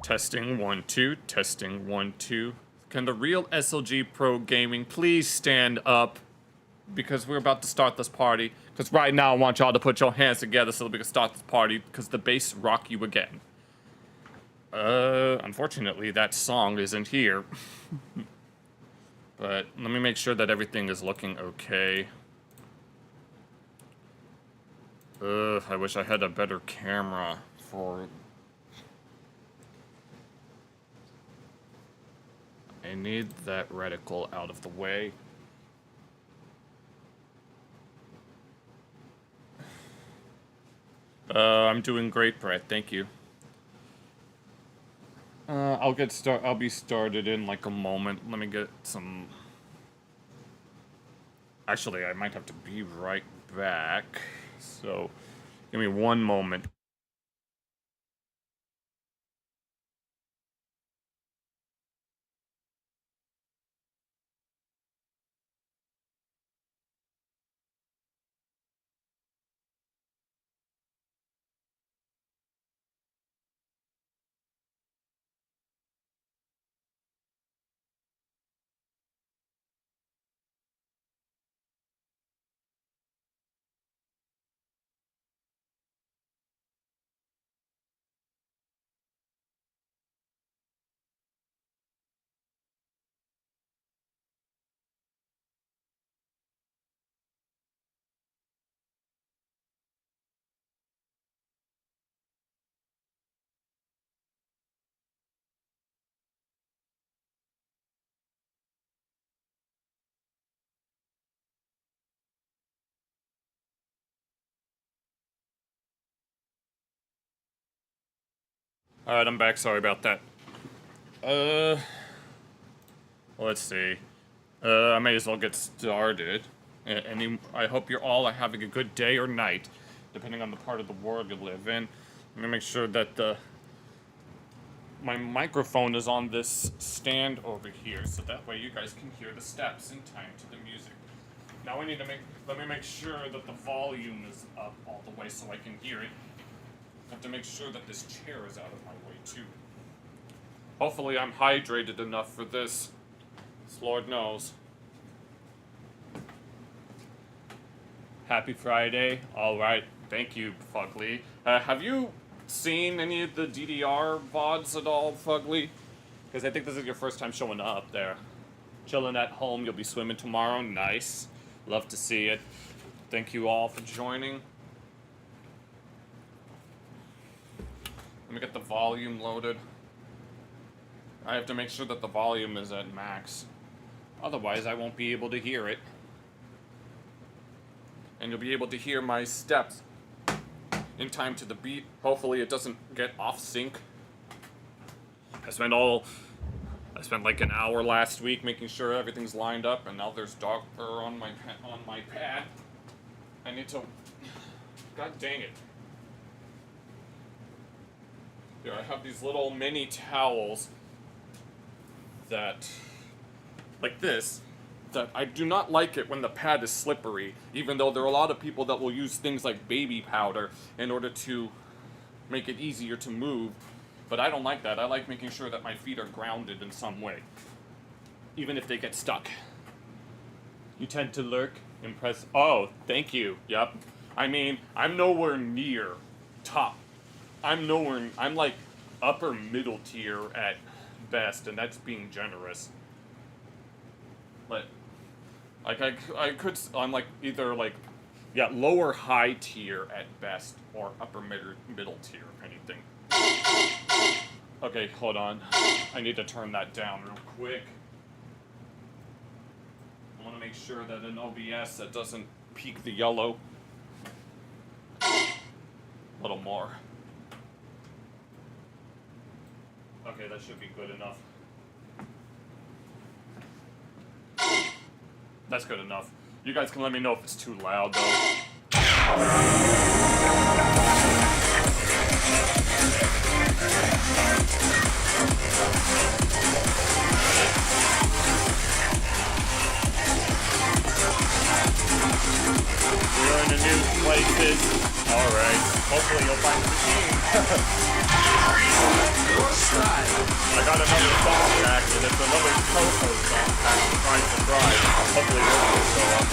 Testing 1 2, testing 1 2. Can the real SLG Pro Gaming please stand up? Because we're about to start this party. Because right now I want y'all to put your hands together so that we can start this party. Because the bass rock you again. Unfortunately that song isn't here. But let me make sure that everything is looking okay. I wish I had a better camera for... I need that reticle out of the way. I'm doing great, Brett. Thank you. I'll be started in like a moment. Let me get some... Actually, I might have to be right back. So, give me one moment. Alright, I'm back. Sorry about that. Let's see. I may as well get started. I hope you're all having a good day or night, depending on the part of the world you live in. Let me make sure that my microphone is on this stand over here, so that way you guys can hear the steps in time to the music. Now let me make sure that the volume is up all the way so I can hear it. I have to make sure that this chair is out of my way, too. Hopefully I'm hydrated enough for this. Lord knows. Happy Friday. Alright. Thank you, Fugly. Have you seen any of the DDR VODs at all, Fugly? Because I think this is your first time showing up there. Chilling at home. You'll be swimming tomorrow. Nice. Love to see it. Thank you all for joining. Let me get the volume loaded. I have to make sure that the volume is at max. Otherwise, I won't be able to hear it. And you'll be able to hear my steps in time to the beat. Hopefully it doesn't get off sync. I spent like an hour last week making sure everything's lined up, and now there's dog fur on my pad. I need to... God dang it. Here, I have these little mini towels that, like this, that I do not like it when the pad is slippery, even though there are a lot of people that will use things like baby powder in order to make it easier to move, but I don't like that. I like making sure that my feet are grounded in some way, even if they get stuck. You tend to lurk, impress... Oh, thank you. Yep. I mean, I'm nowhere near top. I'm like upper middle tier at best, and that's being generous. But, like, I'm like either like, yeah, lower high tier at best, or upper middle tier, if anything. Okay, hold on. I need to turn that down real quick. I want to make sure that in OBS that doesn't peak the yellow. A little more. Okay, that should be good enough. That's good enough. You guys can let me know if it's too loud, though. We're in a new places. Alright, hopefully you'll find the machine. I got another song pack, and it's another Coco song pack. Surprise. Hopefully yours will show up.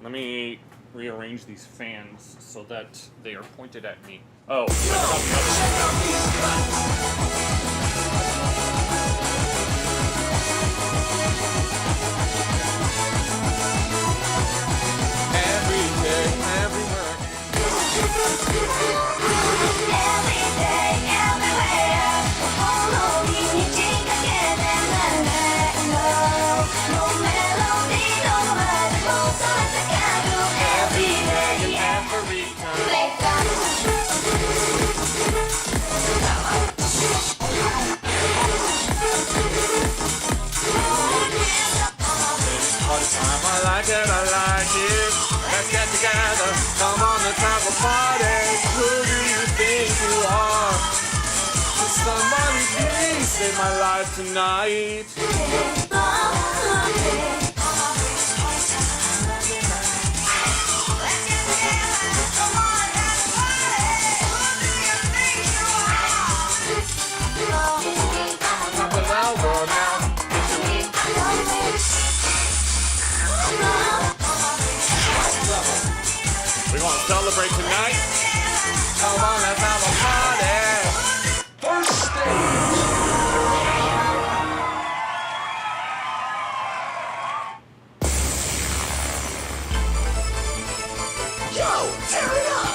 Let me rearrange these fans so that they are pointed at me. Oh, I forgot the Every day, everywhere. Every day, everywhere. Following you, think again and no melody, no matter what, so I can do every day, Every time. Play All the time, I like it. Let's get together. Come on, let's have a party. Who do you think you are? Somebody please save my life tonight. Top of the world now. We're gonna celebrate tonight. Come on, let's have a party. First stage. Yo, tear it up!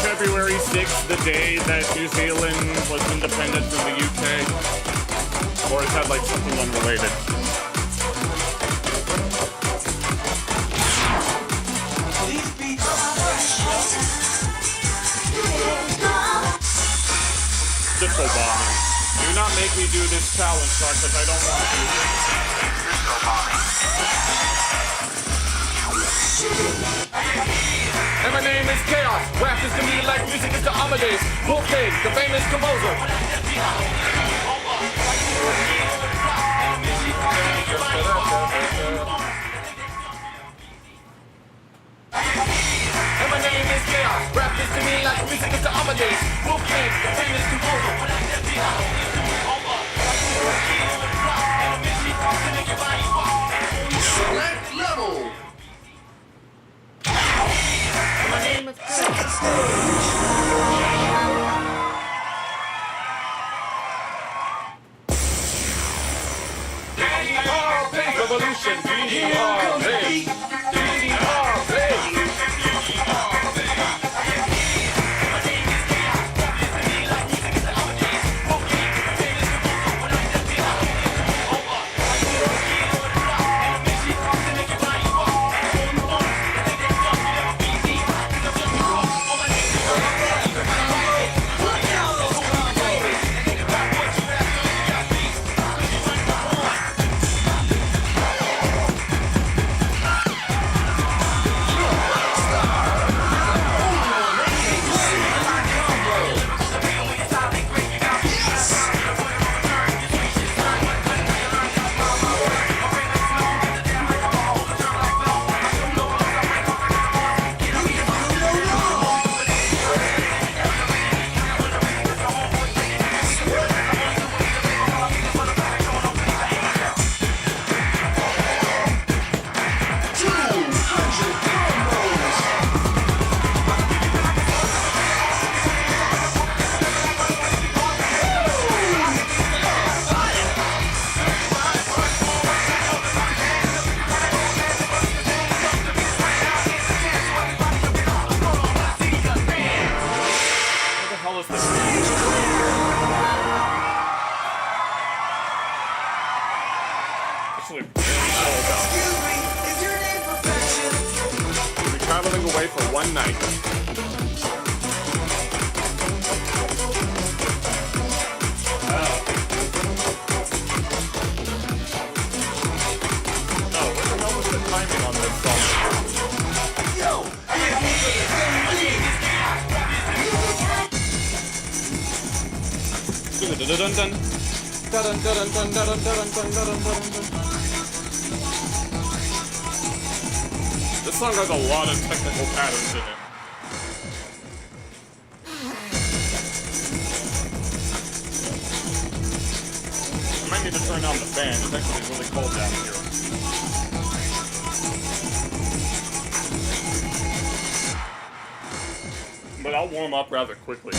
February 6th, the day that New Zealand was independent from the UK? Or is that like something unrelated? These beats are fresh. Disco bombing. Do not make me do this challenge, Shark, because I don't want to. Disco bombing. And my name is Chaos. Rap is to me like music is to Amadeus. Wolfgang, the famous composer. And my name is Chaos. Rap is to me like music is to Amadeus. Wolfgang, the famous composer. Select level. Second stage. Revolution, going away for one night. Oh, what the hell was the timing on this song? This song has a lot of technical patterns in it. I might need to turn on the fan. It's actually really cold down here. But I'll warm up rather quickly.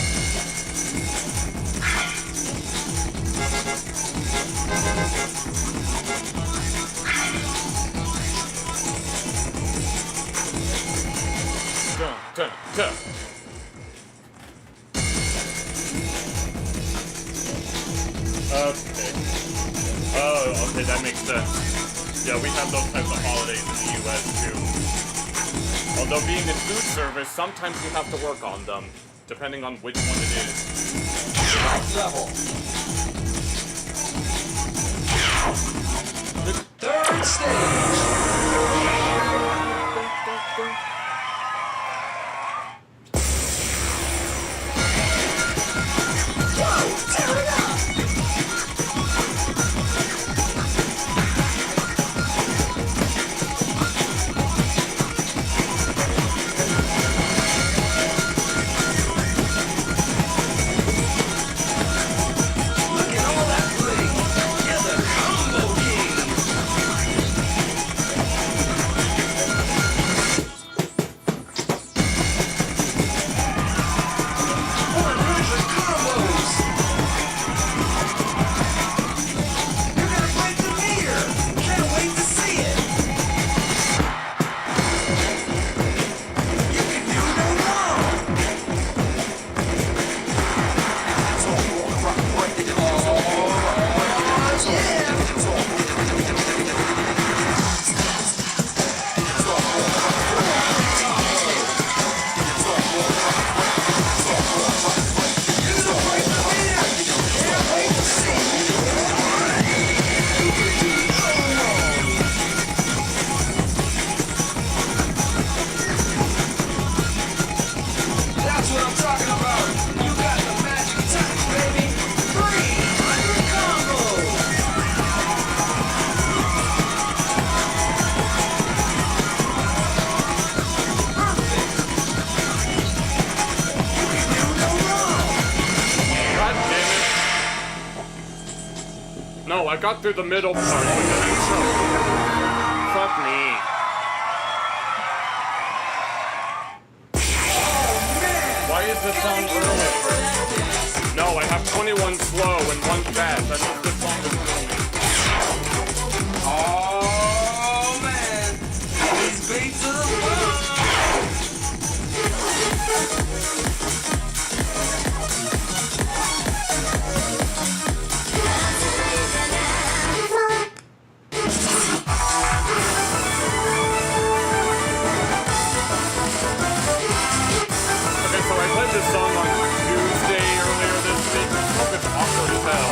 Dun, dun. Okay. Oh, okay, that makes sense. Yeah, we have those types of holidays in the US too. Although being in food service, sometimes you have to work on them, depending on which one it is. Next level. Third stage. No, I got through the middle part, but then I choked. Fuck me. Why is this song early? No, I have 21 slow and 1 fast. That means this song is early. Oh man, he's beat to the bone. Okay, so I played this song on Tuesday earlier this week. I hope it's awkward as hell.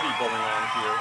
confetti going on here.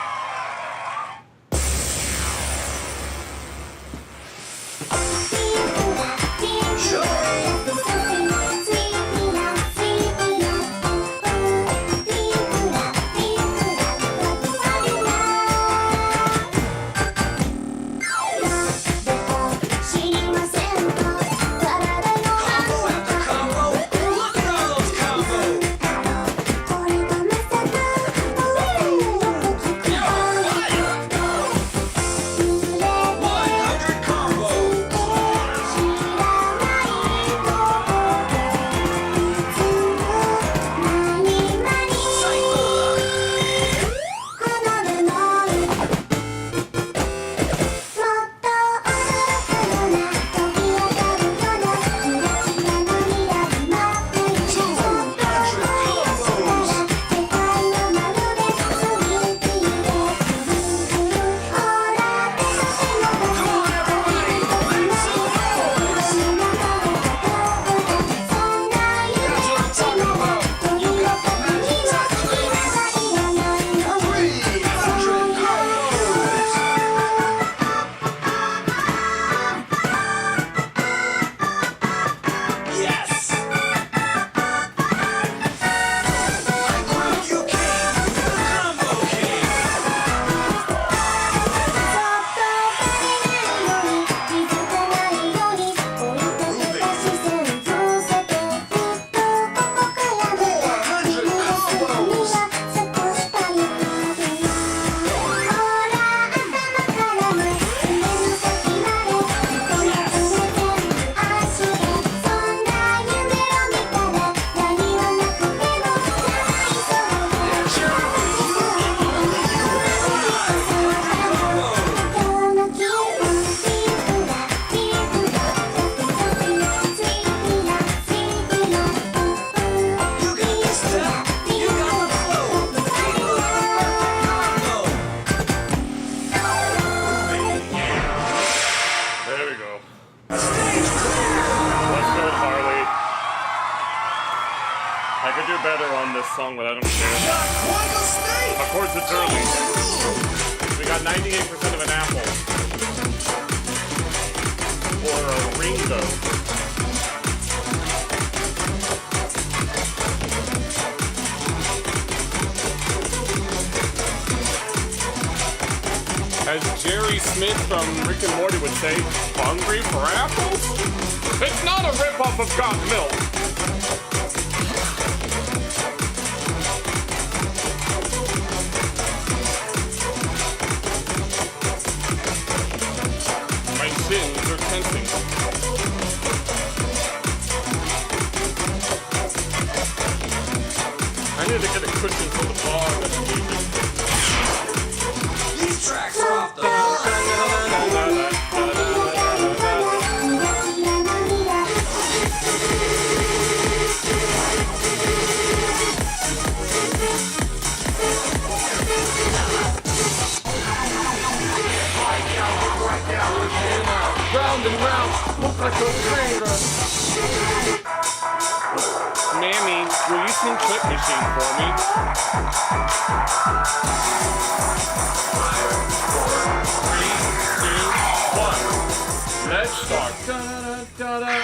Song, but I don't care. Of course, it's early. We got 98% of an apple. Or a Ringo. As Jerry Smith from Rick and Morty would say, hungry for apples? It's not a ripoff of Got Milk. Sins are tempting. I need to get a cushion for the bar that's leaving. These tracks are off the Round and round, look like a finger. Mammy, will you sing Clip Machine for me? 3, 2, 1. Let's start. Da, da, da, da.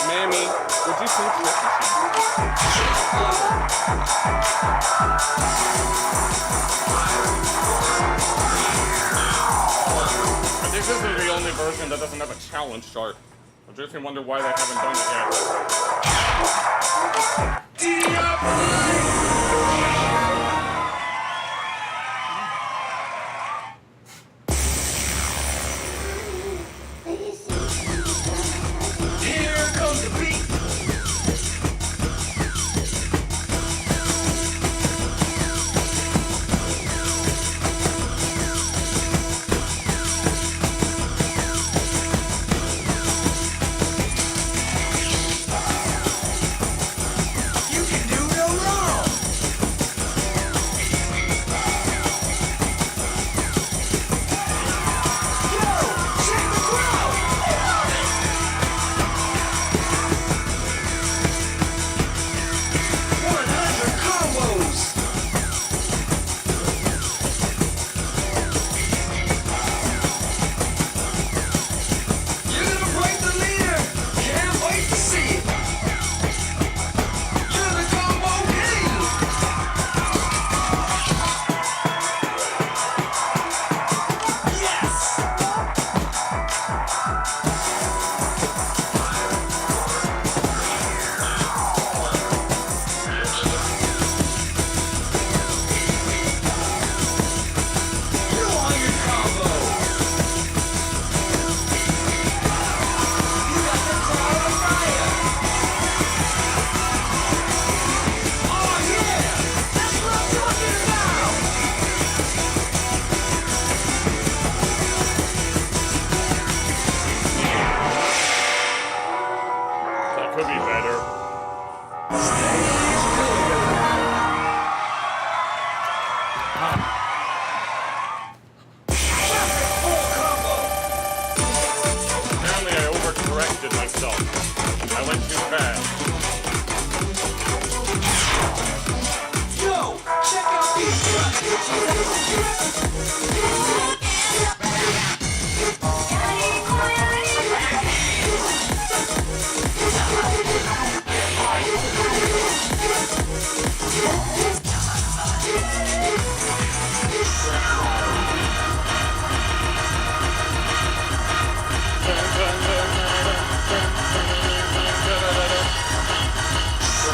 Mammy, would you sing Clip Machine? This isn't the only version that doesn't have a challenge chart. I just wonder why they haven't done it yet. Here comes the beat.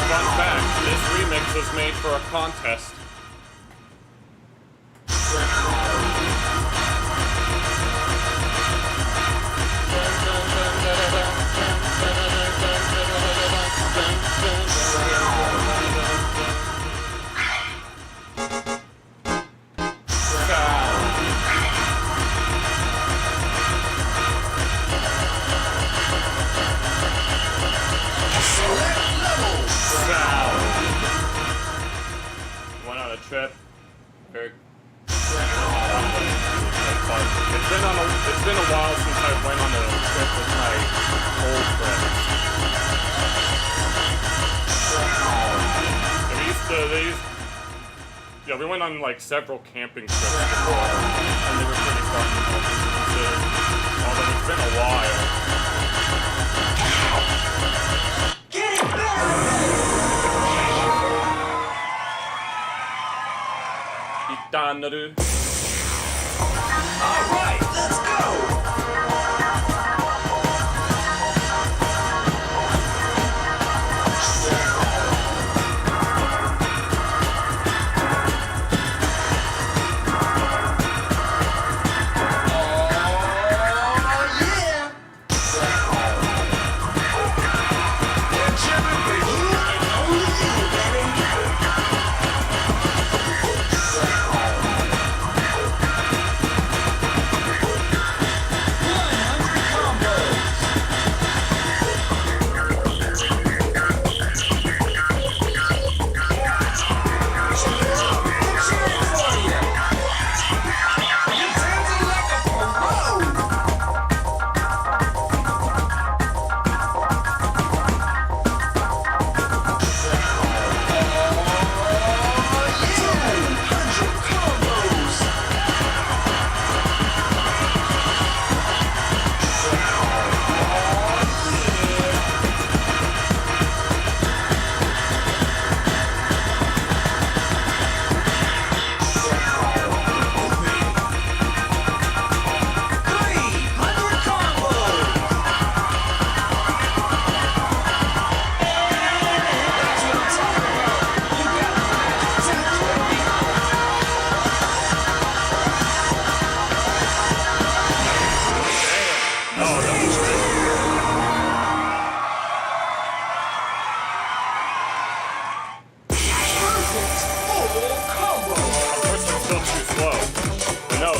Fun fact, this remix was made for a contest. Went on a trip. Very. It's been a while since I went on a trip with my old friends. Yeah, we went on like several camping trips before, and they were pretty fun. Although it's been a while. Itanaru. All right, let's go.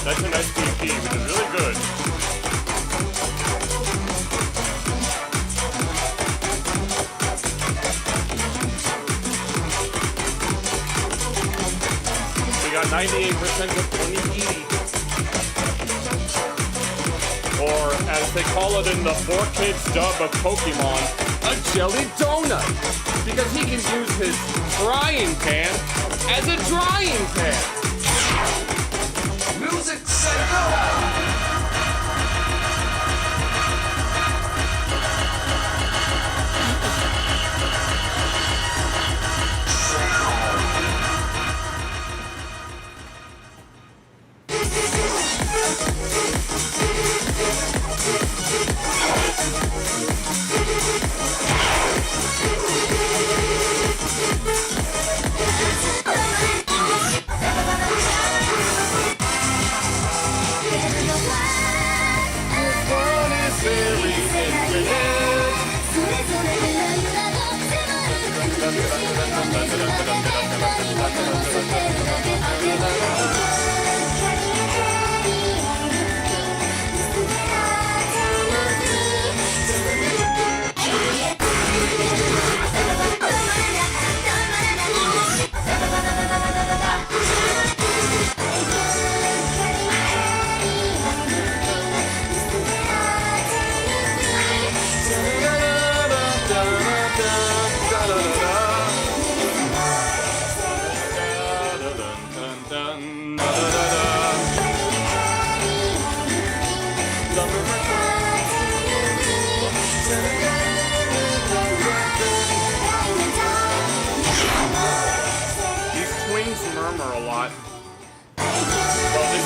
That's an SPP, which is really good. We got 98% of Onigiri. Or, as they call it in the 4Kids dub of Pokemon, a jelly donut. Because he can use his frying pan as a drying pan. Music set go!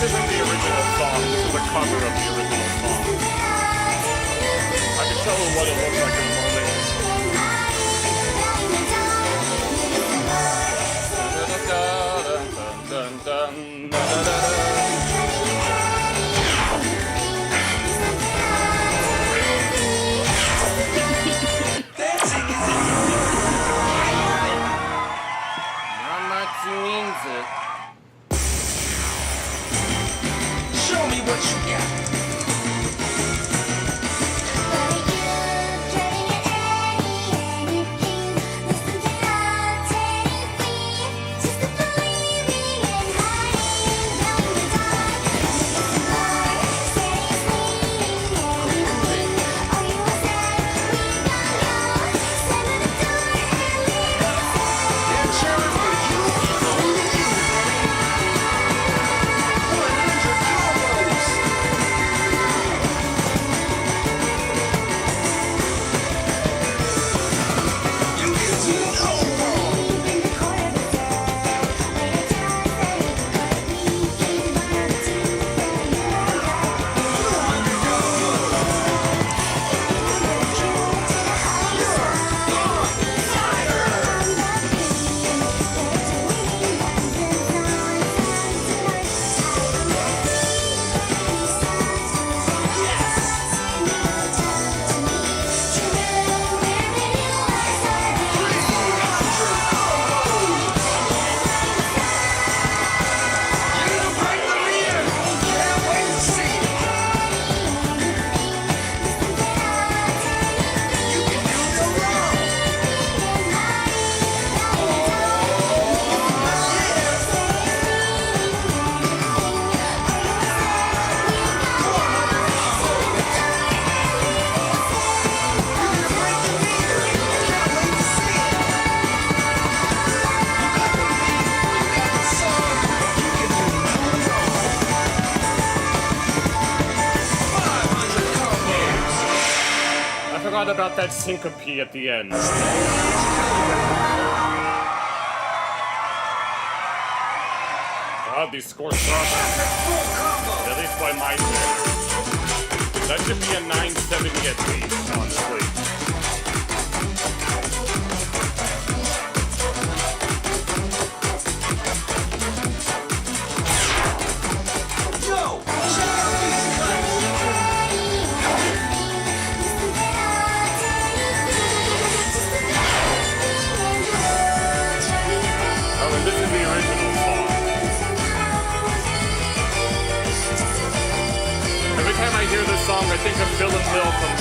this isn't the original song. This is a cover of the original song. I can tell her what it looks like in a moment. Show me what you got. About that syncope at the end. God, these scores suck. At least by my standards. That should be a 970 at least, honestly. I hear this song, I think of Bill and Will from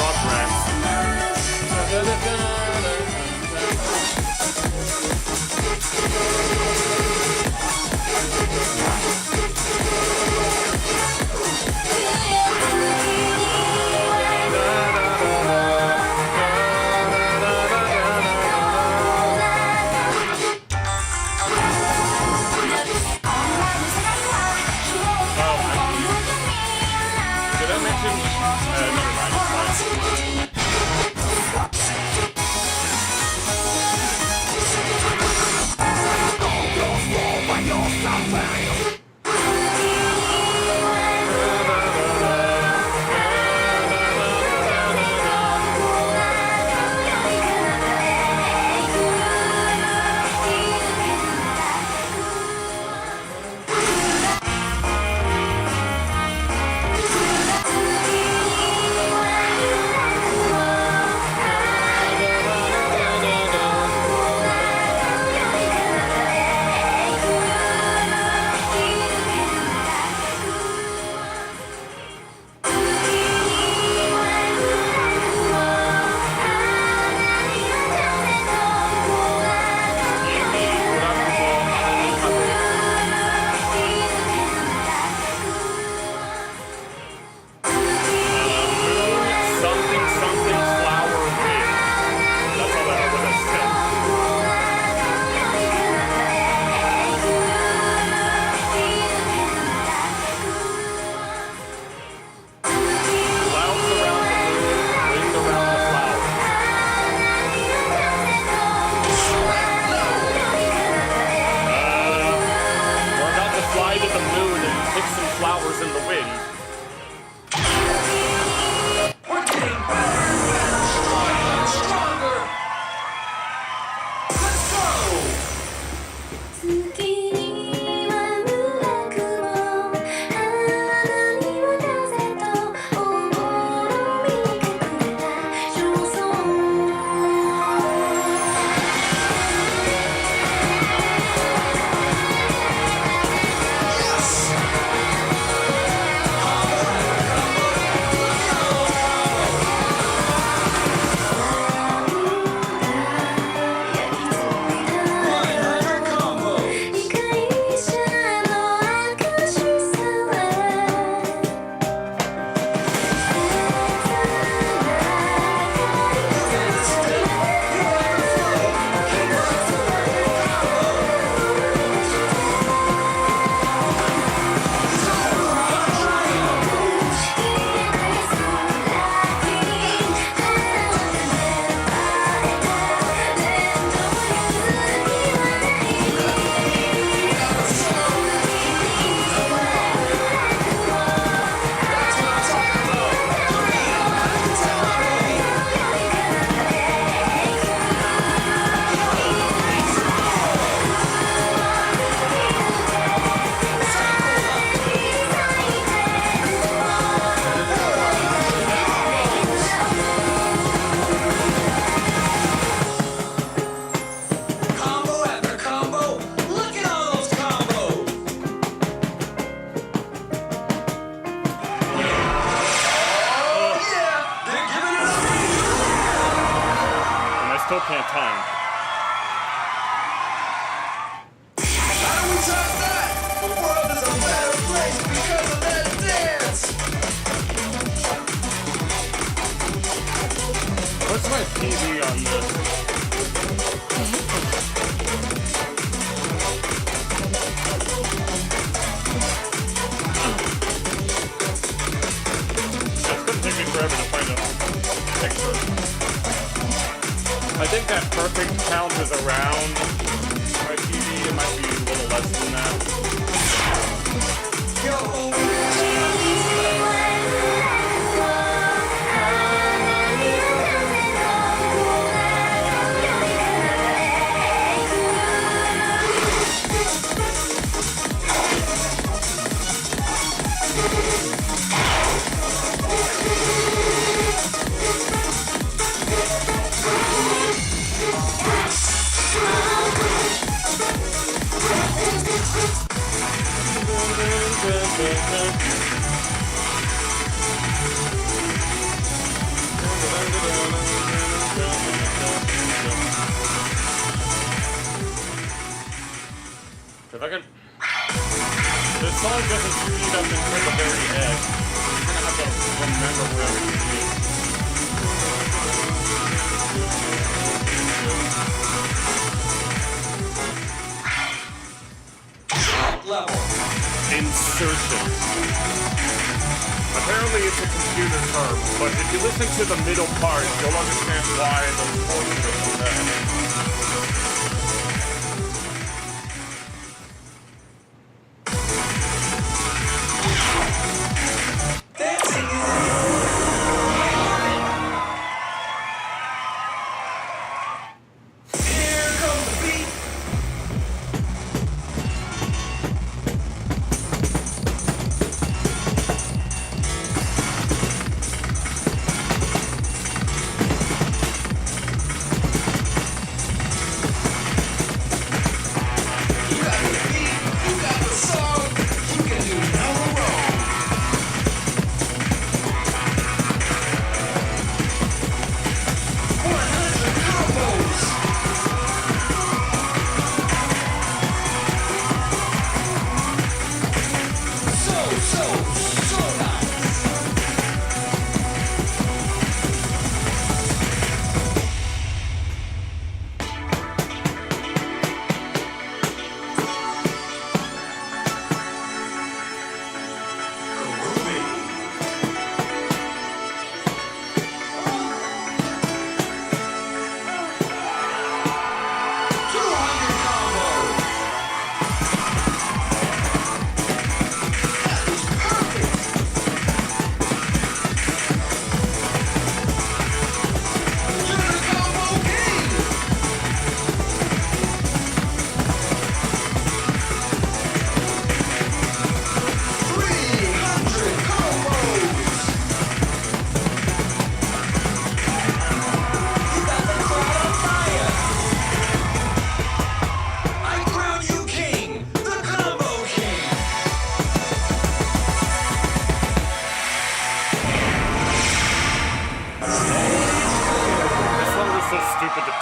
flowers in the wind. We're getting better and better, stronger and stronger. Let's go! 月には村雲花には風とおぼろみ隠れた焦燥 Combo after combo. Look at all those combos. Oh, yeah. They're giving it up. And I still can't time. How do we top that? The world is a better place because of that dance. What's my PV on this? It's gonna take me forever to find a picture. I think that perfect count is around my PV. It might be a little less than that. Yo, If I can... This song doesn't speed up until the very edge. I'm gonna have to remember where everything is. top level. Insertion. Apparently it's a computer term, but if you listen to the middle part, you'll understand why those portions are there. Dancing. Here comes the beat.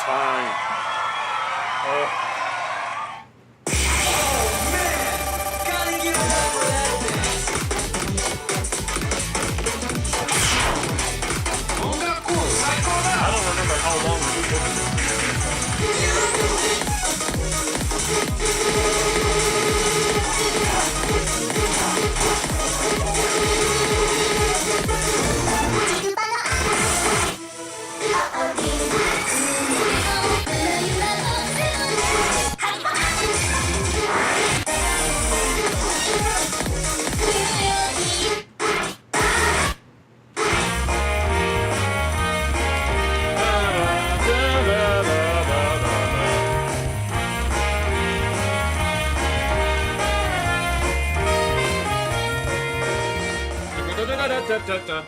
fine. Oh man! Gotta give it up for that dance. I don't remember how long we did. Da-da-da-da-da-da.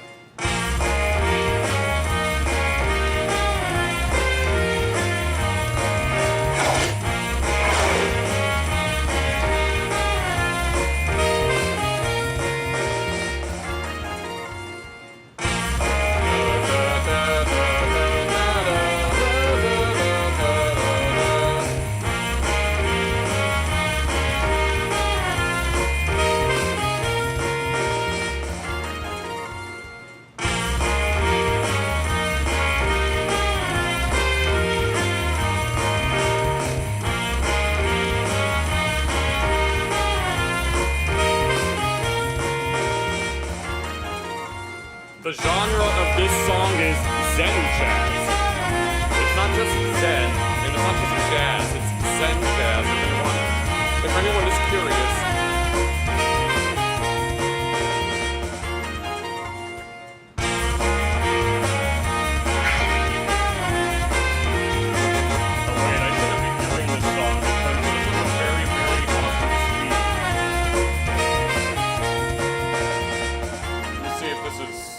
The genre of this song is Zen jazz. It's not just Zen, and it's not just jazz, it's Zen jazz, if anyone is curious. Oh wait, I shouldn't be doing this song because this is a very, very awesome suite. Let me see if this is...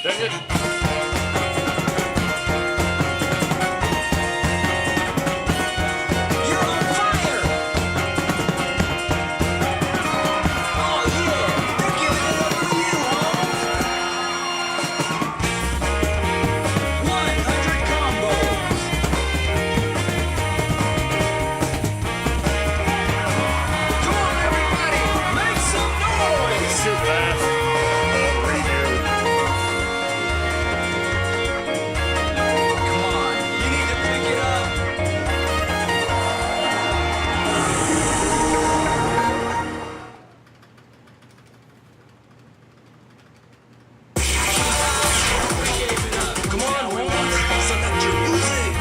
Dang it! You're on fire! Oh yeah! They're giving it up for you, huh? 100 combos! Come on, everybody! Make some noise! Too fast. Redo. Come on, you need to pick it up. Come on, horns, select your music.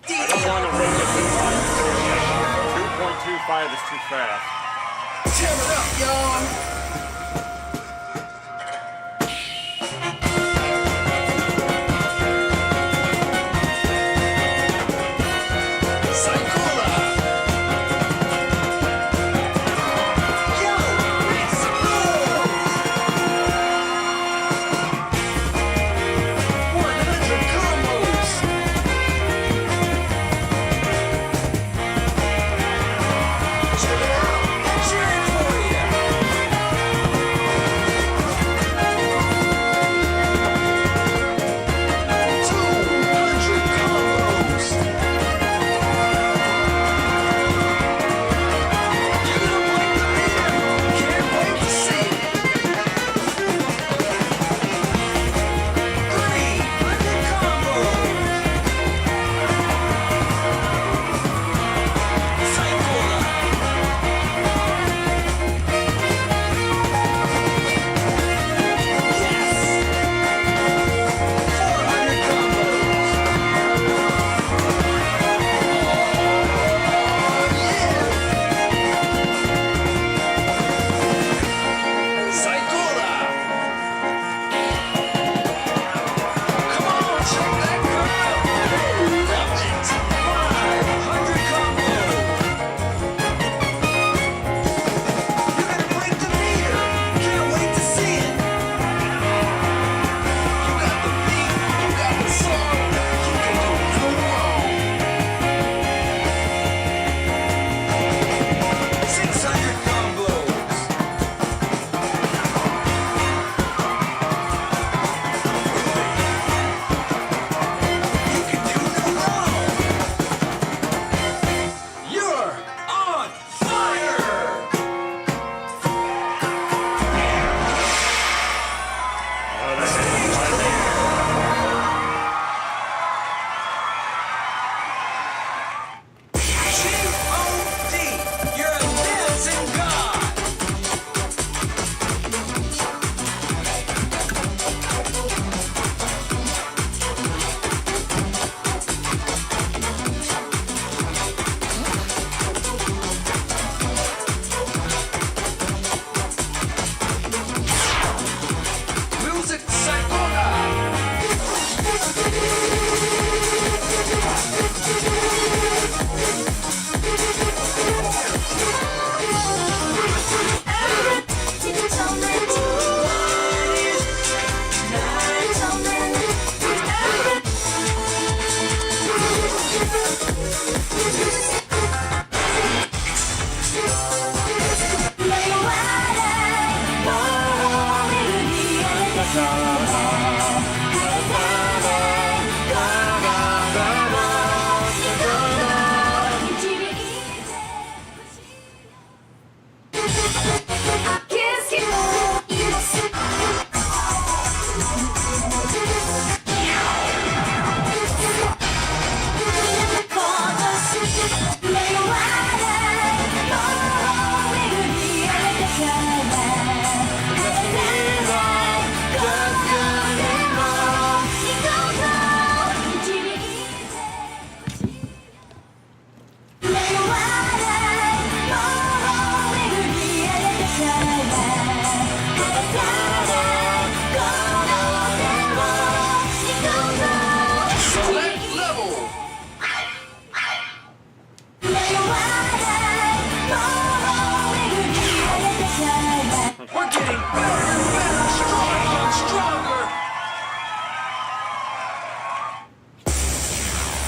I don't want to rate it too high. 2.25 is too fast. Tear it up, y'all. Saikula. Yo, make some noise. 100 combos. Check it out. I'm cheering for you.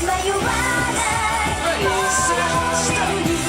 迷わない Ready, set, stop. 「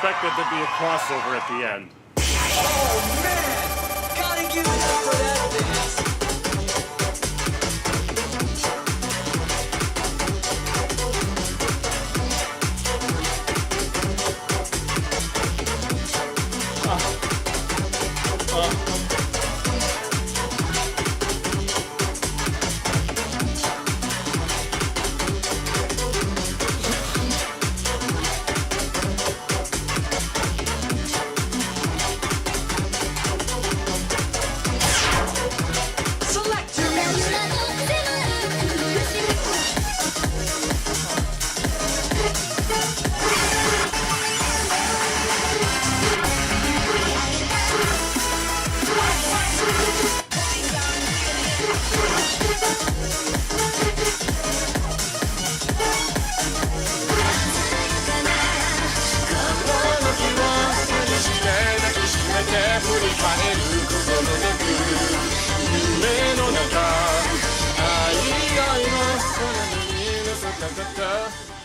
expected to be a crossover at the end. Oh man! Gotta give it up for that dance. Select your music.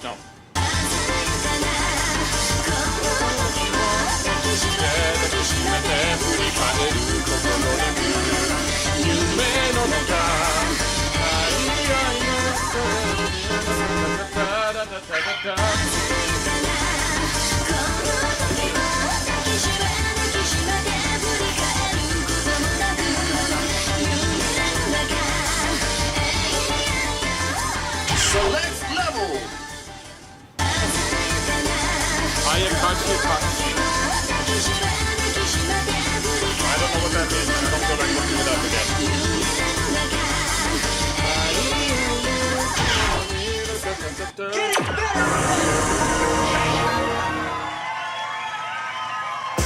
No. Select level. I don't know what that means. I don't feel like looking it up again. Getting better.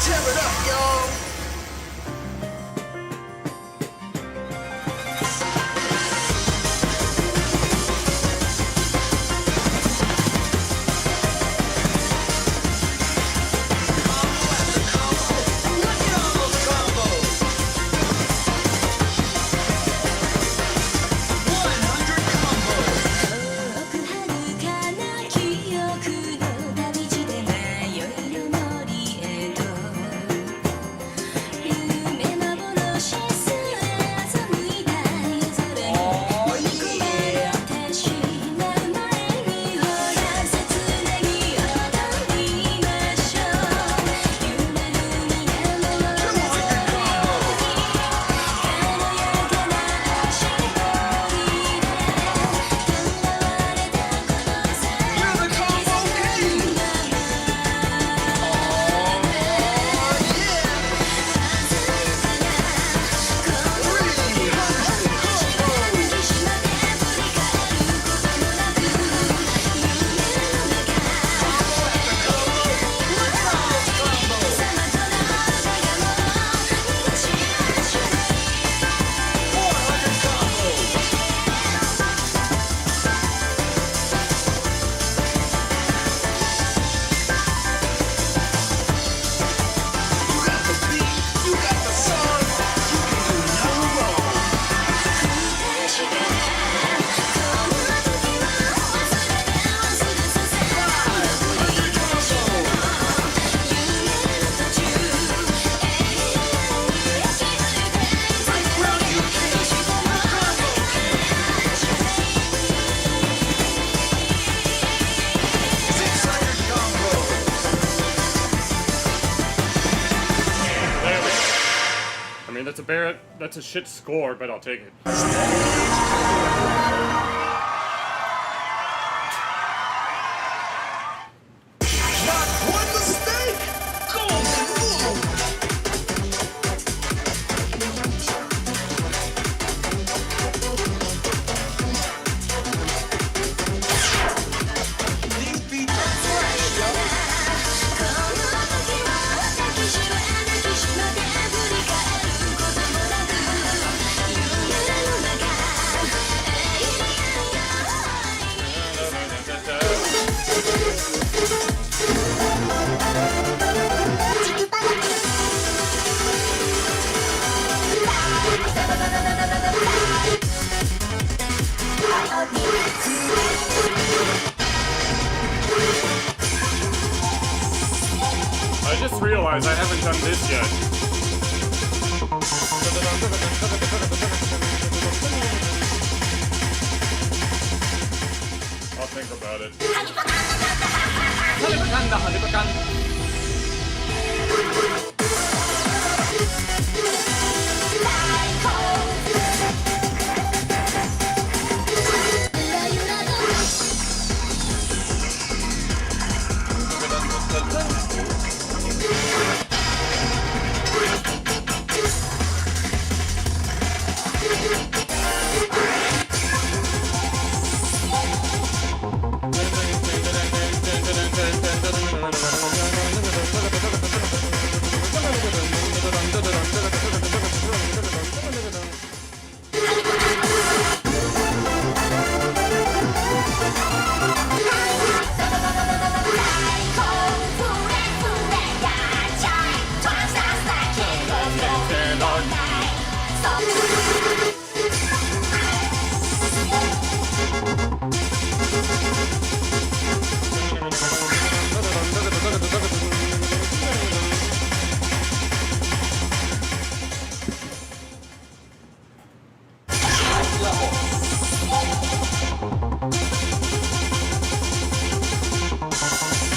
Tear it up, y'all. That's a shit score, but I'll take it. Not one mistake. Golden move. These beats are fresh, yo. guys. I haven't done this yet. I'll think about it.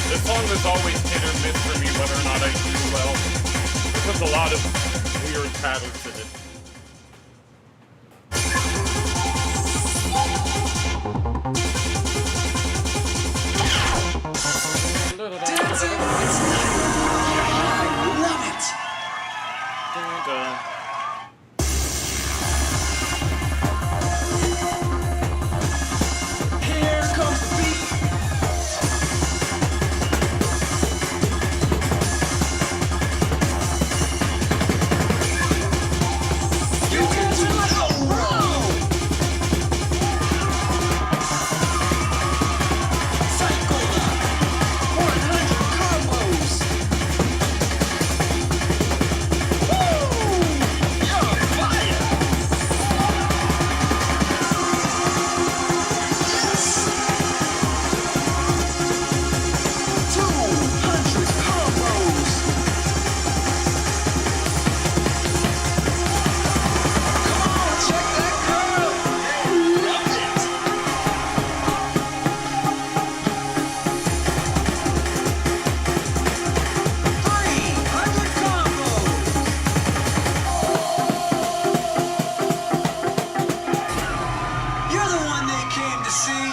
This song is always hit or miss for me whether or not I do well. There's a lot of weird patterns in it. Dancing, it's I love it. Here comes the beat. You can do it all wrong. Cycle up. 100 combos. Woo! You're on fire. Yes. 200 combos. Come on, check that curl. Love it. 300 combos. You're the one they came to see.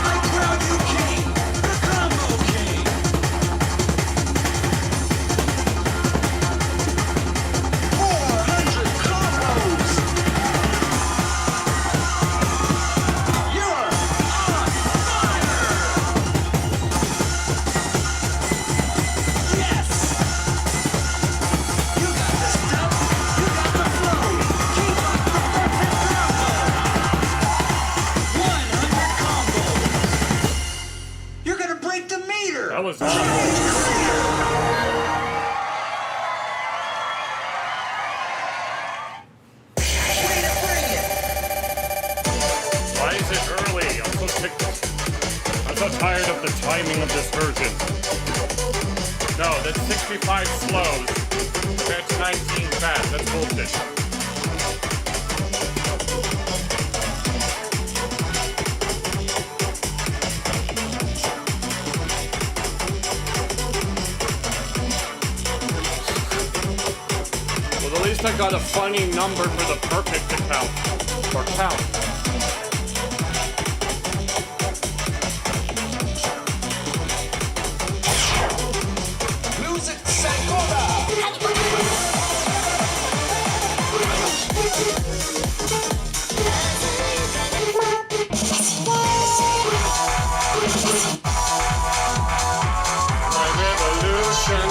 I crown you king, the combo king. 400 combos. You're on fire. Yes. You got the stuff. You got the flow. Keep up the perfect combo. 100 combos. You're gonna break the meter. That was awesome. Way to bring it. Why is it early? I'm so sick. I'm so tired of the timing of this version. No, that's 65 slows. That's 19 fast. That's bullshit. Well, at least I got a funny number for the perfect account. Or count. Music Sakura. My revolution.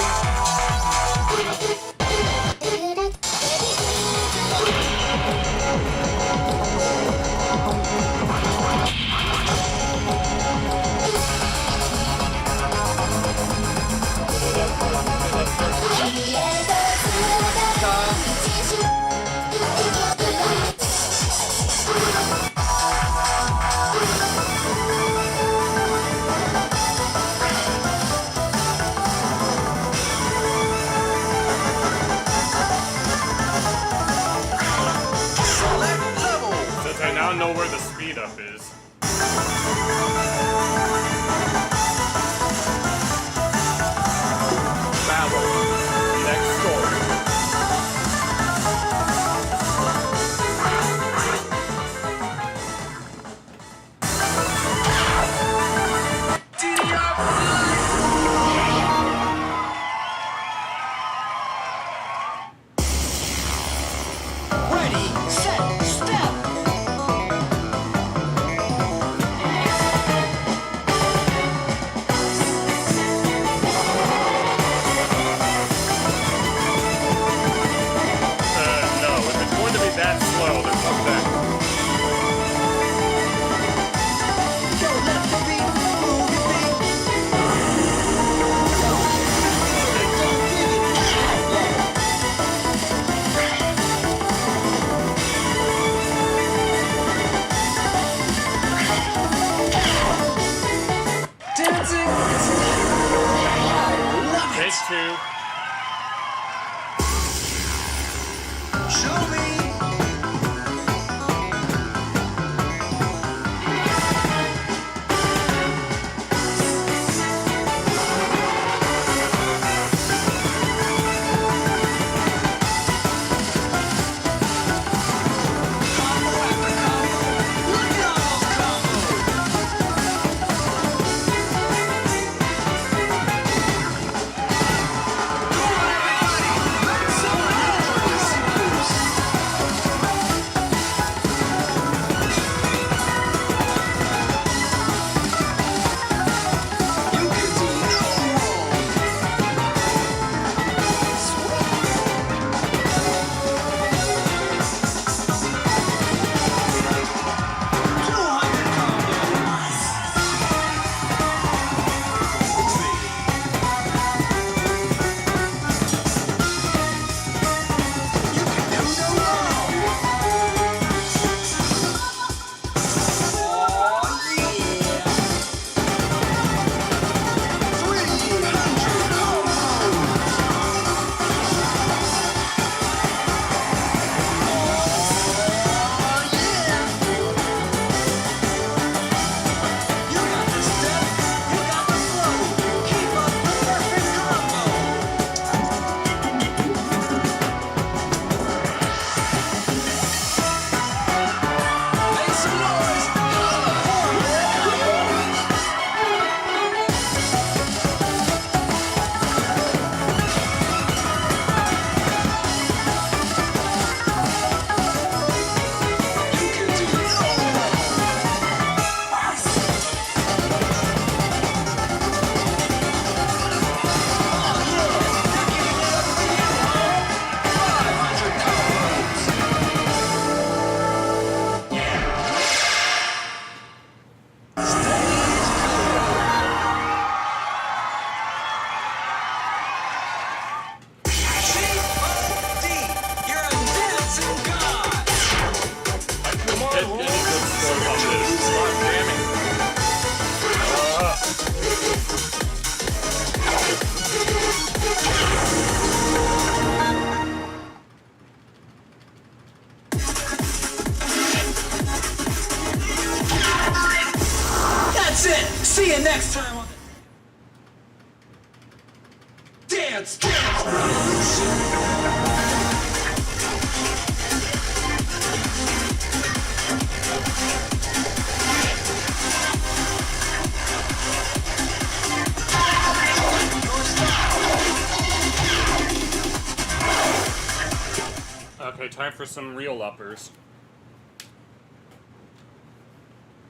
know where the speed up is. Battle. Next story. Ready, set, step. No, if it's going to be that slow, then fuck that. Go left your feet, move your feet. Dancing. I love Take it. two. Show me. Combo after combo. Look at all those combos. Come on, everybody. Make some noise. You can do no wrong. Get any good scores on this. God damn it. That's it. See you next time on Dance Revolution. Okay, time for some real uppers.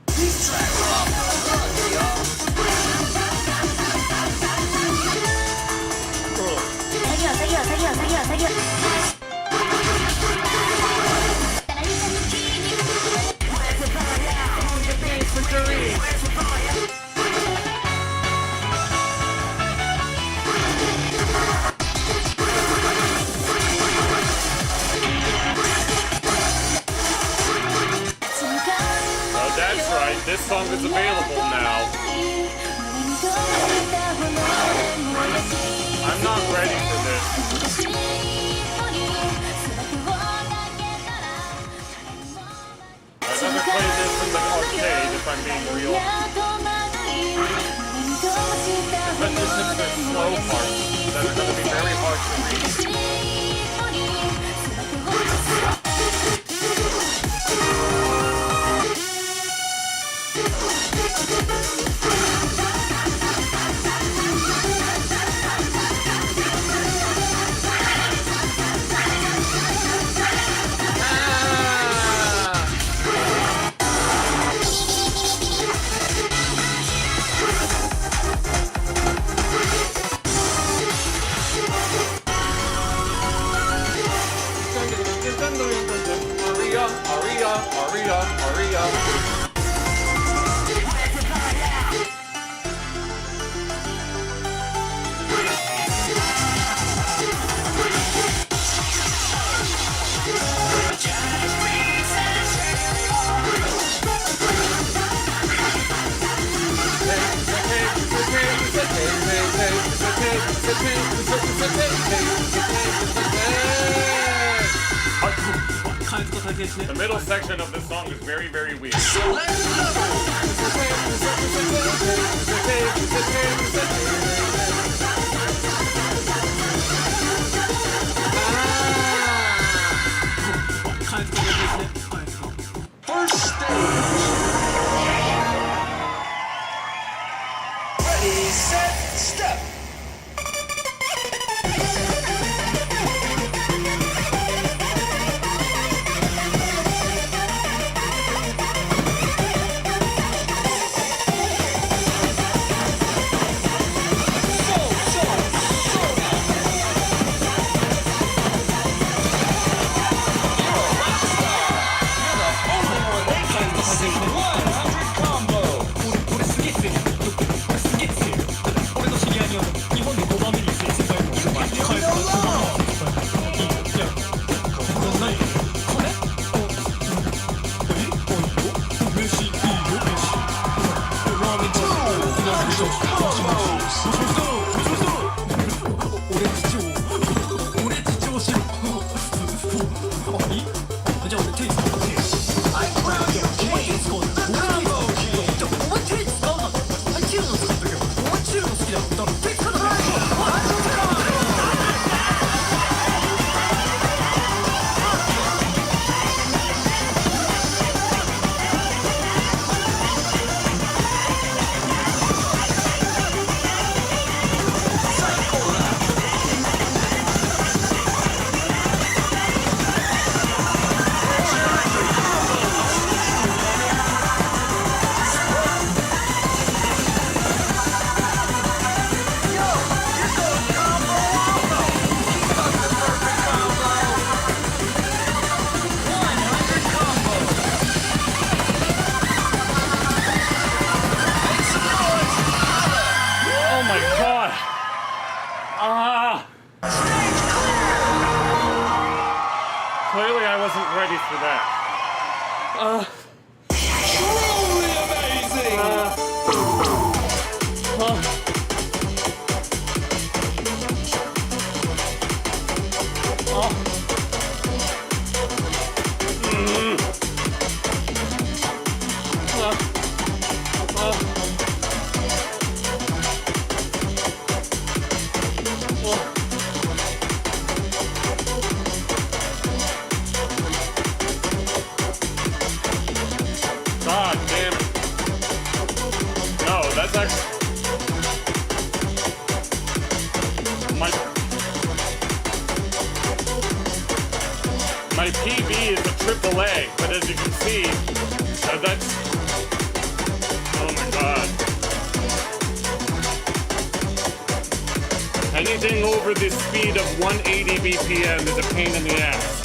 These tracks are off the hook, y'all. Oh, that's right. This song is available now. I'm not ready for this. I've never played slow parts that are going to be very hard to read. Aria. The middle section of this song is very, very weird. First stage. Ready, set, step. Clearly I wasn't ready for that. Truly amazing. God damn it. No, that's actually... My PB is a AAA, but as you can see, that's... Oh my god. Anything over the speed of 180 BPM is a pain in the ass.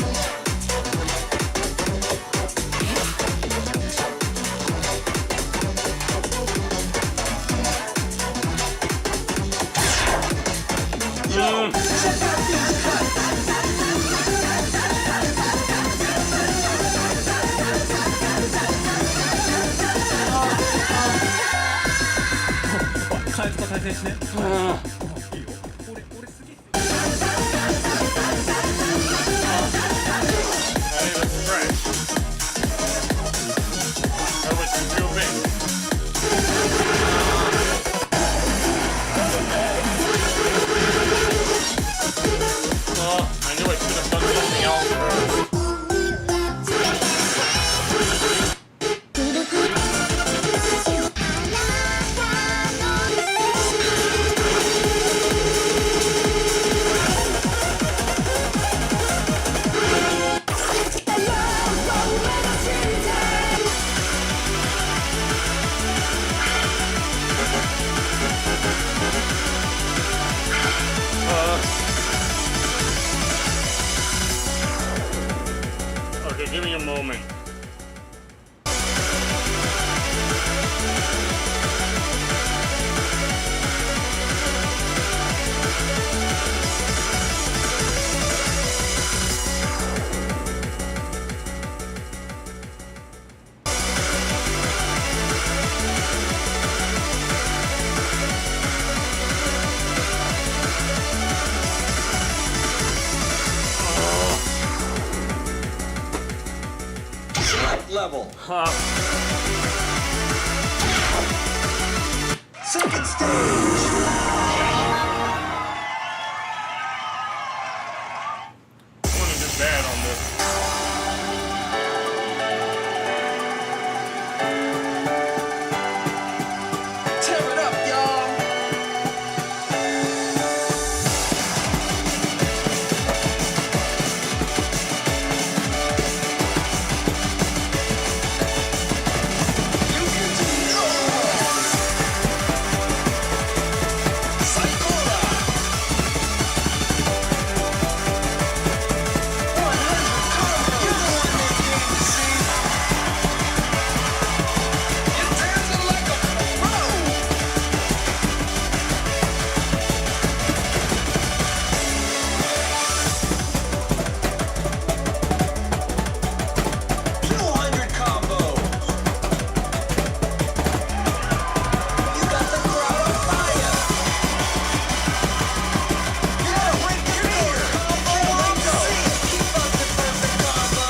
Give me a moment. Level. Huh. Second stage. I want to do bad on this. Tear it up, y'all. You can do no more. Psychola. 100 combos. You're the one they came to see. You're dancing like a pro. 200 combos. You got the crowd on fire. Yeah, break the fear. Can't wait to see it. Keep up the perfect combo.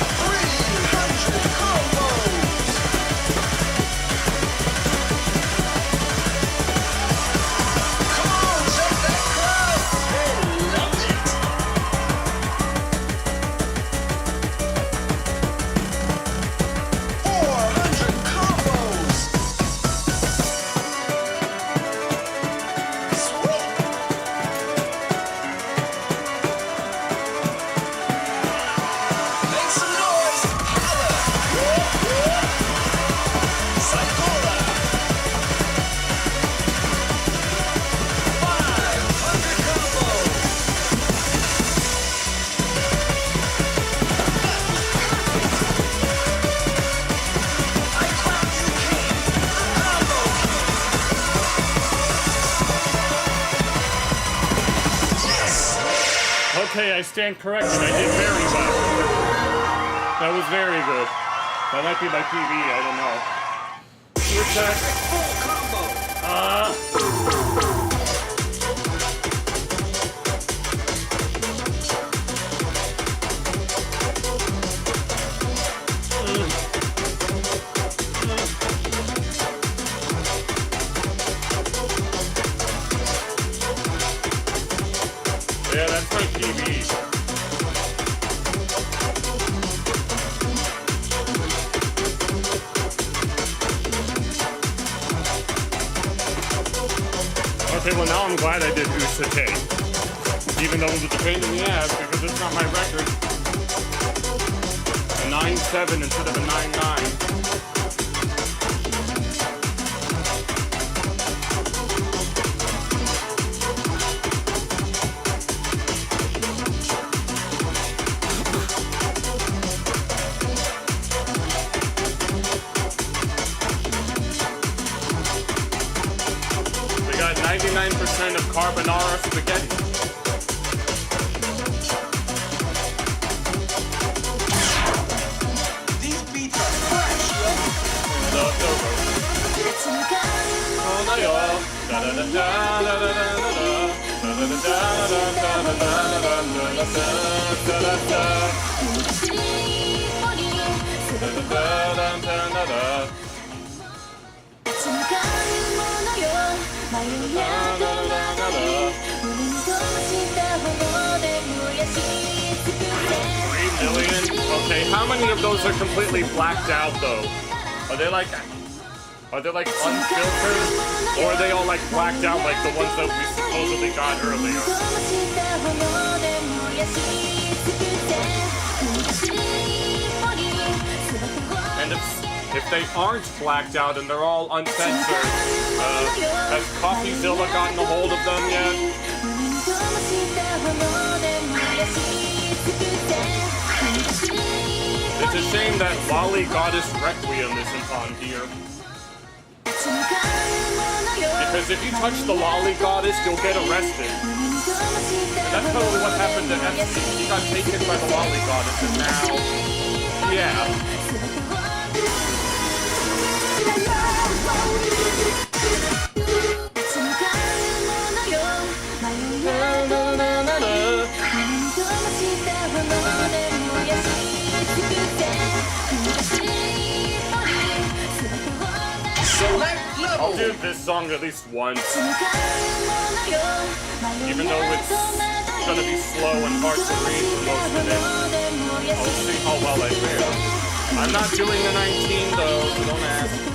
300 combos. Come on, check that crowd. They love it. 400 combos. Sweet. Make some noise. Holla. Psychola. 500 combos. I crown you king, the combo king. Yes. Okay, I stand corrected. I did very well. That was very good. That might be my TV, I don't know. Attack. Full combo. Yeah, that's my TV. Okay, well now I'm glad I did Usate. Even though it was a pain in the ass because it's not my record. A 9-7 instead of a 9-9. We got 99% of carbonara spaghetti. These beats are fresh, yo. Leftover. Oh, no, yo. Da da da da da da da da da da da da da da da da. 違うものよ迷いやどんなのに胸に通した炎で燃やし尽くせ 3 million? Okay, how many of those are completely blacked out though? Are they like unfiltered? Or are they all like blacked out like the ones that we supposedly got earlier? 通した炎で燃やし尽くせ苦しい森全てを And if they aren't blacked out and they're all uncensored, has CoffeeZilla gotten a hold of them yet? 胸に通した炎で It's a shame that Lolly Goddess Requiem isn't on here. Because if you touch the Lolly Goddess, you'll get arrested. And that's totally what happened to Epstein. He got taken by the Lolly Goddess, and now... yeah. I'll do this song at least once. Even though it's gonna be slow and hard to read for most of it. I'll see how well I fare. I'm not doing the 19 though, so don't ask.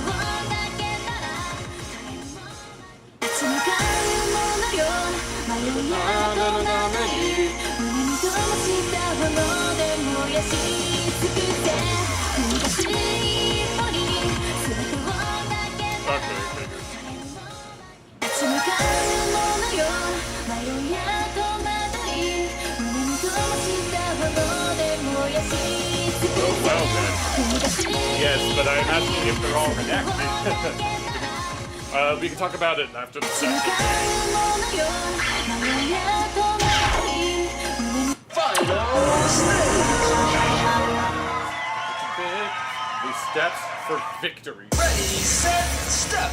Oh, well then. Yes, but I'm asking if they're all redacted. We can talk about it after the session. The steps for victory. Ready, set, step.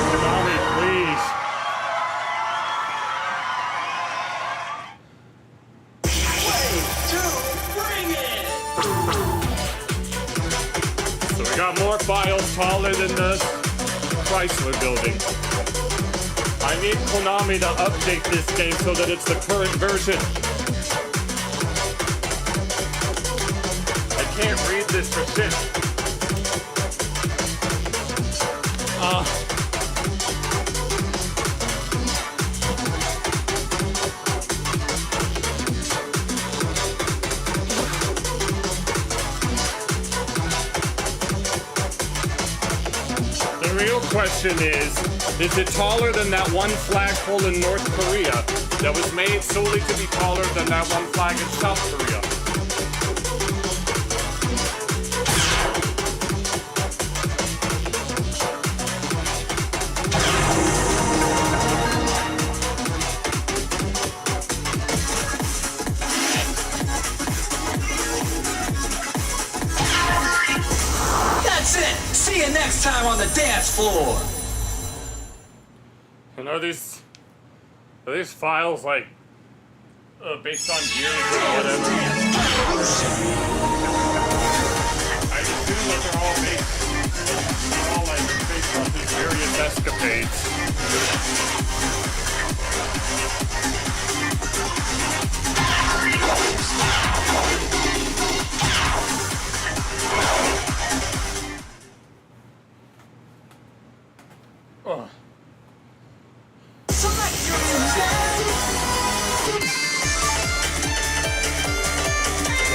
Konami, please. So we got more files taller than the Chrysler building. I need Konami to update this game so that it's the current version. I can't read this for shit. The real question is it taller than that one flagpole in North Korea that was made solely to be taller than that one flag in South Korea? That's it. See you next time on the dance floor. And are these files like based on years or whatever? I assume that they're all like based on these various escapades. Ugh.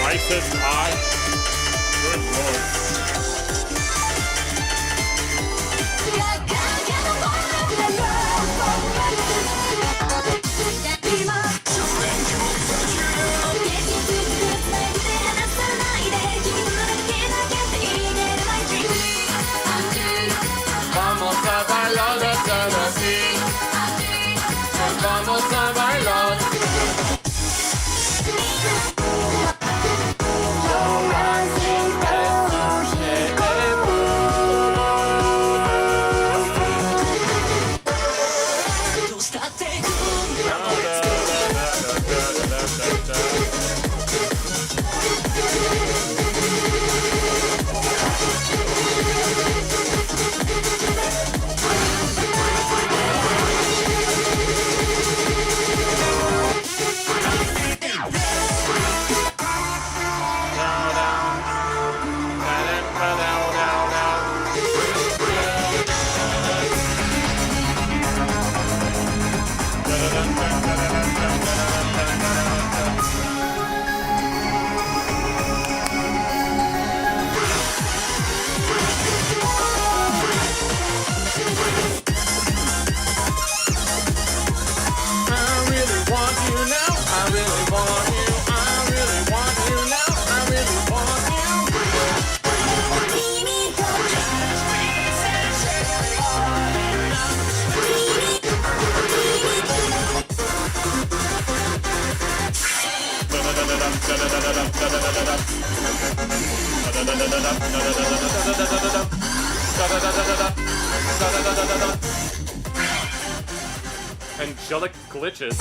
License high. Good lord. Vamos a bailar hasta así. Vamos a bailar. Angelic glitches.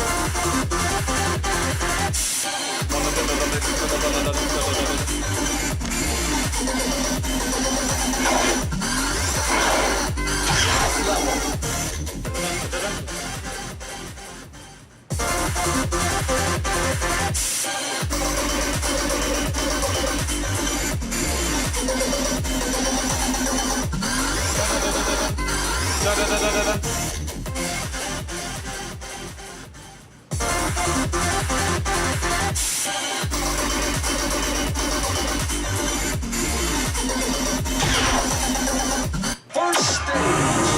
First stage.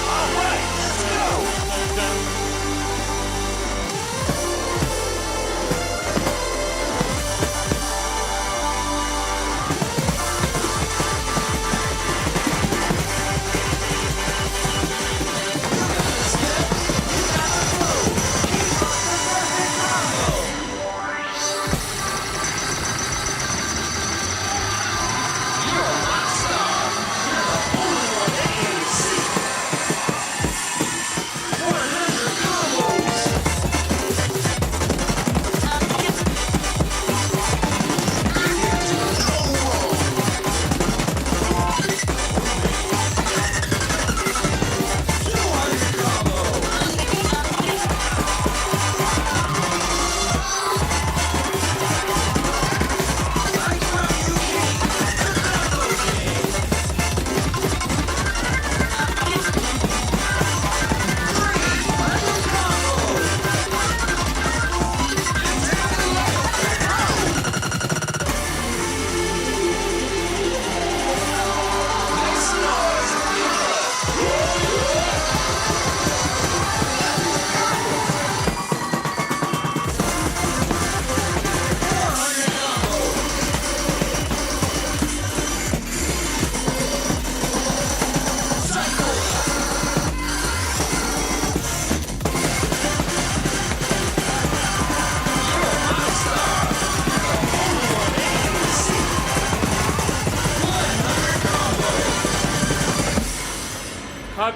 All right, let's go.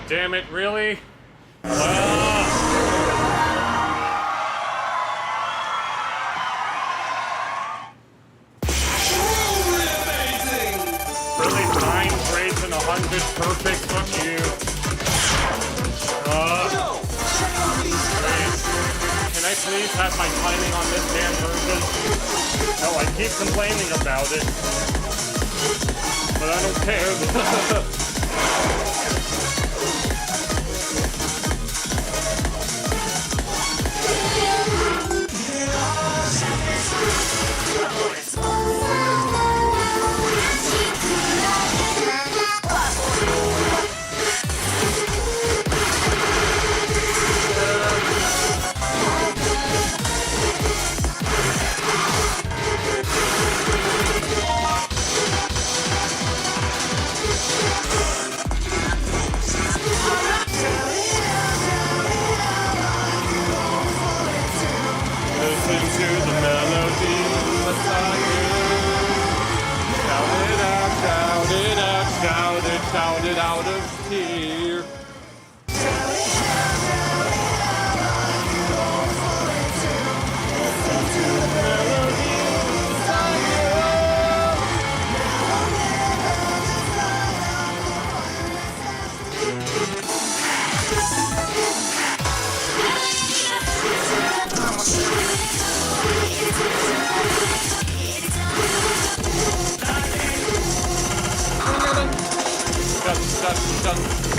damn it, really? Really, 9 grades and 100 perfect? Fuck you. Please. Can I please have my timing on this damn version? No, I keep complaining about it. But I don't care. Listen to the melody Shout it out, shout it out of here. Dun.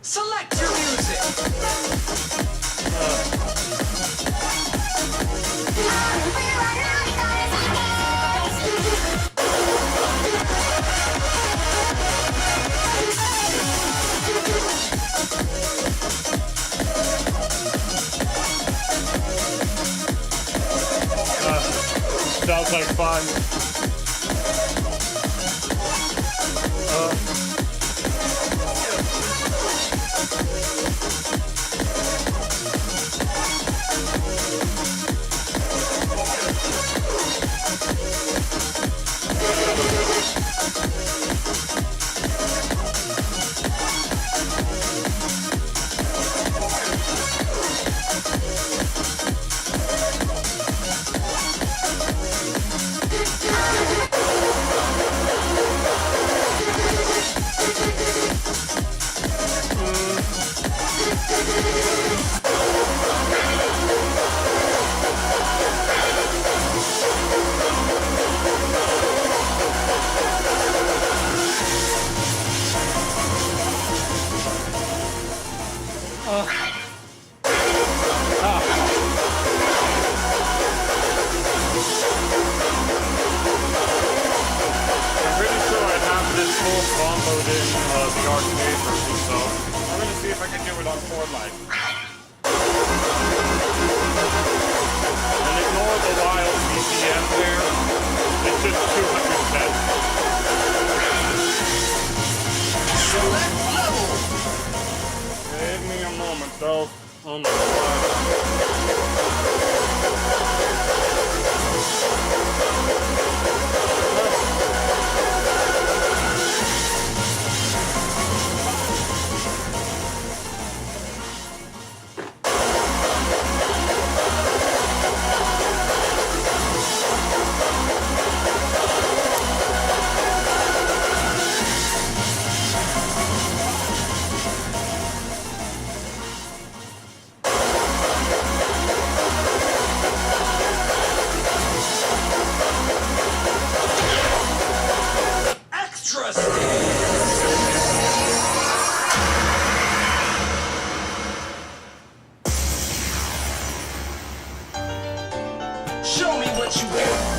Select your music. Sounds like fun. I'm pretty sure I have this full comboed in the arcade version, so I'm gonna see if I can do it on 4 Life. And ignore the wild BPM there. It's just 200 cents. Select level. Give me a moment, though. Oh my god. Extra stage. Show me what you got.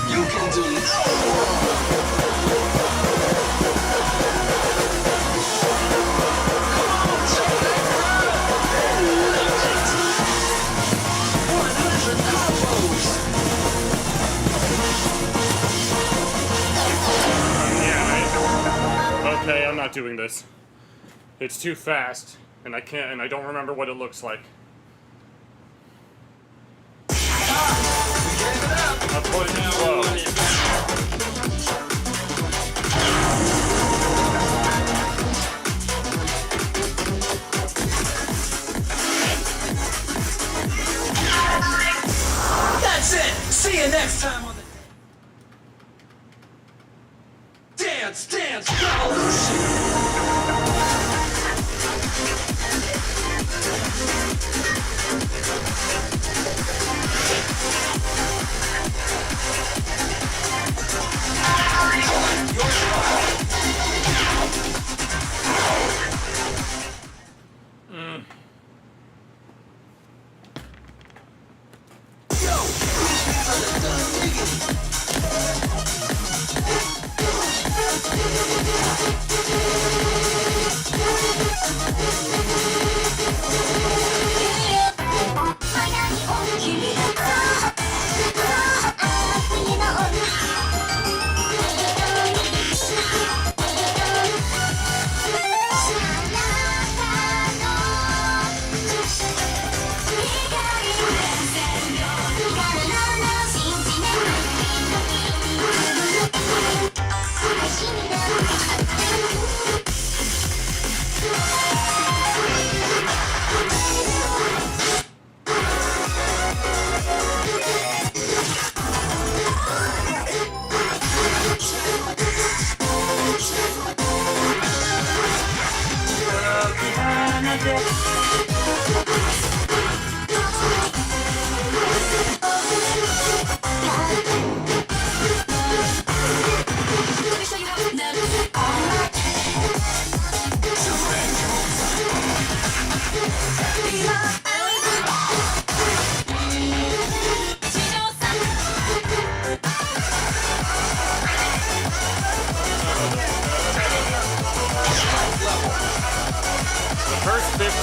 You can do no wrong. Come on, check that crowd. They love it. 100 combos. Yeah, okay, I'm not doing this. It's too fast, and I can't, and I don't remember what it looks like. I'll put it slow. That's it. See you next time on the Dance Revolution. Find out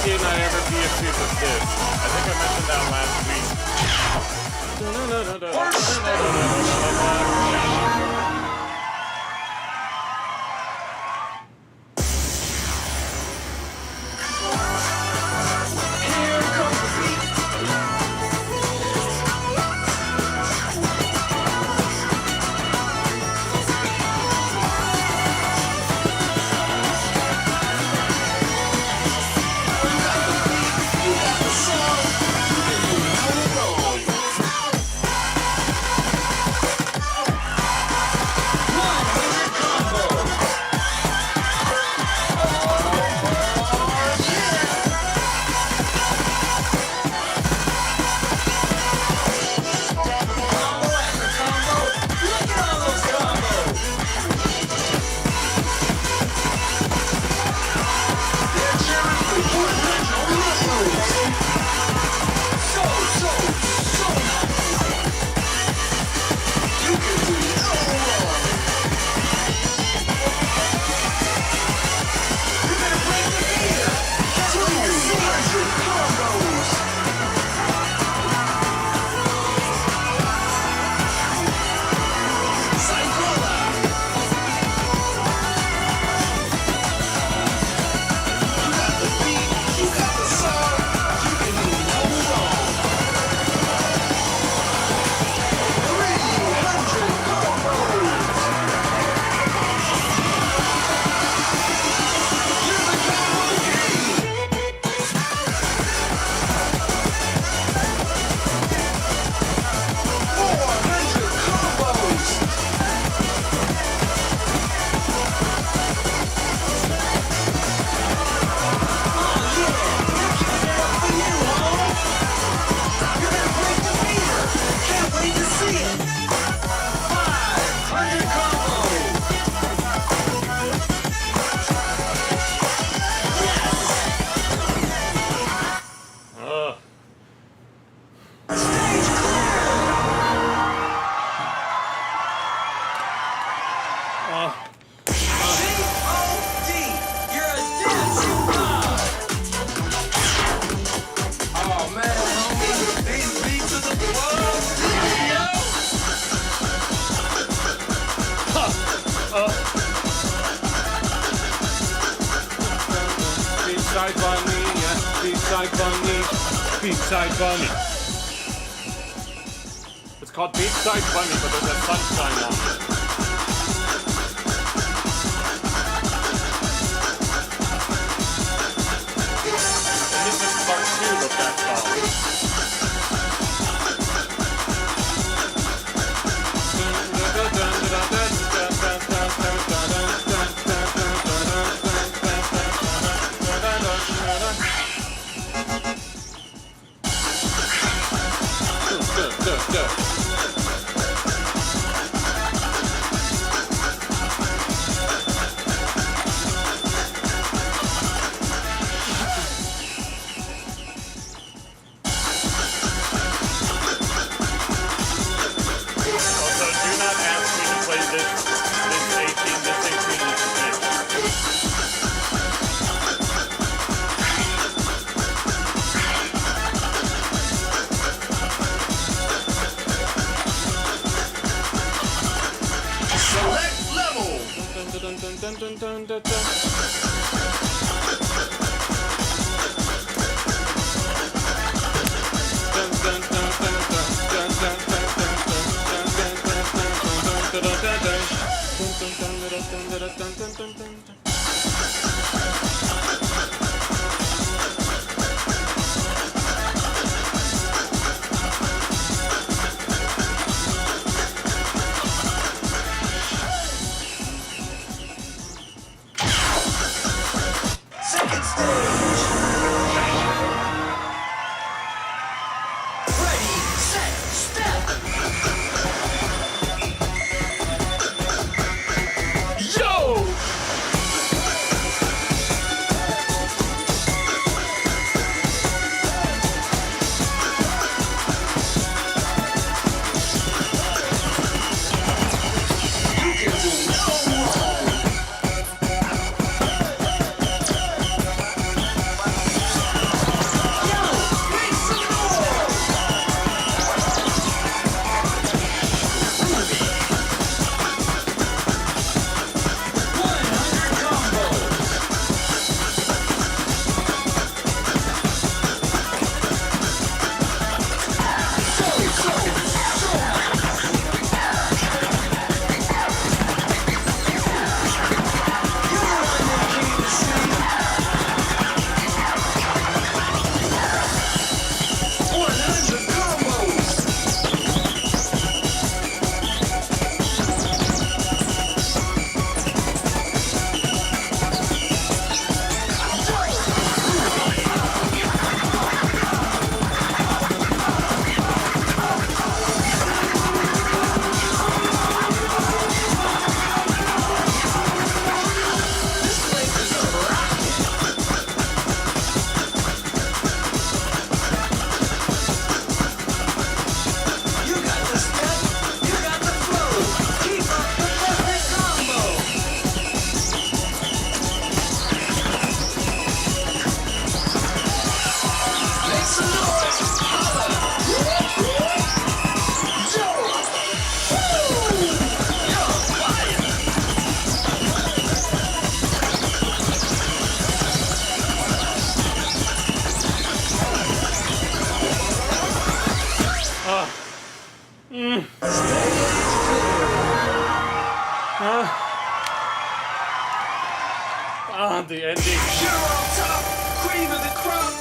can I ever be a piece of this? I think I mentioned that last week. Here comes the beat. You got the song. You know it all. 100 combo. Combo after combo. Look at all those combos. They're cheering for 100 combos. So nice. You can do no wrong. You better break the meter. 200 combos. Cyclola. You got the beat, you got the song, you can do no wrong. 300 combos. You're the combo king. 400 combos. Oh yeah, we're keeping it up for you, home. You better break the meter. Can't wait to see it. 500 combos. Ugh. Stage clear. G.O.D. You're a dancing god. Oh man, homie, these beats are the world. Beachside bunny, yeah, beachside bunny, beachside bunny. It's called beachside bunny, but there's a sunshine on it. And this is part 2 of that Also, do not ask me to play this 18 music. Select level. The ending. You're on top, cream of the crop.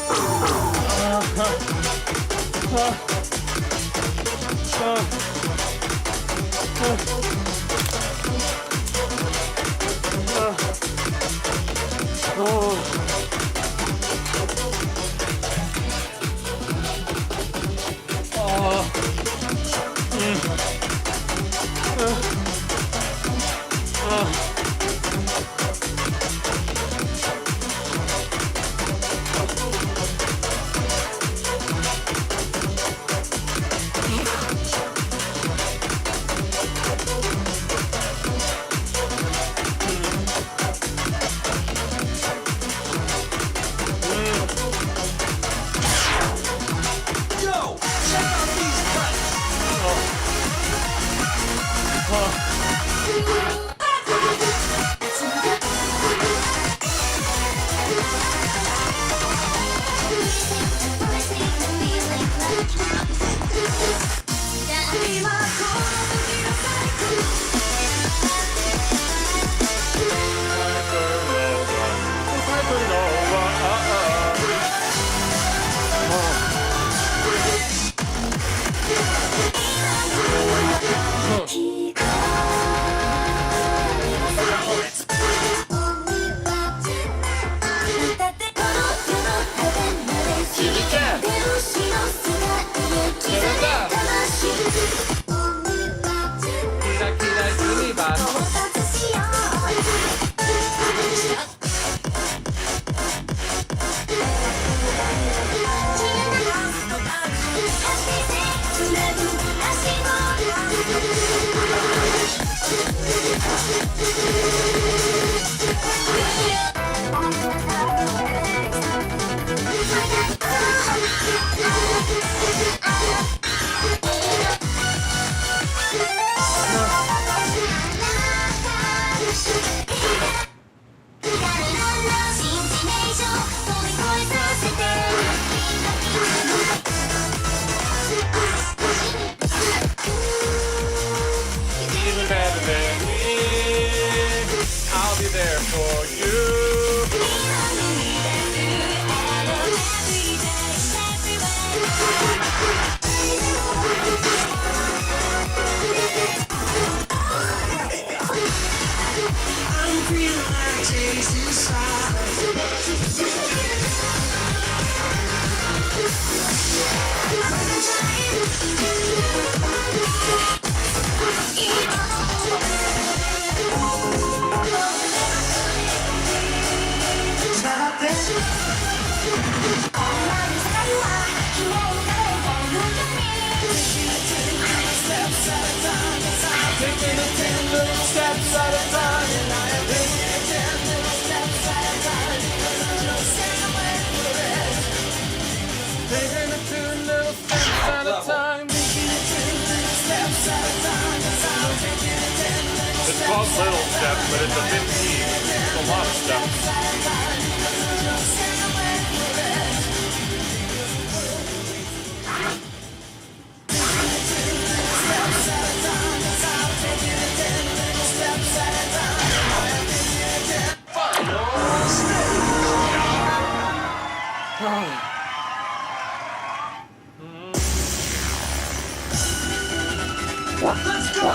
Yo, check out these cuts. Even better than me. I'll be there for you. I'm feeling like chasing stars. Taking it 10 little steps at a time. Taking it 10 little steps at a time. It's called little steps, but it's a 15. It's a lot of steps. Let's go!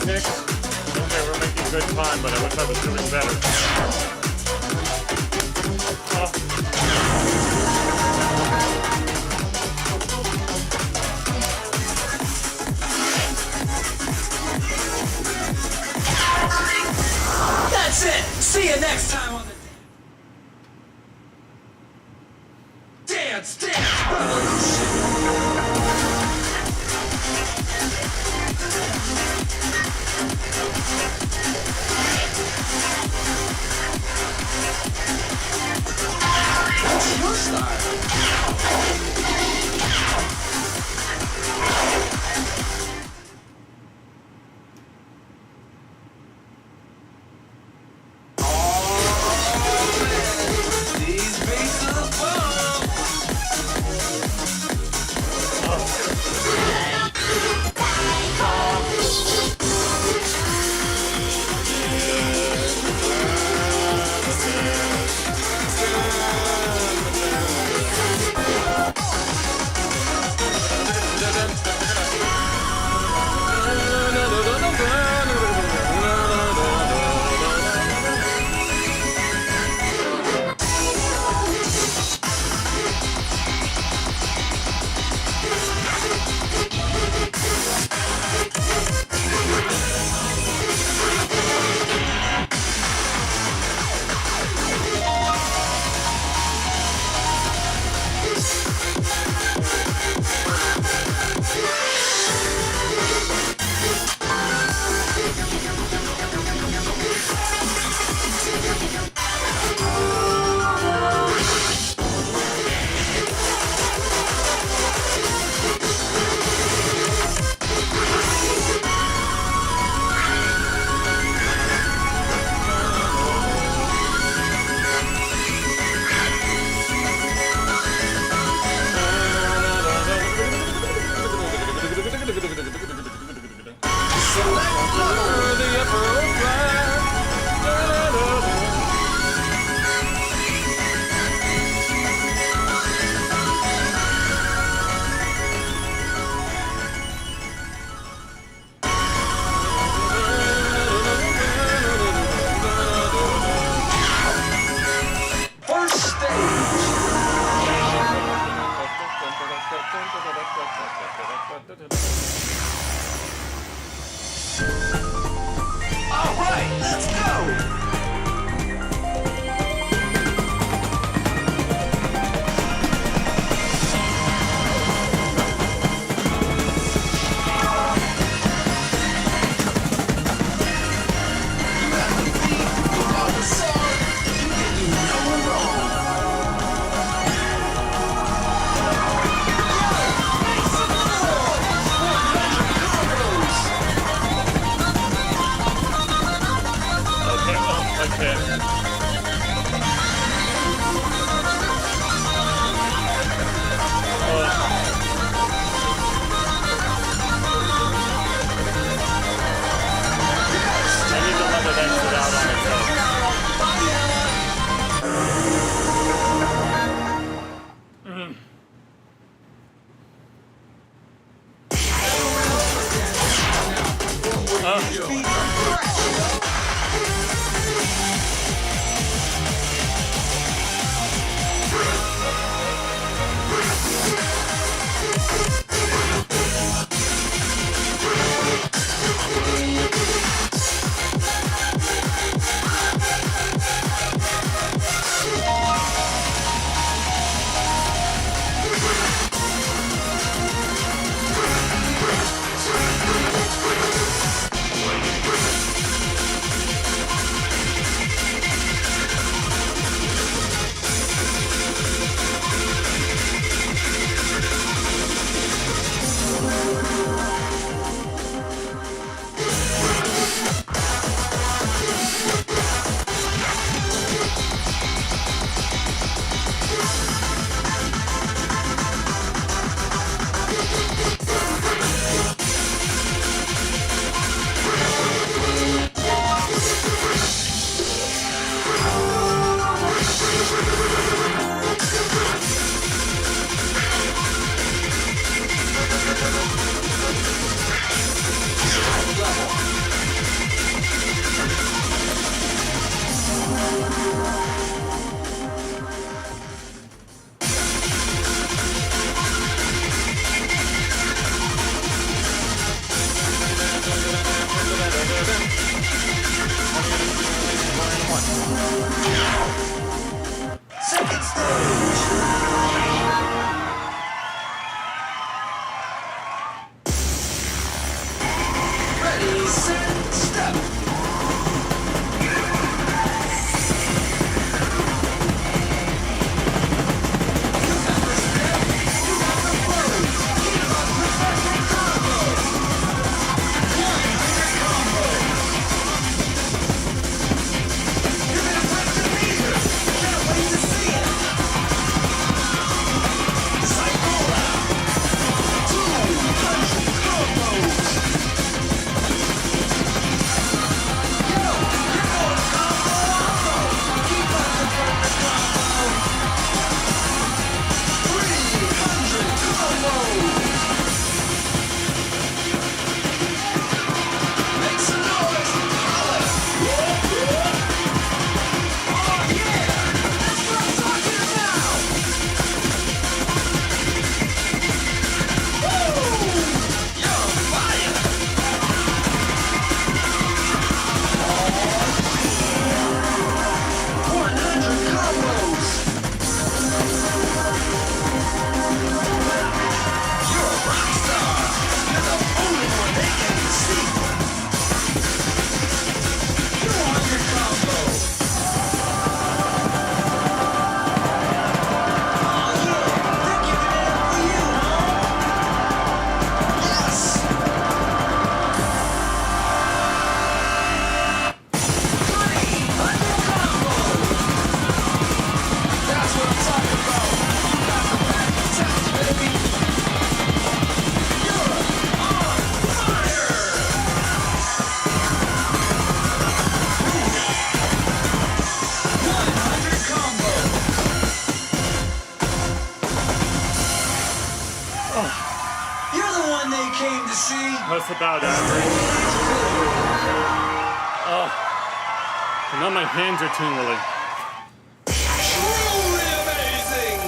pick. Okay, we're making good time, but I wish I was doing better. That's it! See you next time on the Dance Revolution! What's your style? These beats are the bomb! see. That's about average. Oh. And now my hands are tingling. Truly amazing.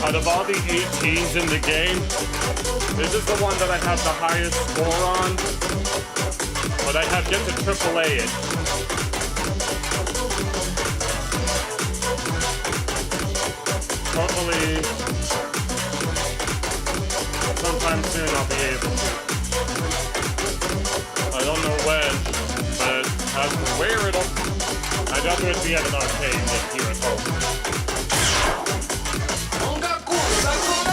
Out of all the 18s in the game, this is the one that I have the highest score on, but I have yet to AAA it. Hopefully, sometime soon I'll be able to. I don't know when, but as for where I'd rather it be at an arcade than here at home. 音楽コース最高だ。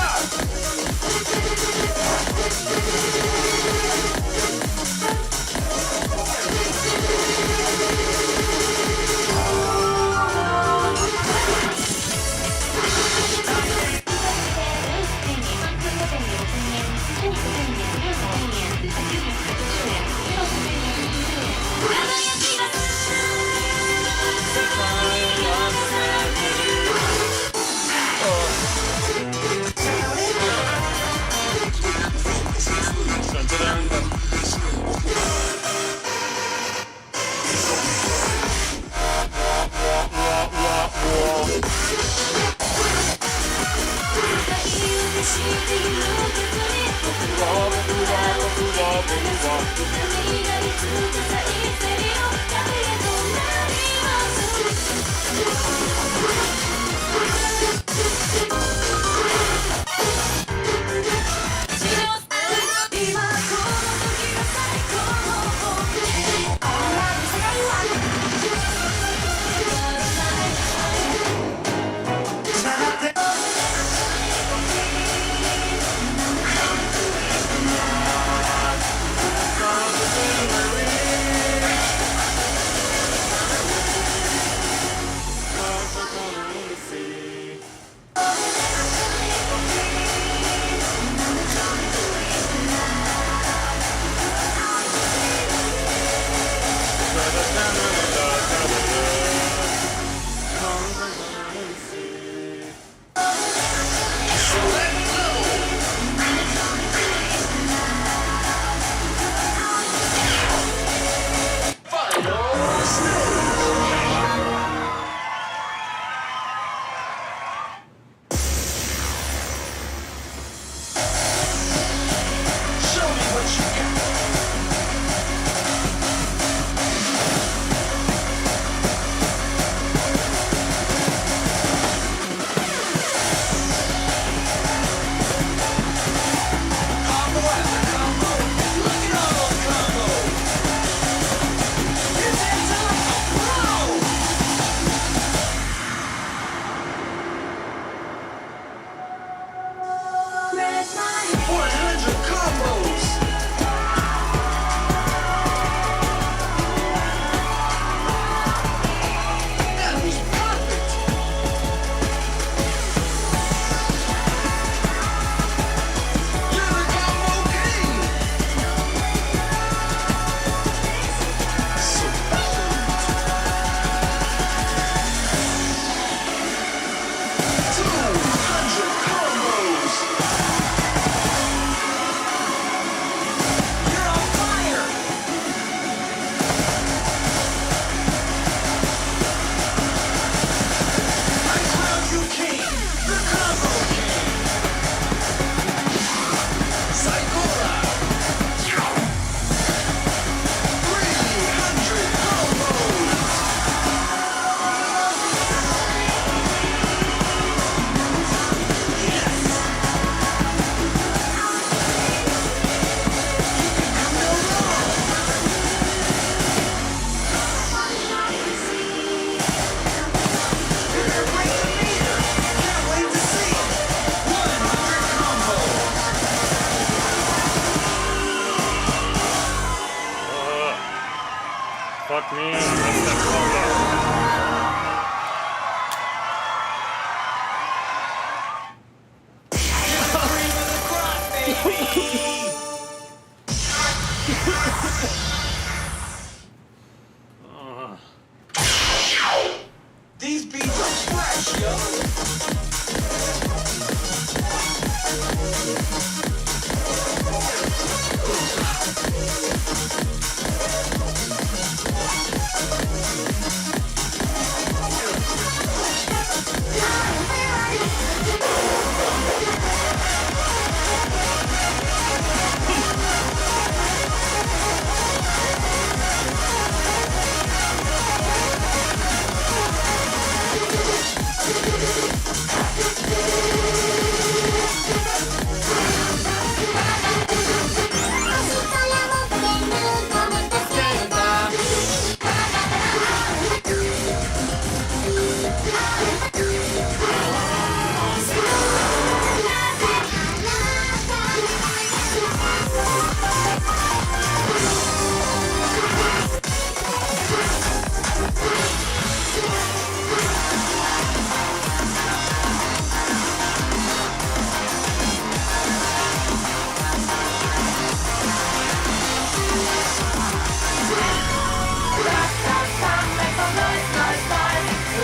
These beats are fresh, yo.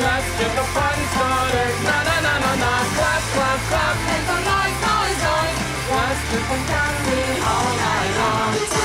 Let's get the party started. Na na na na na. Clap clap clap. Make some noise noise noise. Let's get the party all night long.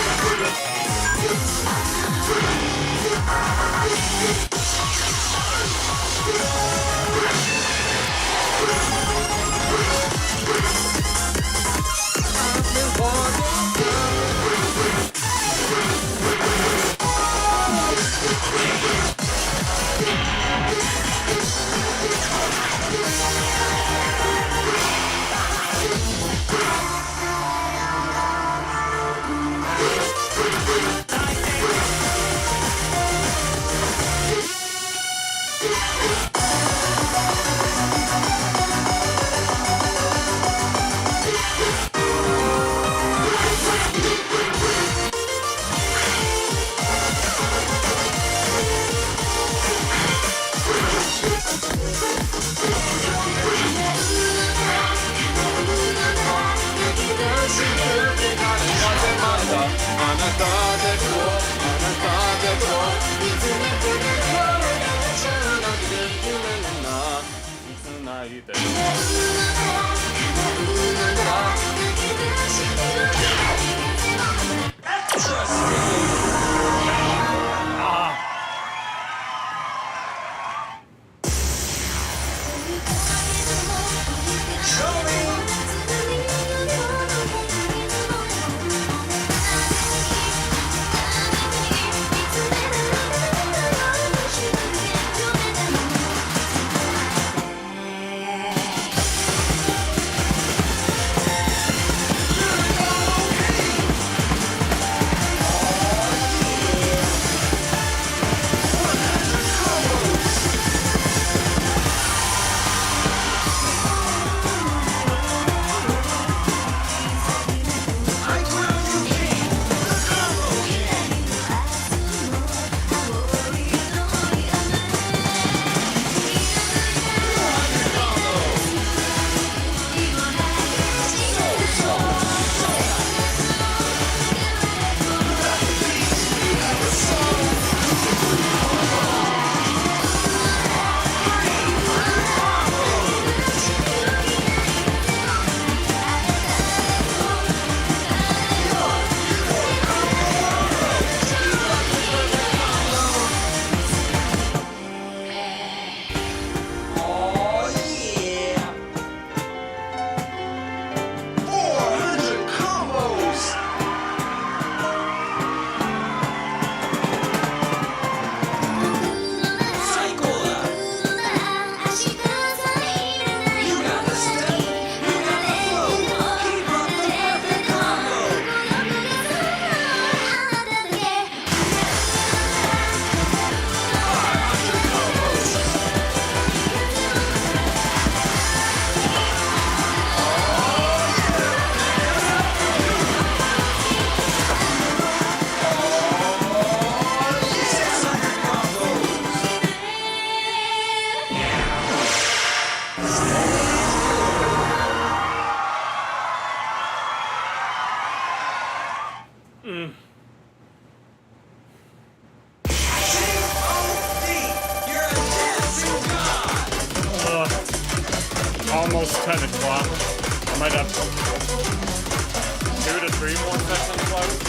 2 to 3 more sessions left.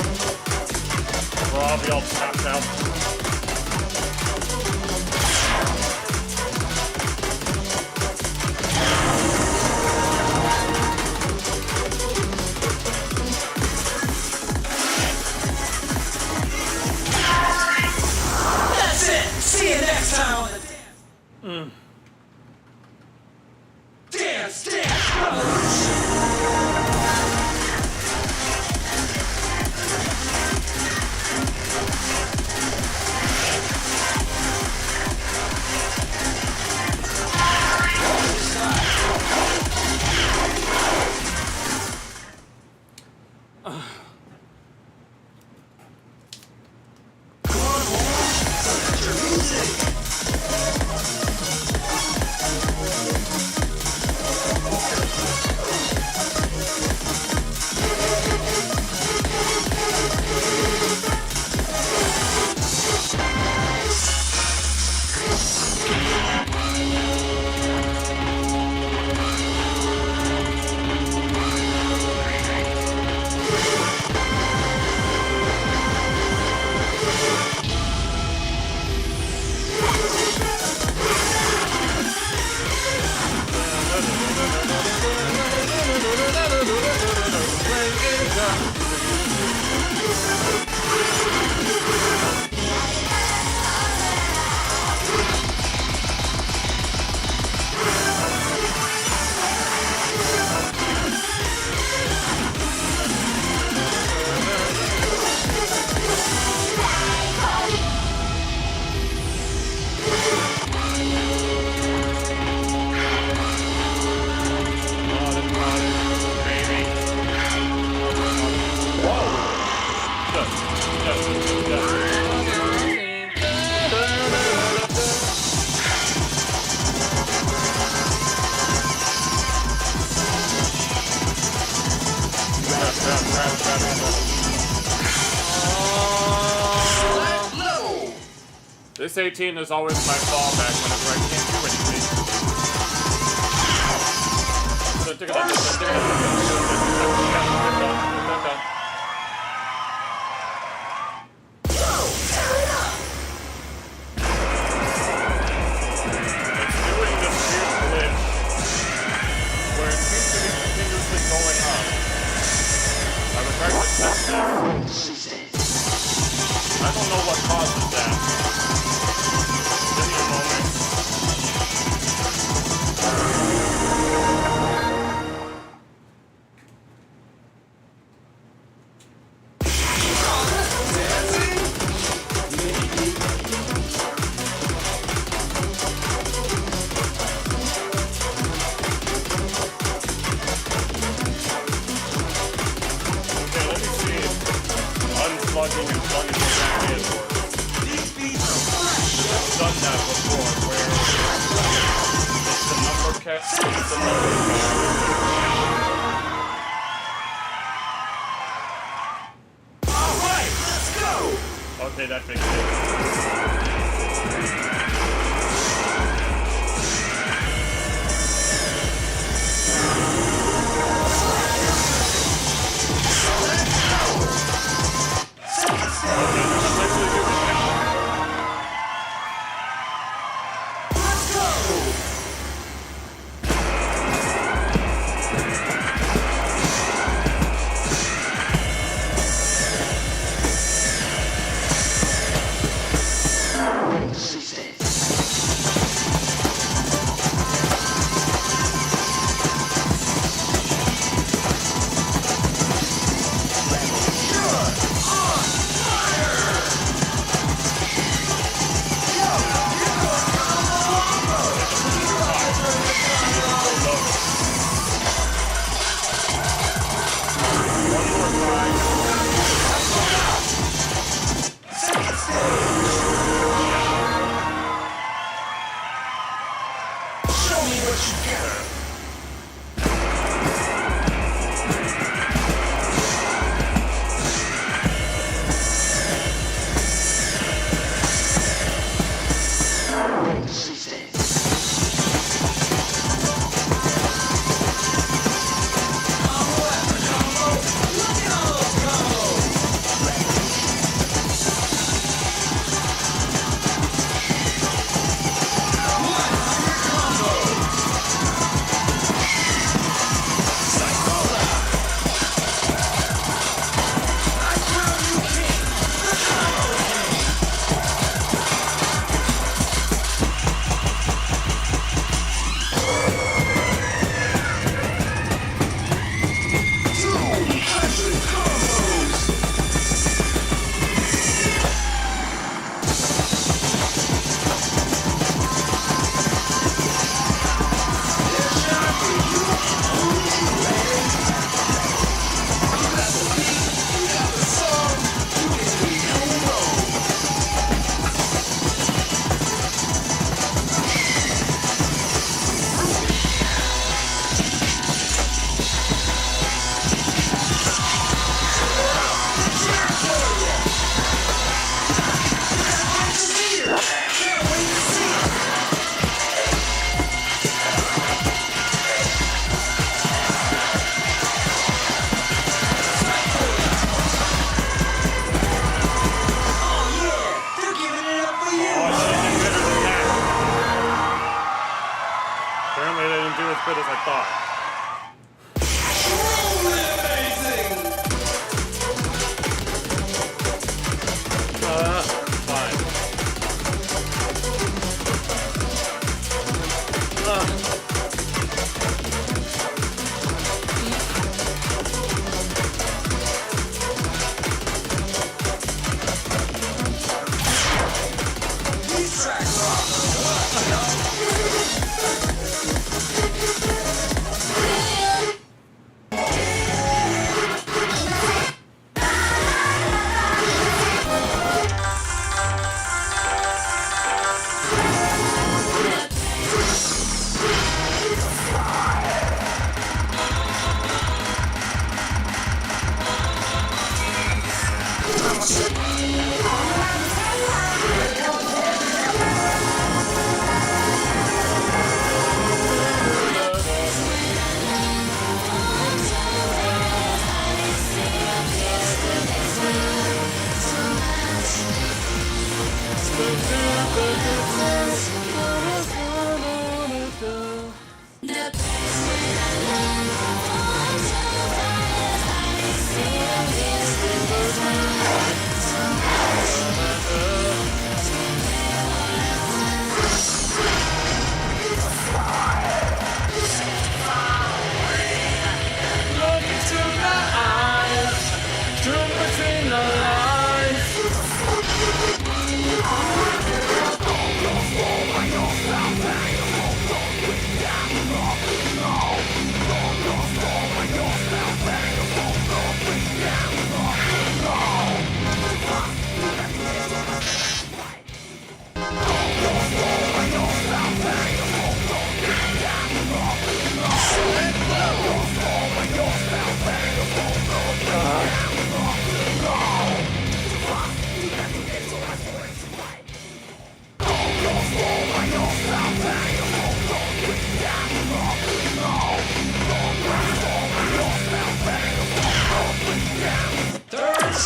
Or I'll be all tapped out. That's it. See you next time on the Dance Revolution. This 18 is always my fallback whenever I can't do anything. It's doing this weird glitch where it seems to be continuously going up. I would try to test it. I don't know what causes that. Give me a moment. Okay, let me see if unplugging and plugging it back in works. I've done that before, where it's the number it's the number Alright, let's go! Okay, that fixed it.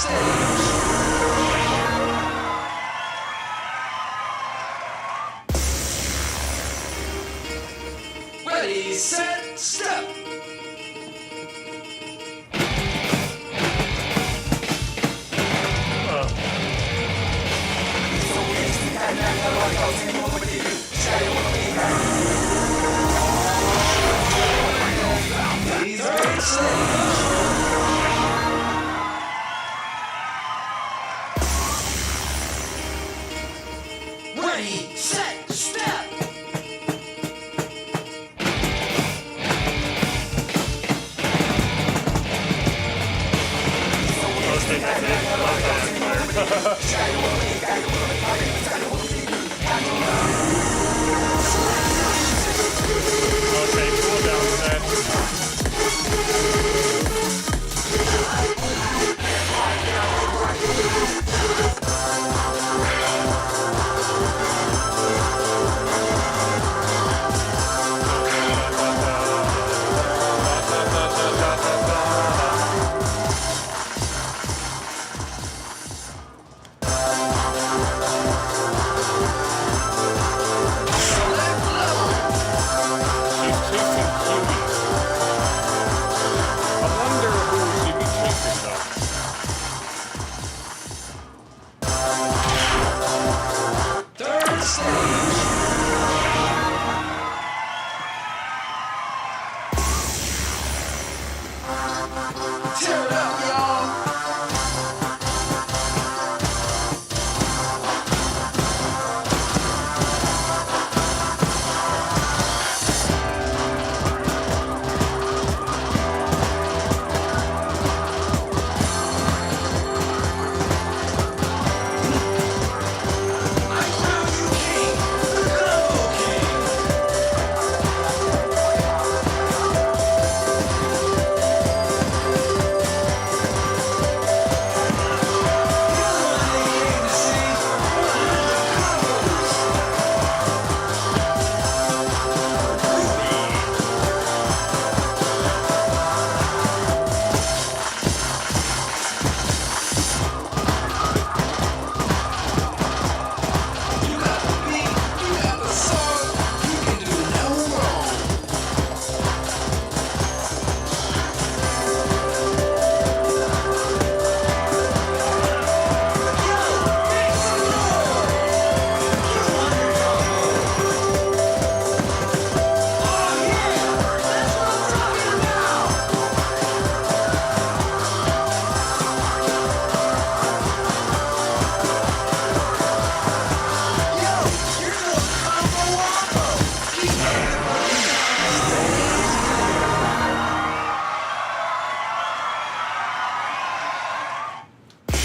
stage. Ready, set, step. Please wait, stage. Ready, set, step. Okay, cool down set. She's chasing kiwis. I wonder who she'd be chasing though. Third stage. Tear it up, y'all. I crown you king, the combo king. You're the one they came to see. You got the beat, you got the song, you can do no wrong. Yo, make some noise! You want your combo? Oh yeah, that's what I'm talking about. Yo, you're doing combo wombo. Keep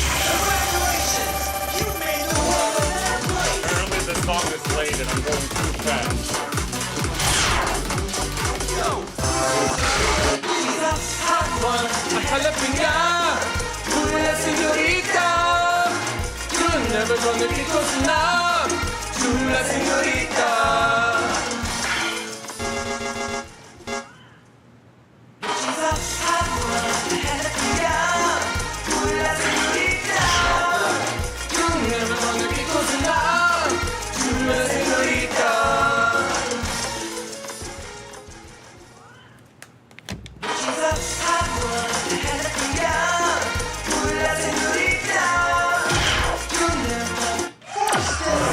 Congratulations, you made the world a better place. Apparently the song is late and I'm going too fast. Yo, she's a hot one. Jalapena, una señorita. You're never gonna get close enough to la señorita. She's a hot one. Hallelujah. Una señorita. You're never gonna get close enough to la señorita. She's a hot one. Hallelujah. Una señorita. You never forced it.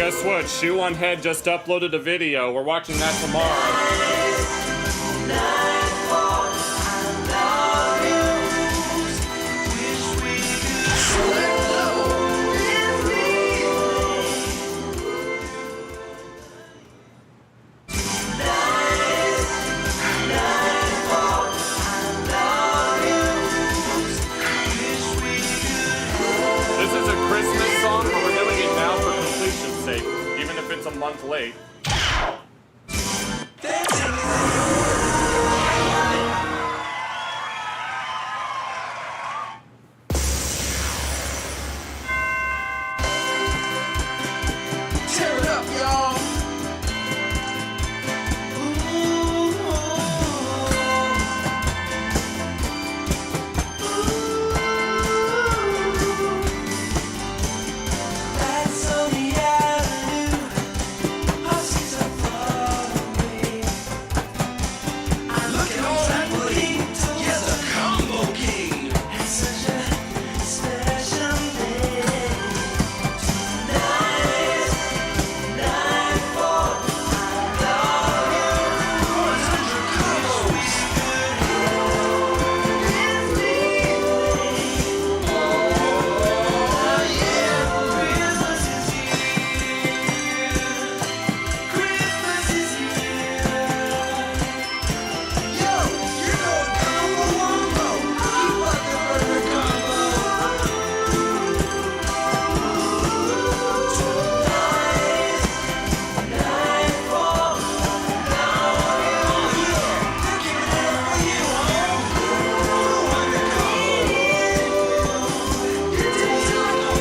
Guess what? Shoe on Head just uploaded a video. We're watching that tomorrow. This is a Christmas song, but we're doing it now for completion's sake, even if it's a month late. Tear it up, y'all. That's on the avenue. I see so far away. I'm looking all that way. Yes, a combo king. It's such a special day. Tonight, nightfall. I love you. 100 combos. Oh yeah, Christmas is here. Christmas is here. Yo, you know combo wombo. Keep up the burger combo. Tonight, nightfall. Now you, they're giving it up for you, home. 200 combos. Your days are over.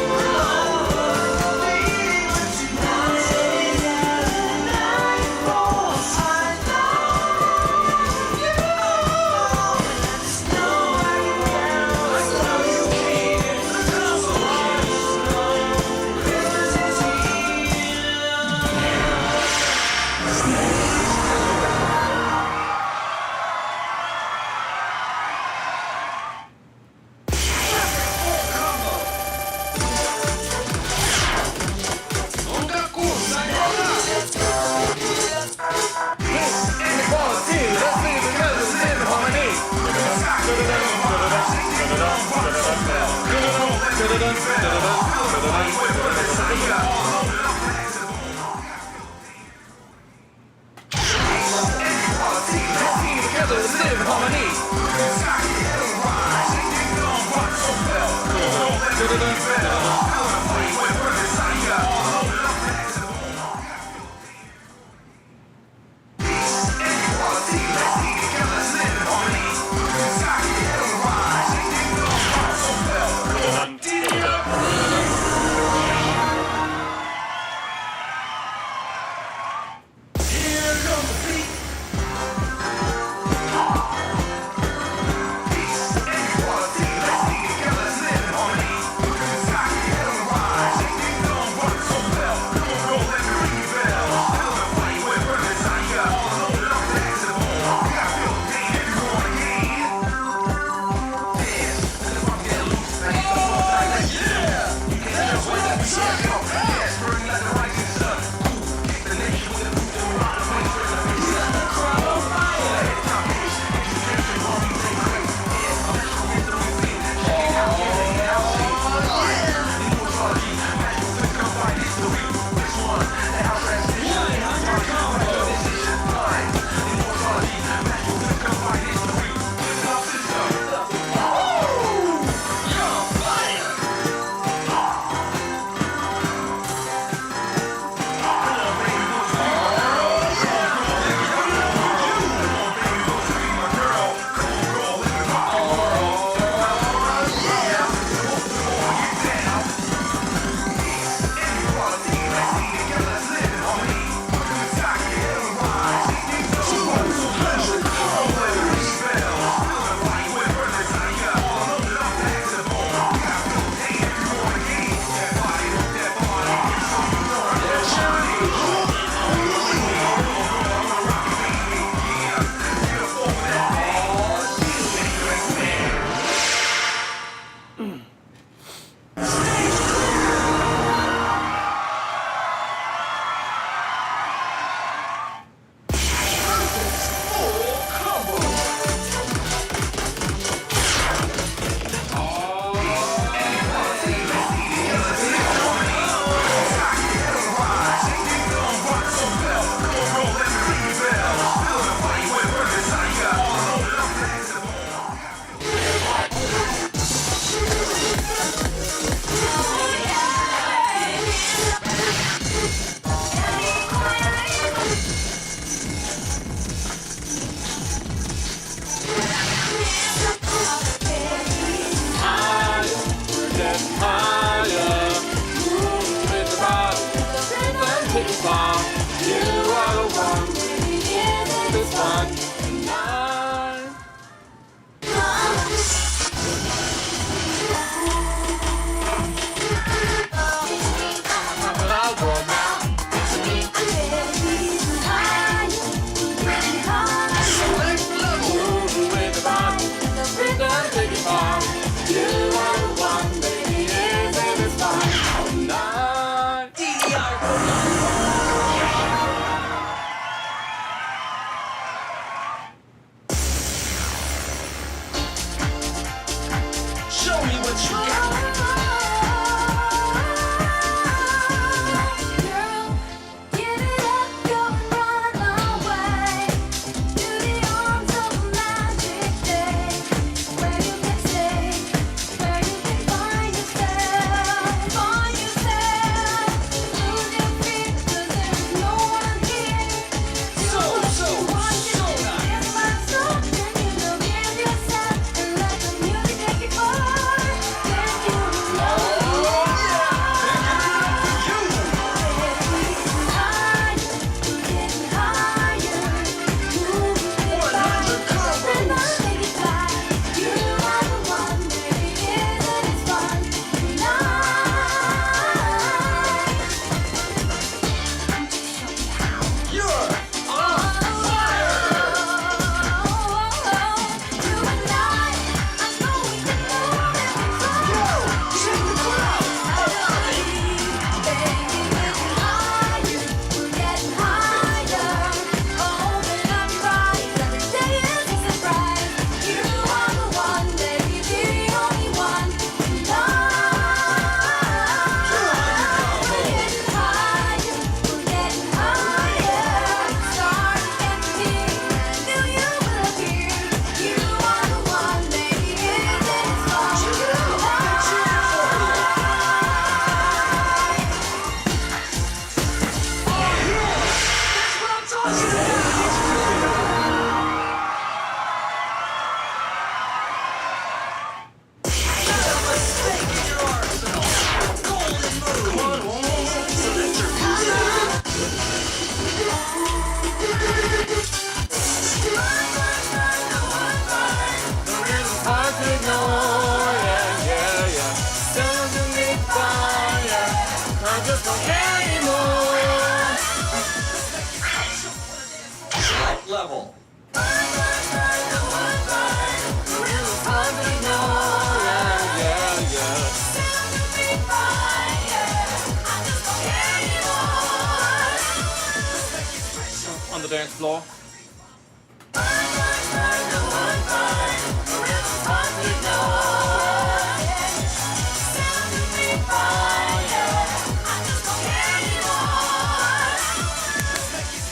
floor.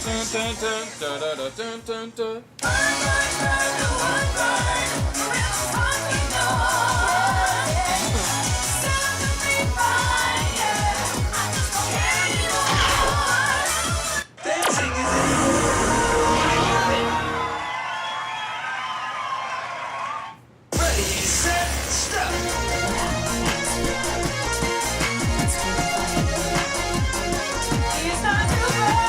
Dun, dun, dun, dun, dun, dun, dun, dun. Dancing is in. Ready, set, step. It's time to burn.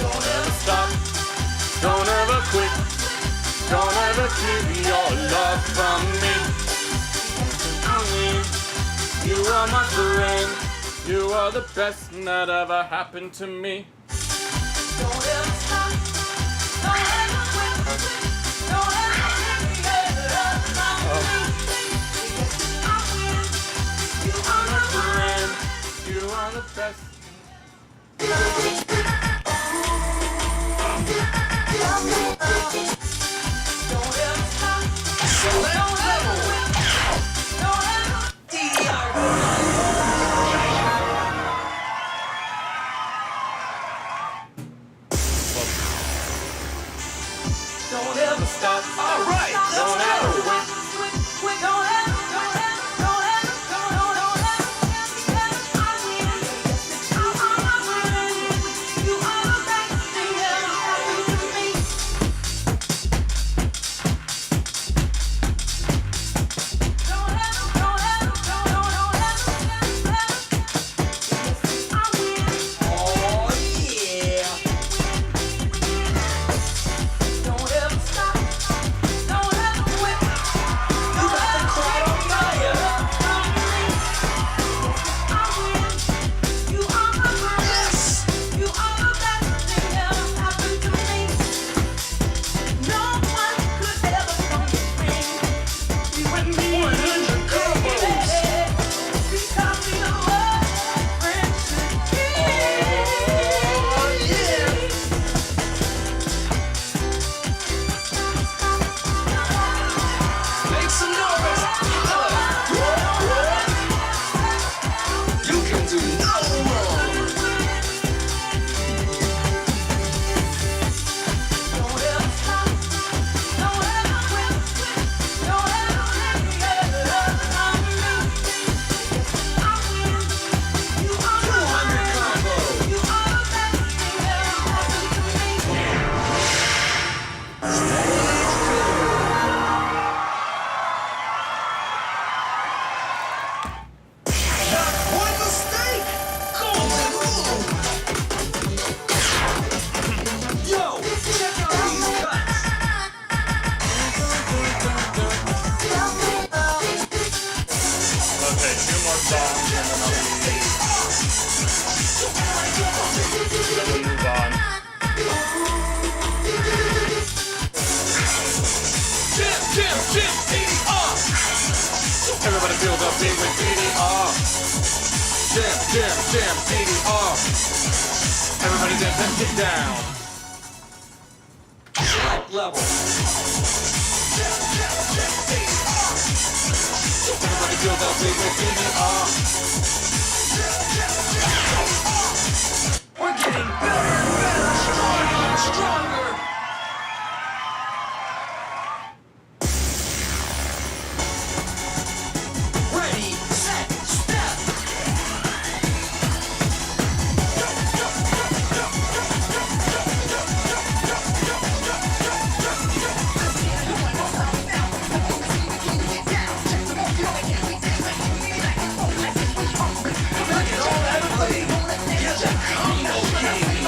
Don't ever stop, don't ever quit, don't ever keep your love from me. You are my friend, you are the best that ever happened to me. Don't ever stop. Don't ever quit. Don't ever give your love from me. I win. You are my Friend, you are the best. Don't ever stop. Select Don't ever level. quit. Don't ever. Don't ever stop. All right, let's Don't go. ever quit. Don't ever. Don't ever. Don't ever. Don't ever. I win. I win. You are the best thing ever happened to me. Don't ever. Don't ever. Don't ever. I win. Oh, yeah. Don't ever stop. Don't ever quit. baby, everybody dance and get down. Select level. Everybody feel that baby, We're getting better and better, stronger and stronger. Ready, set, step. Look at all that bling. Here's a combo king.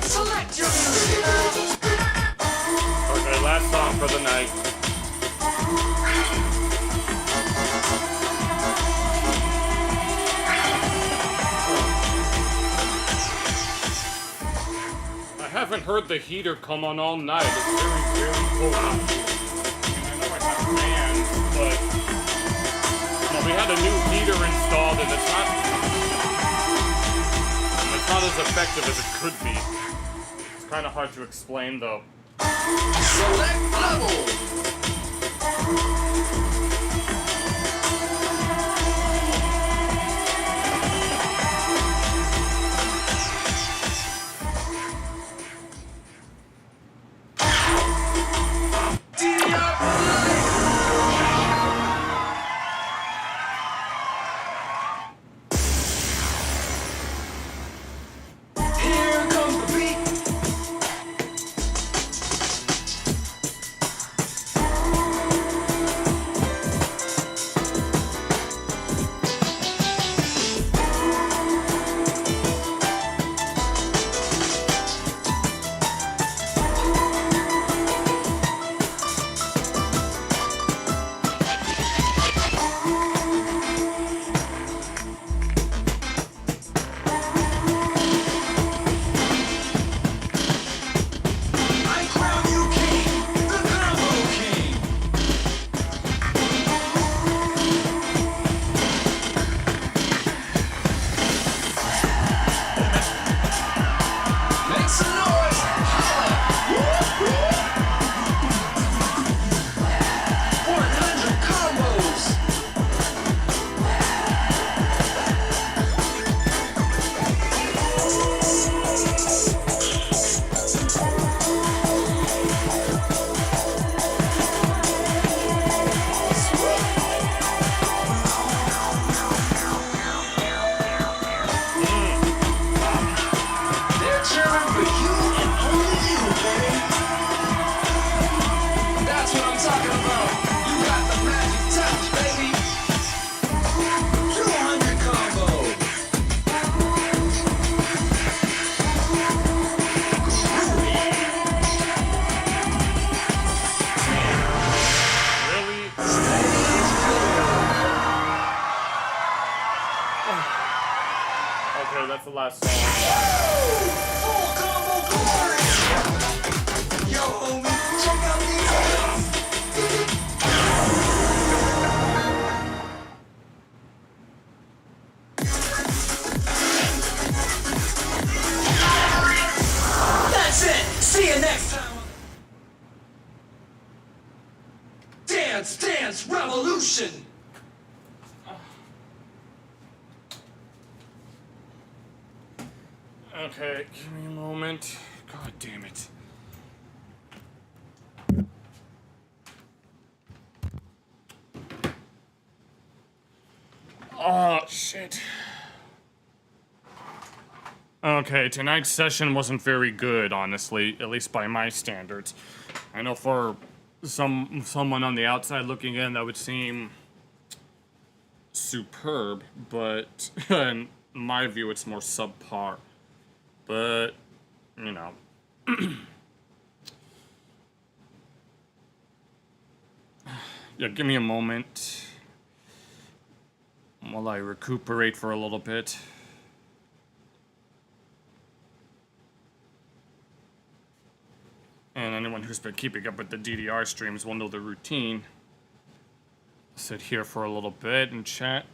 Select your music. Okay, last song for the night. I haven't heard the heater come on all night. It's very, very cold out here. I know I have fans, but we had a new heater installed and it's not as effective as it could be. It's kind of hard to explain though. Select level. Here comes the beat. See you next time. Dance, Dance Revolution. Okay, give me a moment. God damn it. Oh, shit. Okay, tonight's session wasn't very good, honestly, at least by my standards. I know for someone on the outside looking in, that would seem superb, but in my view, it's more subpar. But, you know. Yeah, give me a moment while I recuperate for a little bit. And anyone who's been keeping up with the DDR streams will know the routine. Sit here for a little bit and chat.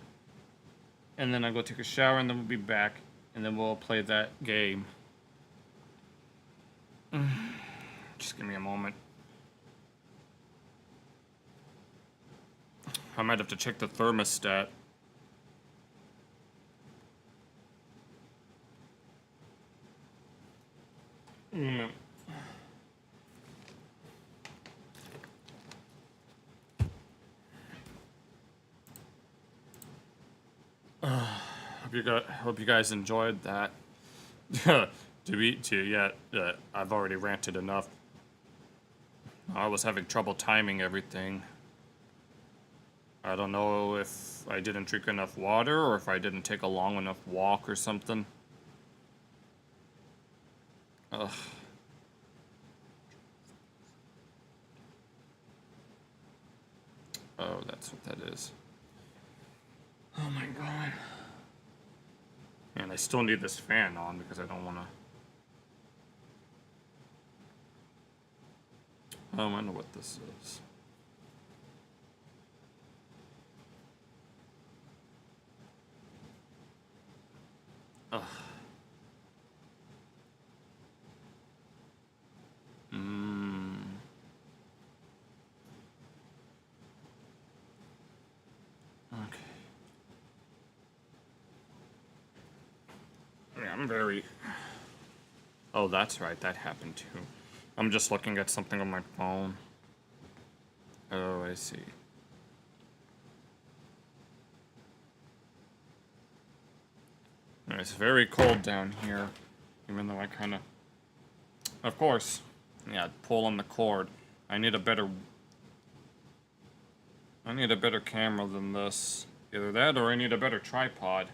And then I go take a shower and then we'll be back. And then we'll play that game. Just give me a moment. I might have to check the thermostat. Hope you guys enjoyed that. I've already ranted enough. I was having trouble timing everything. I don't know if I didn't drink enough water or if I didn't take a long enough walk or something. Ugh. Oh, that's what that is. Oh my god. And I still need this fan on because I don't want to... I know what this is. Ugh. Okay. Yeah, I'm very... Oh, that's right, that happened too. I'm just looking at something on my phone. Oh, I see. It's very cold down here, even though I kind of... Of course. Yeah, pull on the cord. I need a better camera than this. Either that or I need a better tripod.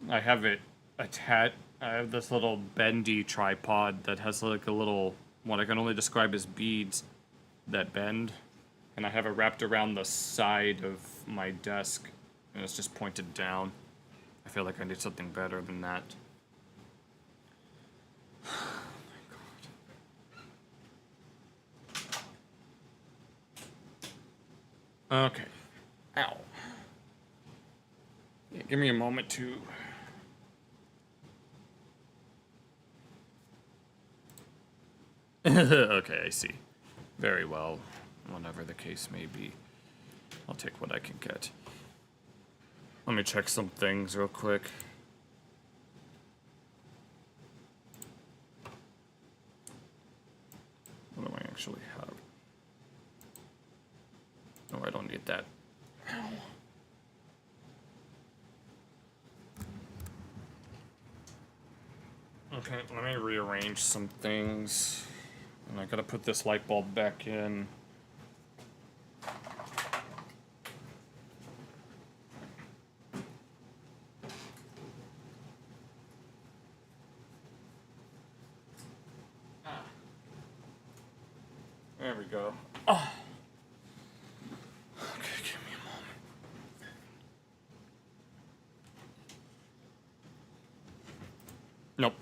I have it attached. I have this little bendy tripod that has like a little, what I can only describe as beads that bend. And I have it wrapped around the side of my desk. And it's just pointed down. I feel like I need something better than that. Okay. Ow. Yeah, give me a moment to... Okay, I see. Very well. Whatever the case may be. I'll take what I can get. Let me check some things real quick. What do I actually have? No, I don't need that. Okay, let me rearrange some things. And I gotta put this light bulb back in. There we go. Oh. Okay, give me a moment. Nope.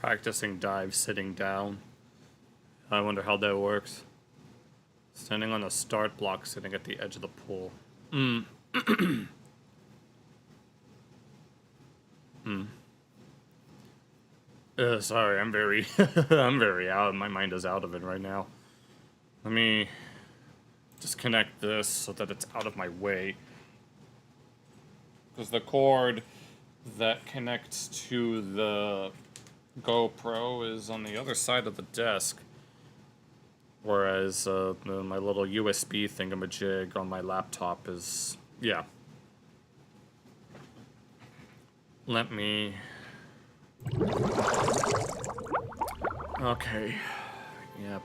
practicing dive sitting down. I wonder how that works. Standing on a start block, sitting at the edge of the pool. Sorry, I'm very, I'm very out. My mind is out of it right now. Let me disconnect this so that it's out of my way. Because the cord that connects to the GoPro is on the other side of the desk. Whereas my little USB thingamajig on my laptop is, yeah. Let me... Okay. Yep.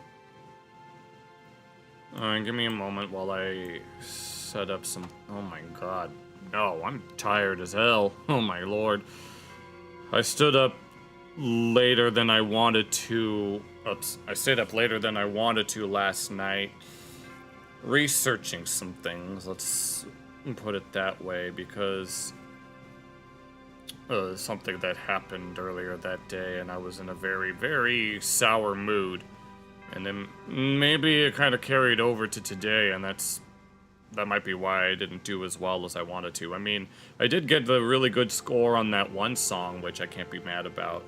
Give me a moment while I set up some... Oh my god. No, I'm tired as hell. Oh my lord. I stood up later than I wanted to... Oops. I stayed up later than I wanted to last night. Researching some things, let's put it that way, because... something that happened earlier that day, and I was in a very, very sour mood. And then maybe it kind of carried over to today, and that might be why I didn't do as well as I wanted to. I mean, I did get the really good score on that one song, which I can't be mad about.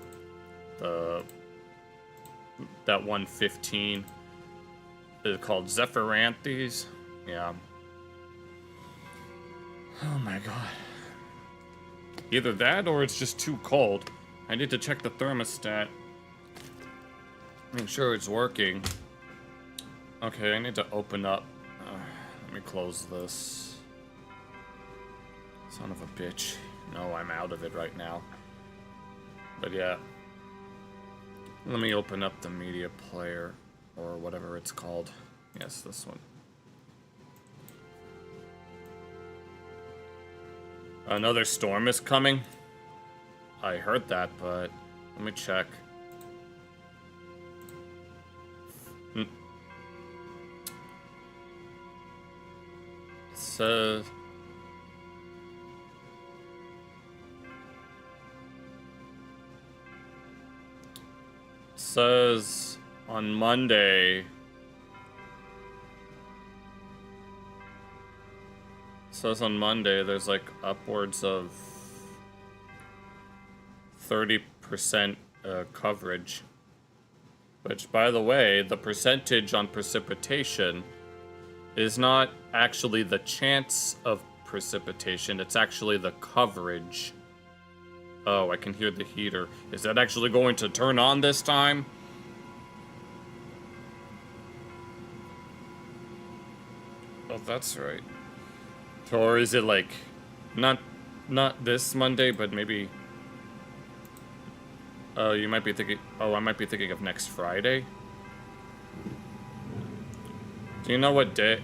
That 115 is called Zephyranthes. Yeah. Oh my god. Either that or it's just too cold. I need to check the thermostat. Make sure it's working. Okay, I need to open up. Let me close this. Son of a bitch. No, I'm out of it right now. But yeah. Let me open up the media player, or whatever it's called. Yes, this one. Another storm is coming? I heard that, but let me check. Says on Monday. Says on Monday there's like upwards of 30% coverage. Which, by the way, the percentage on precipitation is not actually the chance of precipitation, it's actually the coverage. Oh, I can hear the heater. Is that actually going to turn on this time? Oh, that's right. Or is it like, not this Monday, but maybe... Oh, you might be thinking... Oh, I might be thinking of next Friday? Do you know what day...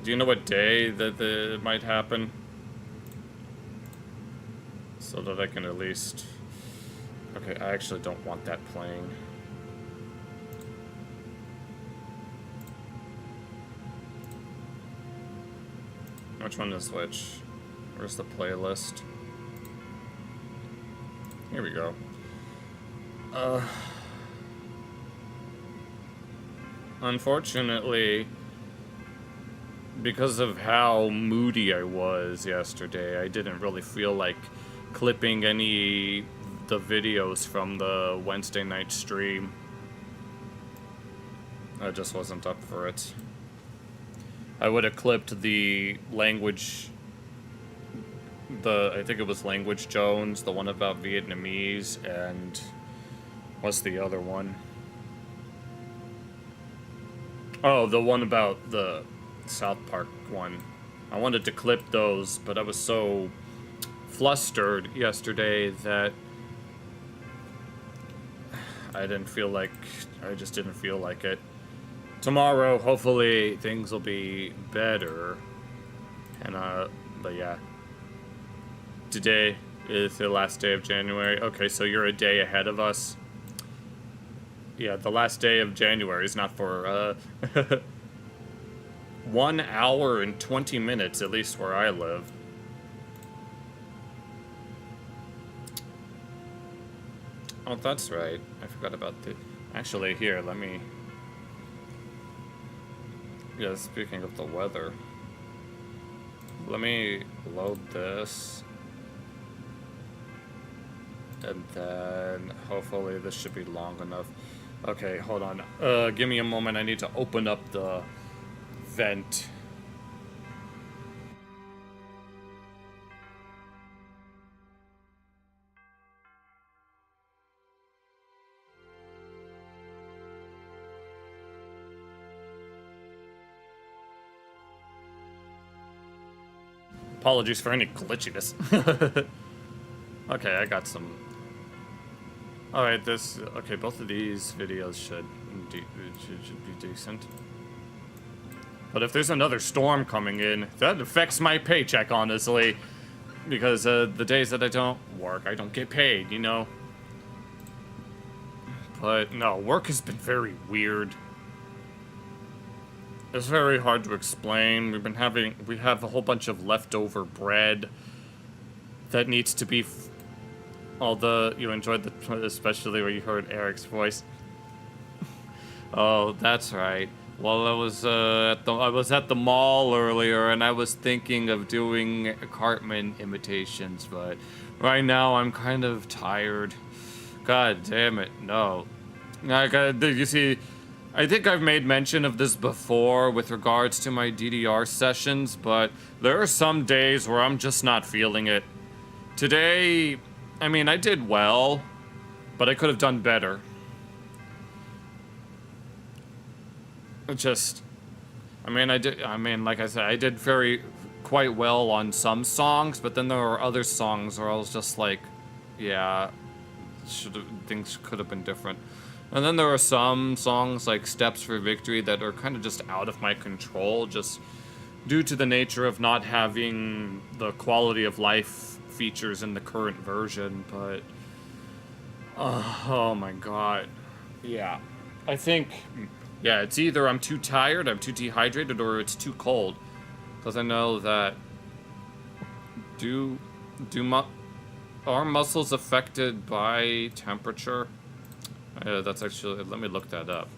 Do you know what day that it might happen? So that I can at least... Okay, I actually don't want that playing. Which one is which? Where's the playlist? Here we go. Unfortunately, because of how moody I was yesterday, I didn't really feel like clipping any the videos from the Wednesday night stream. I just wasn't up for it. I would have clipped the language, I think it was Language Jones, the one about Vietnamese, and what's the other one? Oh, the one about the South Park one. I wanted to clip those, but I was so flustered yesterday that I just didn't feel like it. Tomorrow, hopefully, things will be better. And, but yeah. Today is the last day of January. Okay, so you're a day ahead of us. Yeah, the last day of January is not for, 1 hour and 20 minutes, at least where I live. Oh, that's right. I forgot about the... Actually, here, let me... Yeah, speaking of the weather. Let me load this. And then, hopefully, this should be long enough. Okay, hold on. Give me a moment. I need to open up the vent. Apologies for any glitchiness. Okay, I got some. Alright, this. Okay, both of these videos should be decent. But if there's another storm coming in, that affects my paycheck, honestly. Because the days that I don't work, I don't get paid, you know? But no, work has been very weird. It's very hard to explain. We have a whole bunch of leftover bread that needs to be, although you enjoyed the, especially where you heard Eric's voice. Oh, that's right. Well, I was at the mall earlier, and I was thinking of doing Cartman imitations, but right now I'm kind of tired. God damn it, no. You see, I think I've made mention of this before with regards to my DDR sessions, but there are some days where I'm just not feeling it. Today, I mean, I did well, but I could have done better. Like I said, I did quite well on some songs, but then there were other songs where I was just like, yeah, things could have been different. And then there are some songs like Steps for Victory that are kind of just out of my control, just due to the nature of not having the quality of life features in the current version, but oh my god. Yeah. I think, yeah, it's either I'm too tired, I'm too dehydrated, or it's too cold. Because I know that are muscles affected by temperature? That's actually, let me look that up.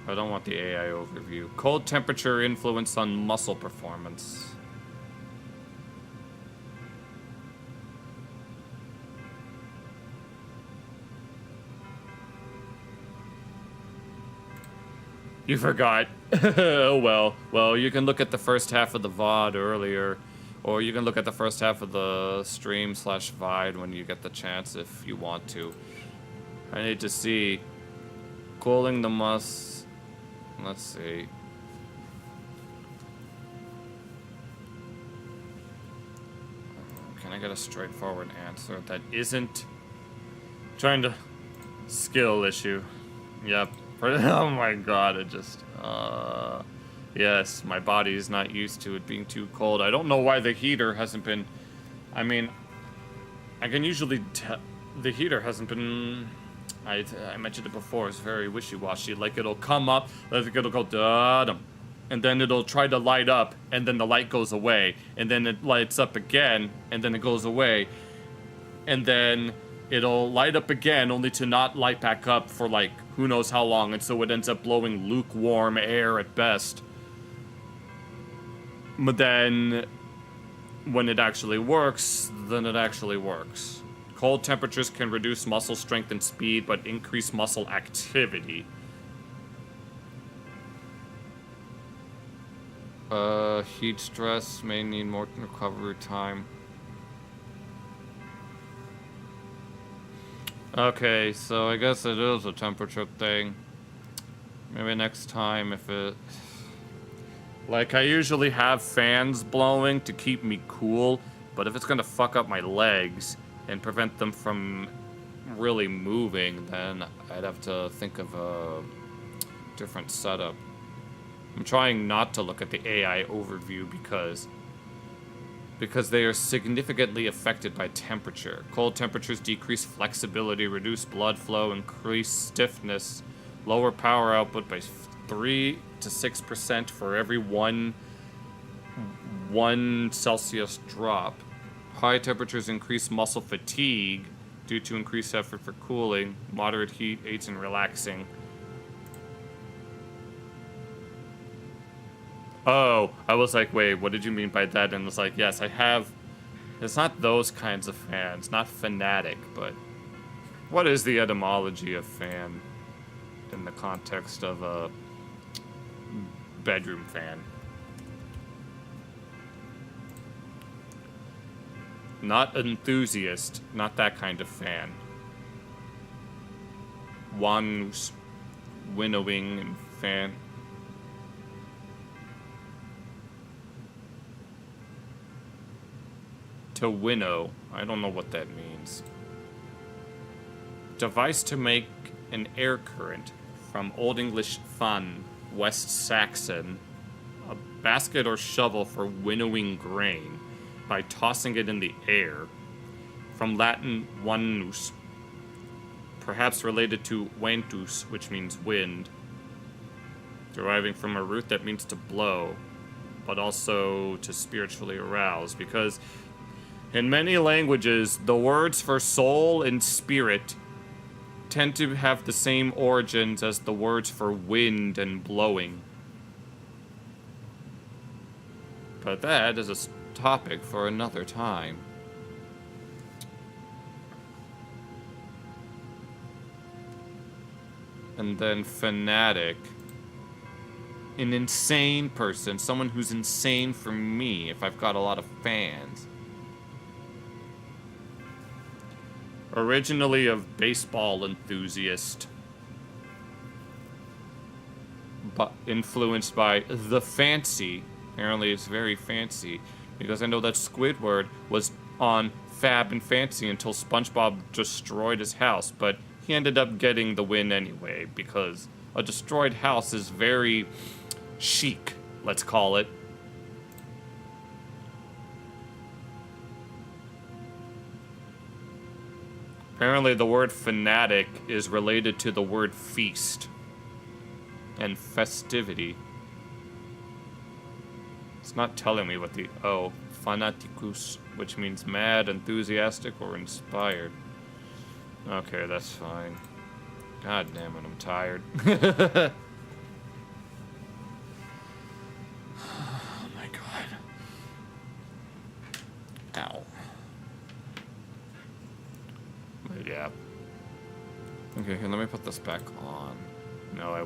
I don't want the AI overview. Cold temperature influence on muscle performance. You forgot. Oh well. Well, you can look at the first half of the VOD earlier. Or you can look at the first half of the stream/VOD when you get the chance if you want to. I need to see. Cooling the Let's see. Can I get a straightforward answer that isn't trying to... Skill issue. Yep. Oh my god, it just... Yes, my body is not used to it being too cold. I don't know why the heater hasn't been... I mean, I can usually tell... The heater hasn't been... I mentioned it before, it's very wishy-washy. Like, it'll come up, like, it'll go da-dum, and then it'll try to light up, and then the light goes away, and then it lights up again, and then it goes away, and then it'll light up again, only to not light back up for, like, who knows how long, and so it ends up blowing lukewarm air at best. But then, when it actually works, then it actually works. Cold temperatures can reduce muscle strength and speed, but increase muscle activity. Heat stress may need more recovery time. Okay, so I guess it is a temperature thing. Maybe next time if it... Like, I usually have fans blowing to keep me cool, but if it's gonna fuck up my legs and prevent them from really moving, then I'd have to think of a different setup. I'm trying not to look at the AI overview because because they are significantly affected by temperature. Cold temperatures decrease flexibility, reduce blood flow, increase stiffness, lower power output by 3 to 6% for every 1 Celsius drop. High temperatures increase muscle fatigue due to increased effort for cooling. Moderate heat aids in relaxing. Oh, I was like, wait, what did you mean by that? And it's like, yes, I have. It's not those kinds of fans, not fanatic, but what is the etymology of fan in the context of a bedroom fan? Not enthusiast, not that kind of fan. Wanus, winnowing, and fan. To winnow. I don't know what that means. Device to make an air current. From Old English fan, West Saxon. A basket or shovel for winnowing grain by tossing it in the air. From Latin vanus. Perhaps related to ventus, which means wind. Deriving from a root that means to blow, but also to spiritually arouse, because in many languages, the words for soul and spirit tend to have the same origins as the words for wind and blowing. But that is a topic for another time. And then fanatic. An insane person. Someone who's insane for me if I've got a lot of fans. Originally of baseball enthusiast, but influenced by the fancy. Apparently it's very fancy, because I know that Squidward was on Fab and Fancy until SpongeBob destroyed his house, but he ended up getting the win anyway, because a destroyed house is very chic, let's call it. Apparently the word fanatic is related to the word feast and festivity. It's not telling me what the... Oh, fanaticus, which means mad, enthusiastic, or inspired. Okay, that's fine. God damn it, I'm tired. Oh my god. Ow. Yeah. Okay, here, let me put this back on. Now I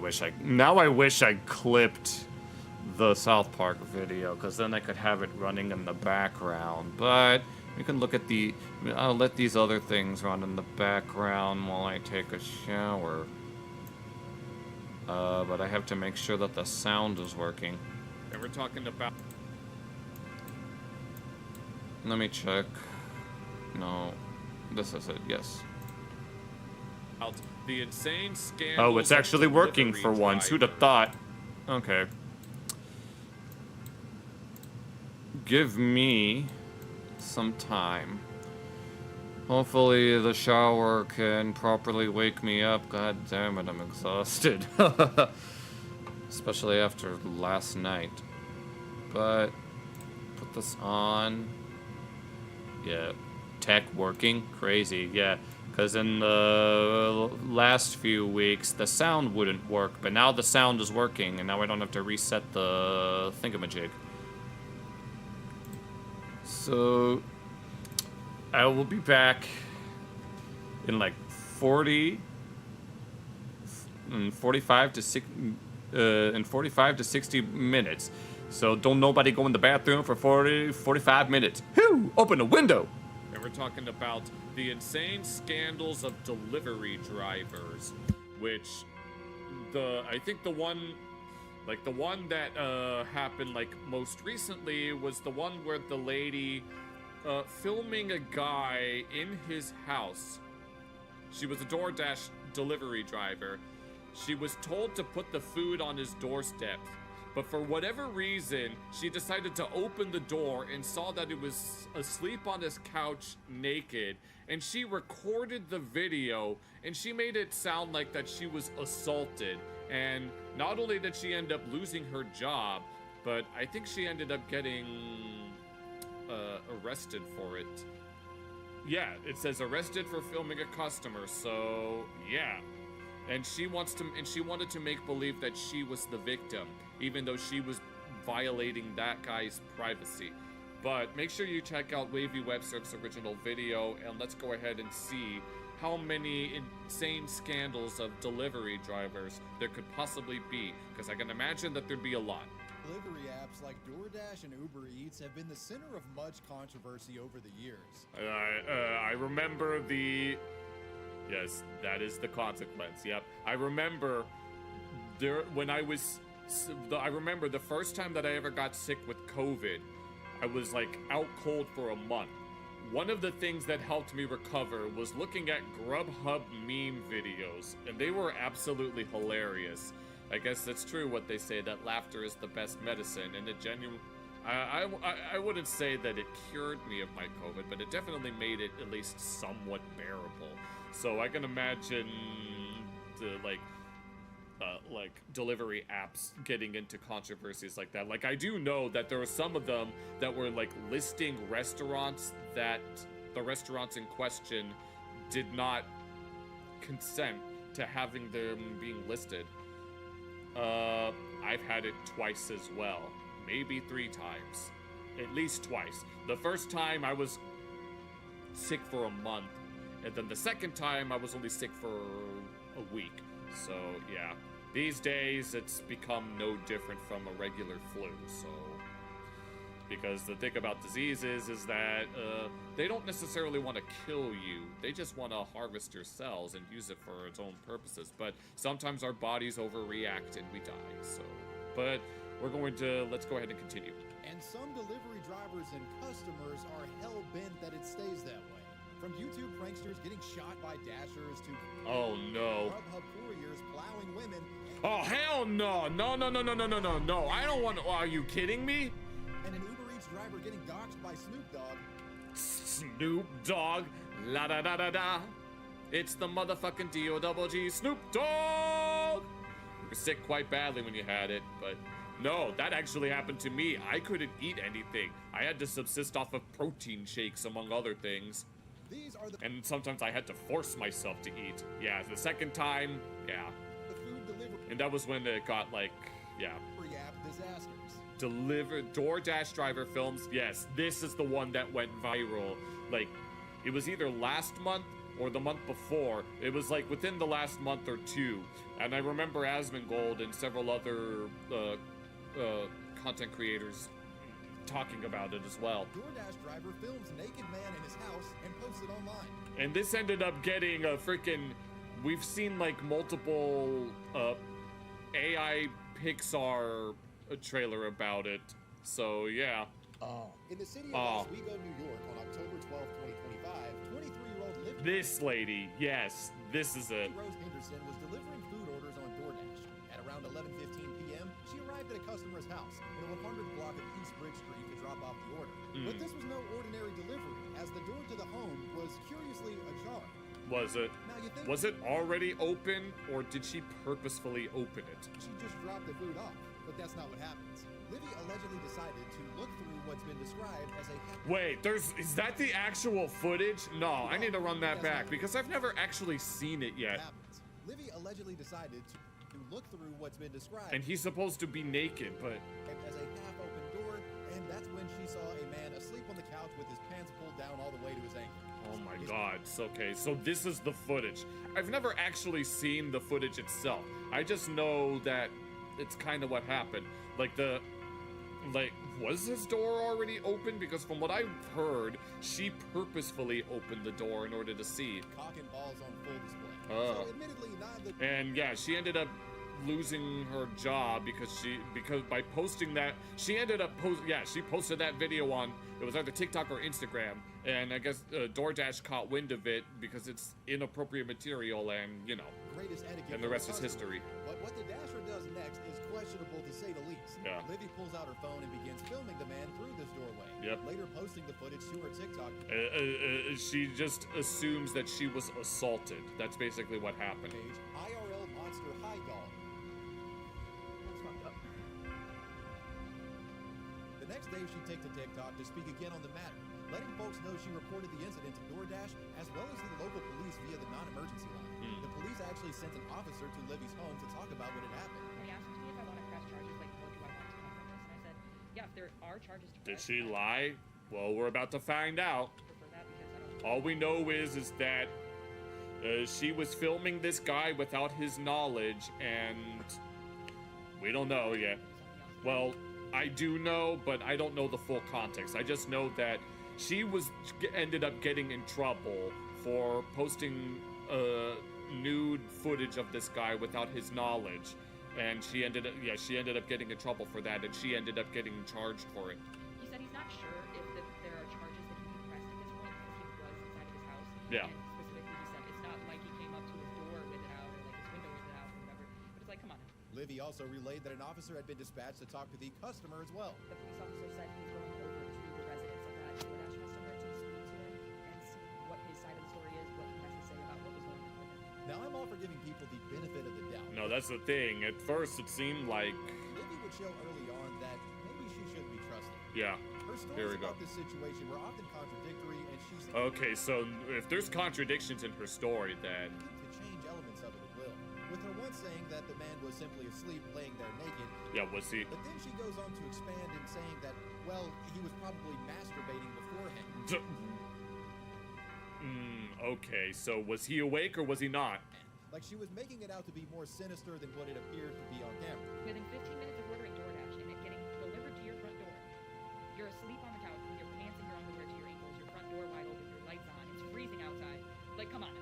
wish I clipped the South Park video, because then I could have it running in the background. But we can look at I'll let these other things run in the background while I take a shower. But I have to make sure that the sound is working. And we're talking about... Let me check. No. This is it, yes. The insane scandal. Oh, it's actually working for once. Who'd have thought? Okay. Give me some time. Hopefully the shower can properly wake me up. God damn it, I'm exhausted. Especially after last night. But put this on. Yeah. Tech working? Crazy, yeah. Because in the last few weeks, the sound wouldn't work, but now the sound is working, and now I don't have to reset the thingamajig. So, I will be back in like 45 to 60 minutes. So don't nobody go in the bathroom for 45 minutes. Whew, open the window. And we're talking about the insane scandals of delivery drivers, which I think the one that happened like most recently was the one where the lady filming a guy in his house. She was a DoorDash delivery driver. She was told to put the food on his doorstep. but for whatever reason, she decided to open the door and saw that it was asleep on his couch naked, and she recorded the video, and she made it sound like that she was assaulted. And not only did she end up losing her job, but I think she ended up getting arrested for it. Yeah, it says arrested for filming a customer, so yeah. And she wanted to make believe that she was the victim, even though she was violating that guy's privacy. But make sure you check out Wavy Web Surf's original video, and let's go ahead and see how many insane scandals of delivery drivers there could possibly be, because I can imagine that there'd be a lot. Delivery apps like DoorDash and Uber Eats have been the center of much controversy over the years. I remember the... Yes, that is the consequence. Yep. I remember when I remember the first time that I ever got sick with COVID. I was like out cold for a month. One of the things that helped me recover was looking at Grubhub meme videos, and they were absolutely hilarious. I guess it's true what they say, that laughter is the best medicine, and it I wouldn't say that it cured me of my COVID, but it definitely made it at least somewhat bearable. So I can imagine the like delivery apps getting into controversies like that. Like, I do know that there were some of them that were like listing restaurants that the restaurants in question did not consent to having them being listed. I've had it twice as well. Maybe 3 times. At least twice. The first time I was sick for a month, and then the second time I was only sick for a week. So, yeah. These days, it's become no different from a regular flu, so... Because the thing about diseases is that, they don't necessarily want to kill you. They just want to harvest your cells and use it for its own purposes. But sometimes our bodies overreact and we die, so... But let's go ahead and continue. And some delivery drivers and customers are hell-bent that it stays that way. From YouTube pranksters getting shot by dashers to... Oh, no. Grubhub couriers plowing women... Oh, hell no! No. I don't want to... Are you kidding me? And an Uber Eats driver getting doxxed by Snoop Dogg. Snoop Dogg. La da da da da. It's the motherfucking D-O-double-G Snoop Dogg! You were sick quite badly when you had it, but... No, that actually happened to me. I couldn't eat anything. I had to subsist off of protein shakes, among other things. These are the... And sometimes I had to force myself to eat. Yeah, the second time, yeah. The food delivery... And that was when it got, like, yeah. app disasters. DoorDash driver films, yes, this is the one that went viral. Like, it was either last month or the month before. It was like within the last month or 2. And I remember Asmongold and several other content creators talking about it as well. DoorDash driver films naked man in his house and posts it online. And this ended up getting a freaking... We've seen like multiple AI Pixar trailer about it. So yeah. In the city of Oswego, New York, on October 12, 2025, 23-year-old Livy... This lady, yes, this is it. Rose Henderson was delivering food orders on DoorDash. At around 11:15 p.m., she arrived at a customer's house in the 100th block of East Bridge Street to drop off the order. But this was no ordinary delivery, as the door to the home was curiously ajar. Was it? Now you think Was it already open, or did she purposefully open it? she just dropped the food off, but that's not what happens. Livy allegedly decided to look through what's been described as a... Wait, is that the actual footage? No, I need to run that back, because I've never actually seen it yet. happens. Livy allegedly decided to look through what's been described And he's supposed to be naked, but... as a half-open door, and that's when she saw a man asleep on the couch with his pants pulled down all the way to his ankle. Oh my god, it's okay, so this is the footage. I've never actually seen the footage itself. I just know that it's kind of what happened. Was his door already open? Because from what I've heard, she purposefully opened the door in order to see. Cock and balls on full display. Oh. So admittedly, not the... And yeah, she ended up losing her job because by posting that, she ended up she posted that video on, it was either TikTok or Instagram, and I guess DoorDash caught wind of it because it's inappropriate material, and you know, Greatest etiquette and the for rest is customer. history. But what the Dasher does next is questionable to say the least. Yeah. Livy pulls out her phone and begins filming the man through this doorway. Yep. Later posting the footage to her TikTok She just assumes that she was assaulted. That's basically what happened. page, IRL Monster High Dog. That's fucked up. The next day, she takes to TikTok to speak again on the matter, letting folks know she reported the incident to DoorDash as well as to the local police via the non-emergency line. The police actually sent an officer to Livy's home to talk about what had happened. He asked me if I want to press charges, like, what do I want to come from this? And I said, yeah, if there are charges to Did press, she lie? Well, we're about to find out. I prefer that because I don't. All we know is that she was filming this guy without his knowledge, and we don't know yet. Well, I do know, but I don't know the full context. I just know that she ended up getting in trouble for posting nude footage of this guy without his knowledge, and she ended up getting in trouble for that, and she ended up getting charged for it. He said he's not sure if there are charges that can be pressed at this point because he was inside of his house. Yeah. And specifically, he said it's not like he came up to his door with it out or like his window with it out or whatever. But it's like, come on. Livy also relayed that an officer had been dispatched to talk to the customer as well. The police officer said he's going over to the residence of that DoorDash customer to speak to him and see what his side of the story is, what he has to say about what was going on with him. Now, I'm all for giving people the benefit of the doubt. No, that's the thing. At first, it seemed like, Livy would show early on that maybe she shouldn't be trusted. yeah. Her Here stories we go. about this situation were often contradictory, and she seemed Okay, so if there's contradictions in her story, then to change elements of it at will. With her once saying that the man was simply asleep laying there naked, yeah, was he? but then she goes on to expand in saying that, well, he was probably masturbating beforehand. Okay, so was he awake or was he not? Like she was making it out to be more sinister than what it appeared to be on camera. Within 15 minutes of ordering DoorDash and it getting delivered to your front door, you're asleep on the couch with your pants and your underwear to your ankles, your front door wide open, your lights on, it's freezing outside. Like, come on.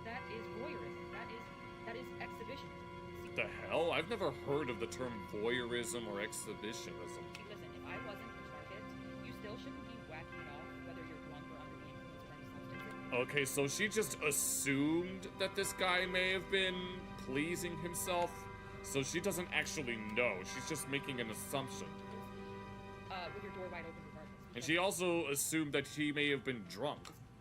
That is voyeurism. That is exhibitionism. See, The hell? I've never heard of the term voyeurism or exhibitionism. listen, if I wasn't your target, you still shouldn't be whacking it off, whether you're drunk or under the influence of any substance. Okay, so she just assumed that this guy may have been pleasing himself, so she doesn't actually know. She's just making an assumption. With your door wide open regardless. And because she also assumed that he may have been drunk.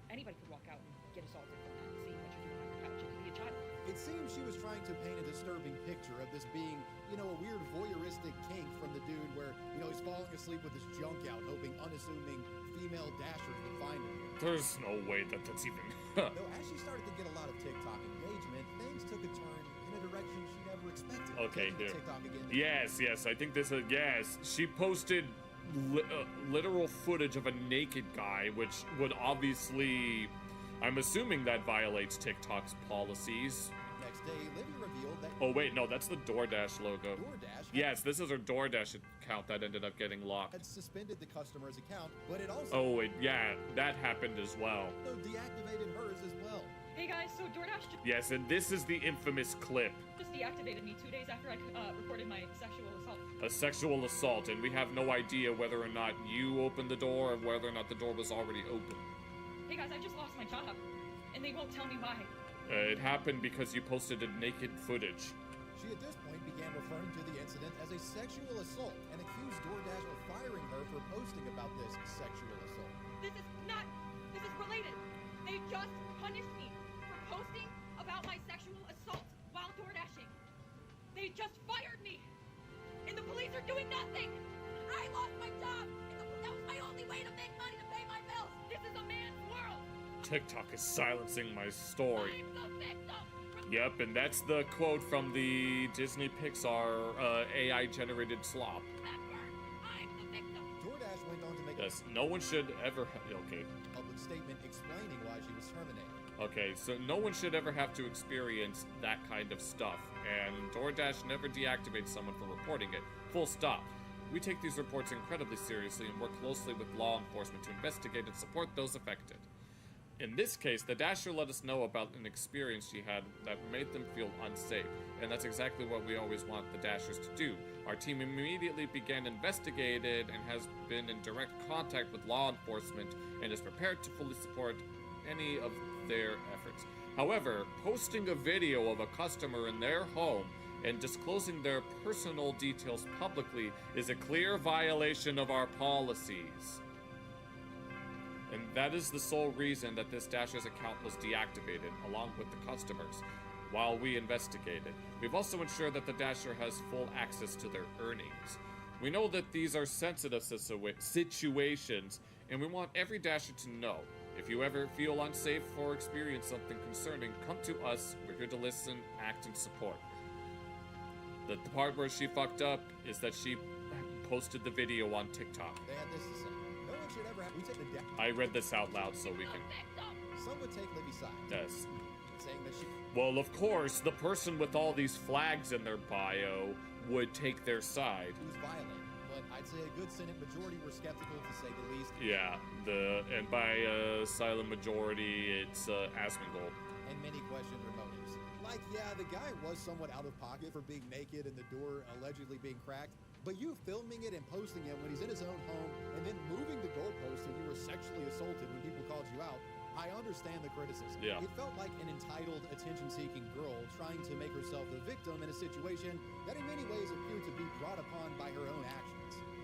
anybody could walk out and get assaulted from that, seeing what you're doing on your couch. It could be a child. It seems she was trying to paint a disturbing picture of this being, you know, a weird voyeuristic kink from the dude where, you know, he's falling asleep with his junk out, hoping unassuming female dashers would find him here. There's no way that that's even... Though as she started to get a lot of TikTok engagement, things took a turn in a direction she never expected. Okay, Taking to here. TikTok again. Yes, I think this is... Yes, she posted literal footage of a naked guy, which would obviously... I'm assuming that violates TikTok's policies. Next day, Livy revealed that Oh, wait, no, that's the DoorDash logo. DoorDash Yes, this is her DoorDash account that ended up getting locked. had suspended the customer's account, but it also Oh, wait, yeah, that happened as well. deactivated hers as well. Hey guys, so DoorDash Yes, and this is the infamous clip. just deactivated me 2 days after I reported my sexual assault. A sexual assault, and we have no idea whether or not you opened the door or whether or not the door was already open. Hey guys, I just lost my job, and they won't tell me why. It happened because you posted a naked footage. She at this point began referring to the incident as a sexual assault and accused DoorDash of firing her for posting about this sexual assault. This is related. They just punished me for posting about my sexual assault while DoorDashing. They just fired me, and the police are doing nothing. I lost my job, and that was my only way to make money to pay my bills. This is a man's world. TikTok is silencing my story. I'm the victim. Yep, and that's the quote from the Disney Pixar AI-generated slop. Remember, I'm the victim. DoorDash went on to make Yes, no one should ever... Okay. a public statement explaining why she was terminated. Okay, so no one should ever have to experience that kind of stuff, and DoorDash never deactivates someone for reporting it. Full stop. We take these reports incredibly seriously and work closely with law enforcement to investigate and support those affected. In this case, the Dasher let us know about an experience she had that made them feel unsafe, and that's exactly what we always want the Dashers to do. Our team immediately began investigating and has been in direct contact with law enforcement and is prepared to fully support any of their efforts. However, posting a video of a customer in their home and disclosing their personal details publicly is a clear violation of our policies. And that is the sole reason that this Dasher's account was deactivated, along with the customers, while we investigated. We've also ensured that the Dasher has full access to their earnings. We know that these are sensitive situations, and we want every Dasher to know. If you ever feel unsafe or experience something concerning, come to us. We're here to listen, act, and support. The part where she fucked up is that she posted the video on TikTok. They had this to say. No one should ever have. We take the death. I read this out loud so we can... Some would take Livy's side, Yes. saying that she Well, of course, the person with all these flags in their bio would take their side. was violent. But I'd say a good Senate majority were skeptical, to say the least. Yeah, and by silent majority, it's Asmongold. And many questioned her motives. Like, yeah, the guy was somewhat out of pocket for being naked and the door allegedly being cracked, but you filming it and posting it when he's in his own home and then moving the goalpost and you were sexually assaulted when people called you out, I understand the criticism. Yeah. It felt like an entitled, attention-seeking girl trying to make herself the victim in a situation that in many ways appeared to be brought upon by her own actions.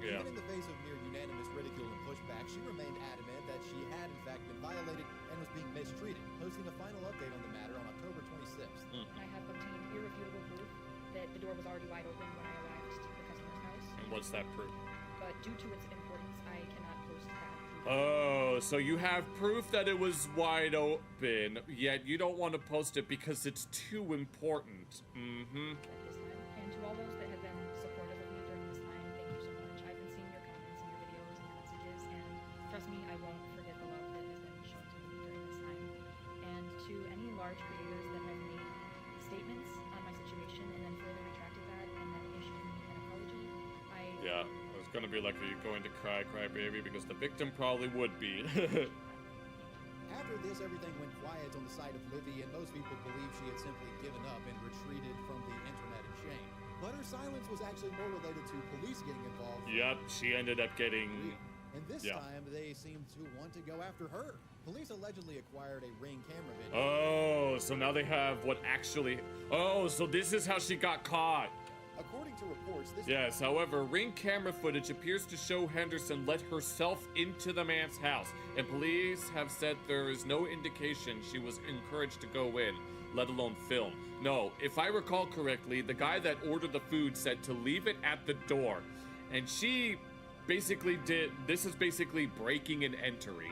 Yeah. Even in the face of near unanimous ridicule and pushback, she remained adamant that she had in fact been violated and was being mistreated, posting a final update on the matter on October 26th. I have obtained irrefutable proof that the door was already wide open when I arrived to the customer's house, And what's that proof? but due to its importance, I cannot post that proof. Oh, so you have proof that it was wide open, yet you don't want to post it because it's too important. Mm-hmm. At this time. And to all those that have been supportive of me during this time, thank you so much. I've been seeing your comments and your videos and your messages, and trust me, I won't forget the love that has been shown to me during this time. And to any large creators that have made statements on my situation and then further retracted that and then issued me an apology, Yeah, I was gonna be like, are you going to cry, baby? Because the victim probably would be. After this, everything went quiet on the side of Livy, and most people believed she had simply given up and retreated from the internet in shame. But her silence was actually more related to police getting involved. Yep, she ended up getting... And this Yeah. time, they seemed to want to go after her. Police allegedly acquired a Ring camera video. Oh, so now they have what actually... Oh, so this is how she got caught. According to reports, this Yes, however, Ring camera footage appears to show Henderson let herself into the man's house, and police have said there is no indication she was encouraged to go in, let alone film. No, if I recall correctly, the guy that ordered the food said to leave it at the door, and she basically did... This is basically breaking and entering.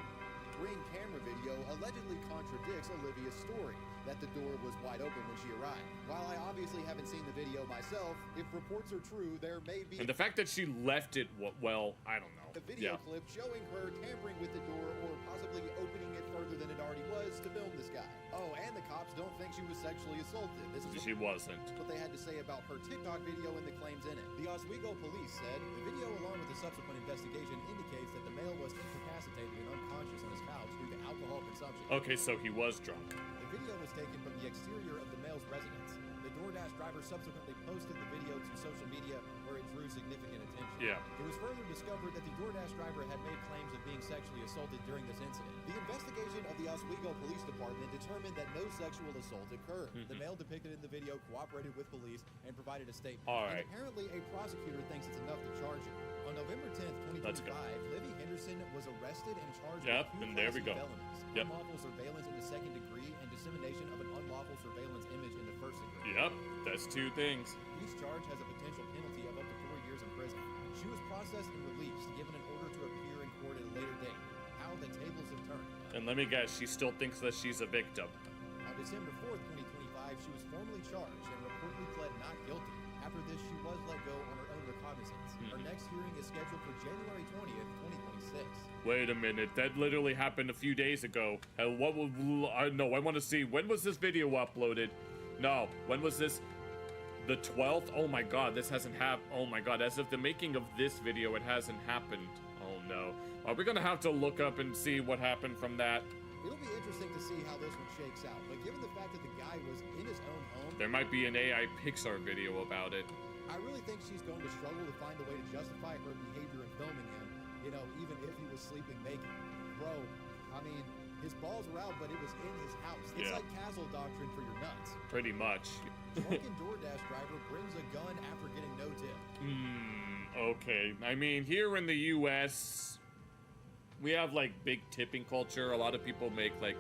Ring camera video allegedly contradicts Olivia's story that the door was wide open when she arrived. While I obviously haven't seen the video myself, if reports are true, there may be And the fact that she left it, well, I don't know. a video Yeah. clip showing her tampering with the door or possibly opening it further than it already was to film this guy. Oh, and the cops don't think she was sexually assaulted. This is She wasn't. what they had to say about her TikTok video and the claims in it. The Oswego police said the video, along with the subsequent investigation, indicates that the male was incapacitated and unconscious on his couch due to alcohol consumption. Okay, so he was drunk. The video was taken from the exterior of the male's residence. The DoorDash driver subsequently posted the video to social media where it drew significant attention. Yeah. It was further discovered that the DoorDash driver had made claims of being sexually assaulted during this incident. The investigation of the Oswego Police Department determined that no sexual assault occurred. The male depicted in the video cooperated with police and provided a statement. All And right. apparently a prosecutor thinks it's enough to charge her. On November 10th, Let's go. 2025, Livy Henderson was arrested and charged Yep, with two and there we class go. felonies. Yep. Unlawful surveillance in the second degree and dissemination of an unlawful surveillance image in the first degree. Yep, that's two things. Each charge has a potential penalty of up to 4 years in prison. She was processed and released, given an order to appear in court at a later date. How the tables have turned. And let me guess, she still thinks that she's a victim. On December 4th, 2025, she was formally charged and reportedly pled not guilty. After this, she was let go on her own recognizance. Her next hearing is scheduled for January 20th, 2026. Wait a minute, that literally happened a few days ago. What was... no, I want to see, when was this video uploaded? No, when was this? The 12th? Oh my god, this hasn't happened. Oh my god, as of the making of this video, it hasn't happened. Oh no. Are we gonna have to look up and see what happened from that? It'll be interesting to see how this one shakes out, but given the fact that the guy was in his own home, There might be an AI Pixar video about it. I really think she's going to struggle to find a way to justify her behavior in filming him, you know, even if he was sleeping naked. Bro, I mean, his balls were out, but it was in his house. It's Yeah. like castle doctrine for your nuts. Pretty much. Drunken DoorDash driver brings a gun after getting no tip. Okay. I mean, here in the U.S., we have like big tipping culture. A lot of people make like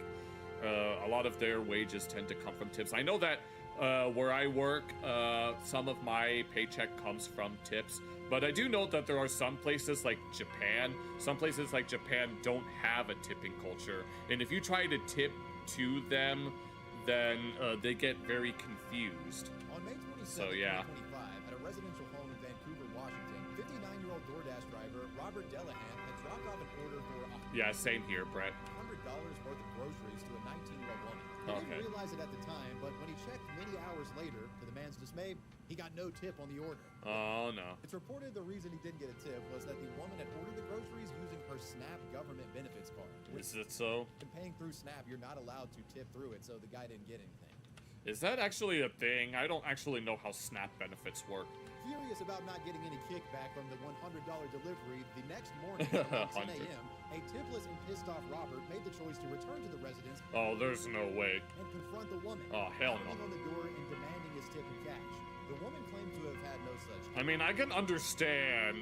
a lot of their wages tend to come from tips. I know that where I work, some of my paycheck comes from tips, but I do know that there are some places like Japan. Some places like Japan don't have a tipping culture, and if you try to tip to them, then they get very confused. On May 27, So, yeah. 2025, at a residential home in Vancouver, Washington, 59-year-old DoorDash driver Robert Delahan had dropped off an order for Yeah, same here, Brett. $100 worth of groceries to a 19-year-old woman. He Okay. didn't realize it at the time, but when he checked many hours later, to the man's dismay, he got no tip on the order. Oh no. It's reported the reason he didn't get a tip was that the woman had ordered the groceries using her SNAP government benefits card. Is it so? And paying through SNAP, you're not allowed to tip through it, so the guy didn't get anything. Is that actually a thing? I don't actually know how SNAP benefits work. Furious about not getting any kickback from the $100 delivery, the next morning around 10 a.m., a tipless and pissed off Robert made the choice to return to the residence Oh, there's no way. and confront the woman. Oh, hell no. Knocking on the door and demanding his tip in cash. The woman claimed to have had no such. I mean, I can understand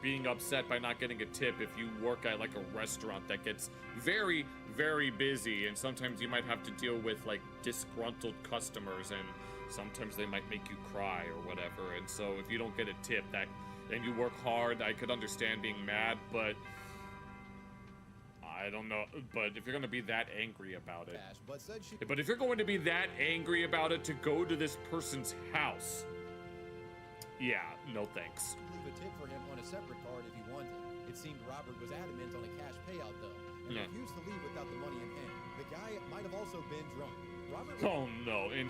being upset by not getting a tip if you work at like a restaurant that gets very, very busy, and sometimes you might have to deal with like disgruntled customers, and sometimes they might make you cry or whatever. And so if you don't get a tip and you work hard, I could understand being mad, but I don't know. But if you're gonna be that angry about it, cash, but said she but if you're going to be that angry about it to go to this person's house, yeah, no thanks. could leave a tip for him on a separate card if he wanted. It seemed Robert was adamant on a cash payout though, and Yeah. refused to leave without the money in hand. The guy might have also been drunk. Robert Oh no, and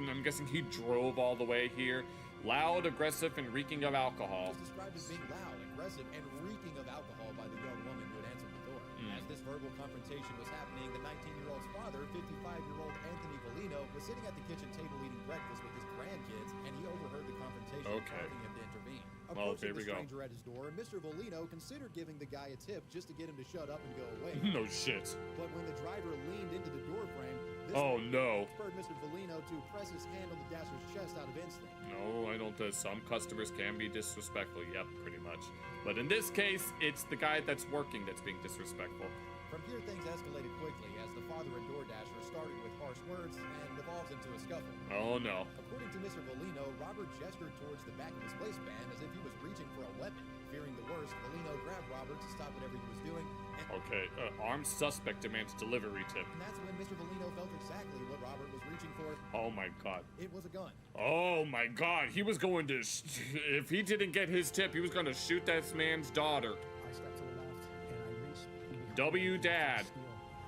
I'm guessing he drove all the way here. Loud, aggressive, and reeking of alcohol. was described as being loud, aggressive, and reeking of alcohol by the young woman who had answered the door. As this verbal confrontation was happening, the 19-year-old's father, 55-year-old Anthony Volino, was sitting at the kitchen table eating breakfast with his grandkids, and he overheard the confrontation, Okay. prompting him to intervene. Well, Approaching there we the go. stranger at his door, Mr. Volino considered giving the guy a tip just to get him to shut up and go away. No shit. But when the driver leaned into the door frame, this Oh no. spurred Mr. Volino to press his hand on the dasher's chest out of instinct. No, I don't. Some customers can be disrespectful. Yep, pretty much. But in this case, it's the guy that's working that's being disrespectful. From here, things escalated quickly as the father and DoorDasher started with harsh words and evolves into a scuffle. Oh no. According to Mr. Volino, Robert gestured towards the back of his waistband as if he was reaching for a weapon. Fearing the worst, Volino grabbed Robert to stop whatever he was doing, and Okay, armed suspect demands delivery tip. that's when Mr. Volino felt exactly what Robert was reaching for. Oh my god. It was a gun. Oh my god, he was going to. If he didn't get his tip, he was going to shoot that man's daughter. I stepped to the left and I reached behind W Dad. steel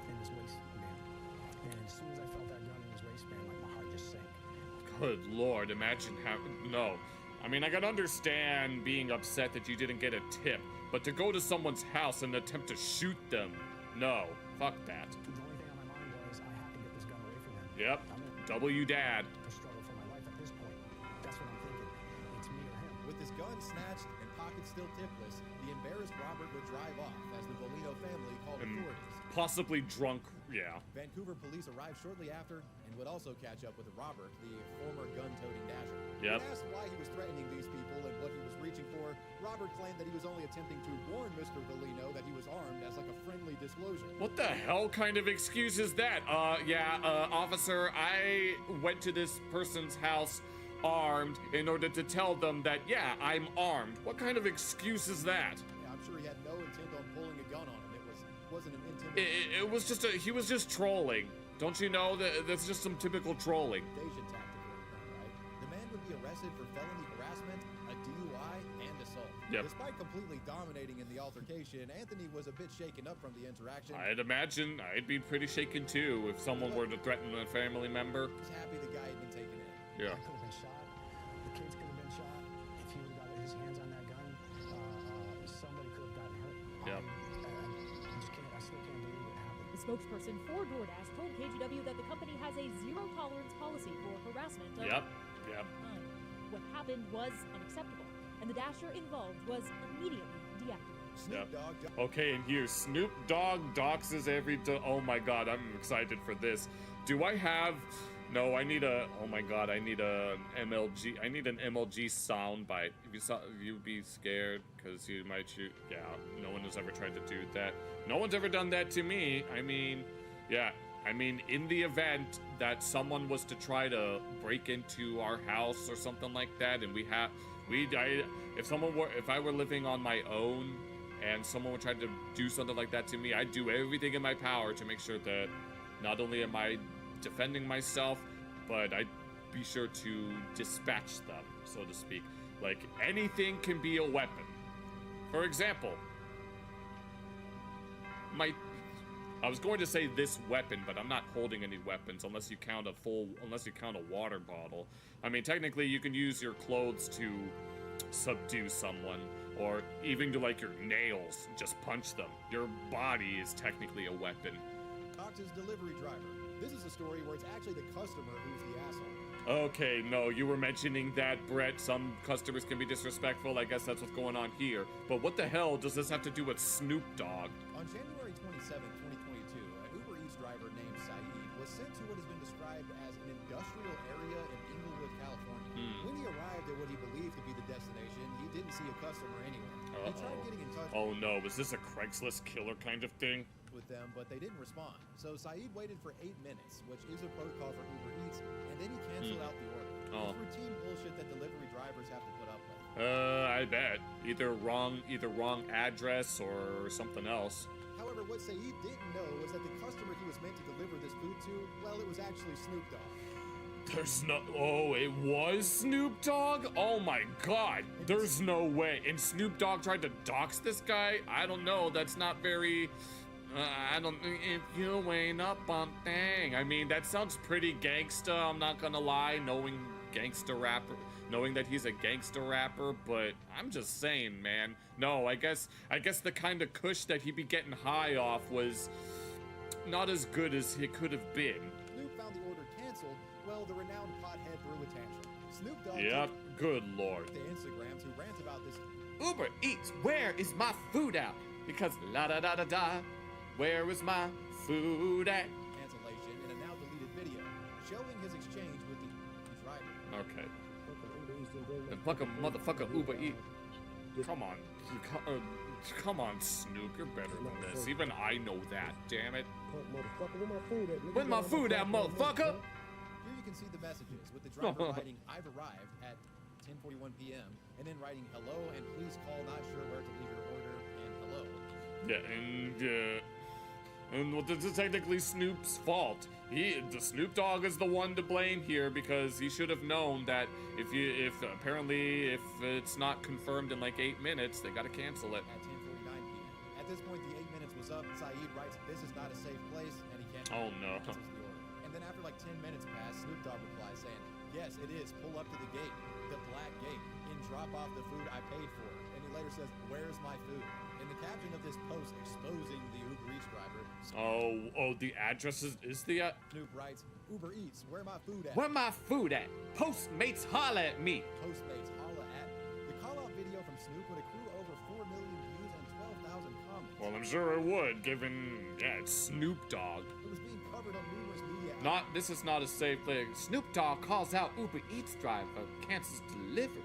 in his waistband. And as soon as I felt that gun in his waistband, like my heart just sank. Good lord, imagine having. No. I mean, I can understand being upset that you didn't get a tip, but to go to someone's house and attempt to shoot them, no. Fuck that. The only thing on my mind was I had to get this gun away from him. Yep. I'm in W Dad. a struggle for my life at this point. That's what I'm thinking. It's me or him. With his gun snatched and pockets still tipless, the embarrassed Robert would drive off as the Volino family called authorities. Possibly drunk, yeah. Vancouver police arrived shortly after and would also catch up with Robert, the former gun-toting dasher. Yep. When asked why he was threatening these people and what he was reaching for, Robert claimed that he was only attempting to warn Mr. Volino that he was armed as like a friendly disclosure. What the hell kind of excuse is that? Officer, I went to this person's house armed in order to tell them that, yeah, I'm armed. What kind of excuse is that? Yeah, I'm sure he had no intent on pulling a gun on him. Wasn't an intimidation It was just he was just trolling. Don't you know that that's just some typical trolling? tactic or anything, right? The man would be arrested for felony harassment, a DUI, and assault. Yep. Despite completely dominating in the altercation, Anthony was a bit shaken up from the interaction. I'd imagine I'd be pretty shaken too if someone were to threaten a family member. He was happy the guy had been taken in. I Yeah. could have been shot. The kids could have been shot. If he would have got his hands on that gun, somebody could have gotten hurt. Yep. I just can't. I still can't believe it happened. It's spokesperson for DoorDash told KGW that the company has a zero-tolerance policy for harassment of... Yep. What happened was unacceptable, and the Dasher involved was immediately deactivated. Snoop Dogg. Okay, and here, Snoop Dogg doxes every... Oh my god, I'm excited for this. Do I have... No, I need a... Oh my god, I need a MLG... I need an MLG soundbite. If you saw... You'd be scared, because you might shoot... Yeah, no one has ever tried to do that. No one's ever done that to me. I mean... Yeah, I mean, in the event that someone was to try to break into our house or something like that, and if I were living on my own and someone would try to do something like that to me, I'd do everything in my power to make sure that not only am I defending myself, but I'd be sure to dispatch them, so to speak. Like, anything can be a weapon. For example, I was going to say this weapon, but I'm not holding any weapons unless you count a water bottle. I mean, technically you can use your clothes to subdue someone, or even to, like, your nails, just punch them. Your body is technically a weapon. Cox's delivery driver. This is a story where it's actually the customer who's the asshole. Okay, no, you were mentioning that, Brett. Some customers can be disrespectful. I guess that's what's going on here. But what the hell does this have to do with Snoop Dogg? On January 27, 2022, an Uber Eats driver named Saeed was sent to what has been described as an industrial area in Inglewood, California. When he arrived at what he believed to be the destination, he didn't see a customer anywhere. He tried getting in touch Oh no, was this a Craigslist killer kind of thing? with them, but they didn't respond. So Saeed waited for 8 minutes, which is a protocol for Uber Eats, and then he canceled out the order. Oh. It's routine bullshit that delivery drivers have to put up with. I bet. Either wrong address or something else. However, what Saeed didn't know was that the customer he was meant to deliver this food to, well, it was actually Snoop Dogg. There's no... Oh, it was Snoop Dogg? Oh my god. There's no way. And Snoop Dogg tried to dox this guy? I don't know. That's not very... I don't... If you ain't up on thing. I mean, that sounds pretty gangsta, I'm not gonna lie, knowing that he's a gangster rapper, but I'm just saying, man. No, I guess the kind of kush that he'd be getting high off was not as good as it could have been. Snoop found the order canceled. Well, the renowned pothead threw a tantrum. Snoop Dogg Yep, took good lord. to Instagram to rant about this. Uber Eats, where is my food at? Because la-da-da-da-da, where is my food at? Cancellation in a now deleted video showing his exchange with the driver. Okay. The fucking motherfucker Uber Eats. Come on. Come on, Snoop, you're better than this. Even I know that, damn it. Where's my food at, motherfucker? Here you can see the messages with the driver writing, "I've arrived" at 10:41 p.m. and then writing, "Hello and please call, not sure where to leave your order," and "Hello." Yeah, and this is technically Snoop's fault. The Snoop Dogg is the one to blame here because he should have known that if it's not confirmed in like 8 minutes, they gotta cancel it. At 10:49 p.m. At this point, the 8 minutes was up. Saeed writes, "This is not a safe place," and he can't. Oh no. Cancels the order. And then after like 10 minutes pass, Snoop Dogg replies saying, "Yes, it is. Pull up to the gate, the black gate, and drop off the food I paid for." And he later says, "Where's my food?" In the caption of this post exposing the Uber Eats driver, Oh, the address is the Snoop writes, "Uber Eats, where my food at?" Where my food at? Postmates holla at me. Postmates holla at me. The call-out video from Snoop would accrue over 4 million views and 12,000 comments. Well, I'm sure it would, given it's Snoop Dogg. It was being covered on numerous media outlets. This is not a safe thing. Snoop Dogg calls out Uber Eats driver, cancels delivery.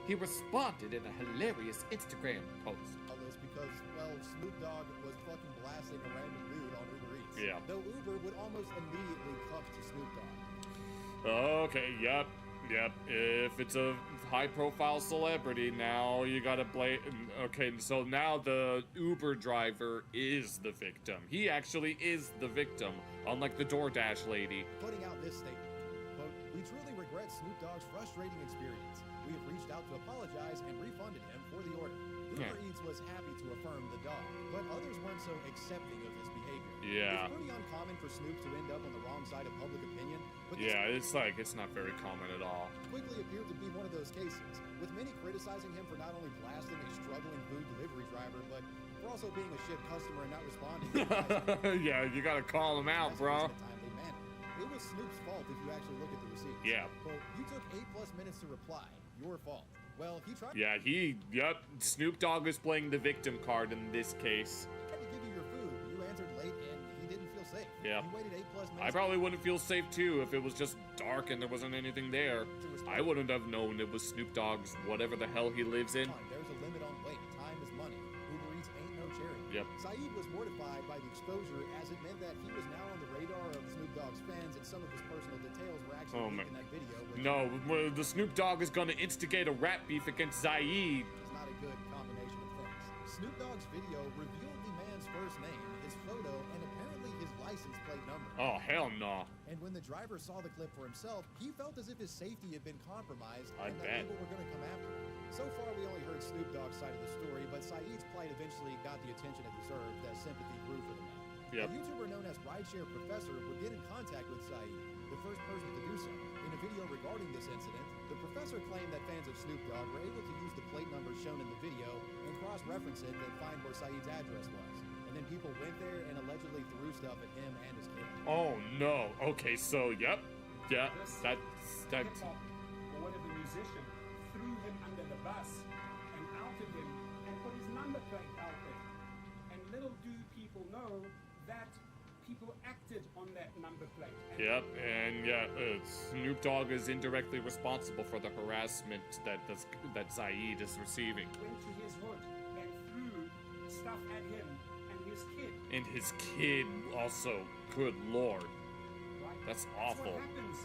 He responded in a hilarious Instagram post. All this because, well, Snoop Dogg was fucking blasting a random dude on Uber Eats. Yeah. Though Uber would almost immediately come to Snoop Dogg. Okay, yep. If it's a high-profile celebrity, now you gotta blame... Okay, so now the Uber driver is the victim. He actually is the victim, unlike the DoorDash lady. Putting out this statement, quote, "We truly regret Snoop Dogg's frustrating experience. We have reached out to apologize and refunded him for the order. Uber Eats was happy to affirm the dog, but others weren't so accepting of his behavior." Yeah. It's pretty uncommon for Snoop to end up on the wrong side of public opinion, but this Yeah, it's not very common at all. quickly appeared to be one of those cases, with many criticizing him for not only blasting a struggling food delivery driver, but for also being a shit customer and not responding. Yeah, you gotta call him out, bro. It was Snoop's fault if you actually look at the receipt. Yeah. Quote, you took 8+ minutes to reply. Your fault. Well, he tried Yeah, yep. Snoop Dogg is playing the victim card in this case. to give you your food. You answered late and he didn't feel safe. Yeah. You waited 8+ minutes. I probably wouldn't feel safe too if it was just dark and there wasn't anything there. I wouldn't have known it was Snoop Dogg's whatever the hell he lives in. There's a limit on wait. Time is money. Uber Eats ain't no charity. Yep. Saeed was mortified by the exposure as it meant that he was now on the radar of Snoop Dogg's fans and some of his personal details were actually leaked in that video. Which No, the Snoop Dogg is gonna instigate a rap beef against Zaid. is not a good combination of things. Snoop Dogg's video revealed the man's first name, his photo, and apparently his license plate number. Oh, hell no. And when the driver saw the clip for himself, he felt as if his safety had been compromised I and bet. that people were going to come after him. So far, we only heard Snoop Dogg's side of the story, but Saeed's plight eventually got the attention it deserved as sympathy grew for the man. Yep. A YouTuber known as Rideshare Professor would get in contact with Saeed, the first person to do so. In a video regarding this incident, the professor claimed that fans of Snoop Dogg were able to use the plate numbers shown in the video and cross-reference it and find where Saeed's address was. And then people went there and allegedly threw stuff at him and his kid. Oh no. Okay, so yep. Yeah, that. Hip-hop, or whatever musician, threw him under the bus and outed him and put his number plate out there. And little do people know that people acted on that number plate. And Yep, and yeah, Snoop Dogg is indirectly responsible for the harassment that Zaid is receiving. went to his hood and threw stuff at him and his kid. And his kid also. Good lord. Right? That's That's awful. what happens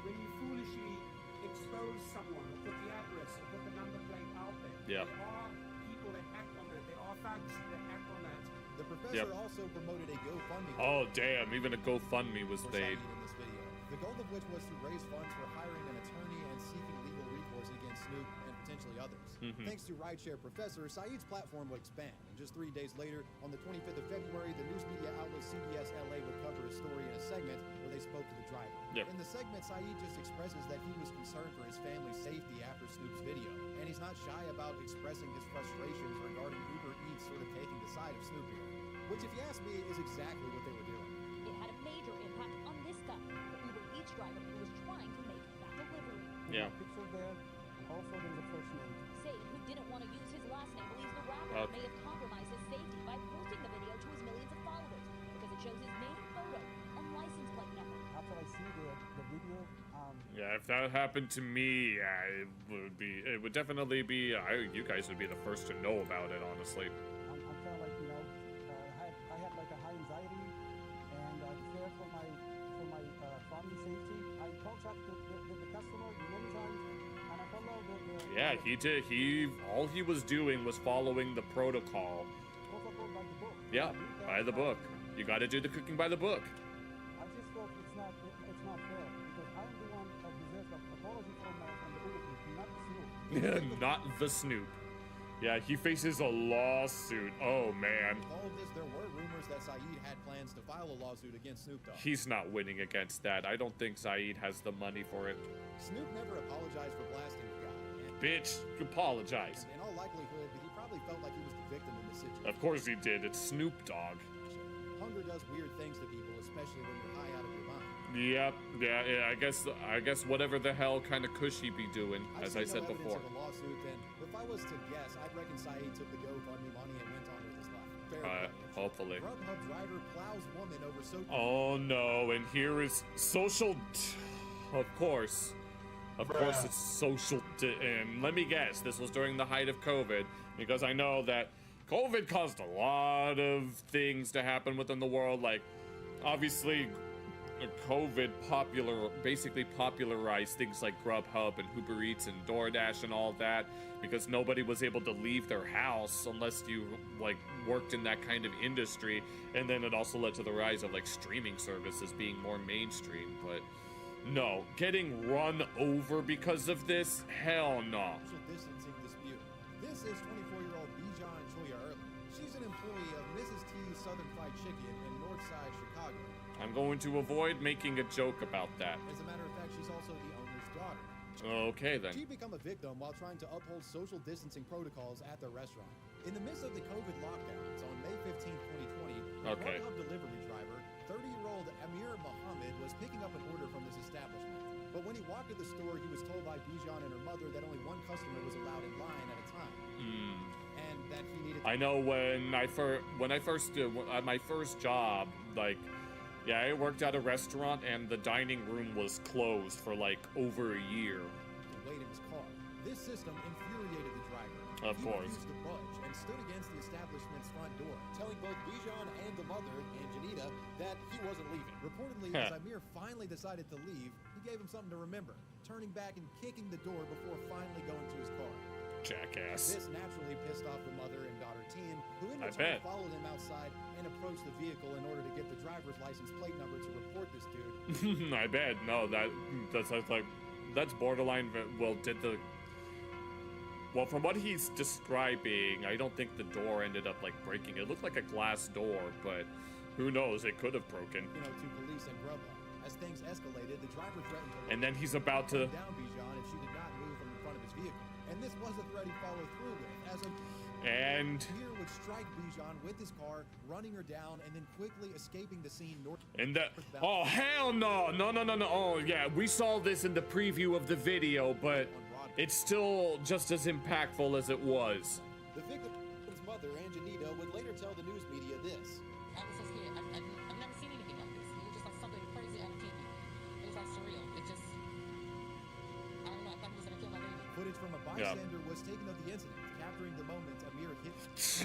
when you foolishly expose someone or put the address or put the number plate out there. Yeah. There are people that act on that. There are thugs that act on that. The professor Yep. also promoted a GoFundMe Oh damn, even a GoFundMe was for made. Saeed in this video. The goal of which was to raise funds for hiring an attorney and seeking legal recourse against Snoop and potentially others. Mhm. Thanks to Rideshare Professor, Saeed's platform would expand. And just 3 days later, on the 25th of February, the news media outlet CBS LA would cover a story in a segment where they spoke to the driver. Yep. In the segment, Saeed just expresses that he was concerned for his family's safety after Snoop's video. And he's not shy about expressing his frustrations regarding Uber Eats sort of taking the side of Snoop here. Which, if you ask me, is exactly what they were doing. It had a major impact on this guy, the Uber Eats driver who was trying to make that delivery. Yeah. Picture there, and also there's a first name. Said, who didn't want to use his last name, believes the rapper Okay. may have compromised his safety by posting the video to his millions of followers because it shows his name, photo, and license plate number. After I see the video, Yeah, if that happened to me, it would definitely be, you guys would be the first to know about it, honestly. I'm kind of like, you know, I had like a high anxiety, and fear for my family safety. I contacted the customer many times, and I followed the Yeah, he did. All he was doing was following the protocol. protocol by the book. Yeah, by the book. You got to do the cooking by the book. I just thought it's not fair because I'm the one that deserves an apology from the Uber Eats, not Snoop. Not the Snoop. Yeah, he faces a lawsuit. Oh man, All of this, there were rumors that Saeed had plans to file a lawsuit against Snoop Dogg. he's not winning against that. I don't think Zaid has the money for it. Snoop never apologized for blasting the guy. And Bitch, apologize. in all likelihood, he probably felt like he was the victim in this situation. Of course he did. It's Snoop Dogg. Hunger does weird things to people, especially when you're high out of your mind. Yep. Yeah. I guess whatever the hell kind of kush he be doing, I've as seen I said no evidence before. of a lawsuit, and if I was to guess, I'd reckon Saeed took the GoFundMe money and went on with his life. Fair play. Hopefully. Grubhub driver plows woman over social. Oh no, and here is social. Of course. Of course, it's social. And let me guess, this was during the height of COVID, because I know that COVID caused a lot of things to happen within the world. Like, obviously, COVID basically popularized things like Grubhub and Uber Eats and DoorDash and all that, because nobody was able to leave their house unless you like worked in that kind of industry. And then it also led to the rise of like streaming services being more mainstream. But no, getting run over because of this, hell no. Social distancing dispute. This is 24-year-old Bijan Choya Early. She's an employee of Mrs. T's Southern Fried Chicken in Northside, Chicago. I'm going to avoid making a joke about that. As a matter of fact, she's also the owner's daughter. Okay then. She'd become a victim while trying to uphold social distancing protocols at the restaurant. In the midst of the COVID lockdowns on May 15, 2020, a Okay. Roundup delivery driver, 30-year-old Amir Mohammed, was picking up an order from this establishment. But when he walked to the store, he was told by Bijan and her mother that only one customer was allowed in line at a time. And that he needed to I know when I first did at my first job, like, yeah, I worked at a restaurant and the dining room was closed for like over a year. wait in his car. This system infuriated the driver. Of He course. refused to budge and stood against the establishment's front door, telling both Bijan and the mother, Anjanita, that he wasn't leaving. Reportedly, as Amir finally decided to leave, he gave him something to remember, turning back and kicking the door before finally going to his car. Jackass. This naturally pissed off the mother and daughter teen, who in I return bet. followed him outside and approached the vehicle in order to get the driver's license plate number to report this dude. I bet. No, that's like that's borderline. Well, from what he's describing, I don't think the door ended up like breaking. It looked like a glass door, but who knows? It could have broken. To police and Grubhub. As things escalated, the driver threatened to And then he's about to. down Bijan if she did not move from the front of his vehicle. And this was a threat he followed through with, as And Amir would strike Bijan with his car, running her down, and then quickly escaping the scene north. oh hell no. Oh yeah, we saw this in the preview of the video, but it's still just as impactful as it was. The victim's mother, Anjanita, would later tell the news media this. I was so scared. I've never seen anything like this. It was just like something crazy on TV. It was like surreal. It just, I don't know. I thought he was gonna kill my baby. Footage from a bystander was taken of the incident, capturing the moment Amir hit.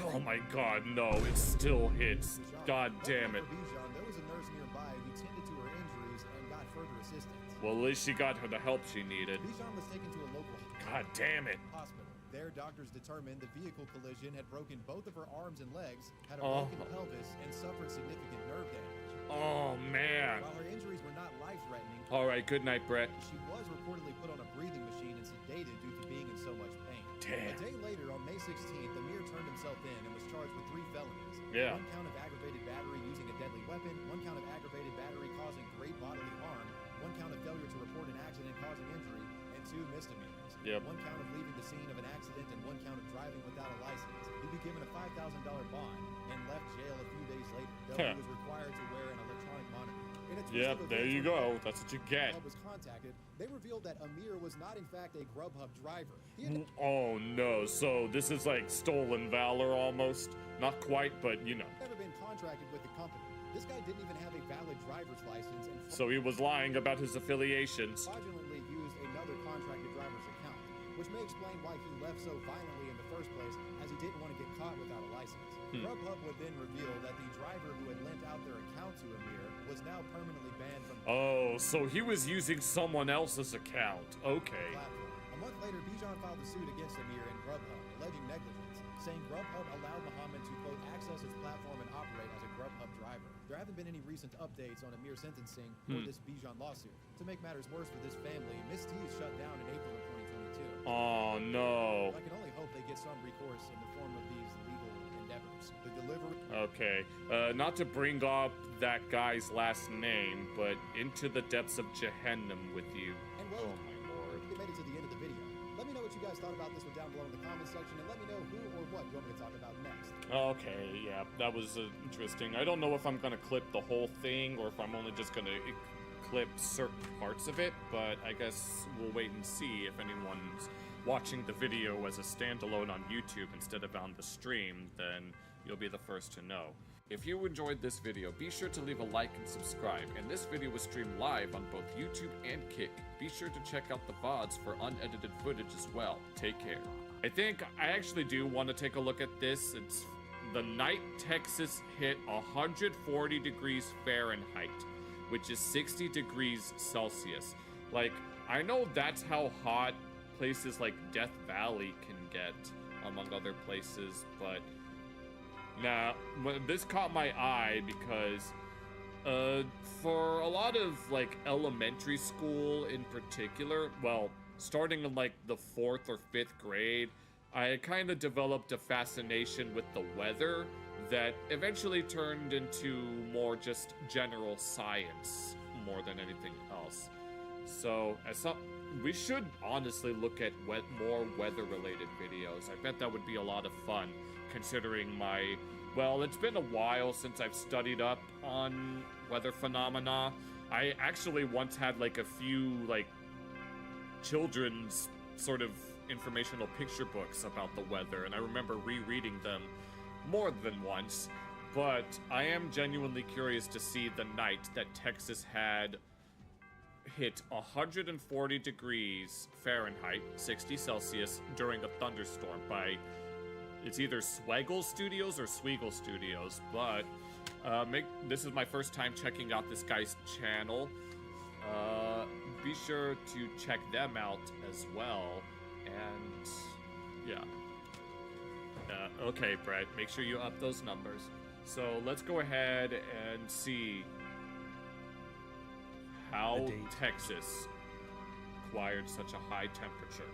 Oh my god, no, it still hits. God damn it. For Bijan, there was a nurse nearby who tended to her injuries and got further assistance. Well, at least she got her the help she needed. Bijan was taken to a local God damn it. hospital. There, doctors determined the vehicle collision had broken both of her arms and legs, had a Oh. broken pelvis, and suffered significant nerve damage. Oh man. While her injuries were not life-threatening, Alright, good night, Brett. she was reportedly put on a breathing machine and sedated due to being in so much pain. Damn. A day later, on May 16th, Amir turned himself in and was charged with 3 felonies. Yeah. 1 count of aggravated battery using a deadly weapon, 1 count of aggravated battery causing great bodily harm, 1 count of failure to report an accident causing injury, and 2 misdemeanors. Yep. 1 count of leaving the scene of an accident and 1 count of driving without a license. He'd be given a $5,000 bond and left jail a few days later, though he was required to wear an electronic monitor. In a twist of Yep, there events, you when go. That's what you get. Grubhub was contacted, they revealed that Amir was not in fact a Grubhub driver. He had Oh no, so this is like stolen valor almost. Not quite, but you know. never been contracted with the company. This guy didn't even have a valid driver's license and So he was lying about his affiliations. fraudulently used another contracted driver's account, which may explain why he left so violently in the first place, as he didn't want to get caught without a license. Grubhub would then reveal that the driver who had lent out their account to Amir was now permanently banned from Oh, so he was using someone else's account. Okay. platform. A month later, Bijan filed a suit against Amir and Grubhub, alleging negligence, saying Grubhub allowed Mohammed to, quote, access its platform and operate as a Grubhub driver. There haven't been any recent updates on Amir's sentencing or this Bijan lawsuit. To make matters worse for this family, Miss T is shut down in April of 2022. Oh no. I can only hope they get some recourse in the form of these legal endeavors. The delivery Okay. Not to bring up that guy's last name, but into the depths of Jehannam with you. and Oh well, my lord. we made it to the end of the video. Let me know what you guys thought about this one down below in the comments section, and let me know who or what you want me to talk about next. Okay, yeah, that was interesting. I don't know if I'm gonna clip the whole thing or if I'm only just gonna clip certain parts of it, but I guess we'll wait and see if anyone's watching the video as a standalone on YouTube instead of on the stream, then you'll be the first to know. If you enjoyed this video, be sure to leave a like and subscribe, and this video was streamed live on both YouTube and Kick. Be sure to check out the VODs for unedited footage as well. Take care. I think I actually do want to take a look at this. It's the night Texas hit 140 degrees Fahrenheit, which is 60 degrees Celsius. Like, I know that's how hot places like Death Valley can get, among other places, but nah, this caught my eye because for a lot of like elementary school in particular, well, starting in like the 4th or 5th grade, I kind of developed a fascination with the weather that eventually turned into more just general science more than anything else. So, we should honestly look at more weather-related videos. I bet that would be a lot of fun, considering well, it's been a while since I've studied up on weather phenomena. I actually once had, like, a few, like, children's sort of informational picture books about the weather, and I remember rereading them more than once. But I am genuinely curious to see the night that Texas had hit 140 degrees Fahrenheit, 60 Celsius, during a thunderstorm by, it's either Swaggle Studios or Sweagle Studios, but this is my first time checking out this guy's channel. Be sure to check them out as well, and yeah. Okay, Brett, make sure you up those numbers. So let's go ahead and see how Texas acquired such a high temperature.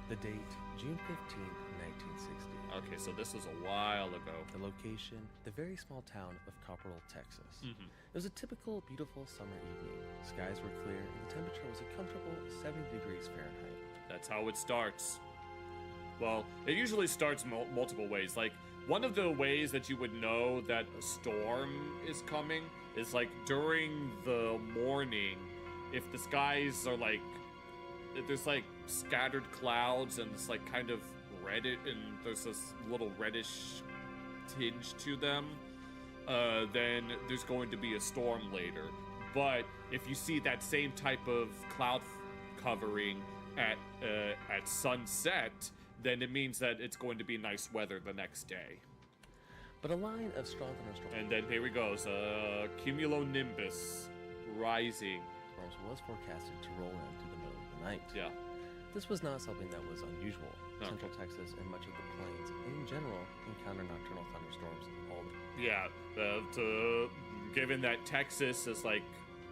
The date, June 15th, 1960. Okay, so this was a while ago. The location, the very small town of Copperell, Texas. It was a typical, beautiful summer evening. Skies were clear, and the temperature was a comfortable 70 degrees Fahrenheit. That's how it starts. Well, it usually starts multiple ways. Like, one of the ways that you would know that a storm is coming is, like, during the morning, if the skies are, like, if there's, like, scattered clouds and it's, like, kind of reddish, and there's this little reddish tinge to them, then there's going to be a storm later. But if you see that same type of cloud covering at sunset, then it means that it's going to be nice weather the next day. But a line of strong thunderstorms. And then here we go, cumulonimbus rising. Storms was forecasted to roll in through the middle of the night. Yeah. This was not something that was unusual. Central Texas and much of the plains in general encounter nocturnal thunderstorms all the time. Yeah, given that Texas is like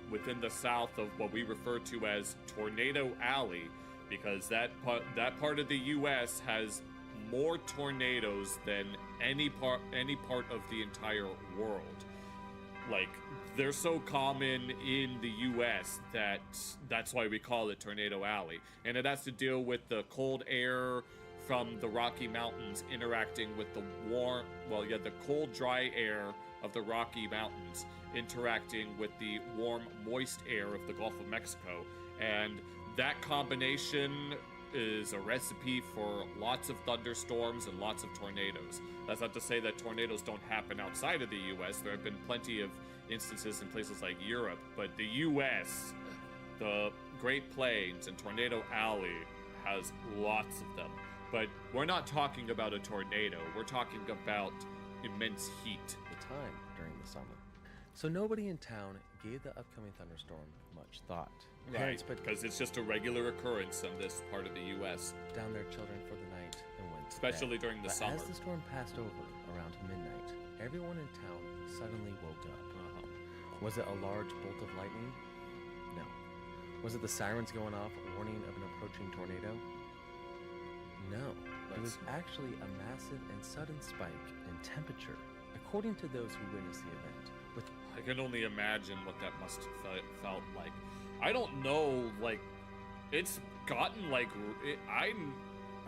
within the south of what we refer to as Tornado Alley, because that part of the U.S. has more tornadoes than any part of the entire world. Like, they're so common in the U.S. that's why we call it Tornado Alley, and it has to deal with the cold air from the Rocky Mountains interacting with the the cold, dry air of the Rocky Mountains interacting with the warm, moist air of the Gulf of Mexico, and that combination is a recipe for lots of thunderstorms and lots of tornadoes. That's not to say that tornadoes don't happen outside of the U.S. There have been plenty of instances in places like Europe, but the U.S., the Great Plains and Tornado Alley has lots of them. But we're not talking about a tornado. We're talking about immense heat. The time during the summer. So nobody in town gave the upcoming thunderstorm much thought. Right, because it's just a regular occurrence in this part of the U.S. Down their children for the night and went to Especially bed. during the But summer. as the storm passed over around midnight, everyone in town suddenly woke up. Was it a large bolt of lightning? No. Was it the sirens going off, warning of an approaching tornado? No. It was actually a massive and sudden spike in temperature, according to those who witnessed the event. I can only imagine what that must have felt like. I don't know, like, it's gotten, like, I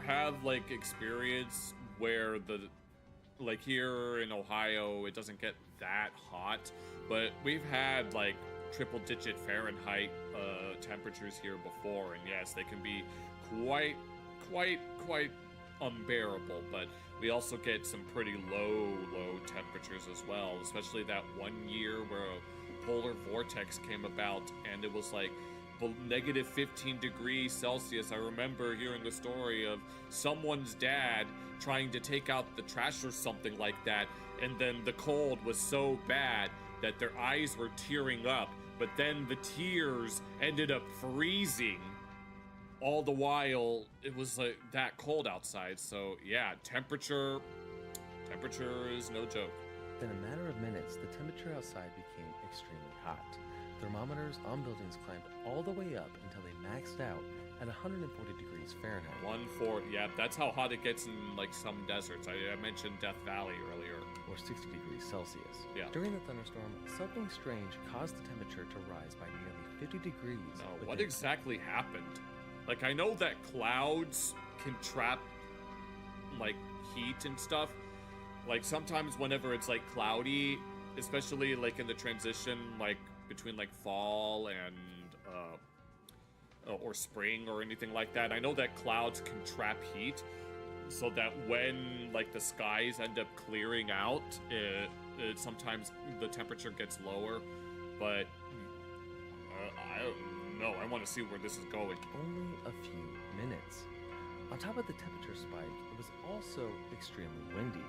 have, like, experience where like, here in Ohio, it doesn't get that hot, but we've had, like, triple-digit Fahrenheit temperatures here before, and yes, they can be quite unbearable, but we also get some pretty low temperatures as well, especially that one year where a polar vortex came about and it was like negative 15 degrees Celsius. I remember hearing the story of someone's dad trying to take out the trash or something like that, and then the cold was so bad that their eyes were tearing up, but then the tears ended up freezing. All the while, it was like that cold outside, so yeah, temperature is no joke. In a matter of minutes, the temperature outside became extremely hot. Thermometers on buildings climbed all the way up until they maxed out at 140 degrees Fahrenheit. 140, yeah, that's how hot it gets in, like, some deserts. I mentioned Death Valley earlier. or 60 degrees Celsius. Yeah. During the thunderstorm, something strange caused the temperature to rise by nearly 50 degrees. Now, what within- exactly happened? Like, I know that clouds can trap, like, heat and stuff. Like, sometimes whenever it's, like, cloudy, especially, like, in the transition, like, between, like, fall and, or spring or anything like that, I know that clouds can trap heat, so that when, like, the skies end up clearing out, sometimes the temperature gets lower, but I don't know. I want to see where this is going. Only a few minutes. On top of the temperature spike, it was also extremely windy.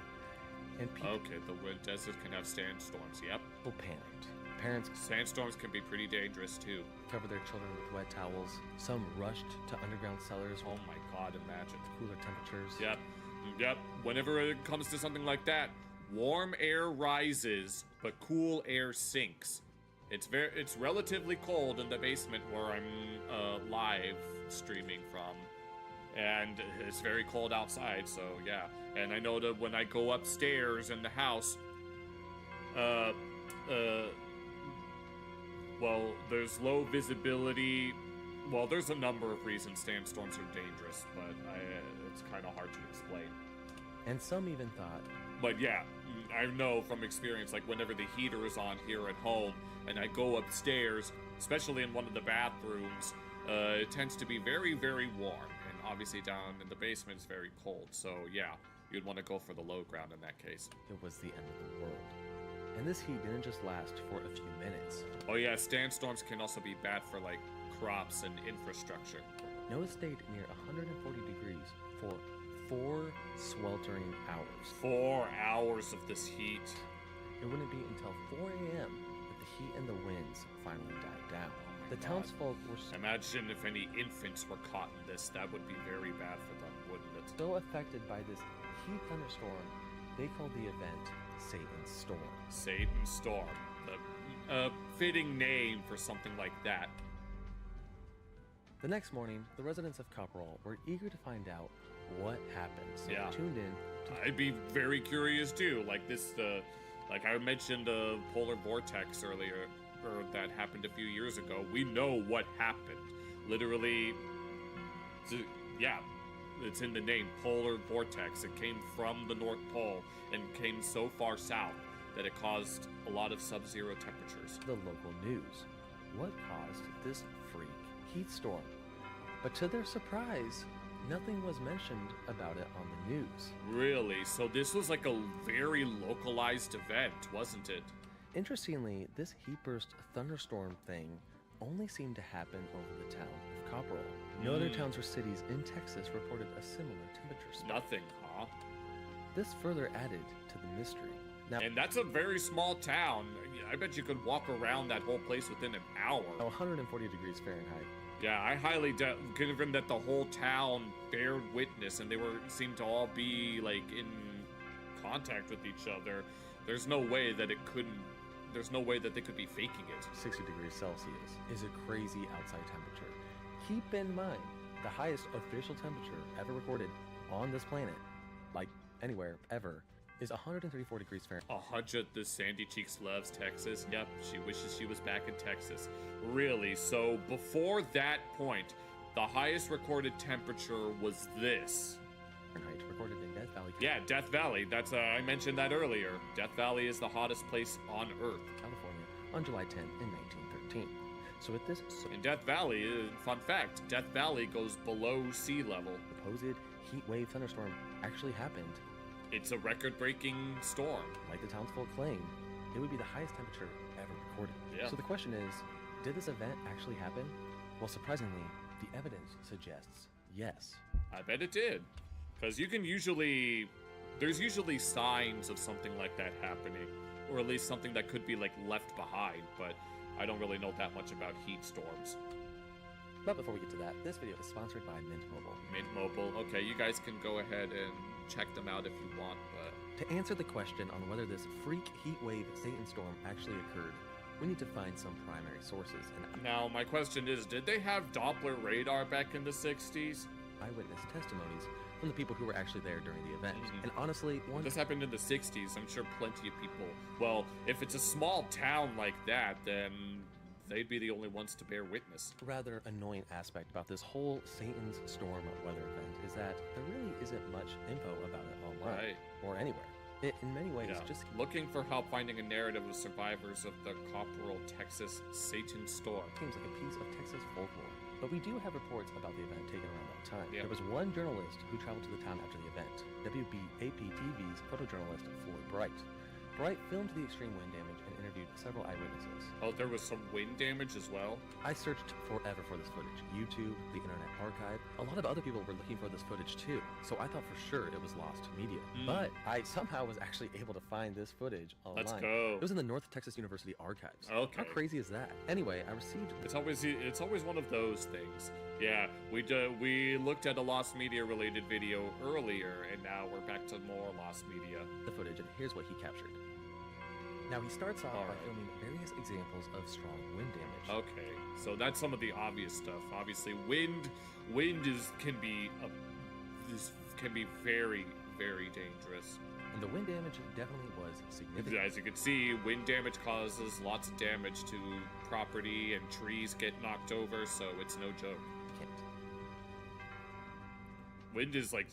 And people Okay, the wind desert can have sandstorms, yep. panicked. Parents Sandstorms can be pretty dangerous, too. covered their children with wet towels. Some rushed to underground cellars Oh with my god, imagine. cooler temperatures. Yep, yep. Whenever it comes to something like that, warm air rises, but cool air sinks. It's relatively cold in the basement where I'm live streaming from, and it's very cold outside. So yeah, and I know that when I go upstairs in the house, well, there's low visibility. Well, there's a number of reasons sandstorms are dangerous, but it's kind of hard to explain. And some even thought, But yeah, I know from experience, like whenever the heater is on here at home and I go upstairs, especially in one of the bathrooms, it tends to be very, very warm. And obviously down in the basement it's very cold. So yeah, you'd want to go for the low ground in that case. it was the end of the world. And this heat didn't just last for a few minutes. Oh yeah, sandstorms can also be bad for like crops and infrastructure. Noah stayed near 140 degrees for 4 sweltering hours. 4 hours of this heat. It wouldn't be until 4 a.m. that the heat and the winds finally died down. The God. townsfolk were Imagine if any infants were caught in this. That would be very bad for them, wouldn't it? so affected by this heat thunderstorm, they called the event Satan's Storm. Satan's Storm. A fitting name for something like that. The next morning, the residents of Copperall were eager to find out what happened, so Yeah. they tuned in to I'd be very curious too. Like this, like I mentioned a polar vortex earlier, or that happened a few years ago. We know what happened. Literally, yeah, it's in the name, polar vortex. It came from the North Pole and came so far south that it caused a lot of sub-zero temperatures. the local news. What caused this freak heat storm? But to their surprise, nothing was mentioned about it on the news. Really? So this was like a very localized event, wasn't it? Interestingly, this heat burst thunderstorm thing only seemed to happen over the town of Copperall. No other towns or cities in Texas reported a similar temperature spike. Nothing, huh? This further added to the mystery. Now, And that's a very small town. I bet you could walk around that whole place within an hour. 140 degrees Fahrenheit. Yeah, I highly doubt, given that the whole town bared witness and they seemed to all be like in contact with each other. There's no way that they could be faking it. 60 degrees Celsius is a crazy outside temperature. Keep in mind, the highest official temperature ever recorded on this planet, like anywhere, ever, is 134 degrees Fahrenheit. 100, the Sandy Cheeks loves Texas. Yep, she wishes she was back in Texas. Really? So before that point, the highest recorded temperature was this. Fahrenheit recorded in Death Valley, Yeah, Death Valley. That's I mentioned that earlier. Death Valley is the hottest place on Earth. California, on July 10 in 1913. So with this In Death Valley, fun fact, Death Valley goes below sea level. supposed heat wave thunderstorm actually happened, It's a record-breaking storm. like the townsfolk claim, it would be the highest temperature ever recorded. Yeah. So the question is, did this event actually happen? Well, surprisingly, the evidence suggests yes. I bet it did. Because there's usually signs of something like that happening. Or at least something that could be like left behind, but I don't really know that much about heat storms. But before we get to that, this video is sponsored by Mint Mobile. Mint Mobile, okay, you guys can go ahead and check them out if you want, but To answer the question on whether this freak heat wave Satan storm actually occurred, we need to find some primary sources, and now my question is, did they have Doppler radar back in the 60s? eyewitness testimonies from the people who were actually there during the event. Mhm. And honestly, one This happened in the 60s. I'm sure plenty of people. Well, if it's a small town like that, then they'd be the only ones to bear witness. rather annoying aspect about this whole Satan's Storm weather event is that there really isn't much info about it online Right. or anywhere. It, in many ways, Yeah. just Looking for help finding a narrative of survivors of the Copperell, Texas Satan Storm. seems like a piece of Texas folklore. But we do have reports about the event taken around that time. Yeah. There was one journalist who traveled to the town after the event, WBAP-TV's photojournalist Floyd Bright. Bright filmed the extreme wind damage and interviewed several eyewitnesses. Oh, there was some wind damage as well? I searched forever for this footage. YouTube, the Internet Archive. A lot of other people were looking for this footage too, so I thought for sure it was lost media. But I somehow was actually able to find this footage online. Let's go. It was in the North Texas University archives. Okay. How crazy is that? Anyway, I received It's always one of those things. Yeah, we looked at a lost media related video earlier, and now we're back to more lost media. the footage, and here's what he captured. Now he starts off by Alright. filming various examples of strong wind damage. Okay, so that's some of the obvious stuff. Obviously, wind can be very, very dangerous. And the wind damage definitely was significant. As you can see, wind damage causes lots of damage to property, and trees get knocked over, so it's no joke. Can't. Wind is like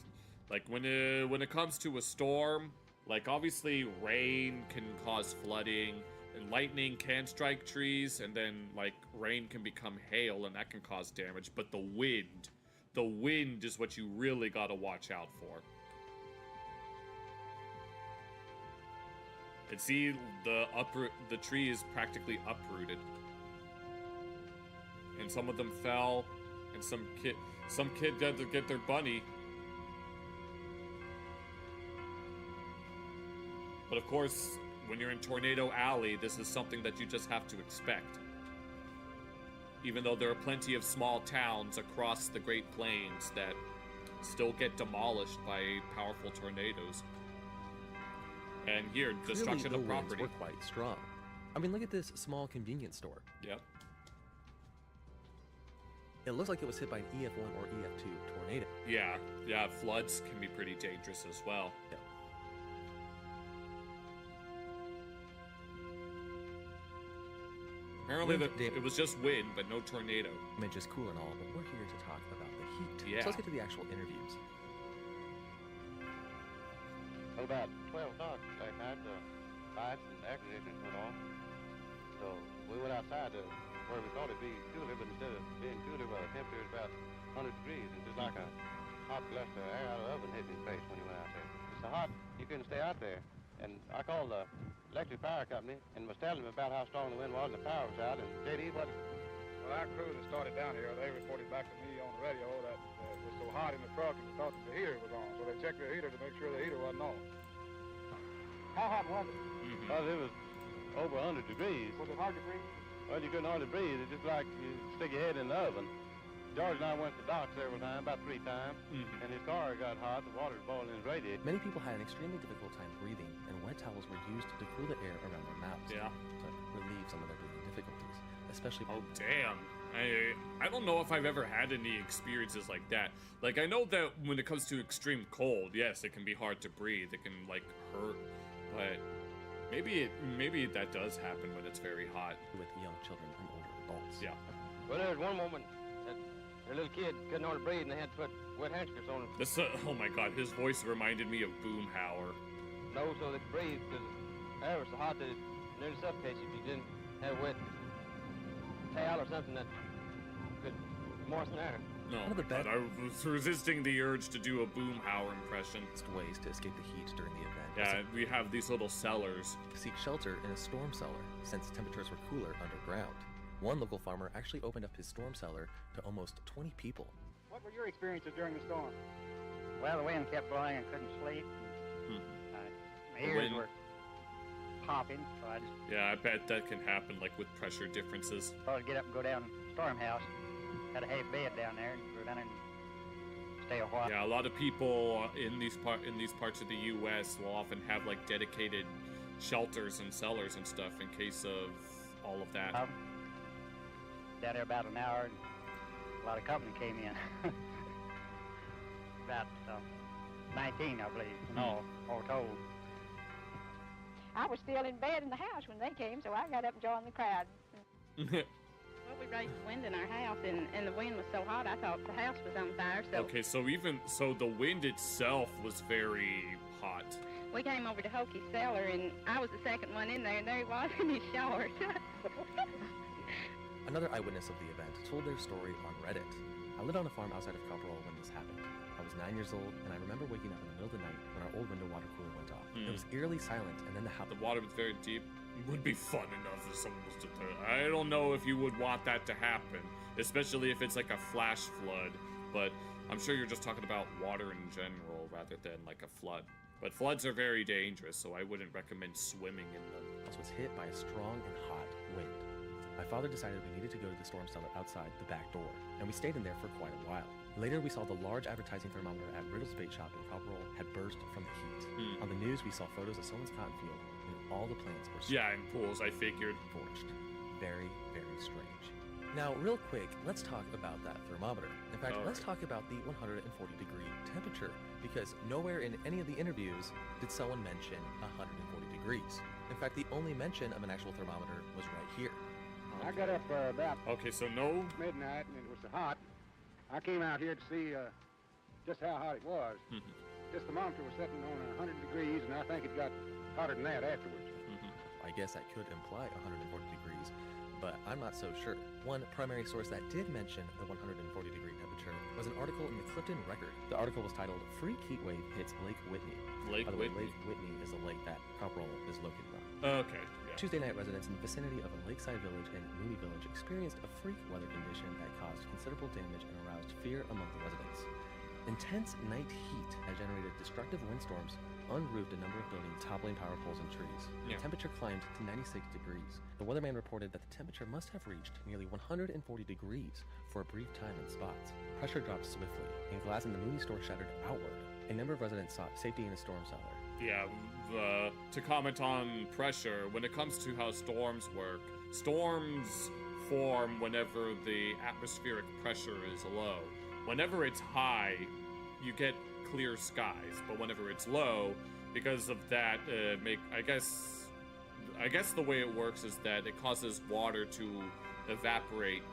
when it comes to a storm, like obviously rain can cause flooding, and lightning can strike trees, and then like rain can become hail, and that can cause damage. But the wind is what you really gotta watch out for. And see, the tree is practically uprooted, and some of them fell, and some kid had to get their bunny. But of course, when you're in Tornado Alley, this is something that you just have to expect. Even though there are plenty of small towns across the Great Plains that still get demolished by powerful tornadoes. And here, destruction Clearly, of the winds property. were quite strong. I mean, look at this small convenience store. Yep. It looks like it was hit by an EF1 or EF2 tornado. Yeah, floods can be pretty dangerous as well. Yeah. Apparently, Wind damage. it was just wind, but no tornado. Image is cool and all, but we're here to talk about the heat. Yeah. So let's get to the actual interviews. Well, about 12 o'clock last night, the lights and air conditioners went on. So we went outside to where we thought it'd be cooler, but instead of being cooler, the temperature is about 100 degrees, and just like a hot blast of air out of the oven hit me in the face when you went out there. It's so hot, you couldn't stay out there. And I called the electric power company and was telling them about how strong the wind was and the power was out. And JD, what? Well, our crew that started down here, they reported back to me on the radio that it was so hot in the truck and they thought that the heater was on. So they checked the heater to make sure the heater wasn't on. How hot was it? Well, it was over 100 degrees. Was it hard to breathe? Well, you couldn't hardly breathe. It's just like you stick your head in the oven. George and I went to the dock several times, about 3 times, and his car got hot. The water was boiling in his radiator. Many people had an extremely difficult time breathing, and wet towels were used to cool the air around their mouths Yeah. to relieve some of their breathing difficulties, especially. Oh damn! I don't know if I've ever had any experiences like that. Like I know that when it comes to extreme cold, yes, it can be hard to breathe. It can like hurt, but maybe that does happen when it's very hot. With young children and older adults. Yeah. Well, there was one moment that a little kid couldn't hardly breathe, and they had to put wet handkerchiefs on his This oh my god, his voice reminded me of Boomhauer. nose so they could breathe, because the air was so hot that it nearly suffocates you if you didn't have a wet towel or something that could moisten air. No, One of the but best- I was resisting the urge to do a Boomhauer impression. Ways to escape the heat during the event. Yeah, we have these little cellars. To seek shelter in a storm cellar, since temperatures were cooler underground. One local farmer actually opened up his storm cellar to almost 20 people. What were your experiences during the storm? Well, the wind kept blowing and couldn't sleep. My The ears wind- were popping, so I just Yeah, I bet that can happen, like with pressure differences. thought I'd get up and go down to the storm house. Had a hay bed down there and go down and stay a while. Yeah, a lot of people in these parts of the U.S. will often have like dedicated shelters and cellars and stuff in case of all of that. Down there about an hour, and a lot of company came in. about 19, I believe, all told. I was still in bed in the house when they came, so I got up and joined the crowd. Well, we raised the wind in our house, and the wind was so hot, I thought the house was on fire, so... Okay, so the wind itself was very hot. We came over to Hokey's cellar, and I was the second one in there, and there he was in his shorts. Another eyewitness of the event told their story on Reddit. I lived on a farm outside of Copperole when this happened. I was 9 years old, and I remember waking up in the middle of the night when our old window water cooler went off. It was eerily silent, and then the water was very deep. It would be fun enough if someone was to turn. I don't know if you would want that to happen, especially if it's like a flash flood, but I'm sure you're just talking about water in general rather than like a flood. But floods are very dangerous, so I wouldn't recommend swimming in them. house was hit by a strong and hot wind. My father decided we needed to go to the storm cellar outside the back door, and we stayed in there for quite a while. Later, we saw the large advertising thermometer at Riddle's Bait Shop in Copperole had burst from the heat. On the news, we saw photos of someone's cotton field, and all the plants were in pools, I figured. Forged. Very, very strange. Now, real quick, let's talk about that thermometer. In fact, let's talk about the 140-degree temperature, because nowhere in any of the interviews did someone mention 140 degrees. In fact, the only mention of an actual thermometer was right here. I got up about so no midnight, and it was so hot. I came out here to see just how hot it was. This thermometer was sitting on 100 degrees, and I think it got hotter than that afterwards. I guess that could imply 140 degrees, but I'm not so sure. One primary source that did mention the 140-degree temperature was an article in the Clifton Record. The article was titled, "Freak Heat Wave Hits Lake Whitney." By the way, Lake Whitney is the lake that Copperole is located on. Okay. Tuesday night, residents in the vicinity of a lakeside village in Mooney Village experienced a freak weather condition that caused considerable damage and aroused fear among the residents. Intense night heat had generated destructive windstorms, unroofed a number of buildings, toppling power poles and trees. The temperature climbed to 96 degrees. The weatherman reported that the temperature must have reached nearly 140 degrees for a brief time in spots. Pressure dropped swiftly, and glass in the Mooney store shattered outward. A number of residents sought safety in a storm cellar. To comment on pressure, when it comes to how storms work, storms form whenever the atmospheric pressure is low. Whenever it's high, you get clear skies, but whenever it's low, because of that, I guess the way it works is that it causes water to evaporate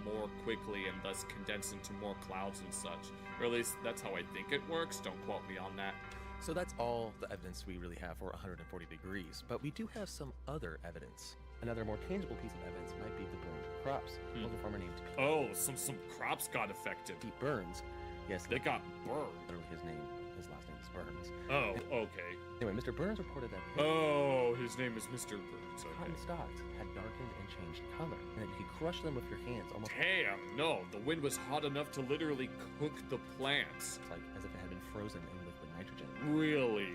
more quickly and thus condense into more clouds and such. Or at least that's how I think it works. Don't quote me on that. So that's all the evidence we really have for 140 degrees, but we do have some other evidence. Another more tangible piece of evidence might be the burned crops. A local farmer named Pete. Oh, some crops got affected. Pete Burns. Yes, they got burned. Literally, his last name is Burns. Oh, okay. Anyway, Mr. Burns reported that his name is Mr. Burns. Okay. Cotton stalks had darkened and changed color, and that you could crush them with your hands almost. Damn, no, the wind was hot enough to literally cook the plants. It's like as if it had been frozen in liquid nitrogen. Really?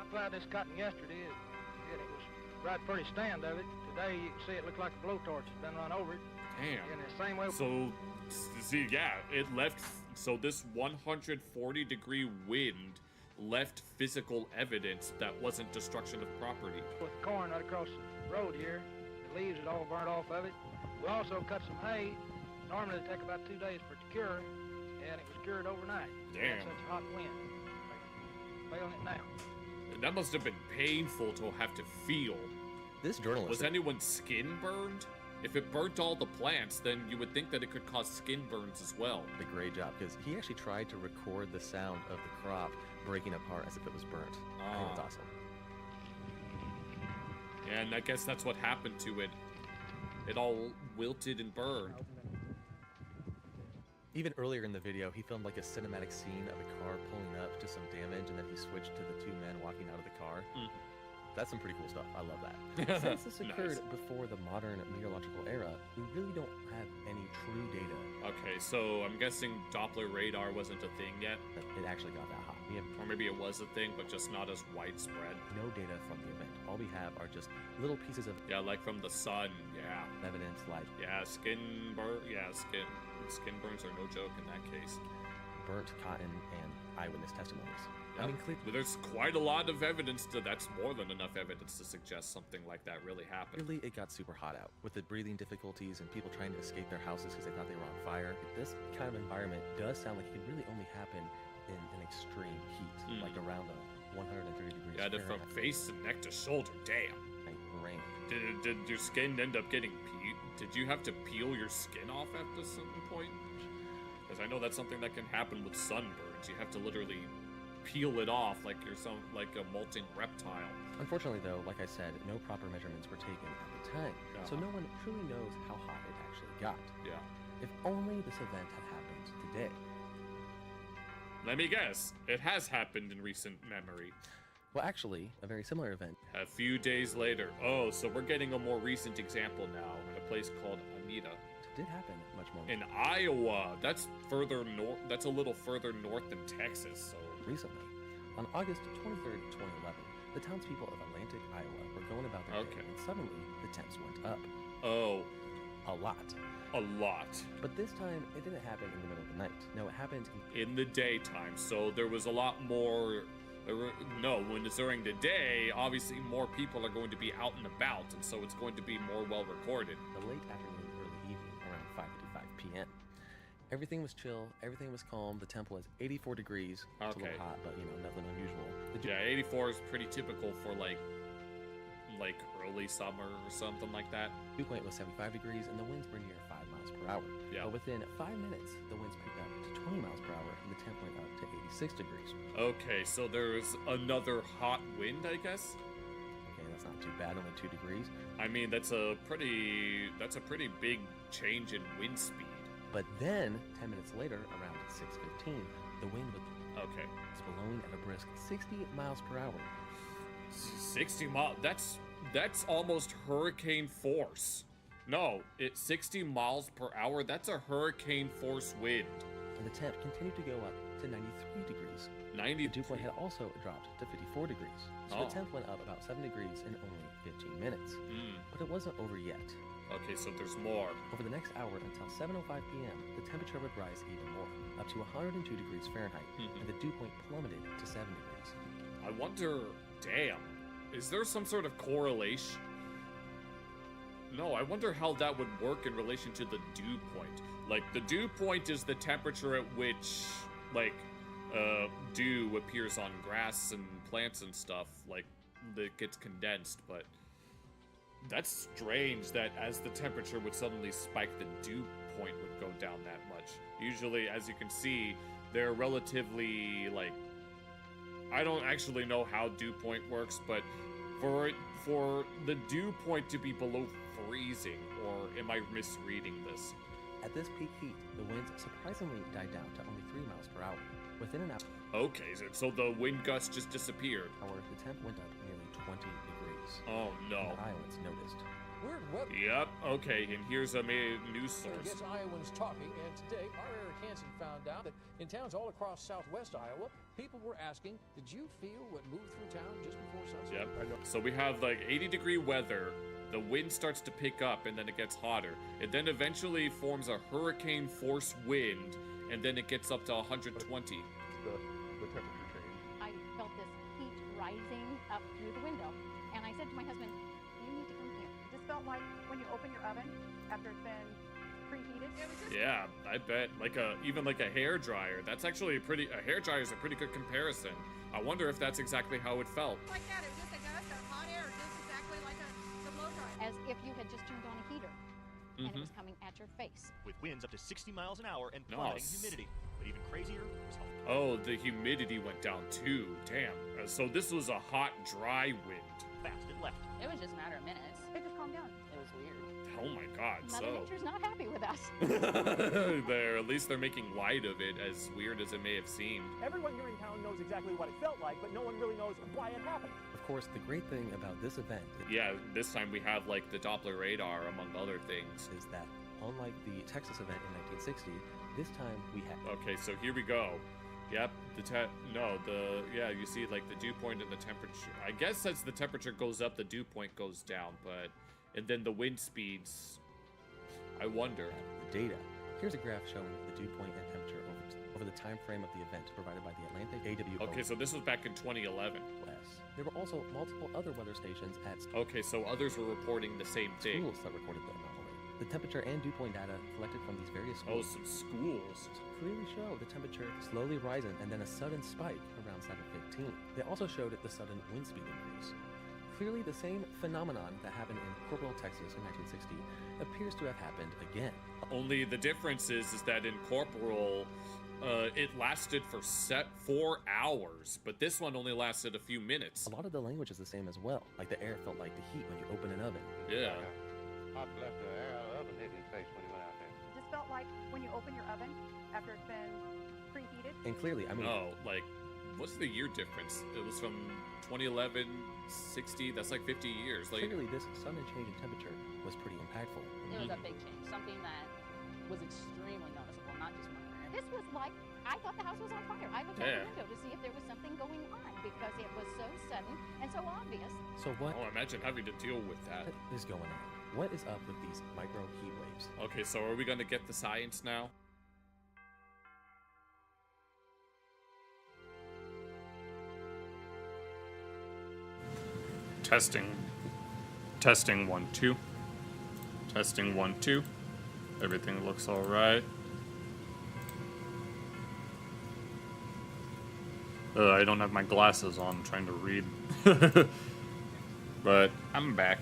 I plowed this cotton yesterday, and it was right pretty stand of it. Today, you can see it looked like a blowtorch has been run over it. Damn. In the same way. So, see, it left. So this 140-degree wind left physical evidence that wasn't destruction of property. With corn right across the road here, the leaves had all burnt off of it. We also cut some hay. Normally it'd take about 2 days for it to cure, and it was cured overnight. Damn. Such a hot wind. Failing it now. That must have been painful to have to feel. This journalist... Was anyone's skin burned? If it burnt all the plants, then you would think that it could cause skin burns as well. A great job, because he actually tried to record the sound of the crop breaking apart as if it was burnt. I think that's awesome. And I guess that's what happened to it. It all wilted and burned. Even earlier in the video, he filmed like a cinematic scene of a car pulling up to some damage, and then he switched to the two men walking out of the car. That's some pretty cool stuff. I love that. Since this occurred before the modern meteorological era, we really don't have any true data. Okay, so I'm guessing Doppler radar wasn't a thing yet. It actually got that hot. Or maybe it was a thing, but just not as widespread. No data from the event. All we have are just little pieces of... Yeah, like from the sun, yeah. Evidence like... Yeah, skin burns are no joke in that case. Burnt cotton and eyewitness testimonies. Yep. I mean, there's quite a lot of evidence that's more than enough evidence to suggest something like that really happened. Really, it got super hot out with the breathing difficulties and people trying to escape their houses because they thought they were on fire. This kind of environment does sound like it could really only happen in an extreme heat, like around 130 degrees Yeah, from Fahrenheit. face and neck to shoulder. Damn. Rain. Did your skin end up getting Did you have to peel your skin off at a certain point? Because I know that's something that can happen with sunburns. You have to literally peel it off like you're like a molting reptile. Unfortunately, though, like I said, no proper measurements were taken at the time, so no one truly knows how hot it actually got. Yeah. If only this event had happened today. Let me guess. It has happened in recent memory. Well, actually, a very similar event. A few days later. Oh, so we're getting a more recent example now in a place called Anita. It did happen much more. In Iowa. That's further north. That's a little further north than Texas. So recently, on August 23rd, 2011, the townspeople of Atlantic, Iowa were going about their day, and suddenly the temps went up. Oh. A lot. A lot. But this time, it didn't happen in the middle of the night. No, it happened in the daytime. So there was a lot more. No, when it's during the day, obviously more people are going to be out and about, and so it's going to be more well recorded. The late afternoon, early evening, around 5:55 p.m. Everything was chill. Everything was calm. The temp was 84 degrees. It's a little hot, but nothing unusual. Yeah, 84 is pretty typical for like early summer or something like that. Dew point was 75 degrees, and the winds were near 5 miles per hour. Yeah. But within 5 minutes, the winds picked up to 20 miles per hour, and the temp went up to 86 degrees. Okay, so there's another hot wind, I guess. Okay, that's not too bad. Only 2 degrees. I mean, that's a pretty big change in wind speed. But then, 10 minutes later, around 6:15, the wind was blowing at a brisk 60 miles per hour. 60 miles? That's almost hurricane force. No, it's 60 miles per hour. That's a hurricane force wind. And the temp continued to go up to 93 degrees. 90. The dew point had also dropped to 54 degrees. So the temp went up about 7 degrees in only 15 minutes. But it wasn't over yet. Okay, so there's more. Over the next hour until 7:05 p.m., the temperature would rise even more, up to 102 degrees Fahrenheit, and the dew point plummeted to 7 degrees. I wonder, damn, is there some sort of correlation? No, I wonder how that would work in relation to the dew point. Like, the dew point is the temperature at which, like, dew appears on grass and plants and stuff, like, that gets condensed, but that's strange that as the temperature would suddenly spike, the dew point would go down that much. Usually, as you can see, they're relatively, like, I don't actually know how dew point works, but for the dew point to be below freezing, or am I misreading this? At this peak heat, the winds surprisingly died down to only 3 miles per hour. Within an hour. Okay, so the wind gust just disappeared. However, the temp went up nearly 20 degrees. Oh no. And the Iowans noticed. Weird weather. Yep, okay, and here's a news source. It gets Iowans talking, and today our Eric Hansen found out that in towns all across southwest Iowa, people were asking, did you feel what moved through town just before sunset? Yep, so we have like 80-degree weather, the wind starts to pick up, and then it gets hotter. It then eventually forms a hurricane force wind, and then it gets up to 120. The temperature change. I felt this heat rising up through the window, and I said to my husband, you need to come here. It just felt like when you open your oven after it's been preheated. It was just Yeah, I bet. Even like a hair dryer. That's actually a hair dryer is a pretty good comparison. I wonder if that's exactly how it felt. like that. It was just a gust of hot air, just exactly like the blow dryer. As if you had just turned on a heater, and it was coming at your face. With winds up to 60 miles an hour and plummeting humidity. But even crazier was how Oh, the humidity went down too. Damn. So this was a hot, dry wind. fast it left. It was just a matter of minutes. It just calmed down. It was weird. Oh my god, Mother Nature's not happy with us. At least they're making light of it, as weird as it may have seemed. Everyone here in town knows exactly what it felt like, but no one really knows why it happened. Of course, the great thing about this event Yeah, this time we have like the Doppler radar, among other things. is that, unlike the Texas event in 1960, this time we had. Okay, so here we go. Yep, you see like the dew point and the temperature. I guess as the temperature goes up, the dew point goes down, and then the wind speeds. I wonder. The data. Here's a graph showing the dew point and temperature over the time frame of the event provided by the Atlantic AWO. Okay, so this was back in 2011. There were also multiple other weather stations at Okay, so others were reporting the same thing. schools that recorded the anomaly. The temperature and dew point data collected from these various Oh, schools some schools. clearly show the temperature slowly rising and then a sudden spike around 7:15. They also showed the sudden wind speed increase. Clearly, the same phenomenon that happened in Corporal, Texas in 1960 appears to have happened again. Only the difference is that in Corporal, it lasted for 4 hours, but this one only lasted a few minutes. A lot of the language is the same as well, like the air felt like the heat when you open an oven. Yeah. Hot blast the air out of the oven hit his face when he went out there. It just felt like when you open your oven after it's been preheated. And clearly, I mean... Oh, like, what's the year difference? It was from 2011, 60, that's like 50 years. Like, Clearly, this sudden change in temperature was pretty impactful. It was a big change, something that was extremely noticeable, not just my career. This was like, I thought the house was on fire. I looked out the window to see if there was something going on because it was so sudden and so obvious. So what Oh, imagine having to deal with that. is going on? What is up with these micro heat waves? Okay, so are we gonna get the science now? Testing. Testing 1 2. Testing 1 2. Everything looks alright. I don't have my glasses on, I'm trying to read. But I'm back.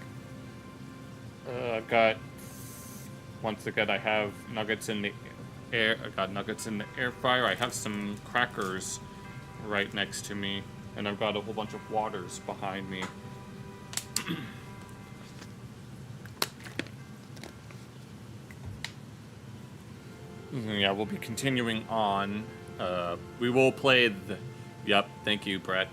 I've got, once again, I have nuggets in the air. I got nuggets in the air fryer. I have some crackers right next to me, and I've got a whole bunch of waters behind me. Yeah, we'll be continuing on. We will play the... Yep, thank you, Brett.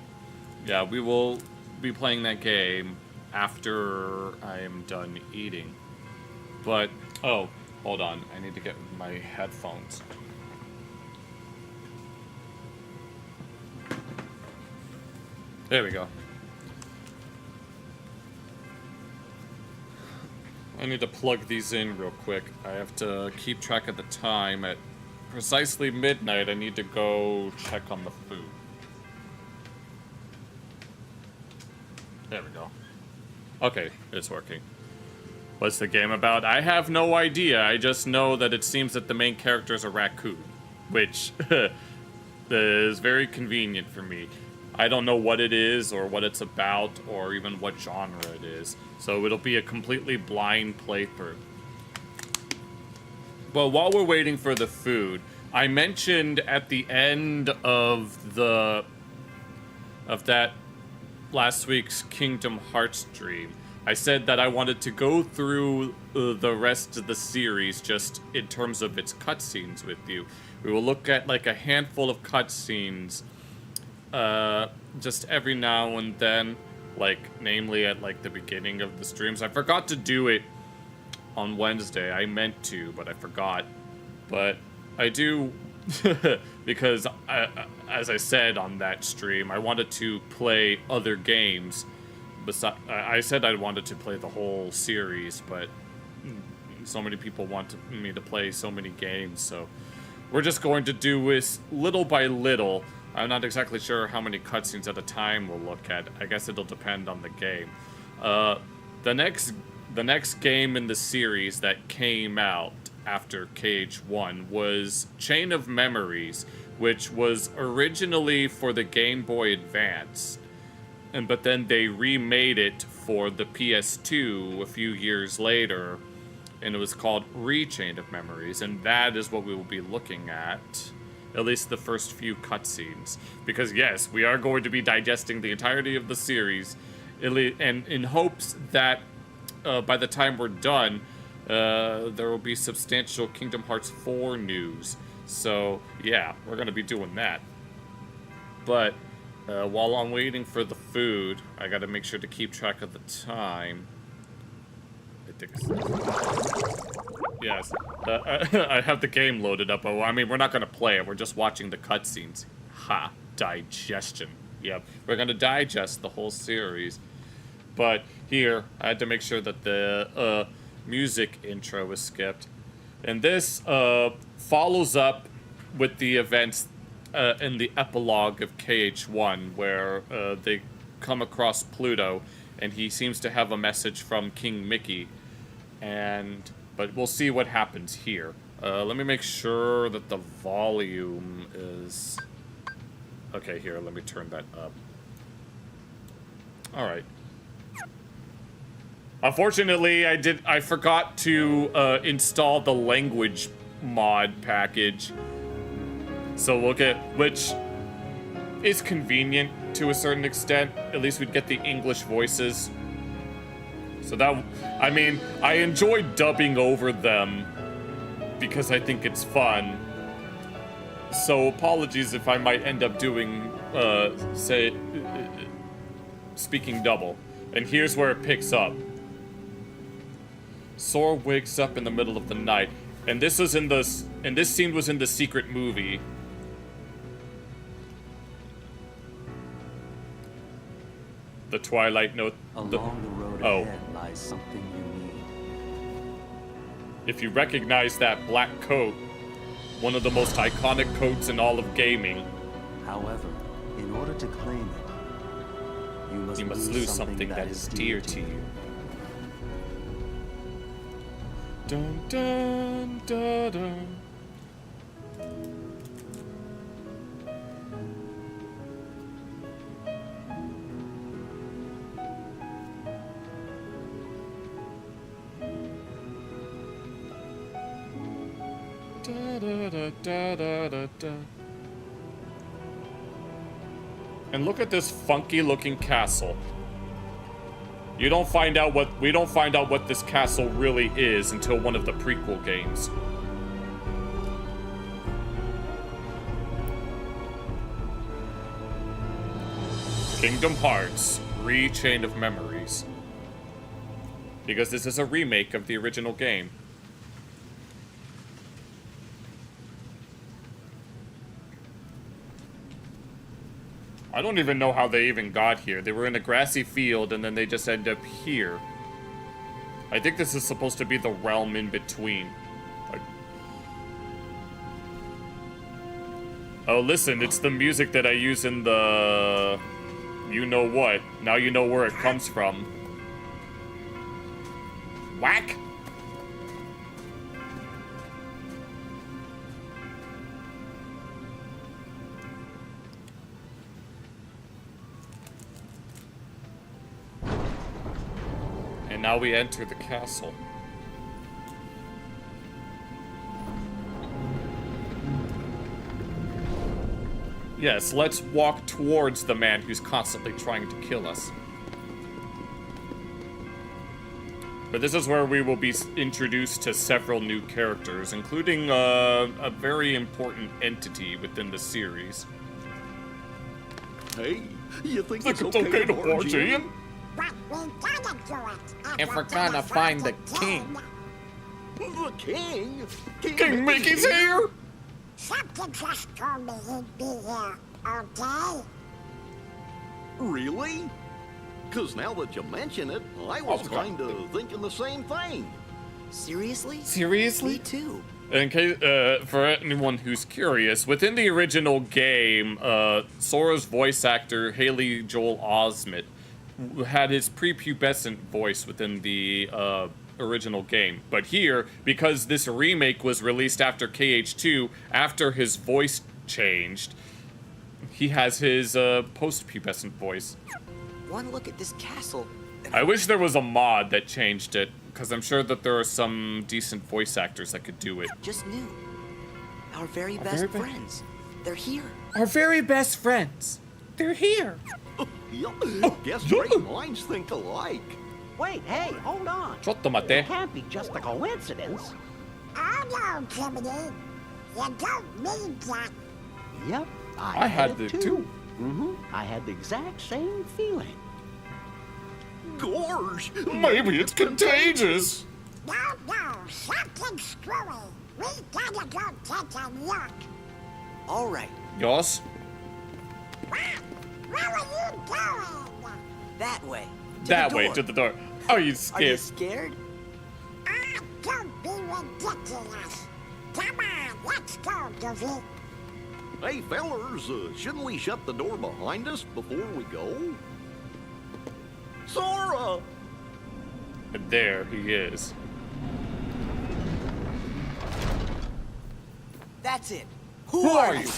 Yeah, we will be playing that game after I am done eating. But, oh, hold on. I need to get my headphones. There we go. I need to plug these in real quick. I have to keep track of the time. At precisely midnight, I need to go check on the food. There we go. Okay, it's working. What's the game about? I have no idea. I just know that it seems that the main character is a raccoon, which is very convenient for me. I don't know what it is or what it's about or even what genre it is, so it'll be a completely blind playthrough. But while we're waiting for the food, I mentioned at the end of that last week's Kingdom Hearts stream, I said that I wanted to go through the rest of the series just in terms of its cutscenes with you. We will look at like a handful of cutscenes just every now and then, like namely at like the beginning of the streams. I forgot to do it on Wednesday. I meant to, but I forgot. But I do because as I said on that stream, I wanted to play other games. I said I wanted to play the whole series, but so many people want me to play so many games, so we're just going to do this little by little. I'm not exactly sure how many cutscenes at a time we'll look at. I guess it'll depend on the game. The next game in the series that came out after KH1 was Chain of Memories, which was originally for the Game Boy Advance. But then they remade it for the PS2 a few years later, and it was called Chain of Memories, and that is what we will be looking at least the first few cutscenes. Because yes, we are going to be digesting the entirety of the series, and in hopes that by the time we're done, there will be substantial Kingdom Hearts 4 news. So yeah, we're going to be doing that. But while I'm waiting for the food, I gotta make sure to keep track of the time. I think yes. I have the game loaded up. Oh, I mean, we're not gonna play it. We're just watching the cutscenes. Ha! Digestion. Yep. We're gonna digest the whole series. But here, I had to make sure that the music intro was skipped. And this follows up with the events in the epilogue of KH1, where they come across Pluto, and he seems to have a message from King Mickey, and But we'll see what happens here. Let me make sure that the volume is... Okay, here, let me turn that up. Alright. Unfortunately, I forgot to install the language mod package. So we'll get... Which is convenient to a certain extent. At least we'd get the English voices. So that... I mean, I enjoy dubbing over them because I think it's fun. So apologies if I might end up doing, speaking double. And here's where it picks up. Sora wakes up in the middle of the night, and this scene was in the secret movie. The Twilight Note. Along the road ahead lies something you need. If you recognize that black coat, one of the most iconic coats in all of gaming. However, in order to claim it, you must lose something that is dear to you. Dun dun dun dun. Da, da, da, da, da, da. And look at this funky looking castle. We don't find out what this castle really is until one of the prequel games. Kingdom Hearts: Chain of Memories. Because this is a remake of the original game. I don't even know how they even got here. They were in a grassy field and then they just end up here. I think this is supposed to be the realm in between. Oh, listen, it's the music that I use in the... You know what. Now you know where it comes from. Whack! And now we enter the castle. Yes, let's walk towards the man who's constantly trying to kill us. But this is where we will be introduced to several new characters, including a very important entity within the series. Hey, you think it's okay to barge in? But we gotta do it If we're gonna find the king. The king? King Mickey's here? Something just told me he'd be here, okay? Really? Because now that you mention it, I was kind of thinking the same thing. Seriously? Seriously? Me too. In case, for anyone who's curious, within the original game, Sora's voice actor, Haley Joel Osment, had his prepubescent voice within the original game. But here, because this remake was released after KH2, after his voice changed, he has his post-pubescent voice. One look at this castle. I wish there was a mod that changed it, because I'm sure that there are some decent voice actors that could do it. Just new. Our very best friends. They're here. Our very best friends. They're here. Guess great minds think alike. Wait, hey, hold on. Mate. It can't be just a coincidence. Oh no, Timothy. You don't mean that. Yep, I had it it too. Mm-hmm. I had the exact same feeling. Gorge. Maybe it's contagious. No, something screwy. We gotta go take a look. All right. Yoss? Where are you going? That way. That way, to the door. Are you scared? Are you scared? Don't be ridiculous. Come on, let's go, Goofy. Hey, fellers, shouldn't we shut the door behind us before we go? Sora! And there he is. That's it. Who are you?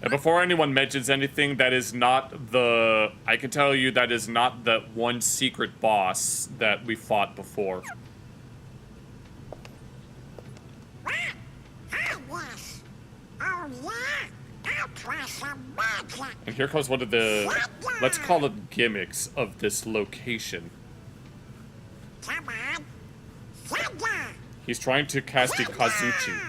And before anyone mentions anything, that is not the... I can tell you that is not the one secret boss that we fought before. And here comes one of the, let's call it gimmicks of this location. He's trying to cast a Kazuchi.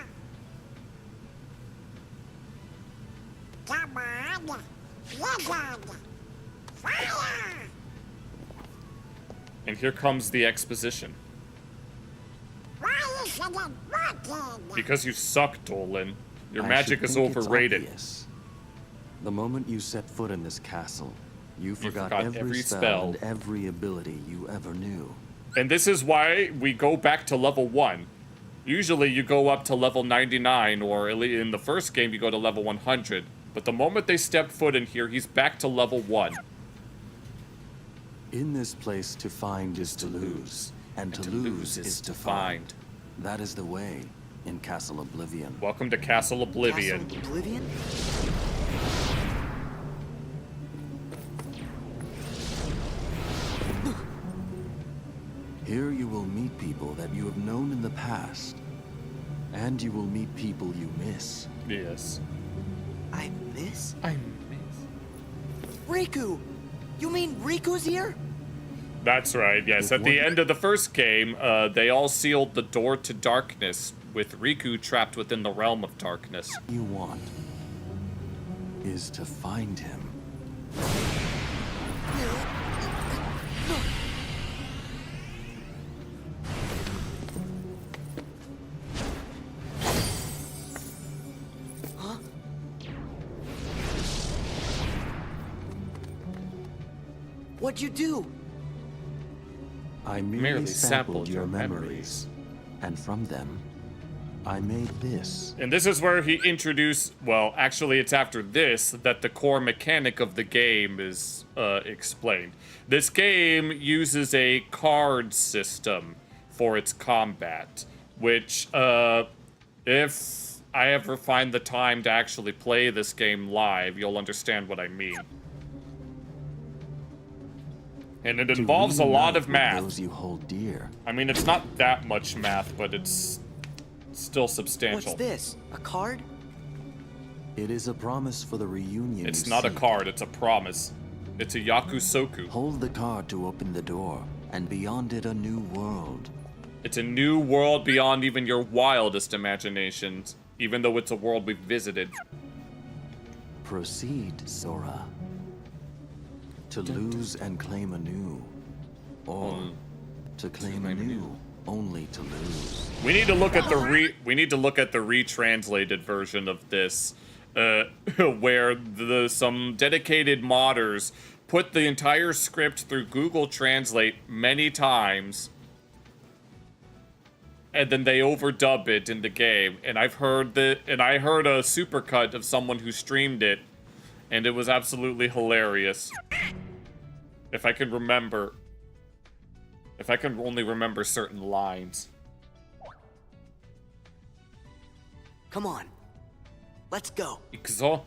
And here comes the exposition. Because you suck, Dolan. Your magic is overrated. The moment you set foot in this castle, you forgot every spell and every ability you ever knew. And this is why we go back to level 1. Usually you go up to level 99, or in the first game you go to level 100. But the moment they step foot in here, he's back to level 1. In this place, to find is to lose, and to lose is to find. That is the way in Castle Oblivion. Welcome to Castle Oblivion. Castle Oblivion? Here you will meet people that you have known in the past, and you will meet people you miss. Yes. I miss? I miss. Riku! You mean Riku's here? That's right, yes. At the end of the first game, they all sealed the door to darkness, with Riku trapped within the realm of darkness. What you want is to find him. What'd you do? I merely sampled your memories, and from them, I made this. And this is where he introduced, well, actually it's after this that the core mechanic of the game is explained. This game uses a card system for its combat, which, if I ever find the time to actually play this game live, you'll understand what I mean. And it involves a lot of math. Those you hold dear. I mean, it's not that much math, but it's still substantial. What's this? A card? It is a promise for the reunion. It's not a card, it's a promise. It's a yakusoku. Hold the card to open the door, and beyond it a new world. It's a new world beyond even your wildest imaginations, even though it's a world we've visited. Proceed, Sora. To lose and claim anew, or to claim anew, only to lose. We need to look at the retranslated version of this, where some dedicated modders put the entire script through Google Translate many times, and then they overdub it in the game. And I heard a supercut of someone who streamed it, and it was absolutely hilarious. If I can remember. If I can only remember certain lines. Come on. Let's go. Ikuzo.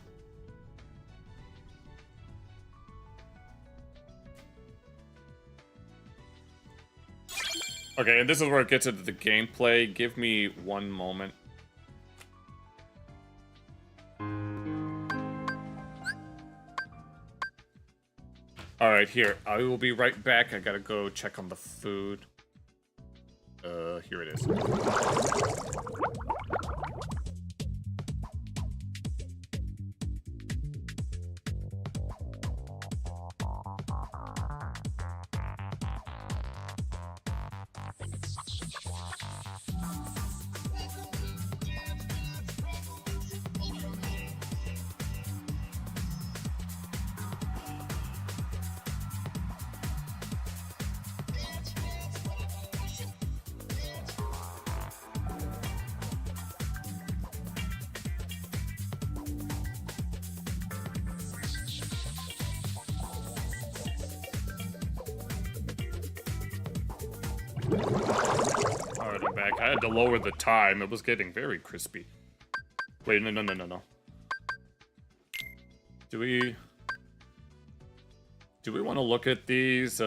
Okay, and this is where it gets into the gameplay. Give me one moment. Alright, here. I will be right back. I gotta go check on the food. Here it is. Alright, I'm back. I had to lower the time. It was getting very crispy. Wait, no. Do we want to look at these?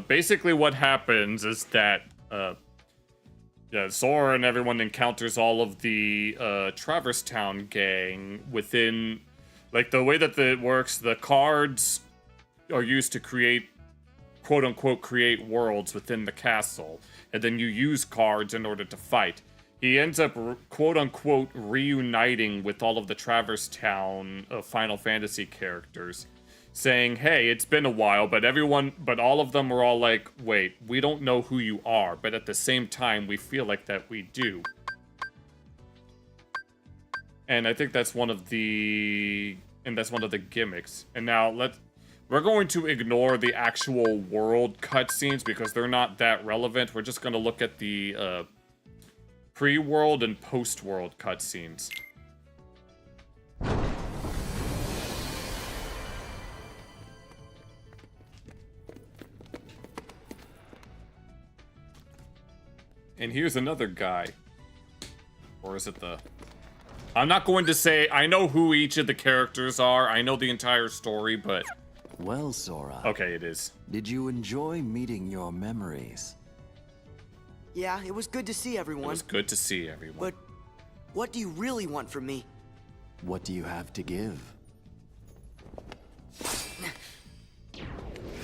Basically what happens is that, Sora and everyone encounters all of the, Traverse Town gang within, like, the way that it works, the cards are used to create, quote-unquote, create worlds within the castle, and then you use cards in order to fight. He ends up, quote-unquote, reuniting with all of the Traverse Town Final Fantasy characters, saying, hey, it's been a while, but all of them were all like, wait, we don't know who you are, but at the same time, we feel like that we do. And I think that's one of the gimmicks. And now, we're going to ignore the actual world cutscenes because they're not that relevant. We're just going to look at the, pre-world and post-world cutscenes. And here's another guy. Or is it the... I'm not going to say... I know who each of the characters are. I know the entire story, but... Well, Sora. Okay, it is. Did you enjoy meeting your memories? Yeah, it was good to see everyone. It was good to see everyone. But what do you really want from me? What do you have to give?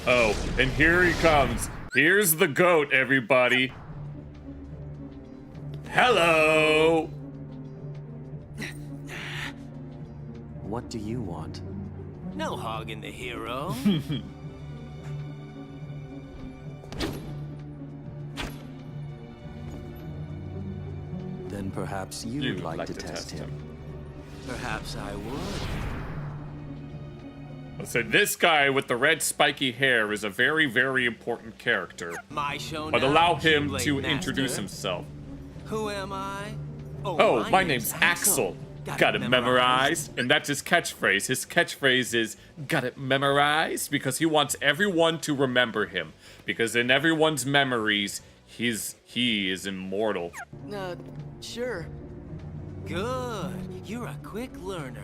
Oh, and here he comes. Here's the goat, everybody. Hello! What do you want? No hogging the hero. Then perhaps you'd like to test him. Perhaps I would. So this guy with the red spiky hair is a very, very important character. My show but now, allow him Keyblade to Master. introduce himself. Who am I? Oh, my name's Axel. Got it memorized. And that's his catchphrase. His catchphrase is, got it memorized? Because he wants everyone to remember him. Because in everyone's memories, he is immortal. Sure. Good. You're a quick learner.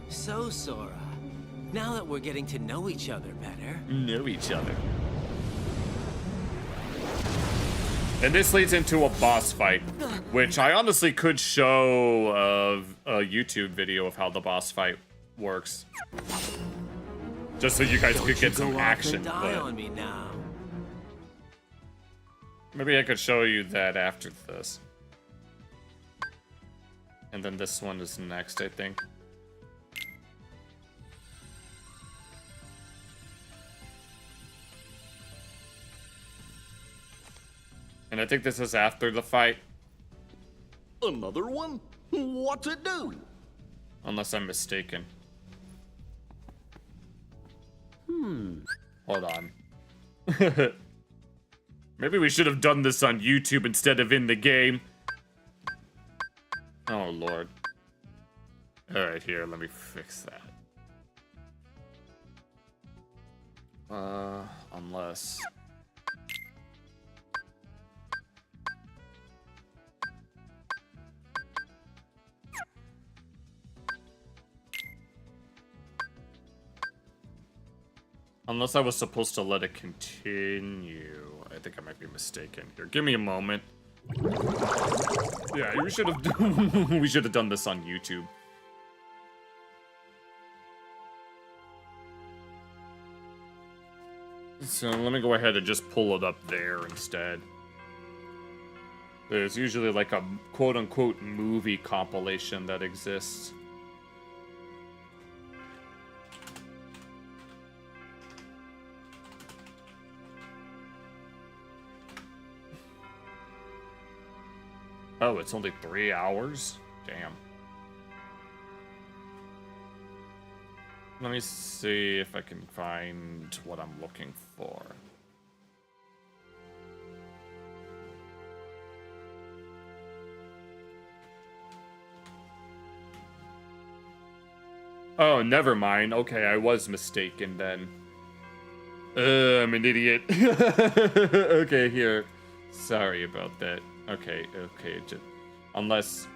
So, Sora, now that we're getting to know each other better... Know each other. And this leads into a boss fight, which I honestly could show a YouTube video of how the boss fight works. Just so you guys could get some action. Die on me now. Maybe I could show you that after this. And then this one is next, I think. And I think this is after the fight. Another one? What's it do? Unless I'm mistaken. Hold on. Maybe we should have done this on YouTube instead of in the game. Oh, Lord. Alright, here, let me fix that. Unless... Unless I was supposed to let it continue. I think I might be mistaken here. Give me a moment. Yeah, we should have done this on YouTube. So let me go ahead and just pull it up there instead. There's usually like a quote-unquote movie compilation that exists. Oh, it's only 3 hours? Damn. Let me see if I can find what I'm looking for. Oh, never mind. Okay, I was mistaken then. I'm an idiot. Okay, here. Sorry about that. Okay. Unless,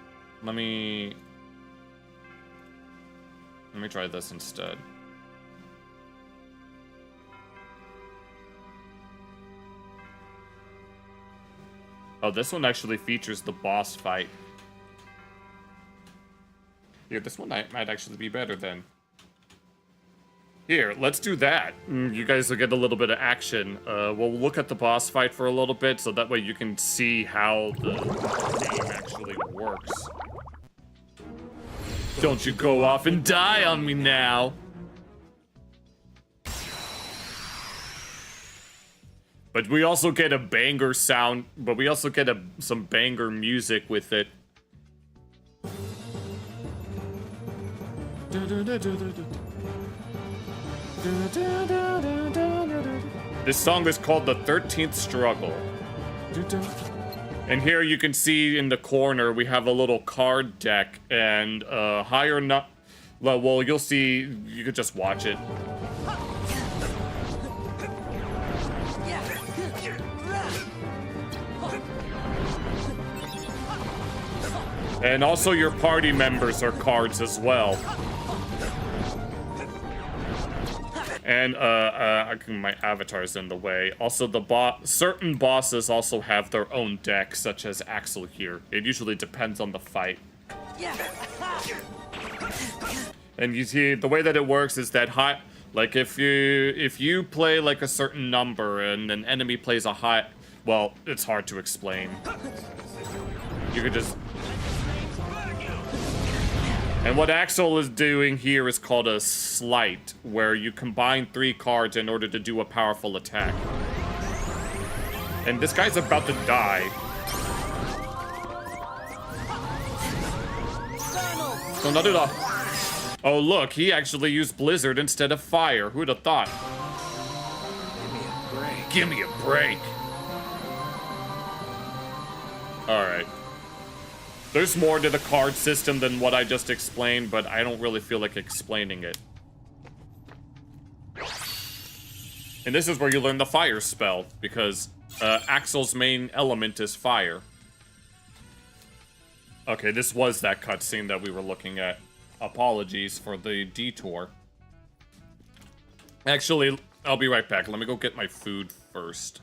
let me Let me try this instead. Oh, this one actually features the boss fight. Here, this one might actually be better then. Here, let's do that. You guys will get a little bit of action. We'll look at the boss fight for a little bit, so that way you can see how the game actually works. Don't you go off and die on me now! But we also get a banger sound, but we also get some banger music with it. This song is called The 13th Struggle. And here you can see in the corner we have a little card deck and higher not. Well, you'll see. You could just watch it. And also your party members are cards as well. And my avatar's in the way. Also, certain bosses also have their own deck, such as Axel here. It usually depends on the fight. And you see, the way that it works is that like if you play like a certain number and an enemy plays a high, well, it's hard to explain. You could just. And what Axel is doing here is called a sleight, where you combine 3 cards in order to do a powerful attack. And this guy's about to die. So not at all. Oh look, he actually used Blizzard instead of Fire. Who'd have thought? Give me a break. Alright. There's more to the card system than what I just explained, but I don't really feel like explaining it. And this is where you learn the fire spell, because Axel's main element is fire. Okay, this was that cutscene that we were looking at. Apologies for the detour. Actually, I'll be right back. Let me go get my food first.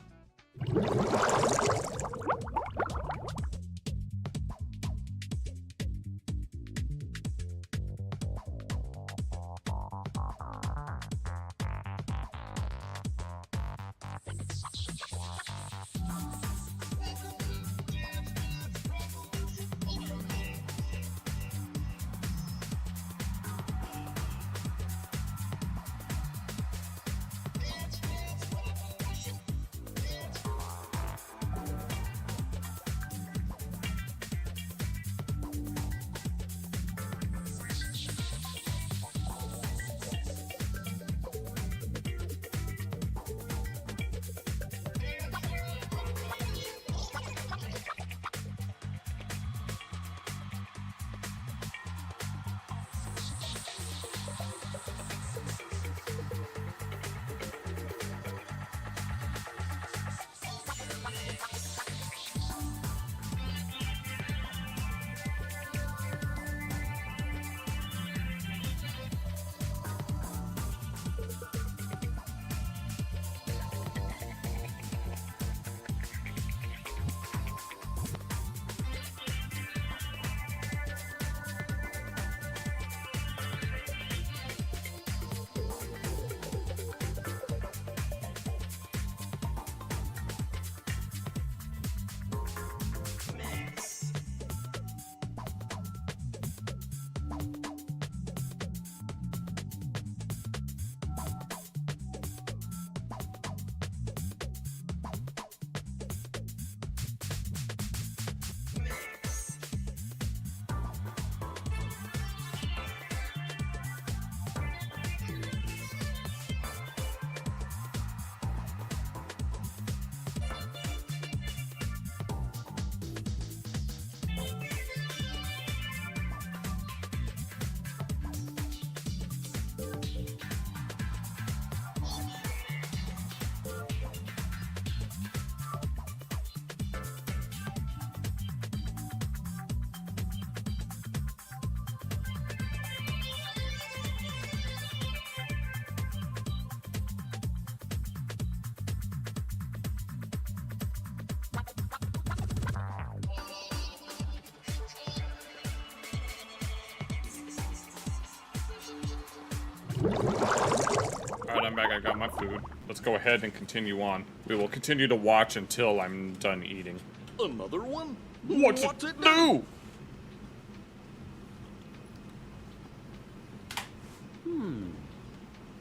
Alright, I'm back. I got my food. Let's go ahead and continue on. We will continue to watch until I'm done eating. Another one? What's it do?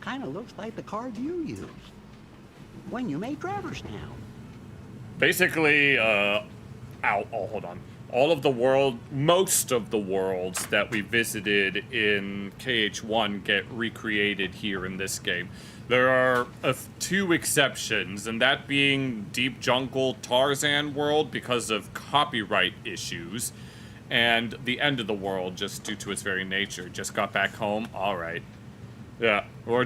Kind of looks like the card you used when you made Traverstown. Basically, hold on. All of the most of the worlds that we visited in KH1 get recreated here in this game. There are two exceptions, and that being Deep Jungle Tarzan world because of copyright issues, and the end of the world just due to its very nature. Just got back home. All right. Yeah, we're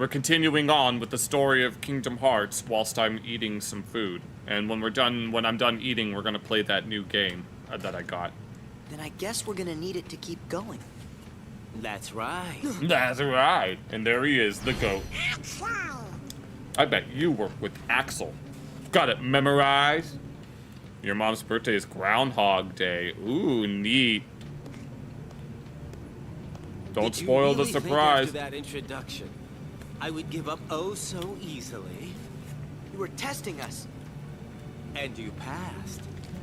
continuing on with the story of Kingdom Hearts whilst I'm eating some food. And when I'm done eating, we're gonna play that new game that I got. Then I guess we're gonna need it to keep going. That's right. That's right. And there he is, the goat. I bet you work with Axel. Got it memorized? Your mom's birthday is Groundhog Day. Ooh, neat. Don't spoil the surprise. After that introduction, I would give up oh so easily. You were testing us. And you passed.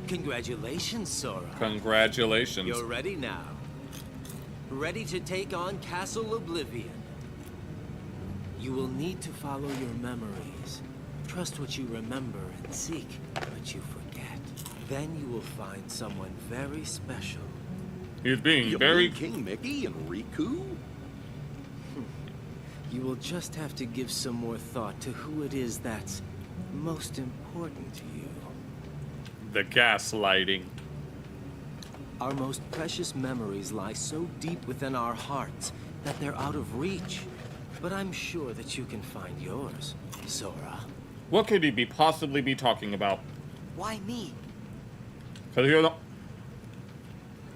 Congratulations, Sora. Congratulations. You're ready now. Ready to take on Castle Oblivion. You will need to follow your memories. Trust what you remember and seek what you forget. Then you will find someone very special. He's being You very... mean King Mickey and Riku? You will just have to give some more thought to who it is that's most important to you. The gaslighting. Our most precious memories lie so deep within our hearts that they're out of reach. But I'm sure that you can find yours, Sora. What could he possibly be talking about? Why me?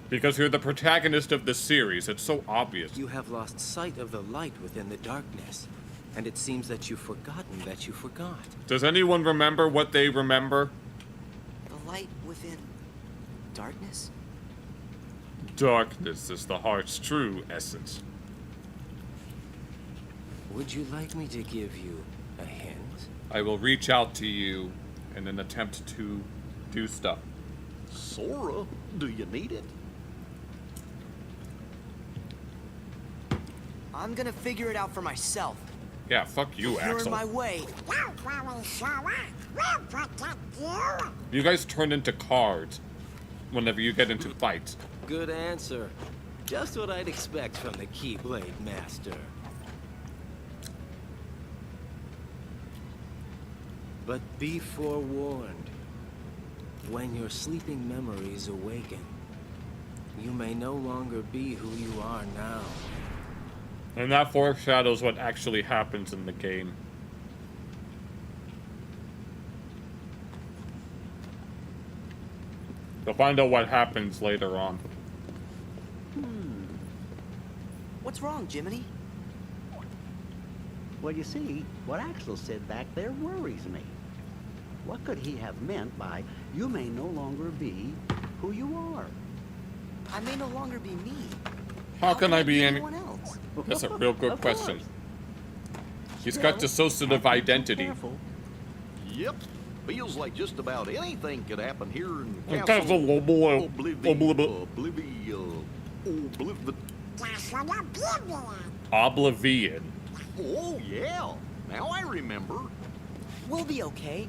Because you're the protagonist of the series. It's so obvious. You have lost sight of the light within the darkness, and it seems that you've forgotten that you forgot. Does anyone remember what they remember? The light within darkness? Darkness is the heart's true essence. Would you like me to give you a hint? I will reach out to you in an attempt to do stuff. Sora, do you need it? I'm gonna figure it out for myself. Yeah, fuck you, You're Axel. in my way. Don't worry, Sora. We'll protect you. You guys turn into cards whenever you get into fights. Good answer. Just what I'd expect from the Keyblade Master. But be forewarned. When your sleeping memories awaken, you may no longer be who you are now. And that foreshadows what actually happens in the game. You'll find out what happens later on. What's wrong, Jiminy? Well, you see, what Axel said back there worries me. What could he have meant by, you may no longer be who you are? I may no longer be me. How can I be anyone else? That's a real good Of question. course. He's got dissociative identity. Yep. Feels like just about anything could happen here in Castle Oblivion. Oblivion. Oh, yeah. Now I remember. We'll be okay.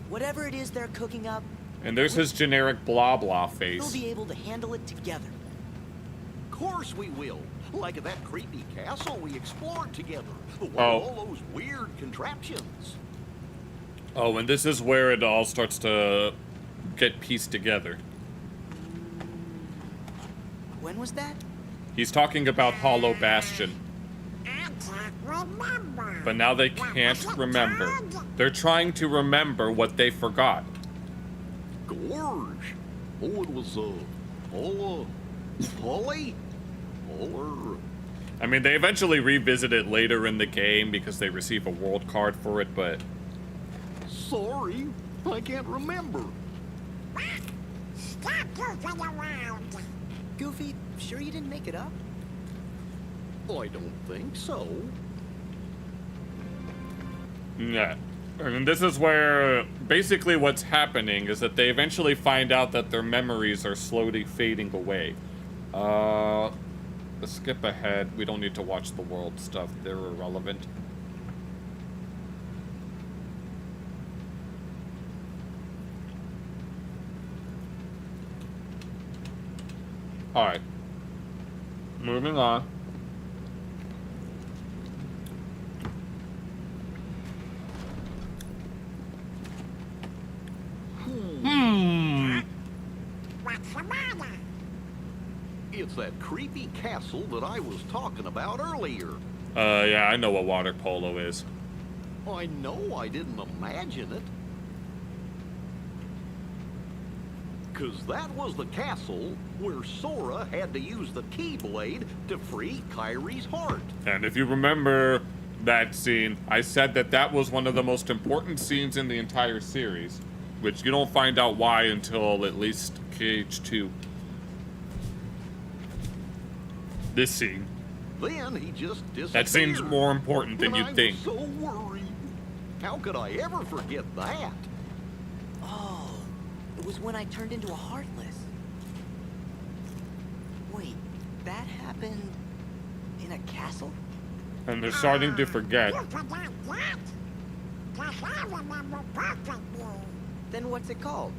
Whatever it is they're cooking up, And there's his generic blah blah we'll face. be able to handle it together. Of course we will. Like at that creepy castle we explored together. With Oh. all those weird contraptions. Oh, and this is where it all starts to get pieced together. When was that? He's talking about Hollow Bastion. But now they can't remember. They're trying to remember what they forgot. Gorge. Oh, it was, Polly? Or... I mean, they eventually revisit it later in the game because they receive a world card for it, but... Sorry, I can't remember. Stop goofing around. Goofy, sure you didn't make it up? I don't think so. Yeah. And this is where basically what's happening is that they eventually find out that their memories are slowly fading away. Let's skip ahead. We don't need to watch the world stuff. They're irrelevant. Alright. Moving on. What's the matter? It's that creepy castle that I was talking about earlier. Yeah, I know what water polo is. I know I didn't imagine it. 'Cause that was the castle where Sora had to use the Keyblade to free Kyrie's heart. And if you remember that scene, I said that that was one of the most important scenes in the entire series, which you don't find out why until at least KH2. This scene. Then he just disappeared. That seems more important than And you'd think. I was so worried. How could I ever forget that? Oh, it was when I turned into a Heartless. Wait, that happened in a castle? And they're starting to forget. You forgot that? 'Cause I remember perfectly. Then what's it called?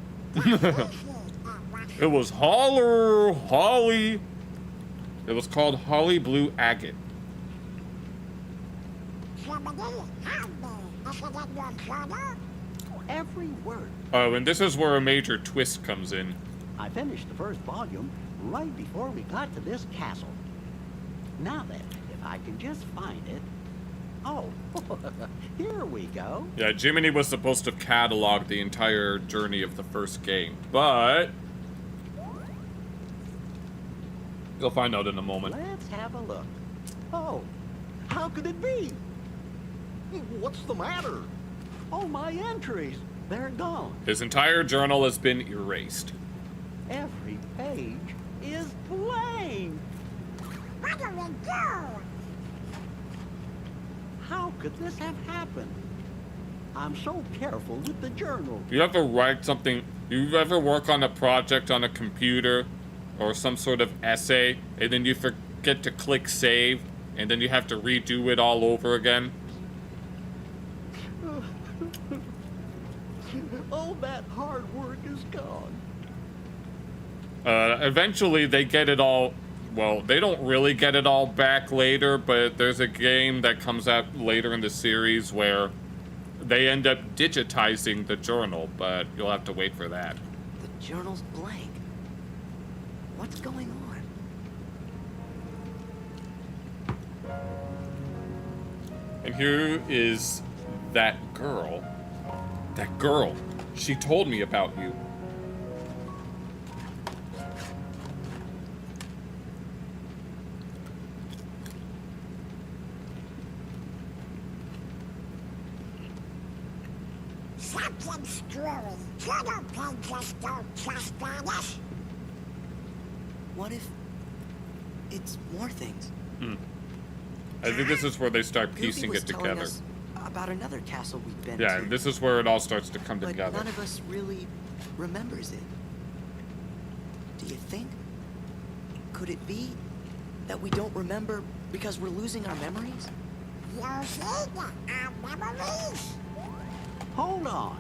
It was Holly. It was called Holly Blue Agate. Every word. Oh, and this is where a major twist comes in. I finished the first volume right before we got to this castle. Now then, if I can just find it. Oh, here we go. Yeah, Jiminy was supposed to catalog the entire journey of the first game, but you'll find out in a moment. Let's have a look. Oh, how could it be? What's the matter? Oh, my entries. They're gone. His entire journal has been erased. Every page is blank. What do we do? How could this have happened? I'm so careful with the journal. You ever write something, you ever work on a project on a computer or some sort of essay, and then you forget to click save, and then you have to redo it all over again? All that hard work is gone. Eventually they get it all, well, they don't really get it all back later, but there's a game that comes out later in the series where they end up digitizing the journal, but you'll have to wait for that. The journal's blank. What's going on? And here is that girl. That girl. She told me about you. Something's screwy. Turtle pages don't trust us. What if it's more things? I think this is where they start Goofy piecing was it telling together. us about another castle we've been to. Yeah, and this is where it all starts to come But together. none of us really remembers it. Do you think? Could it be that we don't remember because we're losing our memories? Losing our memories? Hold on.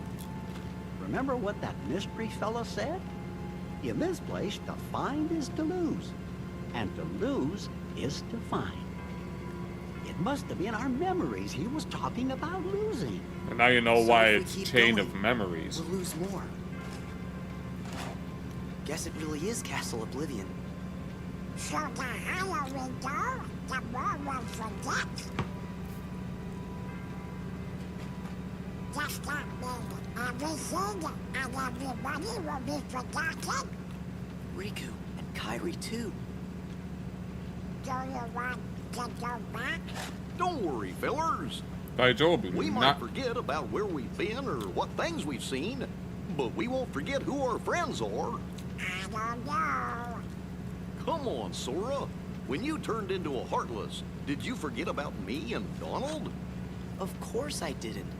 Remember what that mystery fella said? In this place, to find is to lose. And to lose is to find. It must have been our memories he was talking about losing. And now you know So why if we it's keep Chain going, of Memories. We'll lose more. Guess it really is Castle Oblivion. So the higher we go, the more we'll forget. Does that mean everything and everybody will be forgotten? Riku and Kairi too. Do you want to go back? Don't worry, fellers. By Job, We might not forget about where we've been or what things we've seen, but we won't forget who our friends are. I don't know. Come on, Sora. when you turned into a Heartless, did you forget about me and Donald? Of course I didn't.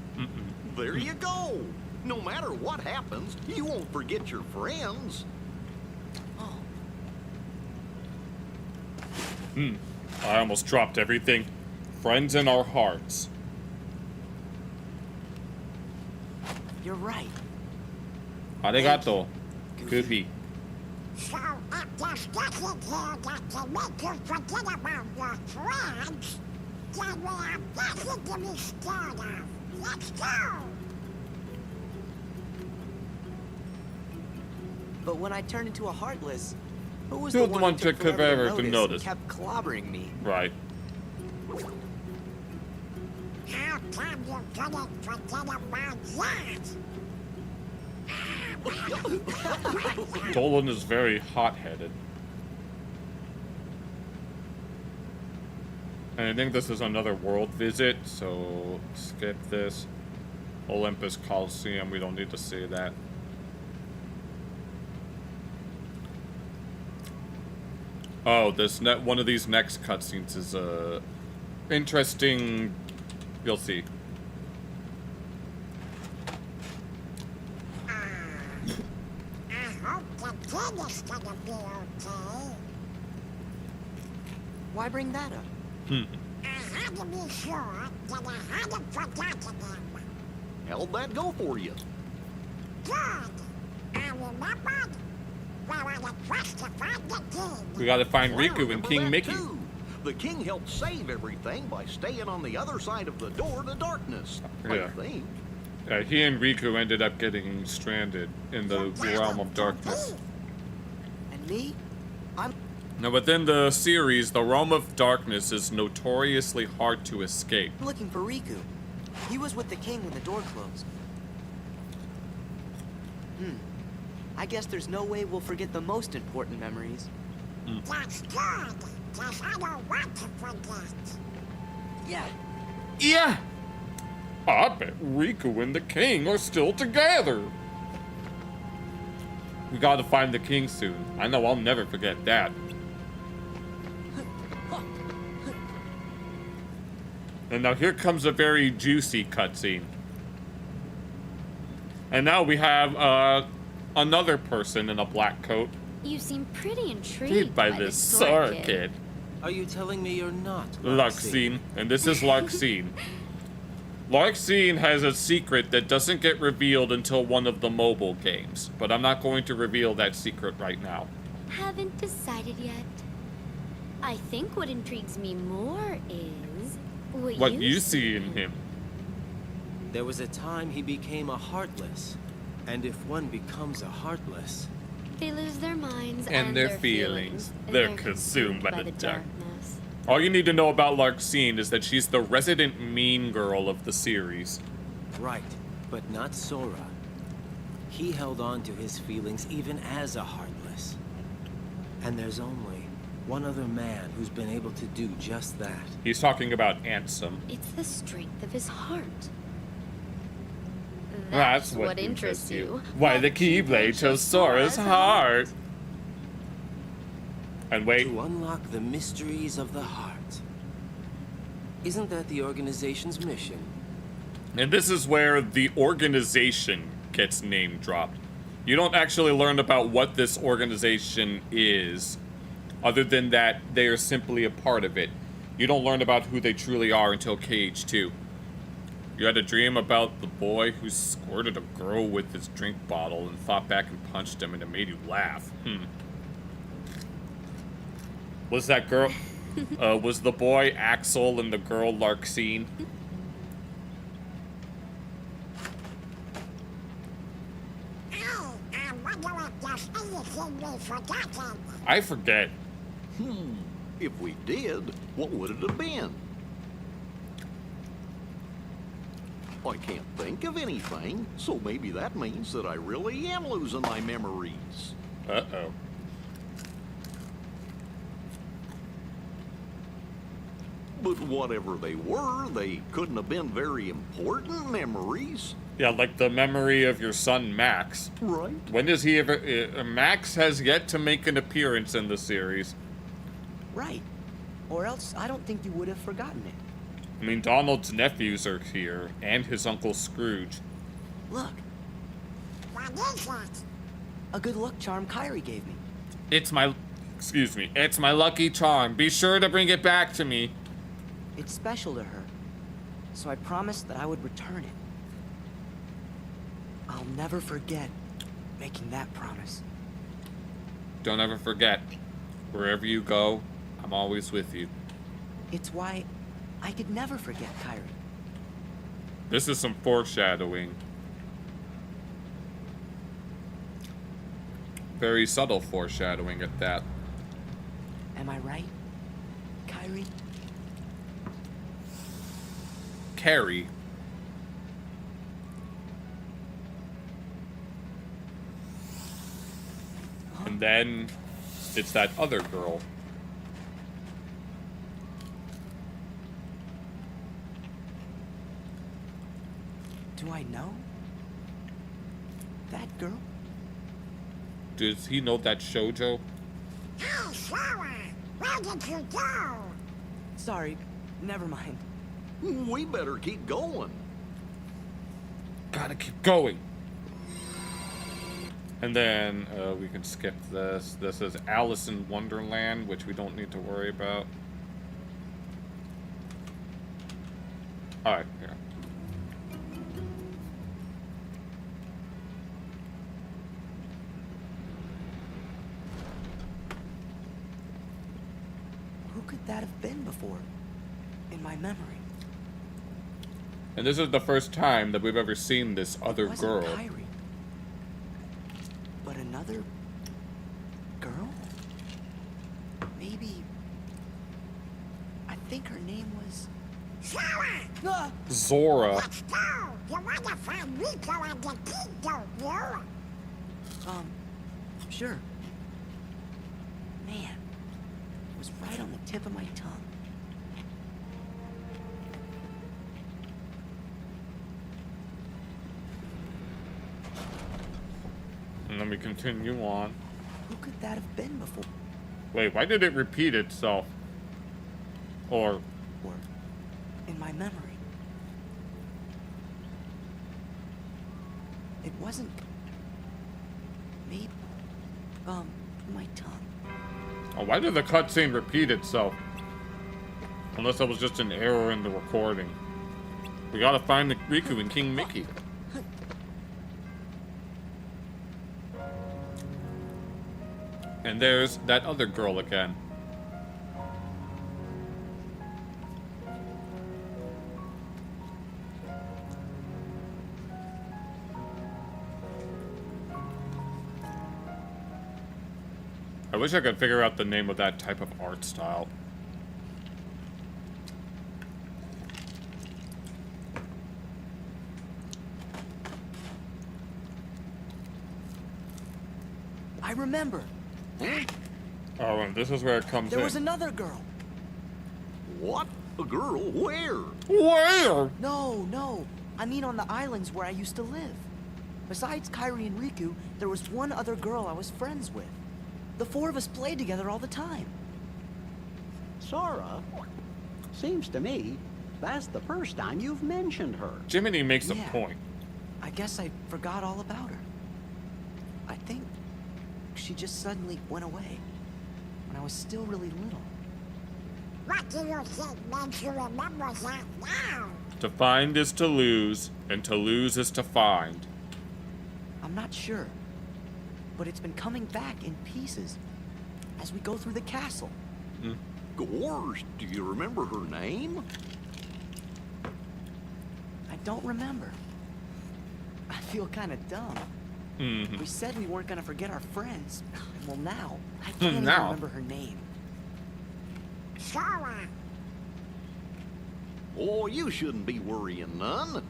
There you go. No matter what happens, you won't forget your friends. I almost dropped everything. Friends in our hearts. You're right. Arigato, Goofy. So it just doesn't here that to make you forget about your friends, then we have nothing to be scared of. Let's go! But when I turned into a Heartless, who was You're the the one one who took took forever forever to to notice. and kept clobbering me? Right. How come you couldn't forget about that? Dolan is very hot-headed. And I think this is another world visit, so skip this. Olympus Coliseum, we don't need to see that. Oh, one of these next cutscenes is interesting. You'll see. I hope the kid is gonna be okay. Why bring that up? I had to be sure that I hadn't forgotten him. How'd that go for you? Good. I remembered where I had first to find the king. We gotta find I Riku and remember King that Mickey. too. The king helped save everything by staying on the other side of the door to darkness, I Yeah. think. He and Riku ended up getting stranded in the realm of darkness. And me? Now, within the series, the realm of darkness is notoriously hard to escape. I'm looking for Riku. He was with the king when the door closed. I guess there's no way we'll forget the most important memories. That's good, because I don't want to forget. Yeah! I bet Riku and the king are still together. We gotta find the king soon. I know I'll never forget that. And now here comes a very juicy cutscene. And now we have another person in a black coat. You seem pretty intrigued Intrigued by this Sora kid. Are you telling me you're not? Larxene. And this is Larxene. Larxene has a secret that doesn't get revealed until one of the mobile games. But I'm not going to reveal that secret right now. Haven't decided yet. I think what intrigues me more is What you see in him. There was a time he became a Heartless. And if one becomes a Heartless, they lose their minds And their feelings. They're consumed by the darkness. All you need to know about Larxene is that she's the resident mean girl of the series. right, but not Sora. He held on to his feelings even as a Heartless. And there's only one other man who's been able to do just that. He's talking about Ansem. It's the strength of his heart. That's what interests you. Why the Keyblade chose Sora's heart. And wait. To unlock the mysteries of the heart. Isn't that the organization's mission? And this is where the organization gets name dropped. You don't actually learn about what this organization is, other than that they are simply a part of it. You don't learn about who they truly are until KH2. You had a dream about the boy who squirted a girl with his drink bottle and fought back and punched him, and it made you laugh. Was that girl... was the boy Axel and the girl Larxene? I wonder if there's anything we've forgotten. I forget. If we did, what would it have been? I can't think of anything, so maybe that means that I really am losing my memories. Uh-oh. But whatever they were, they couldn't have been very important memories. Yeah, like the memory of your son, Max. Right. When does he ever... Max has yet to make an appearance in the series. Right. Or else I don't think you would have forgotten it. I mean, Donald's nephews are here, and his Uncle Scrooge. Look. What is that? A good luck charm Kyrie gave me. It's my lucky charm. Be sure to bring it back to me. It's special to her, so I promised that I would return it. I'll never forget making that promise. Don't ever forget, wherever you go, I'm always with you. It's why I could never forget Kyrie. This is some foreshadowing. Very subtle foreshadowing at that. Am I right, Kyrie? Carrie. And then it's that other girl. Do I know that girl? Does he know that shoujo? Hey, Sarah! Where did you go? Sorry, never mind. We better keep going. Gotta keep going. And then we can skip this. This is Alice in Wonderland, which we don't need to worry about. Alright, yeah. Who could that have been before? In my memory. And this is the first time that we've ever seen this other girl. Kyrie, but another girl? Maybe. I think her name was Sarah! Zora. Let's go! You want to find Rico and the kid, don't you? Sure. Man, it was right on the tip of my tongue. And then we continue on. Who could that have been before? Wait, why did it repeat itself? Or in my memory. It wasn't. Maybe. My tongue. oh, why did the cutscene repeat itself? Unless that was just an error in the recording. We gotta find the Riku and King Mickey. And there's that other girl again. I wish I could figure out the name of that type of art style. I remember. Oh, and this is where it comes in. There was another girl. What? A girl? Where? Where? No. I mean on the islands where I used to live. Besides Kyrie and Riku, there was one other girl I was friends with. The four of us played together all the time. Sora? Seems to me that's the first time you've mentioned her. Jiminy makes a point. I guess I forgot all about her. I think she just suddenly went away when I was still really little. What do you think makes you remember that now? To find is to lose, and to lose is to find. I'm not sure, but it's been coming back in pieces as we go through the castle. Gosh, do you remember her name? I don't remember. I feel kind of dumb. We said we weren't going to forget our friends. Well, now, I can't even remember her name. Sora. Oh, you shouldn't be worrying none.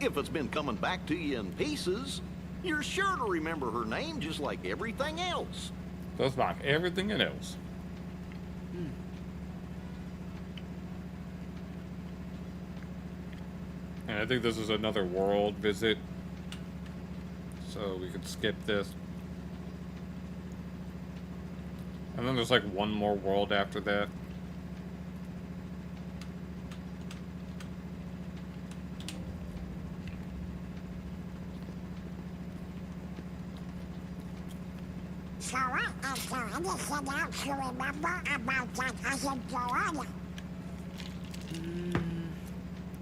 If it's been coming back to you in pieces, you're sure to remember her name just like everything else. Just like everything else. And I think this is another world visit. So we could skip this. And then there's like one more world after that. anything else you remember about that other door?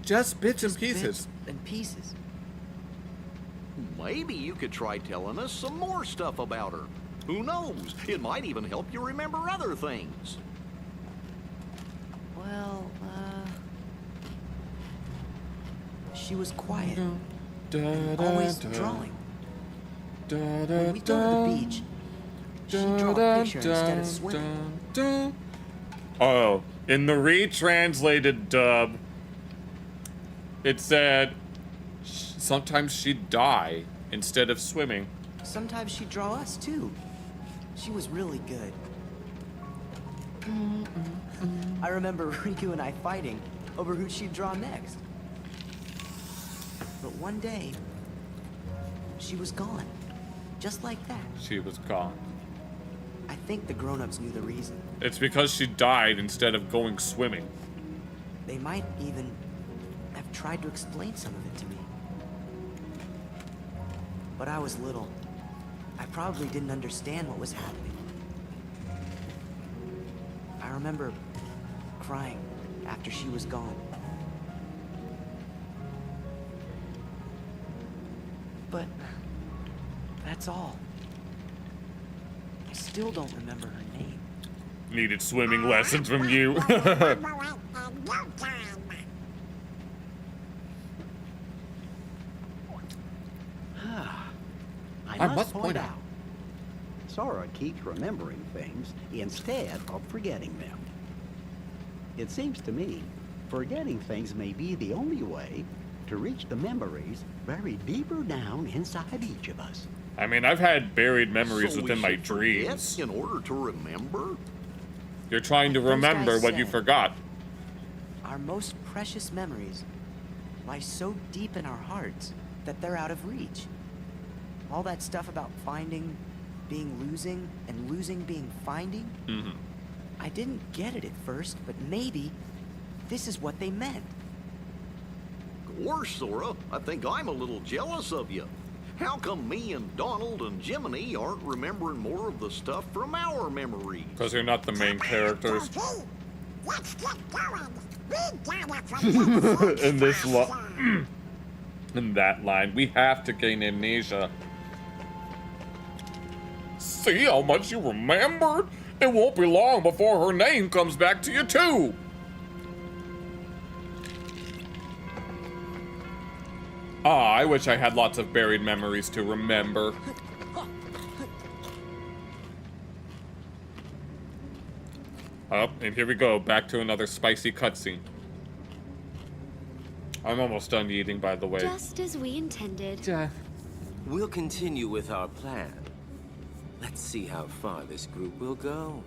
Just bits and pieces. And pieces. Maybe you could try telling us some more stuff about her. Who knows? It might even help you remember other things. Well, she was quiet. Always drawing. When we go to the beach, she'd draw a picture instead of swimming. Oh, in the retranslated dub, it said sometimes she'd die instead of swimming. Sometimes she'd draw us too. She was really good. I remember Riku and I fighting over who she'd draw next. But one day, she was gone. Just like that. She was gone. I think the grown-ups knew the reason. It's because she died instead of going swimming. They might even have tried to explain some of it to me. But I was little. I probably didn't understand what was happening. I remember crying after she was gone. But that's all. I still don't remember her name. Needed swimming lessons from you. I must point out, Sora keeps remembering things instead of forgetting them. It seems to me, forgetting things may be the only way to reach the memories buried deeper down inside each of us. I mean, I've had buried memories So we within my should forget dreams. in order to remember? You're trying to remember what you forgot. Our most precious memories lie so deep in our hearts that they're out of reach. All that stuff about finding being losing and losing being finding. Mm-hmm. I didn't get it at first, but maybe this is what they meant. Gosh, Sora, I think I'm a little jealous of you. How come me and Donald and Jiminy aren't remembering more of the stuff from our memories? Because you're not the main characters. Let's get going. We gotta forget In this in that line, we have to gain amnesia. See how much you remembered? It won't be long before her name comes back to you too. Ah, I wish I had lots of buried memories to remember. Oh, and here we go, back to another spicy cutscene. I'm almost done eating, by the way. Just as we intended. We'll continue with our plan. Let's see how far this group will go.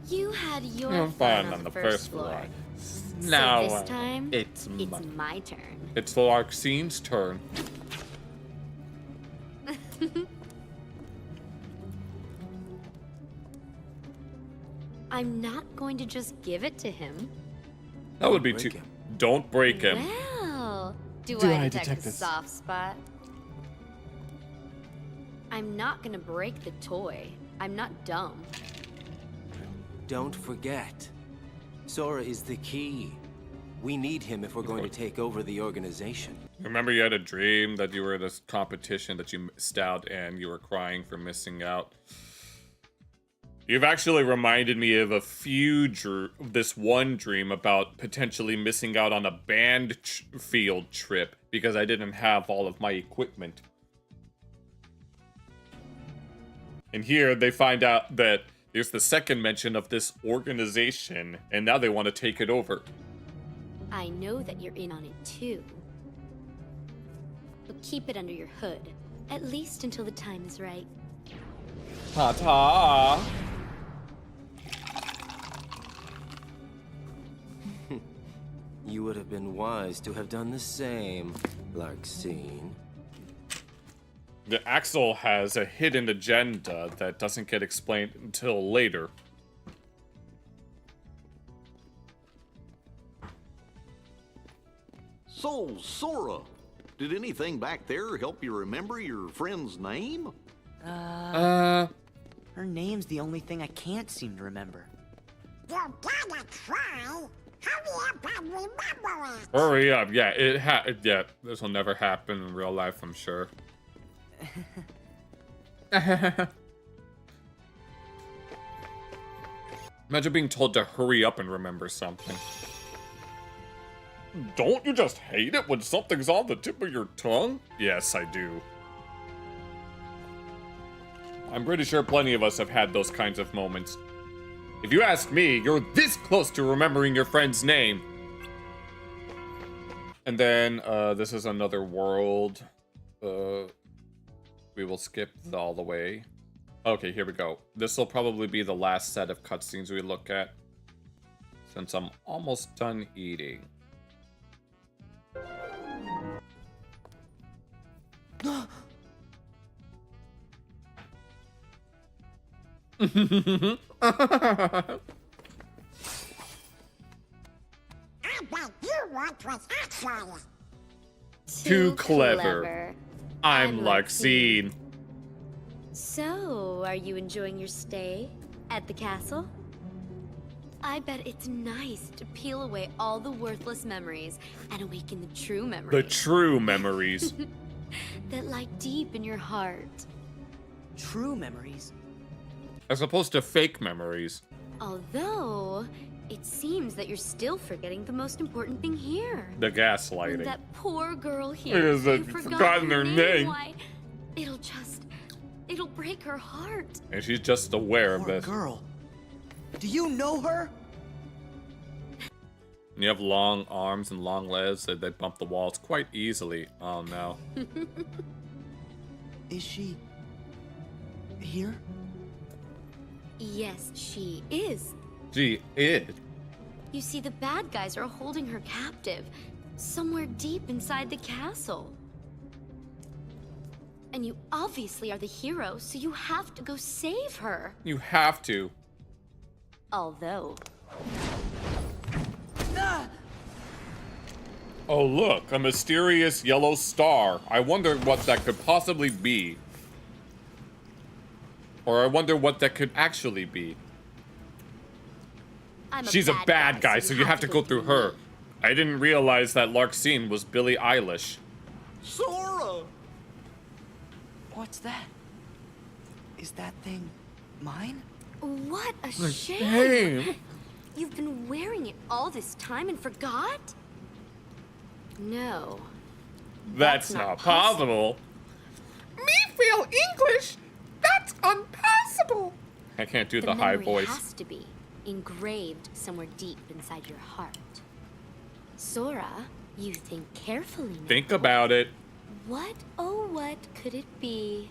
You had your You're fun on the first floor. Now, So this time, it's my turn. It's Larxine's turn. I'm not going to just give it to him. That would be too... Don't break him. Well, do Do I I detect detect a this? soft spot? I'm not gonna break the toy. I'm not dumb. Don't forget, Sora is the key. We need him if we're going to take over the organization. Remember you had a dream that you were at this competition that you missed out and you were crying for missing out? You've actually reminded me of a few this one dream about potentially missing out on a band field trip because I didn't have all of my equipment. And here they find out that there's the second mention of this organization and now they want to take it over. I know that you're in on it too. But keep it under your hood, at least until the time is right. Ta-ta! You would have been wise to have done the same, Larxene. The Axel has a hidden agenda that doesn't get explained until later. So, Sora, did anything back there help you remember your friend's name? Her Her name's the only thing I can't seem to remember. You gotta try. Hurry up and remember it. Hurry up. Yeah, yeah, this will never happen in real life, I'm sure. Imagine being told to hurry up and remember something. Don't you just hate it when something's on the tip of your tongue? Yes, I do. I'm pretty sure plenty of us have had those kinds of moments. If you ask me, you're this close to remembering your friend's name. And then, this is another world. We will skip all the way. Okay, here we go. This will probably be the last set of cutscenes we look at, since I'm almost done eating. I bet you want was actually. Too clever. I'm Larxene. So, are you enjoying your stay at the castle? I bet it's nice to peel away all the worthless memories and awaken the true memories. The true memories. That lie deep in your heart. True memories? As opposed to fake memories. Although, it seems that you're still forgetting the most important thing here. The gaslighting. That poor girl here. Because You've I've forgotten her name. Why, it'll break her heart. And she's just aware of Poor this. girl. Do you know her? And you have long arms and long legs that they bump the walls quite easily. Oh no. Is she here? Yes, she is. She is. You see, the bad guys are holding her captive, somewhere deep inside the castle. And you obviously are the hero, so you have to go save her. You have to. Although... Oh look, a mysterious yellow star. I wonder what that could possibly be. Or I wonder what that could actually be. She's a bad guy, so you have to go through her. I didn't realize that Larxene was Billie Eilish. Sora! What's that? Is that thing mine? What a shame. shame! You've been wearing it all this time and forgot? No. That's not possible. Me feel English? That's impossible. I can't do the high memory voice. Has to be engraved somewhere deep inside your heart. Sora, you think carefully now. Think about it. What, oh what could it be?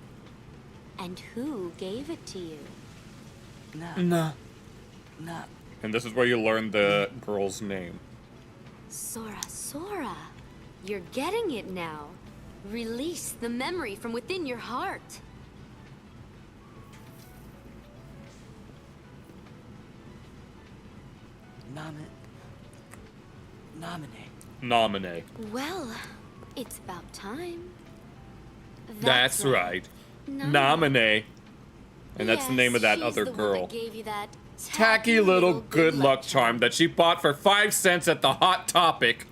And who gave it to you? No. No. And this is where you learn the girl's name. Sora, Sora, you're getting it now. Release the memory from within your heart. Nominate. Well, it's about time. That's right. Nominate. And that's the name of that other girl. Gave you that Tacky little good luck charm that she bought for 5 cents at the Hot Topic.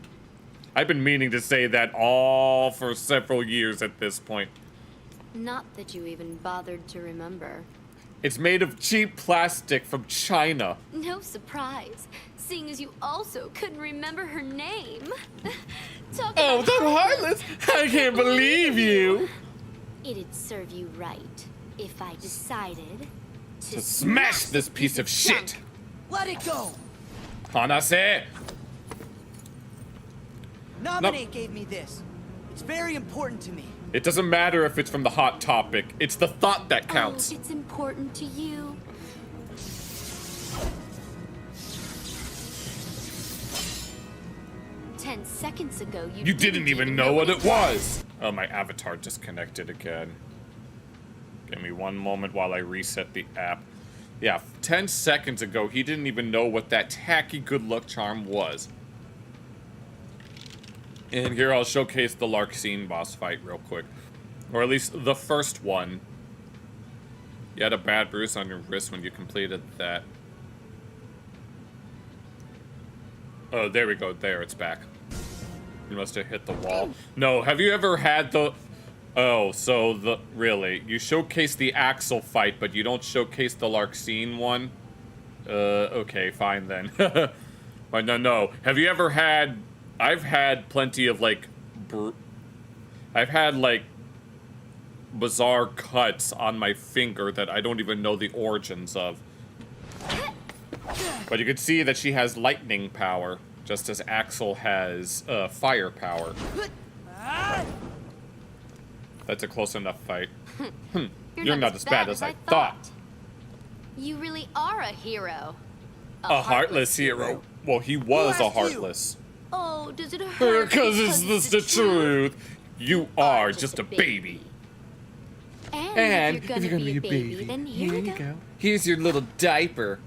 I've been meaning to say that all for several years at this point. Not that you even bothered to remember. It's made of cheap plastic from China. No surprise, seeing as you also couldn't remember her name. Oh, the heartless! I can't believe you! It'd serve you right if I decided To smash this piece of shit! Let it go! Hanase! Nominate gave me this. It's very important to me. It doesn't matter if it's from the Hot Topic. It's the thought that counts. Oh, it's important to you. Ten seconds ago, You didn't even know what it was! Oh, my avatar disconnected again. Give me one moment while I reset the app. Yeah, 10 seconds ago, he didn't even know what that tacky good luck charm was. And here I'll showcase the Larxene boss fight real quick. Or at least the first one. You had a bad bruise on your wrist when you completed that. Oh, there we go. There, it's back. You must have hit the wall. No, have you ever had the... Oh, so the... Really? You showcase the Axel fight, but you don't showcase the Larxene one? Okay, fine then. But no. Have you ever had... I've had plenty of, like... I've had, like... bizarre cuts on my finger that I don't even know the origins of. But you can see that she has lightning power, just as Axel has fire power. That's a close enough fight. You're not as bad as I thought. You really are a hero. A heartless hero. Well, he was a heartless. Oh, does it hurt? Because it's the truth. You are just a baby. And if you're gonna be a baby, then here you go. Here's your little diaper.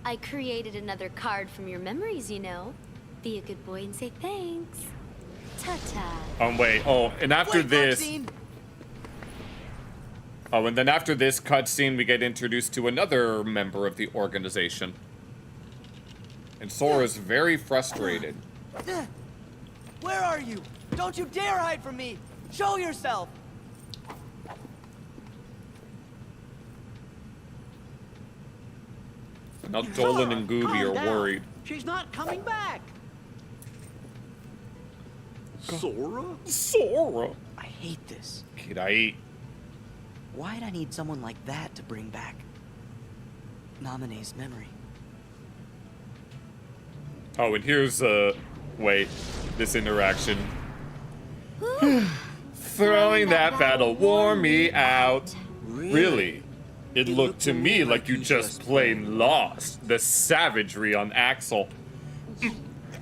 I created another card from your memories, you know. Be a good boy and say thanks. Ta-ta. Wait. Oh, and after this... Oh, and then after this cutscene, we get introduced to another member of the organization. And Sora's very frustrated. Where are you? Don't you dare hide from me! Show yourself! Now Dolan and Gooby are worried. She's not coming back. Sora? Sora? I hate this. Kirai. Why'd I need someone like that to bring back Naminé's memory? Oh, and here's, wait, this interaction. Throwing that battle wore me out. Really? It looked to me like you just plain lost. The savagery on Axel.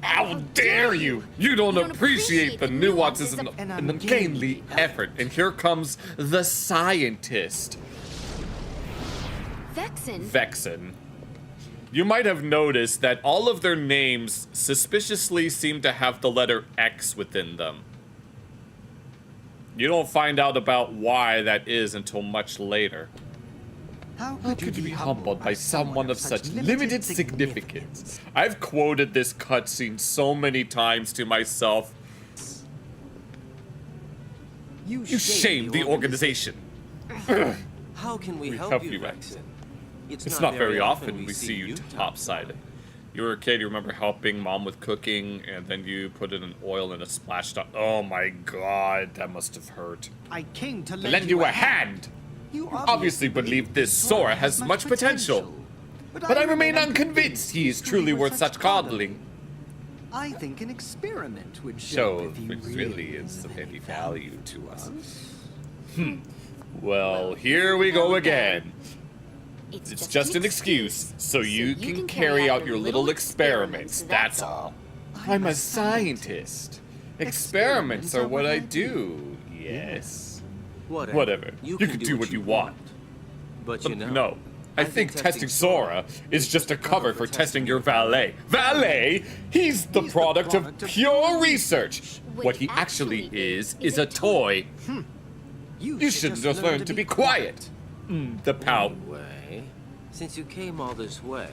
How dare you! You don't appreciate the nuances and the ungainly effort. And here comes the scientist. Vexen. You might have noticed that all of their names suspiciously seem to have the letter X within them. You don't find out about why that is until much later. How could you be humbled by someone of such limited significance? I've quoted this cutscene so many times to myself. You shamed the organization. How can we help you, Vexen? It's not very often we see you topsided. You were a kid, you remember helping mom with cooking, and then you put it in oil and it splashed up. Oh my god, that must have hurt. I came to lend you a hand! You obviously believe this Sora has much potential. But I remain unconvinced he is truly worth such coddling. I think an experiment would show if he really is of any value to us. Well, here we go again. It's just an excuse, so you can carry out your little experiments, that's all. I'm a scientist. Experiments are what I do, yes. Whatever. You can do what you want. But you know, no. I think testing Sora is just a cover for testing your valet. Valet? He's the product of pure research. What he actually is a toy. You should just learn to be quiet. The pout. Anyway, since you came all this way,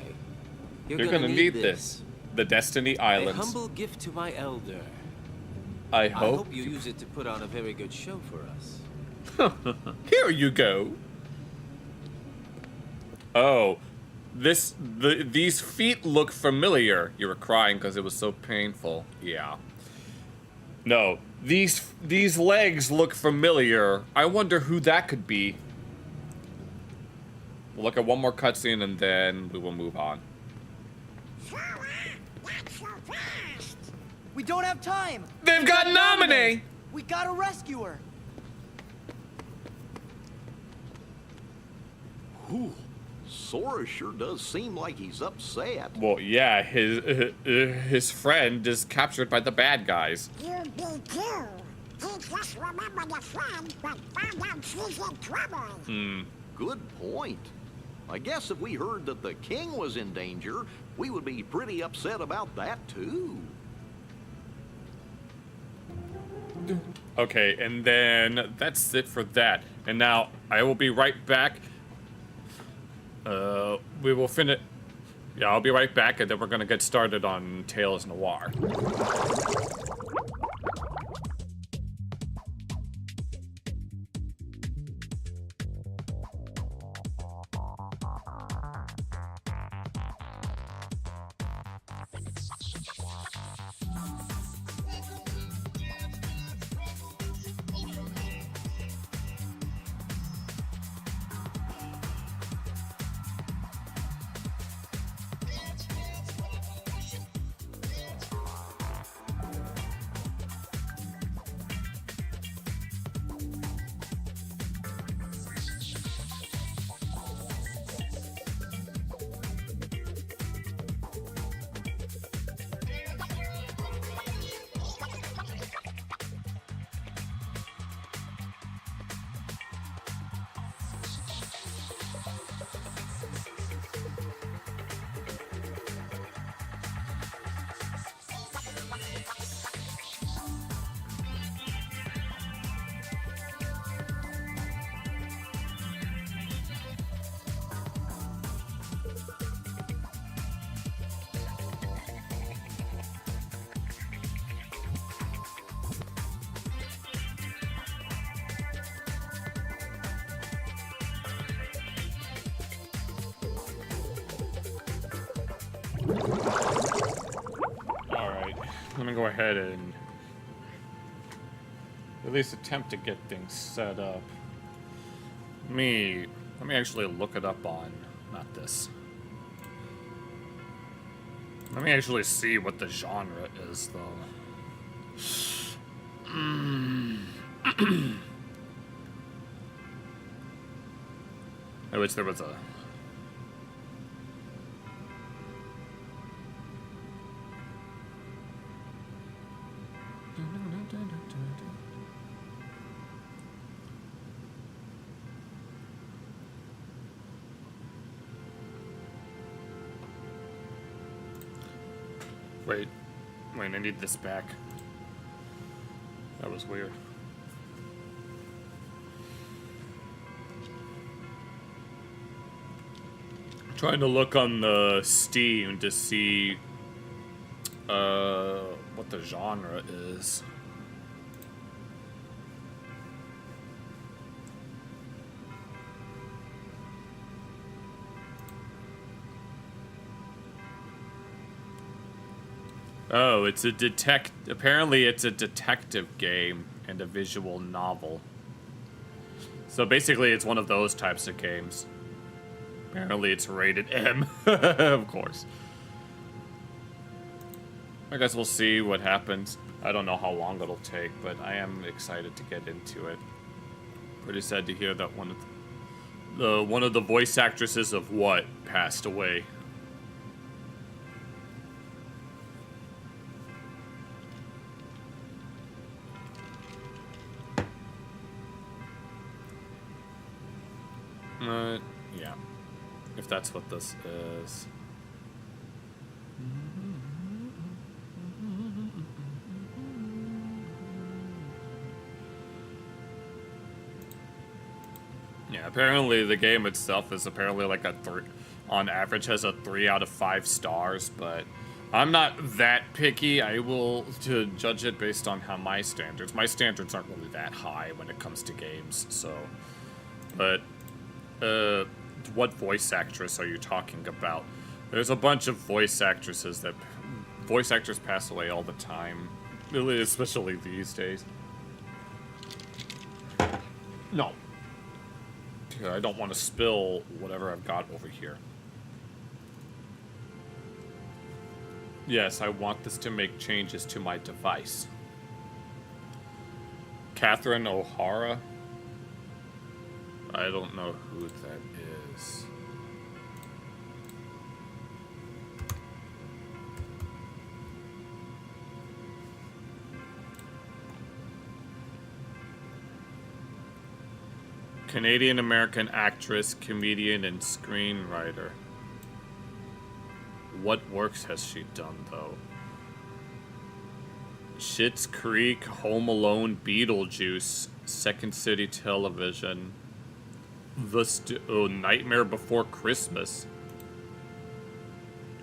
you're gonna need this. The Destiny Islands. A humble gift to my elder. I I hope hope you use it to put on a very good show for us. Here you go. Oh, these feet look familiar. You were crying because it was so painful. Yeah. No, these legs look familiar. I wonder who that could be. We'll look at one more cutscene and then we will move on. We don't have time. They've got Naminé. We gotta rescue her. Whew. Sora sure does seem like he's upset. Well, yeah, his friend is captured by the bad guys. You be too. He just remembered a friend, but found out she's in trouble. Good point. I guess if we heard that the king was in danger, we would be pretty upset about that too. Okay, and then that's it for that. And now I will be right back. We will finish. Yeah, I'll be right back, and then we're gonna get started on Tales Noir. Alright, let me go ahead and at least attempt to get things set up. Let me actually look it up on, not this. Let me actually see what the genre is, though. I wish there was a... Wait, I need this back. That was weird. I'm trying to look on the Steam to see what the genre is. Oh, it's a apparently it's a detective game and a visual novel. So basically it's one of those types of games. Apparently it's rated M, of course. I guess we'll see what happens. I don't know how long it'll take, but I am excited to get into it. Pretty sad to hear that one of the voice actresses of What passed away. Yeah. If that's what this is. Yeah, apparently the game itself is apparently like a 3, on average has a 3 out of 5 stars, but I'm not that picky. I will to judge it based on how my standards aren't really that high when it comes to games, so. But, what voice actress are you talking about? There's a bunch of voice actors pass away all the time, really, especially these days. No. I don't want to spill whatever I've got over here. Yes, I want this to make changes to my device. Catherine O'Hara? I don't know who that is. Canadian-American actress, comedian, and screenwriter. What works has she done, though? Schitt's Creek, Home Alone, Beetlejuice, Second City Television, Nightmare Before Christmas.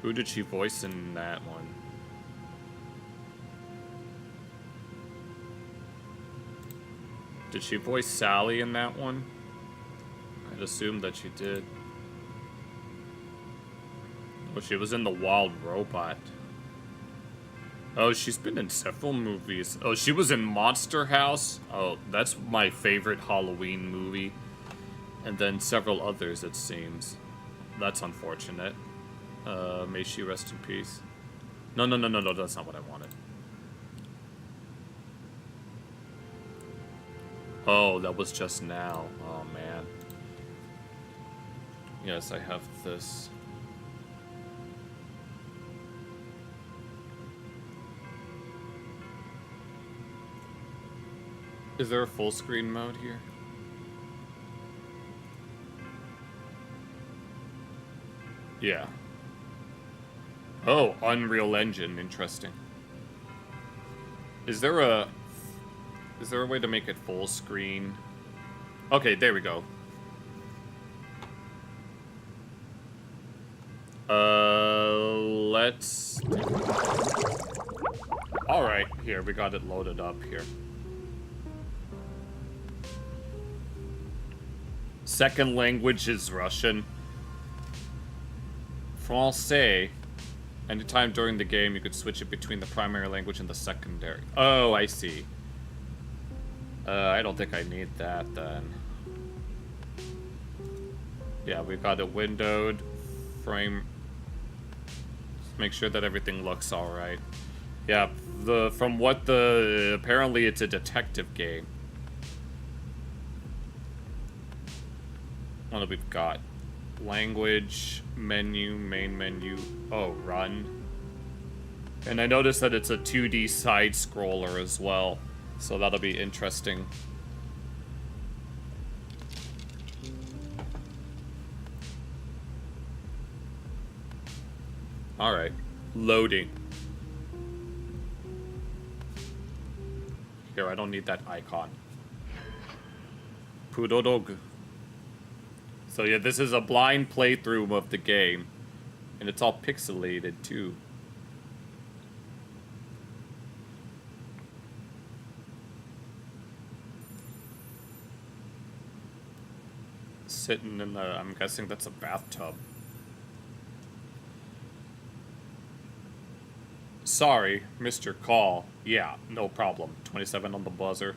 Who did she voice in that one? Did she voice Sally in that one? I'd assume that she did. Oh, she was in The Wild Robot. Oh, she's been in several movies. Oh, she was in Monster House. Oh, that's my favorite Halloween movie. And then several others, it seems. That's unfortunate. May she rest in peace. No, that's not what I wanted. Oh, that was just now. Oh, man. Yes, I have this. Is there a full screen mode here? Yeah. Oh, Unreal Engine, interesting. Is there a way to make it full screen? Okay, there we go. Let's... Alright, here, we got it loaded up here. Second language is Russian. Francais. Anytime during the game, you could switch it between the primary language and the secondary. Oh, I see. I don't think I need that, then. Yeah, we've got it windowed. Frame... Just make sure that everything looks alright. Yeah, apparently it's a detective game. What have we got? Language, menu, main menu. Oh, run. And I noticed that it's a 2D side scroller as well. So that'll be interesting. Alright. Loading. Here, I don't need that icon. Pudodog. So yeah, this is a blind playthrough of the game. And it's all pixelated, too. Sitting in the... I'm guessing that's a bathtub. Sorry, missed your call. Yeah, no problem. 27 on the buzzer.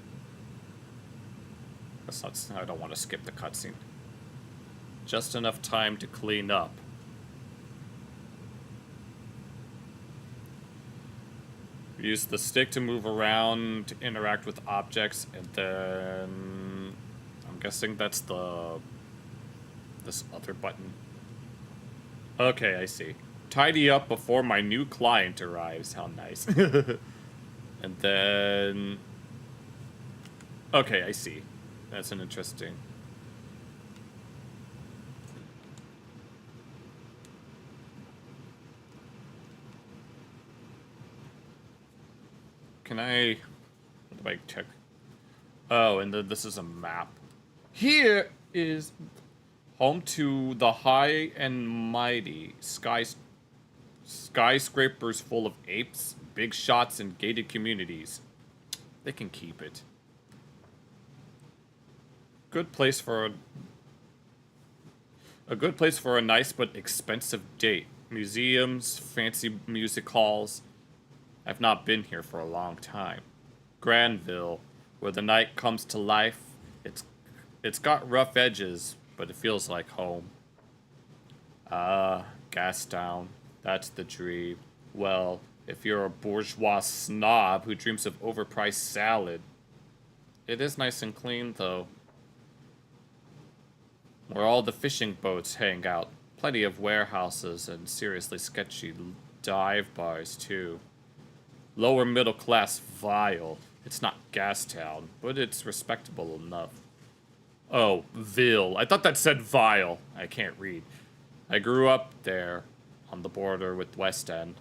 That's not... I don't want to skip the cutscene. Just enough time to clean up. Use the stick to move around, to interact with objects, and then... I'm guessing that's this other button. Okay, I see. Tidy up before my new client arrives. How nice. And then... Okay, I see. That's an interesting... Can I... What do I check? Oh, and then this is a map. Here is home to the high and mighty skyscrapers full of apes, big shots, and gated communities. They can keep it. A good place for a nice but expensive date. Museums, fancy music halls. I've not been here for a long time. Granville, where the night comes to life. It's got rough edges, but it feels like home. Ah, Gastown. That's the dream. Well, if you're a bourgeois snob who dreams of overpriced salad. It is nice and clean, though. Where all the fishing boats hang out. Plenty of warehouses and seriously sketchy dive bars, too. Lower middle class vile. It's not Gastown, but it's respectable enough. Oh, Ville. I thought that said vile. I can't read. I grew up there, on the border with West End.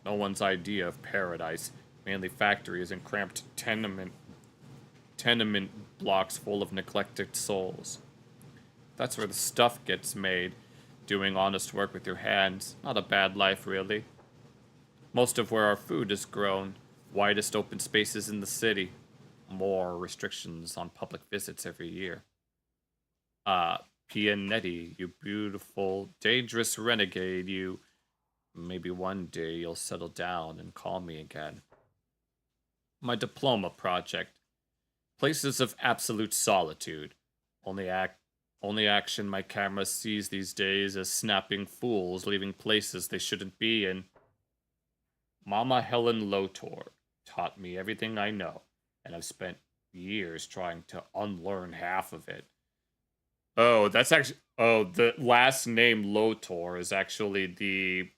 No one's idea of paradise. mainly factories and cramped tenement blocks full of neglected souls. That's where the stuff gets made. Doing honest work with your hands. Not a bad life, really. Most of where our food is grown. Widest open spaces in the city. More restrictions on public visits every year. Pianetti, you beautiful, dangerous renegade, you. Maybe one day you'll settle down and call me again. My diploma project. Places of absolute solitude. Only action my camera sees these days is snapping fools leaving places they shouldn't be in. Mama Helen Lotor taught me everything I know, and I've spent years trying to unlearn half of it. Oh, that's actually... Oh, the last name Lotor is actually the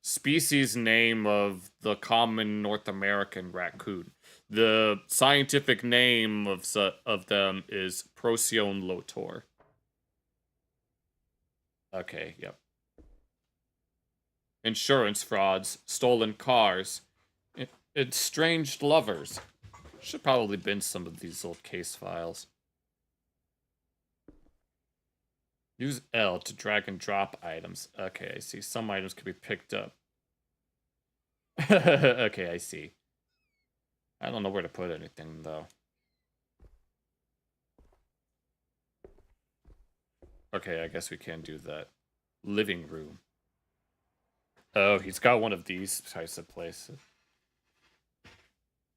species name of the common North American raccoon. The scientific name of them is Procyon lotor. Okay, yep. Insurance frauds, stolen cars, estranged lovers. Should probably bin some of these old case files. Use L to drag and drop items. Okay, I see. Some items can be picked up. Okay, I see. I don't know where to put anything, though. Okay, I guess we can do that. Living room. Oh, he's got one of these types of places.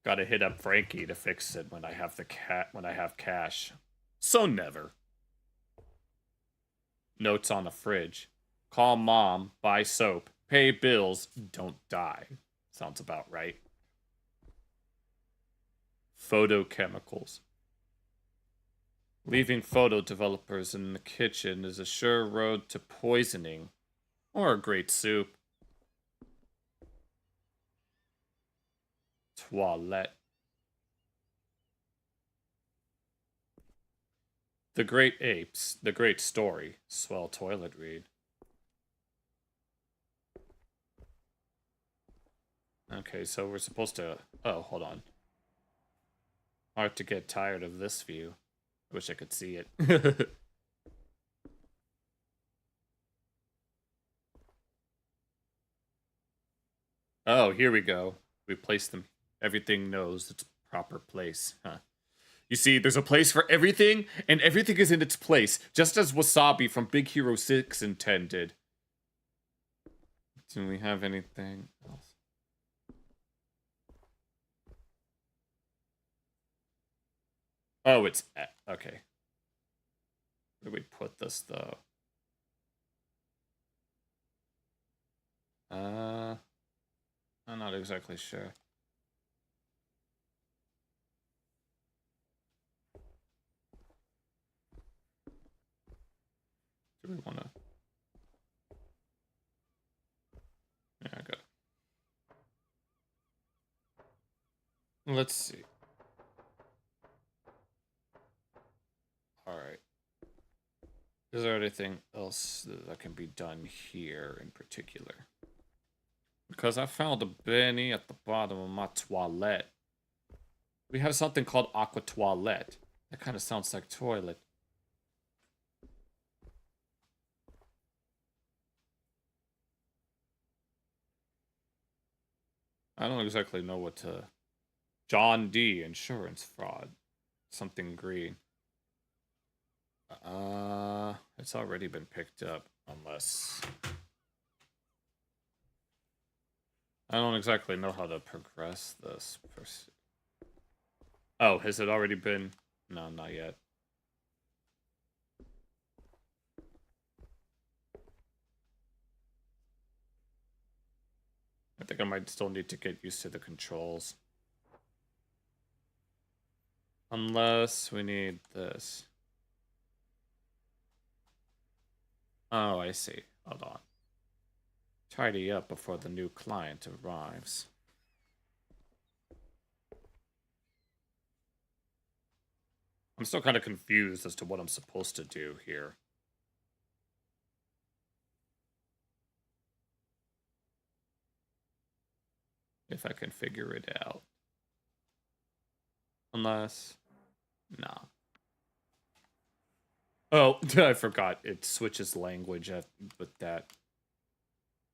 Gotta hit up Frankie to fix it when I have when I have cash. So never. Notes on the fridge. Call mom, buy soap, pay bills, don't die. Sounds about right. Photochemicals. Leaving photo developers in the kitchen is a sure road to poisoning. Or a great soup. Toilette. The Great Apes, The Great Story. Swell toilet read. Okay, so we're supposed to... Oh, hold on. Hard to get tired of this view. I wish I could see it. Oh, here we go. We place them. Everything knows its proper place. Huh. You see, there's a place for everything, and everything is in its place, just as Wasabi from Big Hero 6 intended. Do we have anything else? Oh, it's... Okay. Where do we put this, though? I'm not exactly sure. Do we want to... Yeah, I got it. Let's see. Alright. Is there anything else that can be done here in particular? Because I found a Benny at the bottom of my toilet. We have something called Aqua Toilette. That kind of sounds like toilet. I don't exactly know what to... John D. Insurance fraud. Something green. It's already been picked up, unless... I don't exactly know how to progress this. Oh, has it already been? No, not yet. I think I might still need to get used to the controls. Unless we need this. Oh, I see. Hold on. Tidy up before the new client arrives. I'm still kind of confused as to what I'm supposed to do here. If I can figure it out. Unless... Nah. Oh, I forgot. It switches language with that.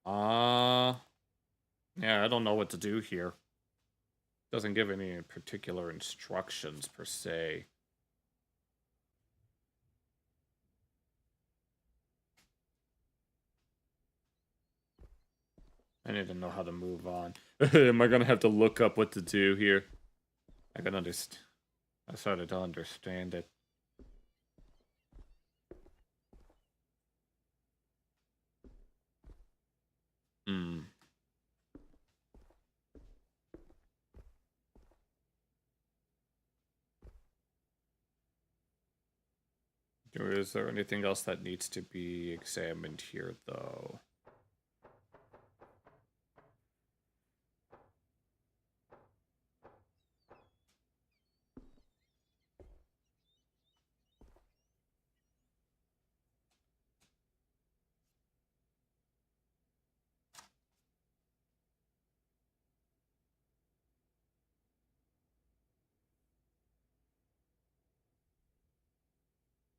Yeah, I don't know what to do here. Doesn't give any particular instructions, per se. I need to know how to move on. Am I gonna have to look up what to do here? I can understand. I started to understand it. Hmm. Is there anything else that needs to be examined here, though?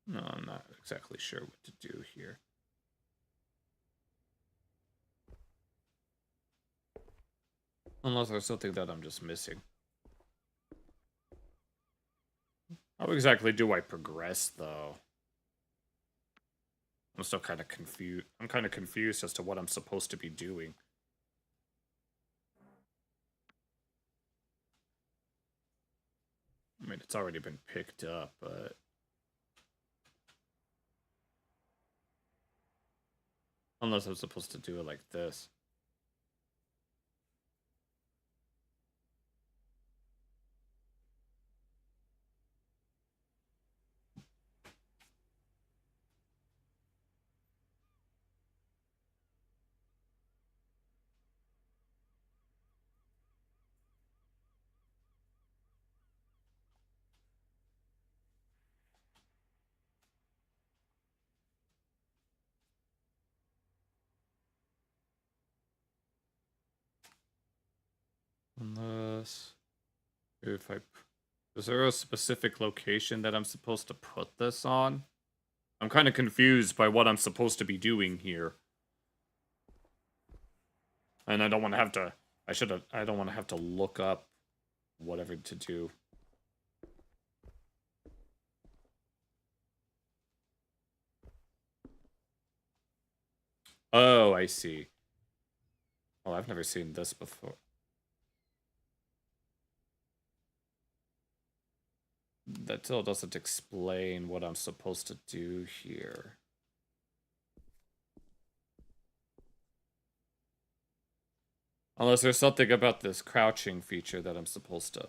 No, I'm not exactly sure what to do here. Unless there's something that I'm just missing. How exactly do I progress, though? I'm still kind of confused. I'm kind of confused as to what I'm supposed to be doing. I mean, it's already been picked up, but... Unless I'm supposed to do it like this. Unless... If I... Is there a specific location that I'm supposed to put this on? I'm kind of confused by what I'm supposed to be doing here. And I don't want to have to... I don't want to have to look up whatever to do. Oh, I see. Oh, I've never seen this before. That still doesn't explain what I'm supposed to do here. Unless there's something about this crouching feature that I'm supposed to...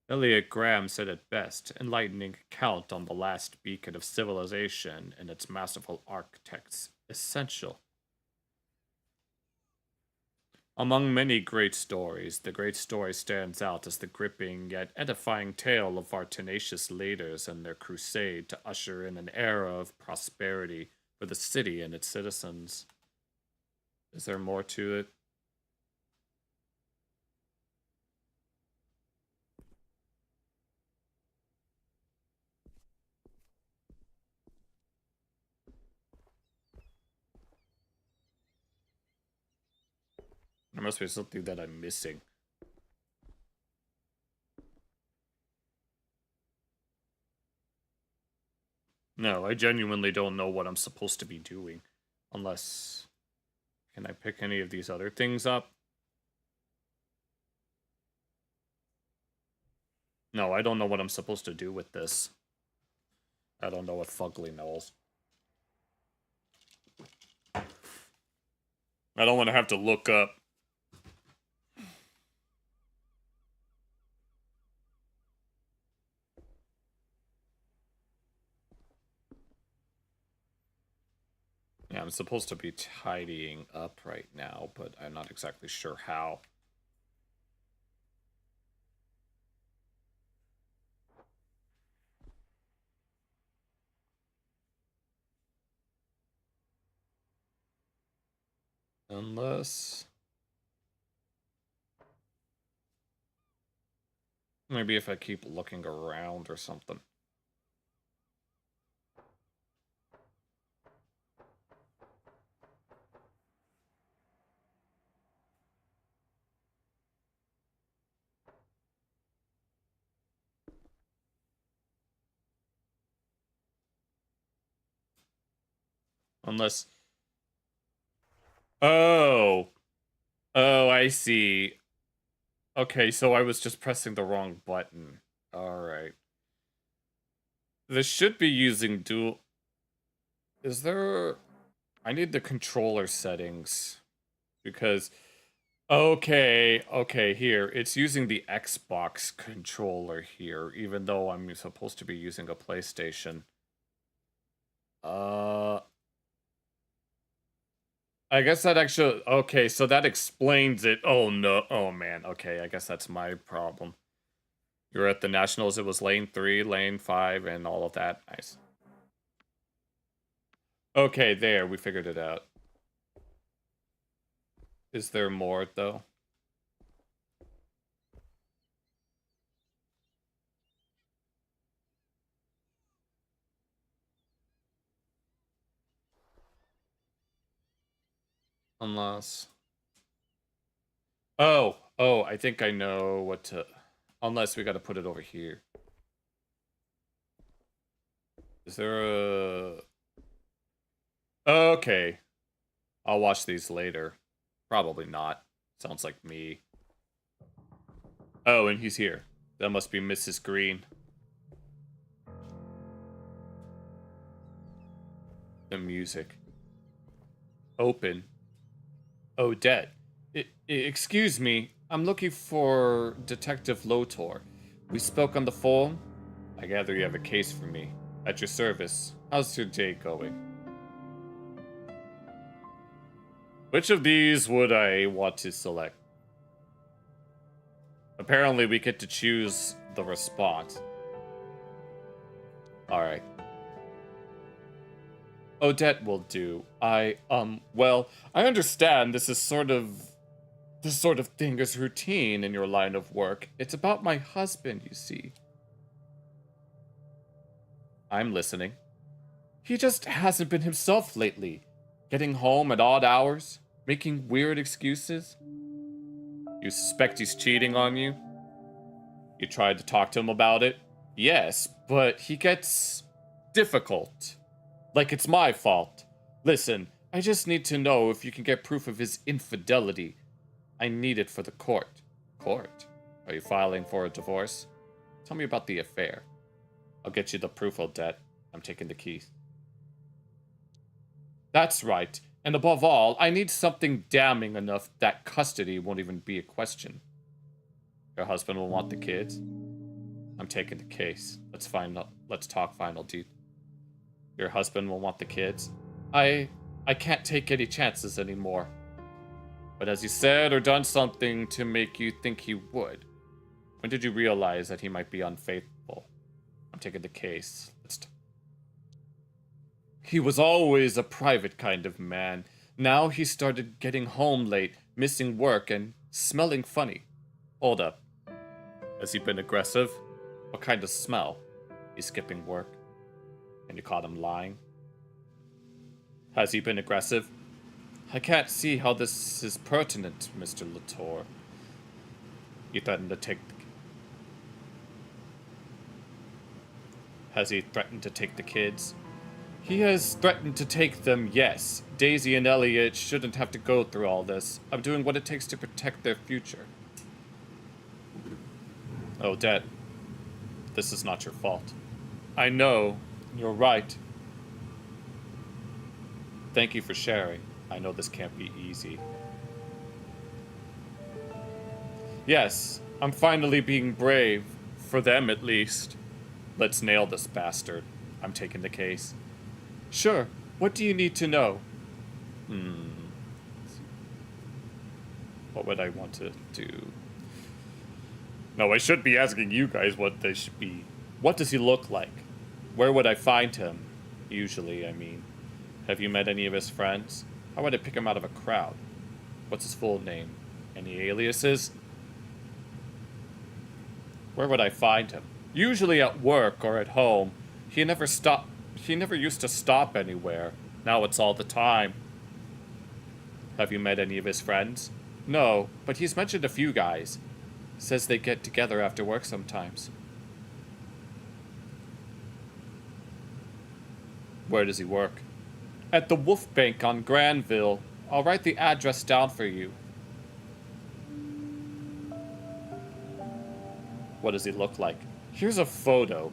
Elliot Graham said it best, enlightening account on the last beacon of civilization and its masterful architects, essential. Among many great stories, the great story stands out as the gripping yet edifying tale of our tenacious leaders and their crusade to usher in an era of prosperity for the city and its citizens. Is there more to it? There must be something that I'm missing. No, I genuinely don't know what I'm supposed to be doing. Unless... Can I pick any of these other things up? No, I don't know what I'm supposed to do with this. I don't know what Fugly knows. I don't want to have to look up. Yeah, I'm supposed to be tidying up right now, but I'm not exactly sure how. Unless... maybe if I keep looking around or something. Unless... oh! Oh, I see. Okay, so I was just pressing the wrong button. Alright. This should be using dual... is there... I need the controller settings. Because... okay, here. It's using the Xbox controller here, even though I'm supposed to be using a PlayStation. I guess that actually... okay, so that explains it. Oh, no. Oh, man. Okay, I guess that's my problem. You're at the Nationals. It was lane 3, lane 5, and all of that. Nice. Okay, there. We figured it out. Is there more, though? Unless... oh, I think I know what to... unless we gotta put it over here. Is there a... okay. I'll watch these later. Probably not. Sounds like me. Oh, and he's here. That must be Mrs. Green. The music. Open. Odette. Excuse me. I'm looking for Detective Lotor. We spoke on the phone. I gather you have a case for me. At your service. How's your day going? Which of these would I want to select? Apparently we get to choose the response. Alright. Odette will do. Well, I understand this sort of thing is routine in your line of work. It's about my husband, you see. I'm listening. He just hasn't been himself lately. Getting home at odd hours, making weird excuses. You suspect he's cheating on you? You tried to talk to him about it? Yes, but he gets difficult. Like it's my fault. Listen, I just need to know if you can get proof of his infidelity. I need it for the court. Court? Are you filing for a divorce? Tell me about the affair. I'll get you the proof, Odette. I'm taking the keys. That's right. And above all, I need something damning enough that custody won't even be a question. Your husband will want the kids? I'm taking the case. Let's talk final deed. Your husband will want the kids? I can't take any chances anymore. But has he said or done something to make you think he would? When did you realize that he might be unfaithful? I'm taking the case. He was always a private kind of man. Now he started getting home late, missing work, and smelling funny. Hold up. Has he been aggressive? What kind of smell? He's skipping work. And you caught him lying? Has he been aggressive? I can't see how this is pertinent, Mr. Latour. He threatened to take... Has he threatened to take the kids? He has threatened to take them, yes. Daisy and Elliot shouldn't have to go through all this. I'm doing what it takes to protect their future. Odette, this is not your fault. I know. You're right. Thank you for sharing. I know this can't be easy. Yes, I'm finally being brave. For them, at least. Let's nail this bastard. I'm taking the case. Sure. What do you need to know? What would I want to do? No, I should be asking you guys what they should be. What does he look like? Where would I find him? Usually, I mean. Have you met any of his friends? How would I pick him out of a crowd? What's his full name? Any aliases? Where would I find him? Usually at work or at home. He never used to stop anywhere. Now it's all the time. Have you met any of his friends? No, but he's mentioned a few guys. Says they get together after work sometimes. Where does he work? At the Wolf Bank on Granville. I'll write the address down for you. What does he look like? Here's a photo.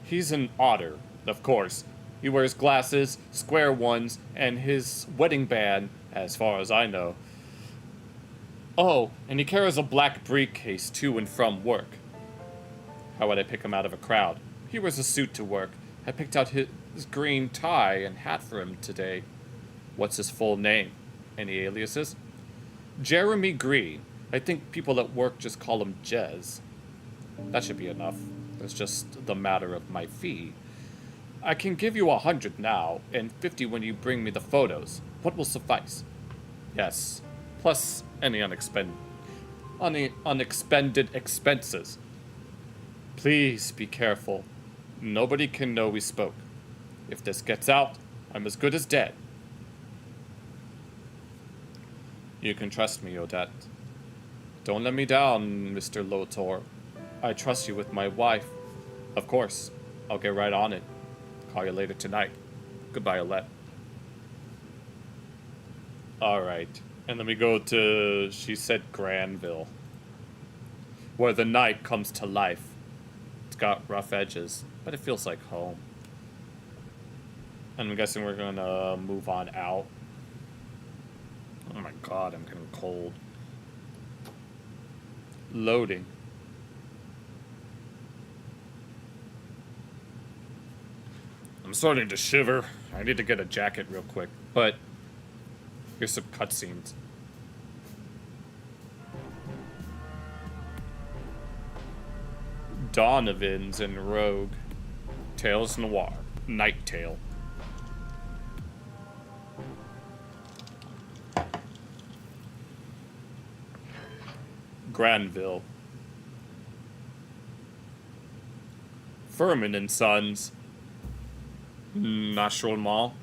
He's an otter, of course. He wears glasses, square ones, and his wedding band, as far as I know. Oh, and he carries a black briefcase to and from work. How would I pick him out of a crowd? He wears a suit to work. I picked out his green tie and hat for him today. What's his full name? Any aliases? Jeremy Green. I think people at work just call him Jez. That should be enough. It's just the matter of my fee. I can give you 100 now, and 50 when you bring me the photos. What will suffice? Yes. Plus any unexpended expenses. Please be careful. Nobody can know we spoke. If this gets out, I'm as good as dead. You can trust me, Odette. Don't let me down, Mr. Lotor. I trust you with my wife. Of course. I'll get right on it. Call you later tonight. Goodbye, Olette. Alright. And then we go to, she said Granville. Where the night comes to life. It's got rough edges, but it feels like home. And I'm guessing we're gonna move on out. Oh my god, I'm getting cold. Loading. I'm starting to shiver. I need to get a jacket real quick. But here's some cutscenes. Donovan's and Rogue. Tales Noir. Night Tale. Granville. Furman and Sons. Naturellement.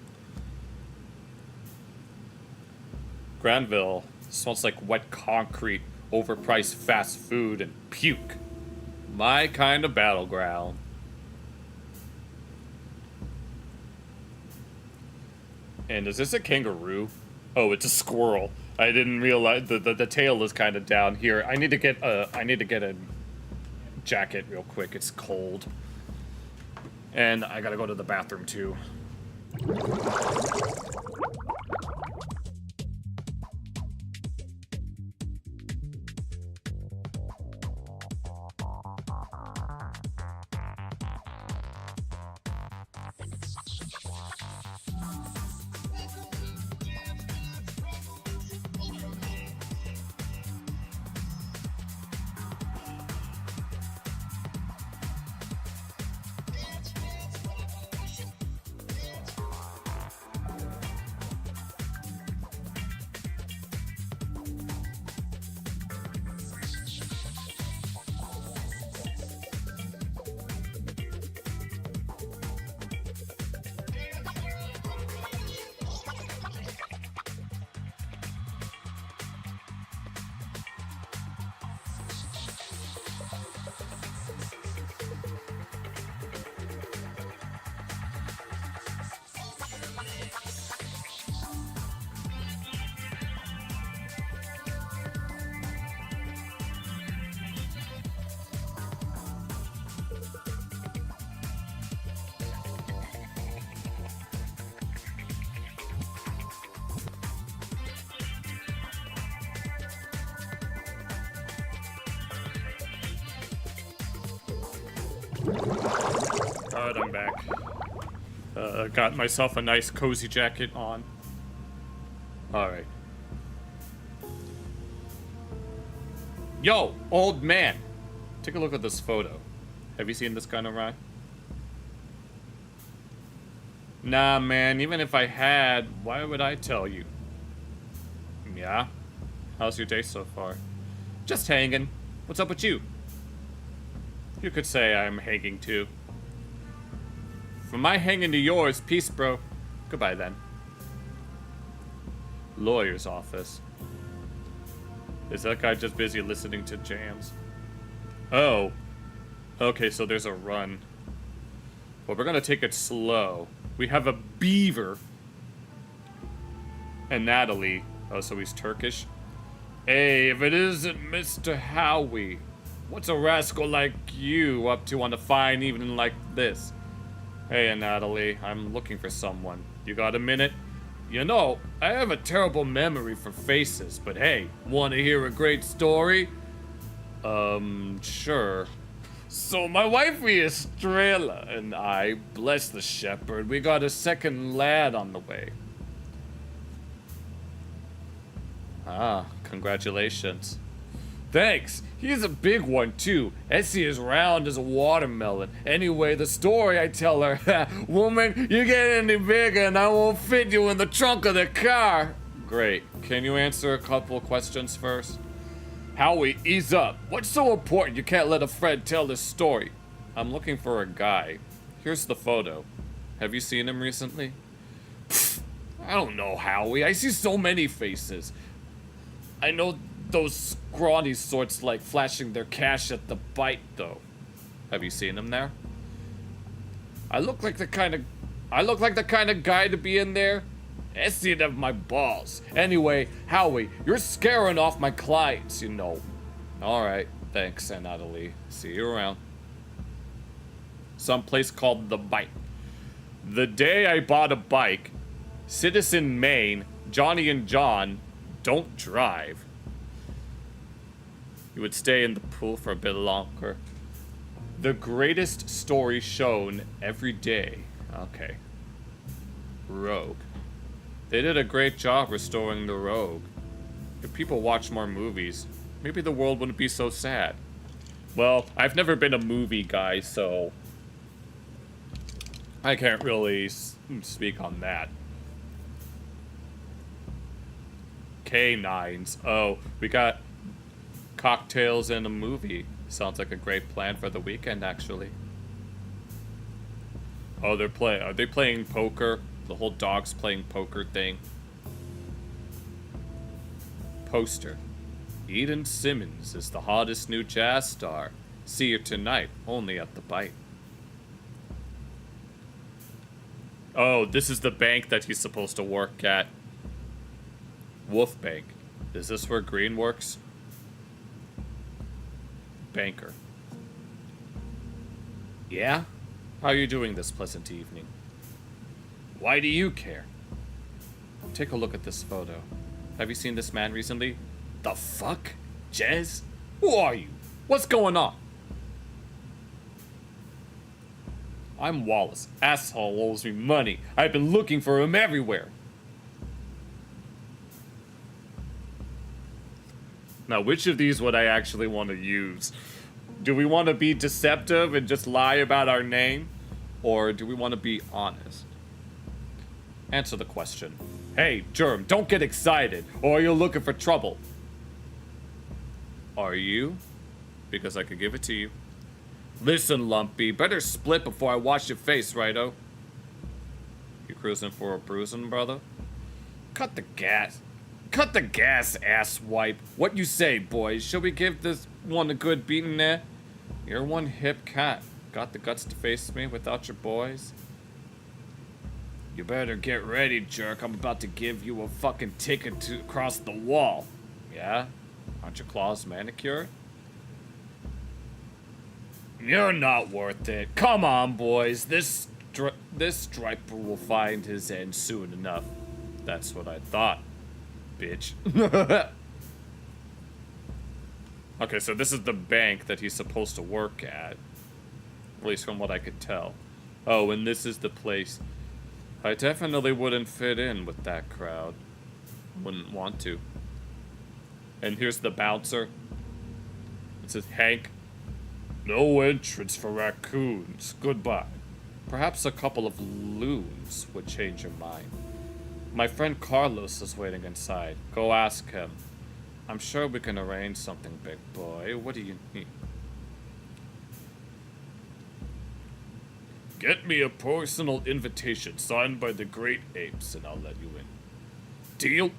Granville smells like wet concrete, overpriced fast food, and puke. My kind of battleground. And is this a kangaroo? Oh, it's a squirrel. I didn't realize the tail is kind of down here. I need to get a jacket real quick. It's cold. And I gotta go to the bathroom too. Alright, I'm back. Got myself a nice cozy jacket on. Alright. Yo, old man! Take a look at this photo. Have you seen this kind of ride? Nah, man, even if I had, why would I tell you? Yeah? How's your day so far? Just hanging. What's up with you? You could say I'm hanging too. From my hanging to yours, peace, bro. Goodbye then. Lawyer's office. Is that guy just busy listening to jams? Oh. Okay, so there's a run. Well, we're gonna take it slow. We have a beaver. And Natalie. Oh, so he's Turkish? Hey, if it isn't Mr. Howie, what's a rascal like you up to on a fine evening like this? Hey, Natalie, I'm looking for someone. You got a minute? You know, I have a terrible memory for faces, but hey, want to hear a great story? Sure. So my wifey Estrella and I, bless the shepherd, we got a second lad on the way. Ah, congratulations. Thanks. He's a big one, too. Essie is round as a watermelon. Anyway, the story I tell her, woman, you get any bigger and I won't fit you in the trunk of the car. Great. Can you answer a couple questions first? Howie, ease up. What's so important you can't let a friend tell this story? I'm looking for a guy. Here's the photo. Have you seen him recently? Pfft, I don't know, Howie. I see so many faces. I know those scrawny sorts like flashing their cash at the bite, though. Have you seen him there? I look like the kind of guy to be in there. Essie'd have my balls. Anyway, Howie, you're scaring off my clients, you know. Alright, thanks, Natalie. See you around. Someplace called The Bite. The day I bought a bike, Citizen Maine, Johnny and John, don't drive. You would stay in the pool for a bit longer. The greatest story shown every day. Okay. Rogue. They did a great job restoring the Rogue. If people watch more movies, maybe the world wouldn't be so sad. Well, I've never been a movie guy, so I can't really speak on that. Canines. Oh, we got cocktails and a movie. Sounds like a great plan for the weekend, actually. Oh, are they playing poker? The whole dog's playing poker thing. Poster. Eden Simmons is the hottest new jazz star. See her tonight, only at the Bite. Oh, this is the bank that he's supposed to work at. Wolf Bank. Is this where Green works? Banker. Yeah? How are you doing this pleasant evening? Why do you care? Take a look at this photo. Have you seen this man recently? The fuck? Jez? Who are you? What's going on? I'm Wallace. Asshole owes me money. I've been looking for him everywhere. Now, which of these would I actually want to use? Do we want to be deceptive and just lie about our name? Or do we want to be honest? Answer the question. Hey, Germ, don't get excited, or you're looking for trouble. Are you? Because I could give it to you. Listen, Lumpy, better split before I wash your face, righto? You cruising for a bruising, brother? Cut the gas. Cut the gas, asswipe. What you say, boys? Shall we give this one a good beating there? You're one hip cat. Got the guts to face me without your boys? You better get ready, jerk. I'm about to give you a fucking ticket to cross the wall. Yeah? Aren't your claws manicured? You're not worth it. Come on, boys. This striper will find his end soon enough. That's what I thought, bitch. Okay, so this is the bank that he's supposed to work at least from what I could tell. Oh, and this is the place. I definitely wouldn't fit in with that crowd. Wouldn't want to. And here's the bouncer. It says, Hank, no entrance for raccoons. Goodbye. Perhaps a couple of loons would change your mind. My friend Carlos is waiting inside. Go ask him. I'm sure we can arrange something, big boy. What do you need? Get me a personal invitation signed by the great apes, and I'll let you in. Deal?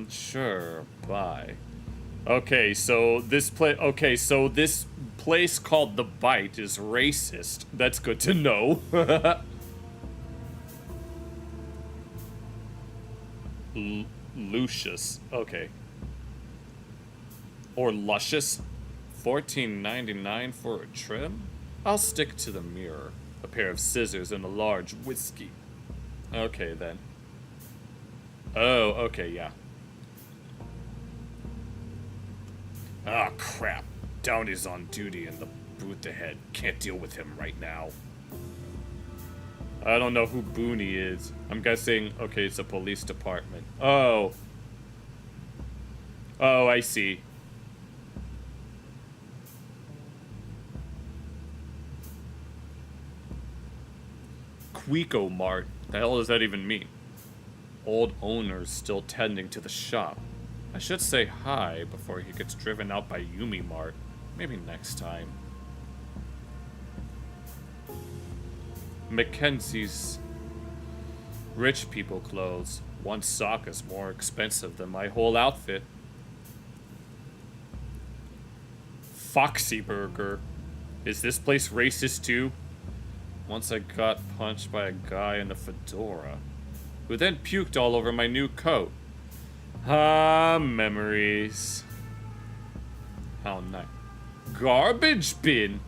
Sure. Bye. Okay, so this place called The Bite is racist. That's good to know. Lucius. Okay. Or luscious. $14.99 for a trim? I'll stick to the mirror. A pair of scissors and a large whiskey. Okay, then. Oh, okay, yeah. Ah, crap. Downey's on duty in the booth ahead. Can't deal with him right now. I don't know who Booney is. I'm guessing, okay, it's a police department. Oh. Oh, I see. Quico Mart. The hell does that even mean? Old owner's still tending to the shop. I should say hi before he gets driven out by Yumi Mart. Maybe next time. Mackenzie's rich people clothes. One sock is more expensive than my whole outfit. Foxy Burger. Is this place racist too? Once I got punched by a guy in a fedora, who then puked all over my new coat. Ah, memories. How nice. Garbage bin?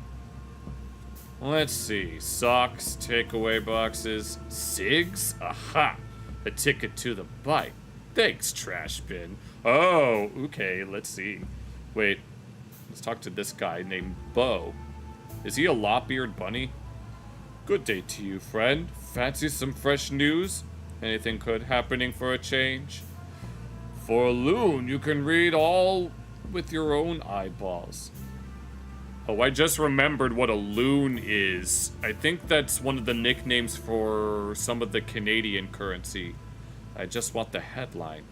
Let's see. Socks, takeaway boxes, cigs? Aha! A ticket to the bike. Thanks, trash bin. Oh, okay, let's see. Wait, let's talk to this guy named Bo. Is he a lop-eared bunny? Good day to you, friend. Fancy some fresh news? Anything good happening for a change? For a loon, you can read all with your own eyeballs. Oh, I just remembered what a loon is. I think that's one of the nicknames for some of the Canadian currency. I just want the headline.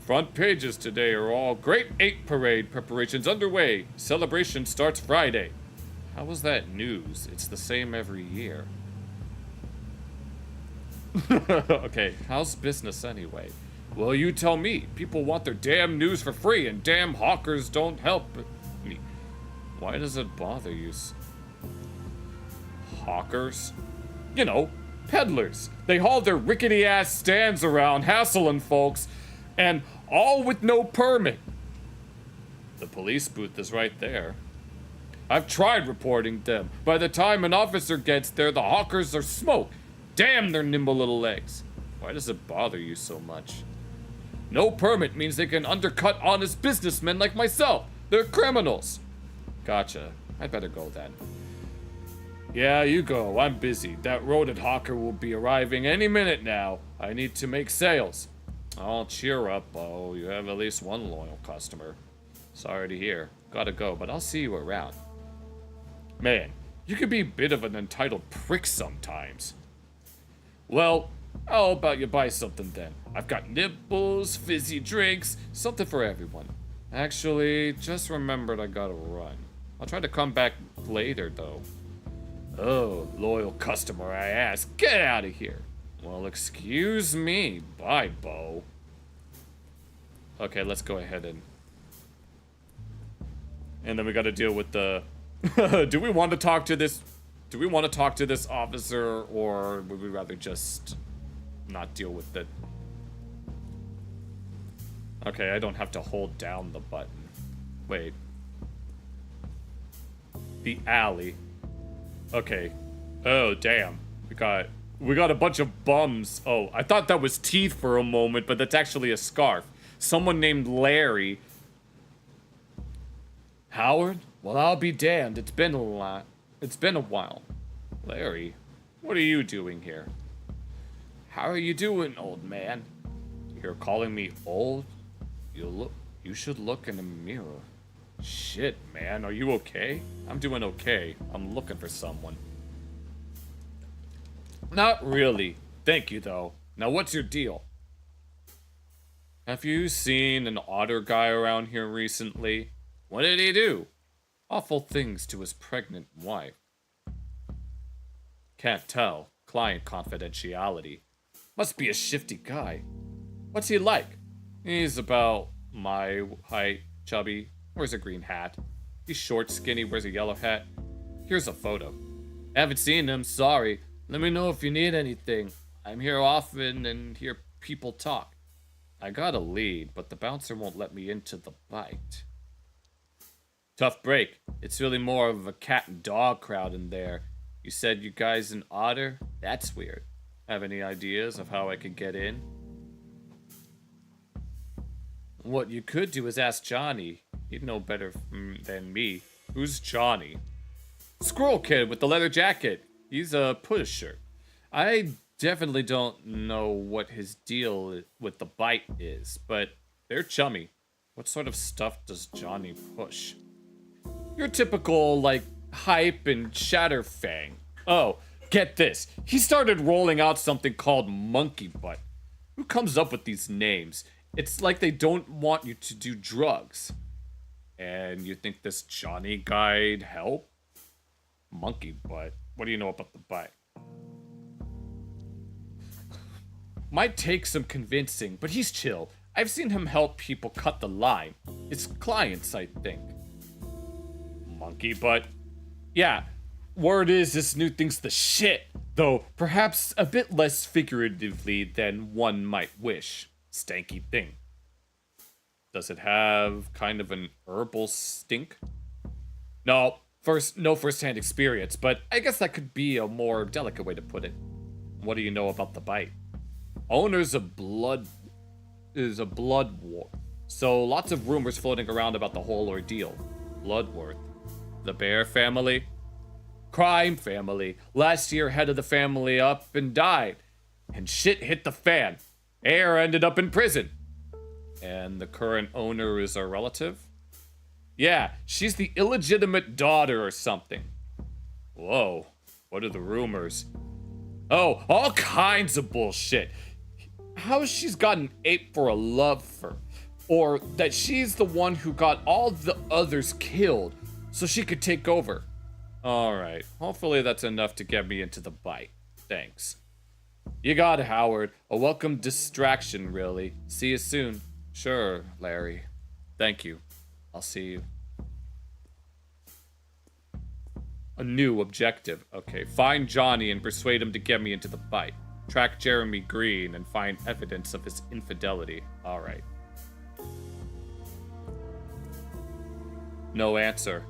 Front pages today are all Great Ape Parade preparations underway. Celebration starts Friday. How was that news? It's the same every year. Okay, how's business anyway? Well, you tell me. People want their damn news for free, and damn hawkers don't help me. Why does it bother you? Hawkers? You know, peddlers. They haul their rickety-ass stands around, hassling folks, and all with no permit. The police booth is right there. I've tried reporting them. By the time an officer gets there, the hawkers are smoke. Damn their nimble little legs. Why does it bother you so much? No permit means they can undercut honest businessmen like myself. They're criminals. Gotcha. I'd better go then. Yeah, you go. I'm busy. That rodent hawker will be arriving any minute now. I need to make sales. Oh, cheer up, Bo. You have at least one loyal customer. Sorry to hear. Gotta go, but I'll see you around. Man, you can be a bit of an entitled prick sometimes. Well, how about you buy something then? I've got nibbles, fizzy drinks, something for everyone. Actually, just remembered I gotta run. I'll try to come back later, though. Oh, loyal customer, I ask. Get out of here. Well, excuse me. Bye, Bo. Okay, let's go ahead and then we gotta deal with the... Do we want to talk to this... Do we want to talk to this officer, or would we rather just not deal with it? Okay, I don't have to hold down the button. Wait. The alley. Okay. Oh, damn. We got a bunch of bums. Oh, I thought that was teeth for a moment, but that's actually a scarf. Someone named Larry. Howard? Well, I'll be damned. It's been a while. Larry, what are you doing here? How are you doing, old man? You're calling me old? You should look in the mirror. Shit, man, are you okay? I'm doing okay. I'm looking for someone. Not really. Thank you, though. Now, what's your deal? Have you seen an otter guy around here recently? What did he do? Awful things to his pregnant wife. Can't tell. Client confidentiality. Must be a shifty guy. What's he like? He's about my height, chubby, wears a green hat. He's short, skinny, wears a yellow hat. Here's a photo. Haven't seen him, sorry. Let me know if you need anything. I'm here often and hear people talk. I got a lead, but the bouncer won't let me into the bite. Tough break. It's really more of a cat and dog crowd in there. You said you guys an otter? That's weird. Have any ideas of how I could get in? What you could do is ask Johnny. He'd know better than me. Who's Johnny? Squirrel Kid with the leather jacket. He's a pusher. I definitely don't know what his deal with the bite is, but they're chummy. What sort of stuff does Johnny push? Your typical, like, hype and Shatterfang. Oh, get this. He started rolling out something called Monkey Butt. Who comes up with these names? It's like they don't want you to do drugs. And you think this Johnny guy'd help? Monkey Butt? What do you know about the bite? Might take some convincing, but he's chill. I've seen him help people cut the line. His clients, I think. Monkey Butt? Yeah, word is this new thing's the shit, though perhaps a bit less figuratively than one might wish. Stanky thing. Does it have kind of an herbal stink? No first-hand experience, but I guess that could be a more delicate way to put it. What do you know about the bite? Owner's a blood war. So lots of rumors floating around about the whole ordeal. Bloodworth. The Bear family? Crime family. Last year, head of the family up and died. And shit hit the fan. Heir ended up in prison. And the current owner is a relative? Yeah, she's the illegitimate daughter or something. Whoa, what are the rumors? Oh, all kinds of bullshit. How she's got an ape for a lover. Or that she's the one who got all the others killed so she could take over. Alright, hopefully that's enough to get me into the bite. Thanks. You got it, Howard. A welcome distraction, really. See you soon. Sure, Larry. Thank you. I'll see you. A new objective. Okay, find Johnny and persuade him to get me into the bite. Track Jeremy Green and find evidence of his infidelity. Alright. No answer.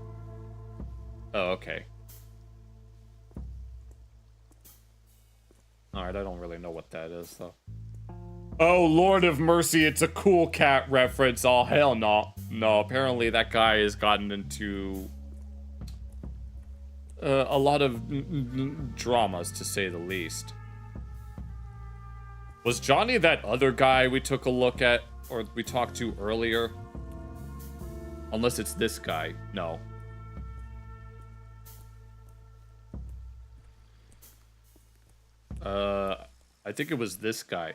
Oh, okay. Alright, I don't really know what that is, though. Oh, Lord of Mercy, it's a Cool Cat reference. Oh, hell no. No, apparently that guy has gotten into a lot of dramas, to say the least. Was Johnny that other guy we took a look at, or we talked to earlier? Unless it's this guy. No. I think it was this guy.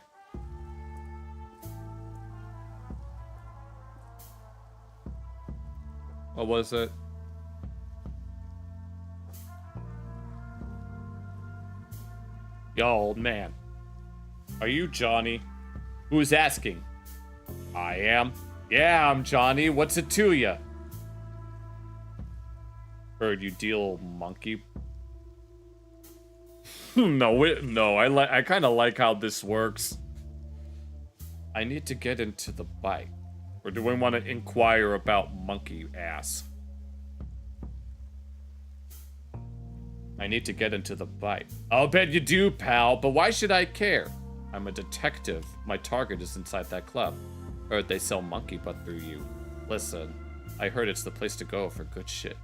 What was it? Yo, old man. Are you Johnny? Who's asking? I am. Yeah, I'm Johnny. What's it to ya? Heard you deal monkey. No, I kind of like how this works. I need to get into the bite. Or do we want to inquire about monkey ass? I need to get into the bite. I'll bet you do, pal, but why should I care? I'm a detective. My target is inside that club. Heard they sell monkey butt through you. Listen, I heard it's the place to go for good shit.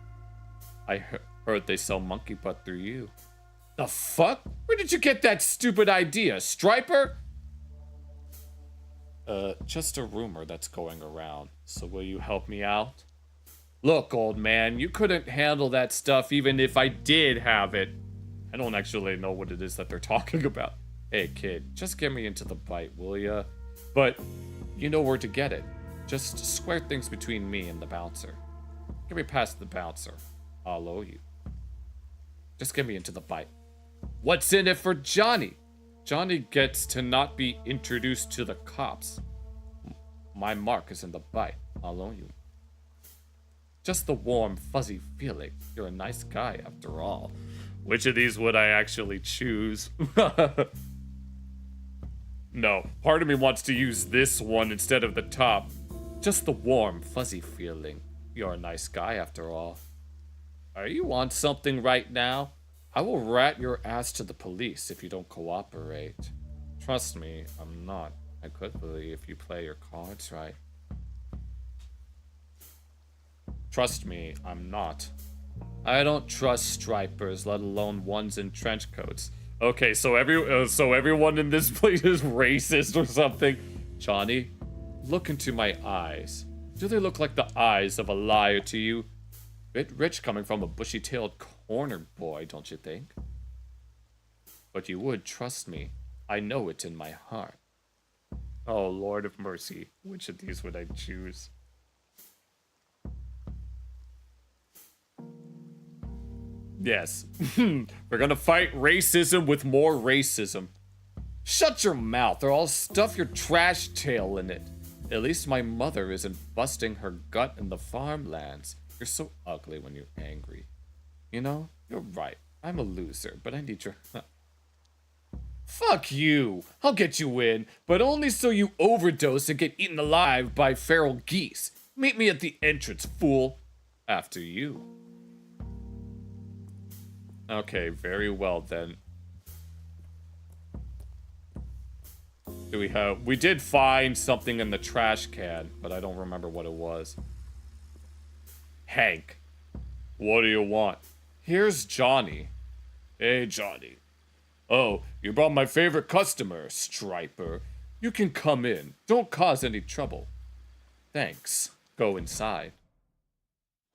I heard they sell monkey butt through you. The fuck? Where did you get that stupid idea? Striper? Just a rumor that's going around. So will you help me out? Look, old man, you couldn't handle that stuff even if I did have it. I don't actually know what it is that they're talking about. Hey, kid, just get me into the bite, will ya? But You know where to get it. Just square things between me and the bouncer. Get me past the bouncer. I'll owe you. Just get me into the bite. What's in it for Johnny? Johnny gets to not be introduced to the cops. My mark is in the bite. I'll owe you. Just the warm, fuzzy feeling. You're a nice guy, after all. Which of these would I actually choose? No, part of me wants to use this one instead of the top. Just the warm, fuzzy feeling. You're a nice guy, after all. Are you on something right now? I will rat your ass to the police if you don't cooperate. Trust me, I'm not. I could believe if you play your cards right. Trust me, I'm not. I don't trust stripers, let alone ones in trench coats. Okay, so everyone in this place is racist or something. Johnny, look into my eyes. Do they look like the eyes of a liar to you? Bit rich coming from a bushy-tailed corner boy, don't you think? But you would trust me. I know it in my heart. Oh, Lord of mercy. Which of these would I choose? Yes. We're gonna fight racism with more racism. Shut your mouth or I'll stuff your trash tail in it. At least my mother isn't busting her gut in the farmlands. You're so ugly when you're angry. You know, you're right. I'm a loser, but I need your... Fuck you! I'll get you in, but only so you overdose and get eaten alive by feral geese. Meet me at the entrance, fool. After you. Okay, very well then. Do we have... We did find something in the trash can, but I don't remember what it was. Hank. What do you want? Here's Johnny. Hey, Johnny. Oh, you brought my favorite customer, Striper. You can come in. Don't cause any trouble. Thanks. Go inside.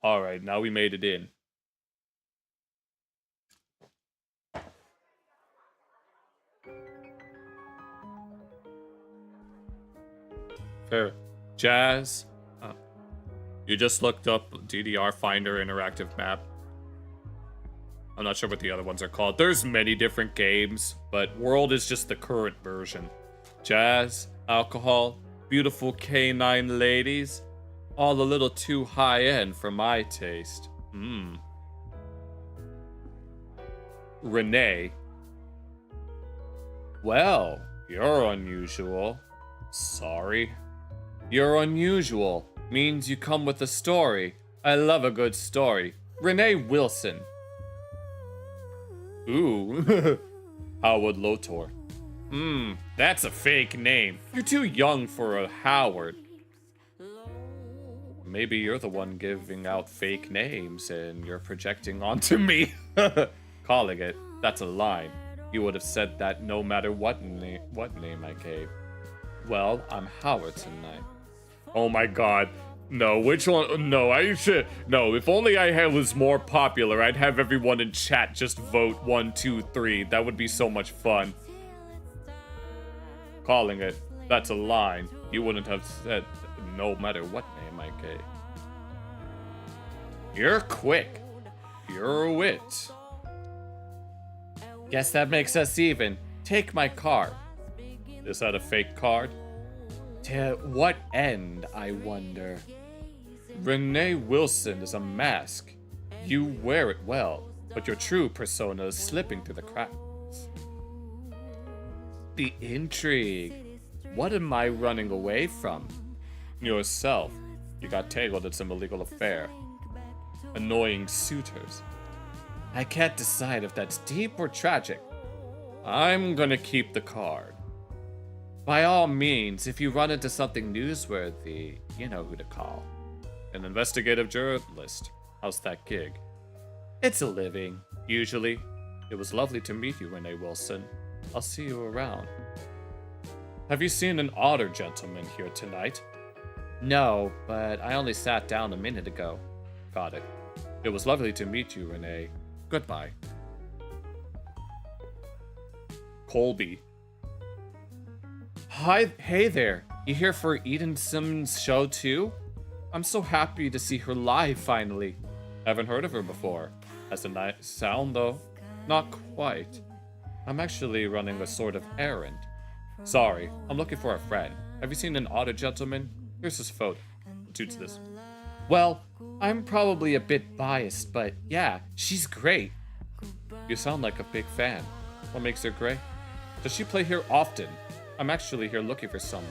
Alright, now we made it in. Fair. Jazz? You just looked up DDR Finder Interactive Map. I'm not sure what the other ones are called. There's many different games, but World is just the current version. Jazz, alcohol, beautiful canine ladies, all a little too high-end for my taste. Renee. Well, you're unusual. Sorry. You're unusual. Means you come with a story. I love a good story. Renee Wilson. Ooh. Howard Lotor. That's a fake name. You're too young for a Howard. Maybe you're the one giving out fake names and you're projecting onto me. Calling it. That's a line. You would have said that no matter what name I gave. Well, I'm Howard tonight. Oh my god. No, which one? No, I should. No, if only I was more popular, I'd have everyone in chat just vote 1, 2, 3. That would be so much fun. Calling it. That's a line. You wouldn't have said no matter what name I gave. You're quick. You're a wit. Guess that makes us even. Take my card. Is that a fake card? To what end, I wonder? Renee Wilson is a mask. You wear it well, but your true persona is slipping through the cracks. The intrigue. What am I running away from? Yourself. You got tangled in some illegal affair. Annoying suitors. I can't decide if that's deep or tragic. I'm gonna keep the card. By all means, if you run into something newsworthy, you know who to call. An investigative journalist. How's that gig? It's a living, usually. It was lovely to meet you, Renee Wilson. I'll see you around. Have you seen an odder gentleman here tonight? No, but I only sat down a minute ago. Got it. It was lovely to meet you, Renee. Goodbye. Colby. Hi, hey there. You here for Eden Sims' show too? I'm so happy to see her live finally. Haven't heard of her before. Has a nice sound though. Not quite. I'm actually running a sort of errand. Sorry, I'm looking for a friend. Have you seen an otter gentleman? Here's his photo. Toots this. Well, I'm probably a bit biased, but yeah, she's great. You sound like a big fan. What makes her great? Does she play here often? I'm actually here looking for someone.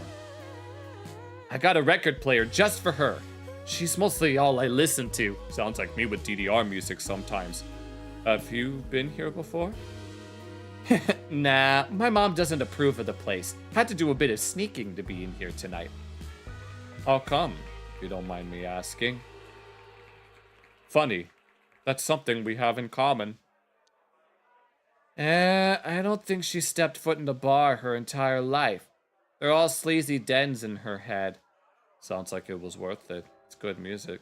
I got a record player just for her. She's mostly all I listen to. Sounds like me with DDR music sometimes. Have you been here before? Nah, my mom doesn't approve of the place. Had to do a bit of sneaking to be in here tonight. How come, if you don't mind me asking? Funny. That's something we have in common. I don't think she stepped foot in the bar her entire life. They're all sleazy dens in her head. Sounds like it was worth it. It's good music.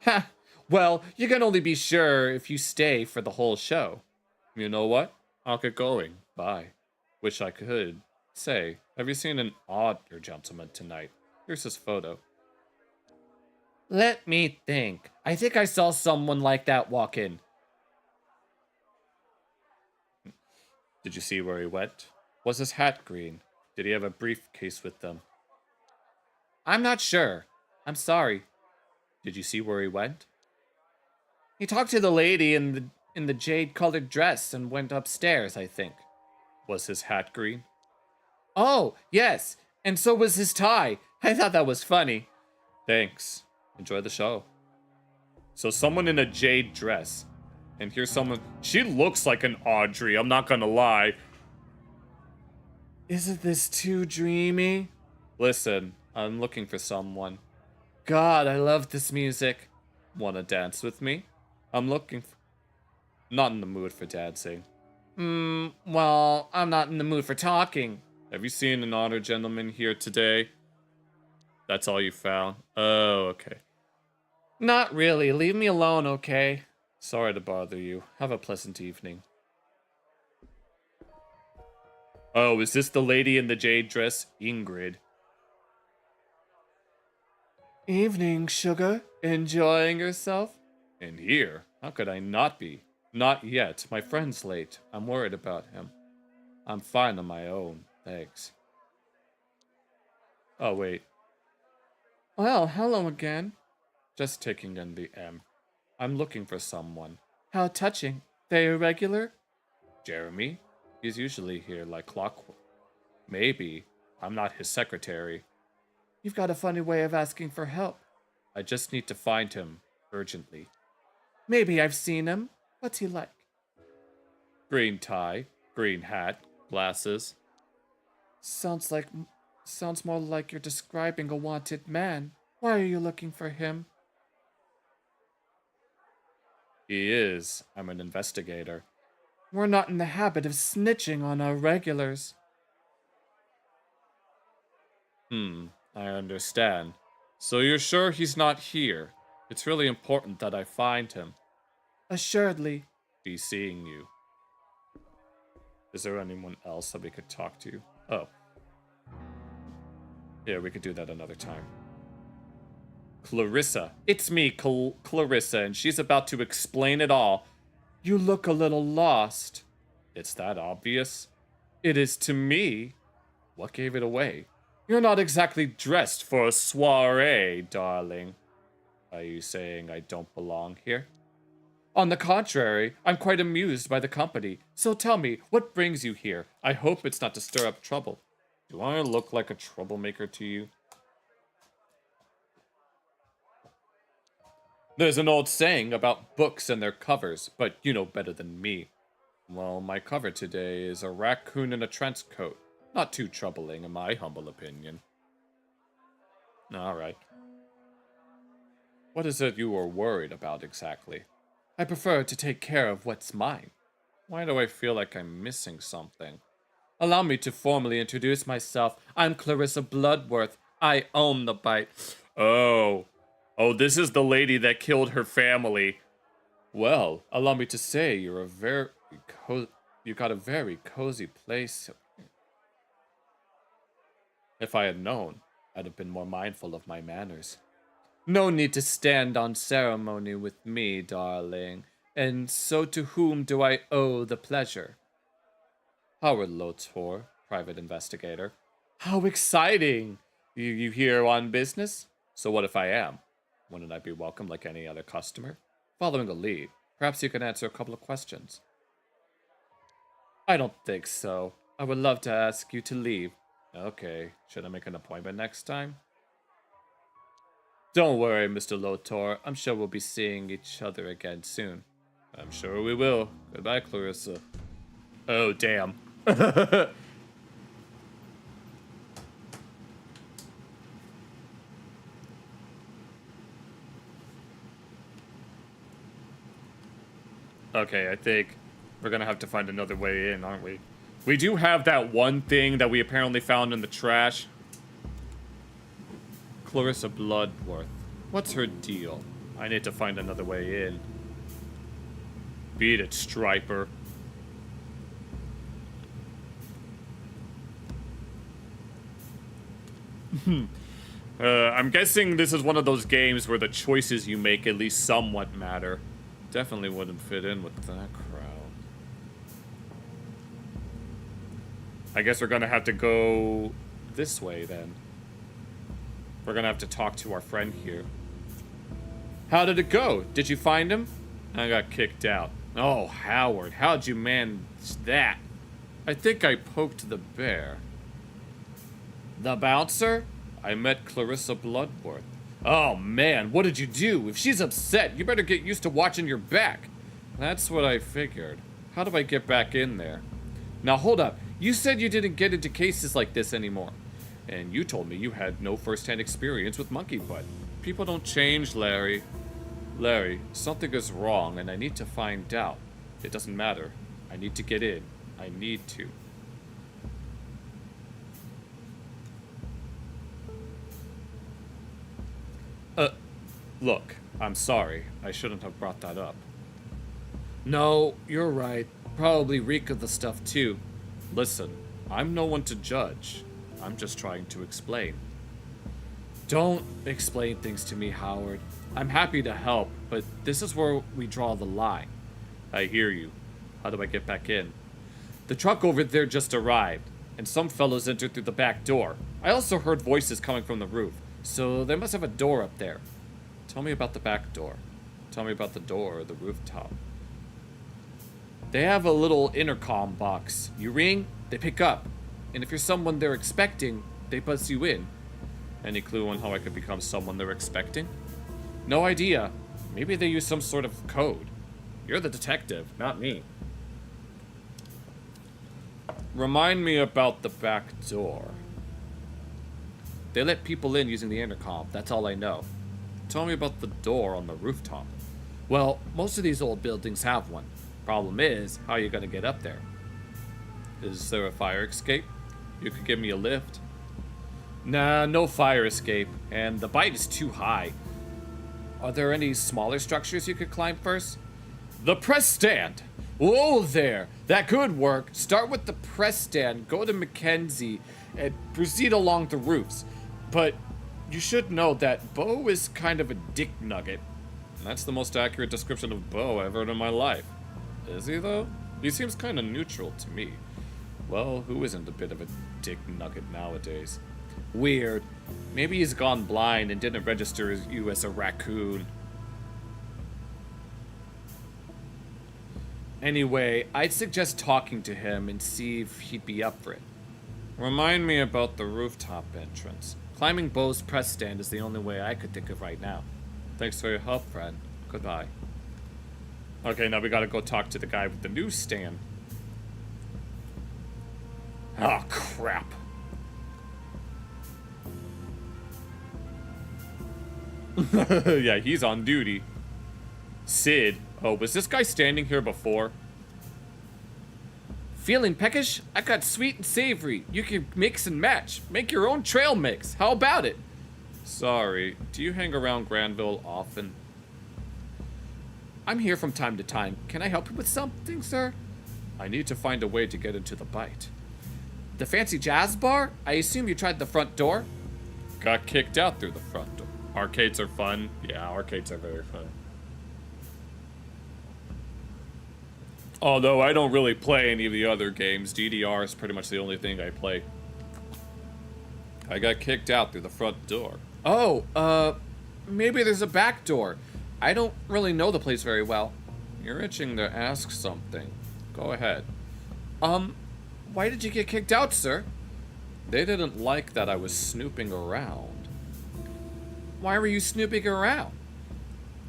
Ha! Well, you can only be sure if you stay for the whole show. You know what? I'll get going. Bye. Wish I could. Say, have you seen an otter gentleman tonight? Here's his photo. Let me think. I think I saw someone like that walk in. Did you see where he went? Was his hat green? Did he have a briefcase with them? I'm not sure. I'm sorry. Did you see where he went? He talked to the lady in the jade-colored dress and went upstairs, I think. Was his hat green? Oh, yes. And so was his tie. I thought that was funny. Thanks. Enjoy the show. So someone in a jade dress. And here's someone... She looks like an Audrey, I'm not gonna lie. Isn't this too dreamy? Listen, I'm looking for someone. God, I love this music. Wanna dance with me? I'm looking for... Not in the mood for dancing. Well, I'm not in the mood for talking. Have you seen an otter gentleman here today? That's all you found? Oh, okay. Not really. Leave me alone, okay? Sorry to bother you. Have a pleasant evening. Oh, is this the lady in the jade dress? Ingrid. Evening, sugar. Enjoying yourself? And here? How could I not be? Not yet. My friend's late. I'm worried about him. I'm fine on my own. Thanks. Oh, wait. Well, hello again. Just taking in the M. I'm looking for someone. How touching. They irregular? Jeremy? He's usually here like clockwork. Maybe. I'm not his secretary. You've got a funny way of asking for help. I just need to find him. Urgently. Maybe I've seen him. What's he like? Green tie, green hat, glasses. Sounds more like you're describing a wanted man. Why are you looking for him? He is. I'm an investigator. We're not in the habit of snitching on our regulars. I understand. So you're sure he's not here? It's really important that I find him. Assuredly. Be seeing you. Is there anyone else that we could talk to? Oh. Yeah, we could do that another time. Clarissa. It's me, Clarissa, and she's about to explain it all. You look a little lost. It's that obvious? It is to me. What gave it away? You're not exactly dressed for a soiree, darling. Are you saying I don't belong here? On the contrary, I'm quite amused by the company. So tell me, what brings you here? I hope it's not to stir up trouble. Do I look like a troublemaker to you? There's an old saying about books and their covers, but you know better than me. Well, my cover today is a raccoon in a trench coat. Not too troubling, in my humble opinion. Alright. What is it you are worried about exactly? I prefer to take care of what's mine. Why do I feel like I'm missing something? Allow me to formally introduce myself. I'm Clarissa Bloodworth. I own the bite. Oh, this is the lady that killed her family. Well, allow me to say you got a very cozy place. If I had known, I'd have been more mindful of my manners. No need to stand on ceremony with me, darling. And so to whom do I owe the pleasure? Howard Lotor, private investigator. How exciting! You here on business? So what if I am? Wouldn't I be welcome like any other customer? Following a lead, perhaps you can answer a couple of questions. I don't think so. I would love to ask you to leave. Okay, should I make an appointment next time? Don't worry, Mr. Lotor. I'm sure we'll be seeing each other again soon. I'm sure we will. Goodbye, Clarissa. Oh, damn. Okay, I think we're gonna have to find another way in, aren't we? We do have that one thing that we apparently found in the trash. Clarissa Bloodworth. What's her deal? I need to find another way in. Beat it, Striper. I'm guessing this is one of those games where the choices you make at least somewhat matter. Definitely wouldn't fit in with that crowd. I guess we're gonna have to go this way then. We're gonna have to talk to our friend here. How did it go? Did you find him? I got kicked out. Oh, Howard, how'd you manage that? I think I poked the bear. The bouncer? I met Clarissa Bloodworth. Oh man, what did you do? If she's upset, you better get used to watching your back. That's what I figured. How do I get back in there? Now hold up, you said you didn't get into cases like this anymore. And you told me you had no first-hand experience with monkey butt. People don't change, Larry. Larry, something is wrong and I need to find out. It doesn't matter. I need to get in. I need to. Look, I'm sorry. I shouldn't have brought that up. No, you're right. Probably reek of the stuff too. Listen, I'm no one to judge. I'm just trying to explain. Don't explain things to me, Howard. I'm happy to help, but this is where we draw the line. I hear you. How do I get back in? The truck over there just arrived, and some fellows entered through the back door. I also heard voices coming from the roof, so they must have a door up there. Tell me about the back door. Tell me about the door or the rooftop. They have a little intercom box. You ring, they pick up. And if you're someone they're expecting, they buzz you in. Any clue on how I could become someone they're expecting? No idea. Maybe they use some sort of code. You're the detective, not me. Remind me about the back door. They let people in using the intercom. That's all I know. Tell me about the door on the rooftop. Well, most of these old buildings have one. Problem is, how are you gonna get up there? Is there a fire escape? You could give me a lift. Nah, no fire escape, and the bite is too high. Are there any smaller structures you could climb first? The press stand! Whoa there! That could work. Start with the press stand, go to Mackenzie, and proceed along the roofs. But you should know that Bo is kind of a dick nugget. That's the most accurate description of Bo I've heard in my life. Is he, though? He seems kind of neutral to me. Well, who isn't a bit of a dick nugget nowadays? Weird. Maybe he's gone blind and didn't register you as a raccoon. Anyway, I'd suggest talking to him and see if he'd be up for it. Remind me about the rooftop entrance. Climbing Bo's press stand is the only way I could think of right now. Thanks for your help, friend. Goodbye. Okay, now we gotta go talk to the guy with the newsstand. Oh, crap. Yeah, he's on duty. Sid. Oh, was this guy standing here before? Feeling peckish? I got sweet and savory. You can mix and match. Make your own trail mix. How about it? Sorry, do you hang around Granville often? I'm here from time to time. Can I help you with something, sir? I need to find a way to get into the bite. The fancy jazz bar? I assume you tried the front door? Got kicked out through the front door. Arcades are fun. Yeah, arcades are very fun. Although I don't really play any of the other games. DDR is pretty much the only thing I play. I got kicked out through the front door. Oh, maybe there's a back door. I don't really know the place very well. You're itching to ask something. Go ahead. Why did you get kicked out, sir? They didn't like that I was snooping around. Why were you snooping around?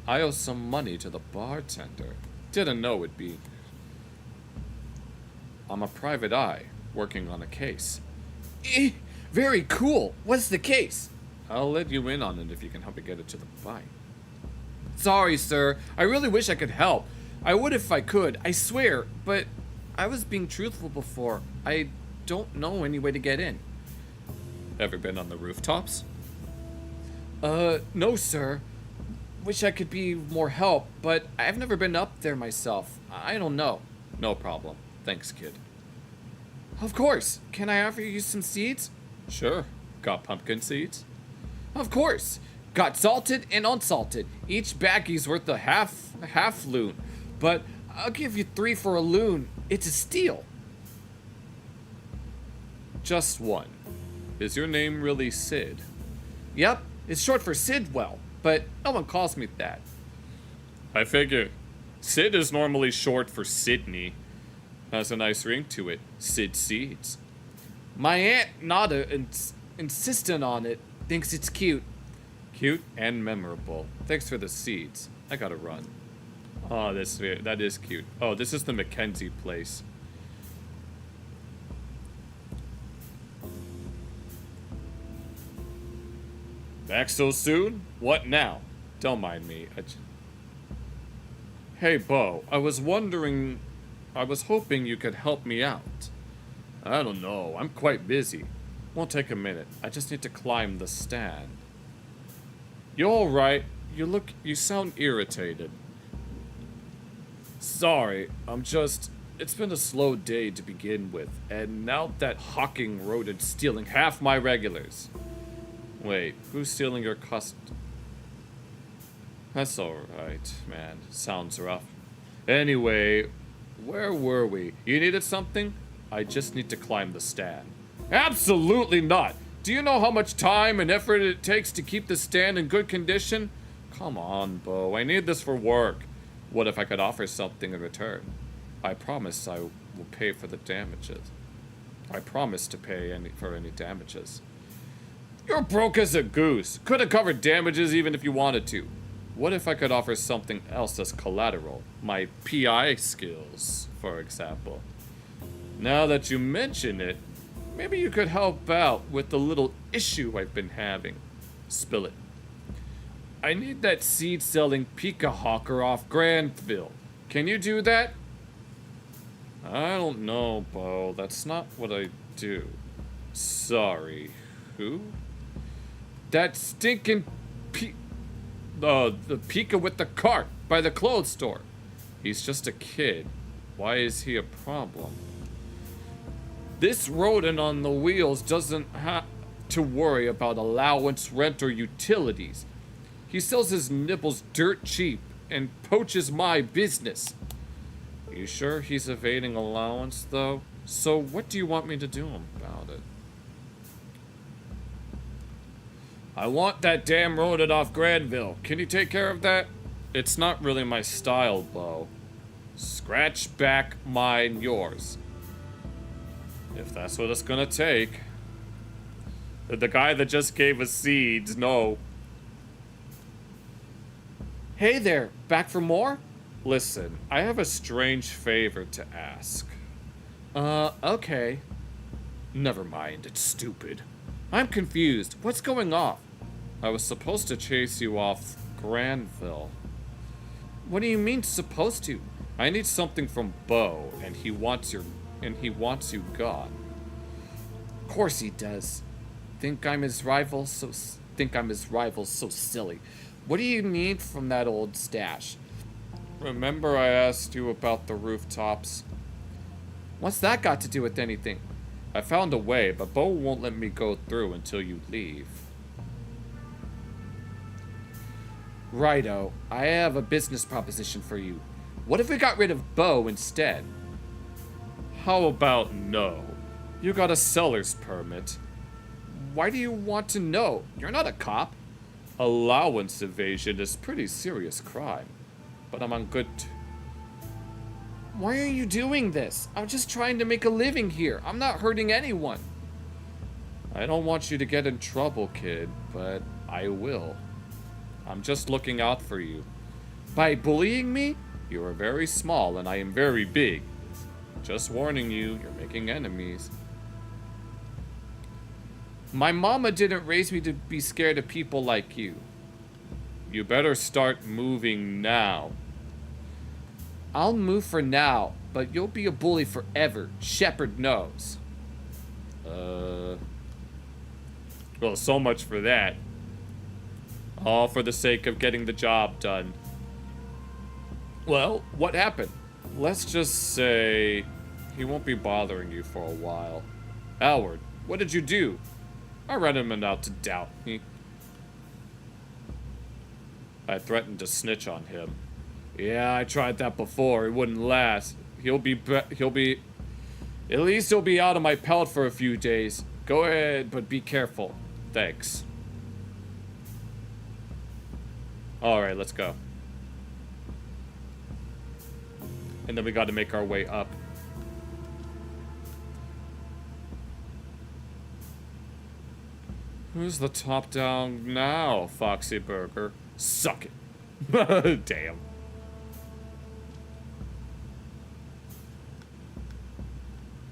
I owe some money to the bartender. Didn't know it'd be. I'm a private eye, working on a case. Very cool. What's the case? I'll let you in on it if you can help me get it to the fight. Sorry, sir. I really wish I could help. I would if I could, I swear, but I was being truthful before. I don't know any way to get in. Ever been on the rooftops? No, sir. Wish I could be more help, but I've never been up there myself. I don't know. No problem. Thanks, kid. Of course. Can I offer you some seeds? Sure. Got pumpkin seeds? Of course. Got salted and unsalted. Each baggie's worth a half loon. But I'll give you 3 for a loon. It's a steal. Just one. Is your name really Sid? Yep. It's short for Sidwell, but no one calls me that. I figure. Sid is normally short for Sydney. Has a nice ring to it. Sid Seeds. My Aunt Nada insistent on it. Thinks it's cute. Cute and memorable. Thanks for the seeds. I gotta run. Oh, that is cute. Oh, this is the Mackenzie place. Back so soon? What now? Don't mind me. Hey, Bo. I was hoping you could help me out. I don't know. I'm quite busy. Won't take a minute. I just need to climb the stand. You alright? You sound irritated. Sorry, it's been a slow day to begin with, and now that hawking rodent's stealing half my regulars. Wait, who's stealing your That's alright, man. Sounds rough. Anyway, where were we? You needed something? I just need to climb the stand. Absolutely not! Do you know how much time and effort it takes to keep the stand in good condition? Come on, Bo. I need this for work. What if I could offer something in return? I promise I will pay for the damages. I promise to pay for any damages. You're broke as a goose. Could have covered damages even if you wanted to. What if I could offer something else as collateral? My PI skills, for example. Now that you mention it, maybe you could help out with the little issue I've been having. Spill it. I need that seed-selling Pika hawker off Granville. Can you do that? I don't know, Bo. That's not what I do. Sorry. Who? That stinking the Pika with the cart by the clothes store. He's just a kid. Why is he a problem? This rodent on the wheels doesn't have to worry about allowance, rent, or utilities. He sells his nipples dirt cheap and poaches my business. You sure he's evading allowance, though? So what do you want me to do about it? I want that damn rodent off Granville. Can you take care of that? It's not really my style, Bo. Scratch back mine yours. If that's what it's gonna take. The guy that just gave us seeds, no. Hey there, back for more? Listen, I have a strange favor to ask. Okay. Never mind, it's stupid. I'm confused. What's going on? I was supposed to chase you off Granville. What do you mean, supposed to? I need something from Bo, and he wants you gone. Of course he does. Think I'm his rival, so silly. What do you need from that old stash? Remember I asked you about the rooftops? What's that got to do with anything? I found a way, but Bo won't let me go through until you leave. Righto, I have a business proposition for you. What if we got rid of Bo instead? How about no? You got a seller's permit. Why do you want to know? You're not a cop. Allowance evasion is pretty serious crime. But I'm on good... Why are you doing this? I'm just trying to make a living here. I'm not hurting anyone. I don't want you to get in trouble, kid, but I will. I'm just looking out for you. By bullying me, you are very small and I am very big. Just warning you, you're making enemies. My mama didn't raise me to be scared of people like you. You better start moving now. I'll move for now, but you'll be a bully forever. Shepard knows. Well, so much for that. All for the sake of getting the job done. Well, what happened? Let's just say he won't be bothering you for a while. Howard, what did you do? I read him out to doubt me. I threatened to snitch on him. Yeah, I tried that before. It wouldn't last. At least he'll be out of my pelt for a few days. Go ahead, but be careful. Thanks. Alright, let's go. And then we gotta make our way up. Who's the top down now, Foxy Burger? Suck it. Damn.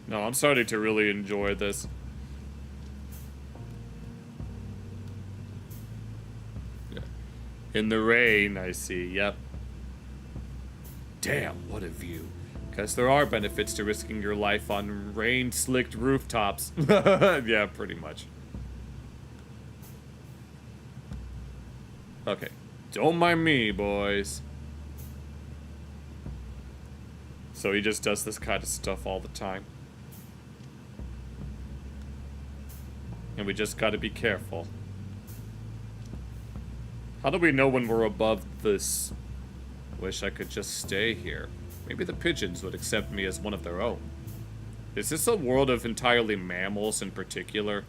No, I'm starting to really enjoy this. Yeah. In the rain, I see. Yep. Damn, what a view. Guess there are benefits to risking your life on rain-slicked rooftops. Yeah, pretty much. Okay. Don't mind me, boys. So he just does this kind of stuff all the time. And we just gotta be careful. How do we know when we're above this? Wish I could just stay here. Maybe the pigeons would accept me as one of their own. Is this a world of entirely mammals in particular?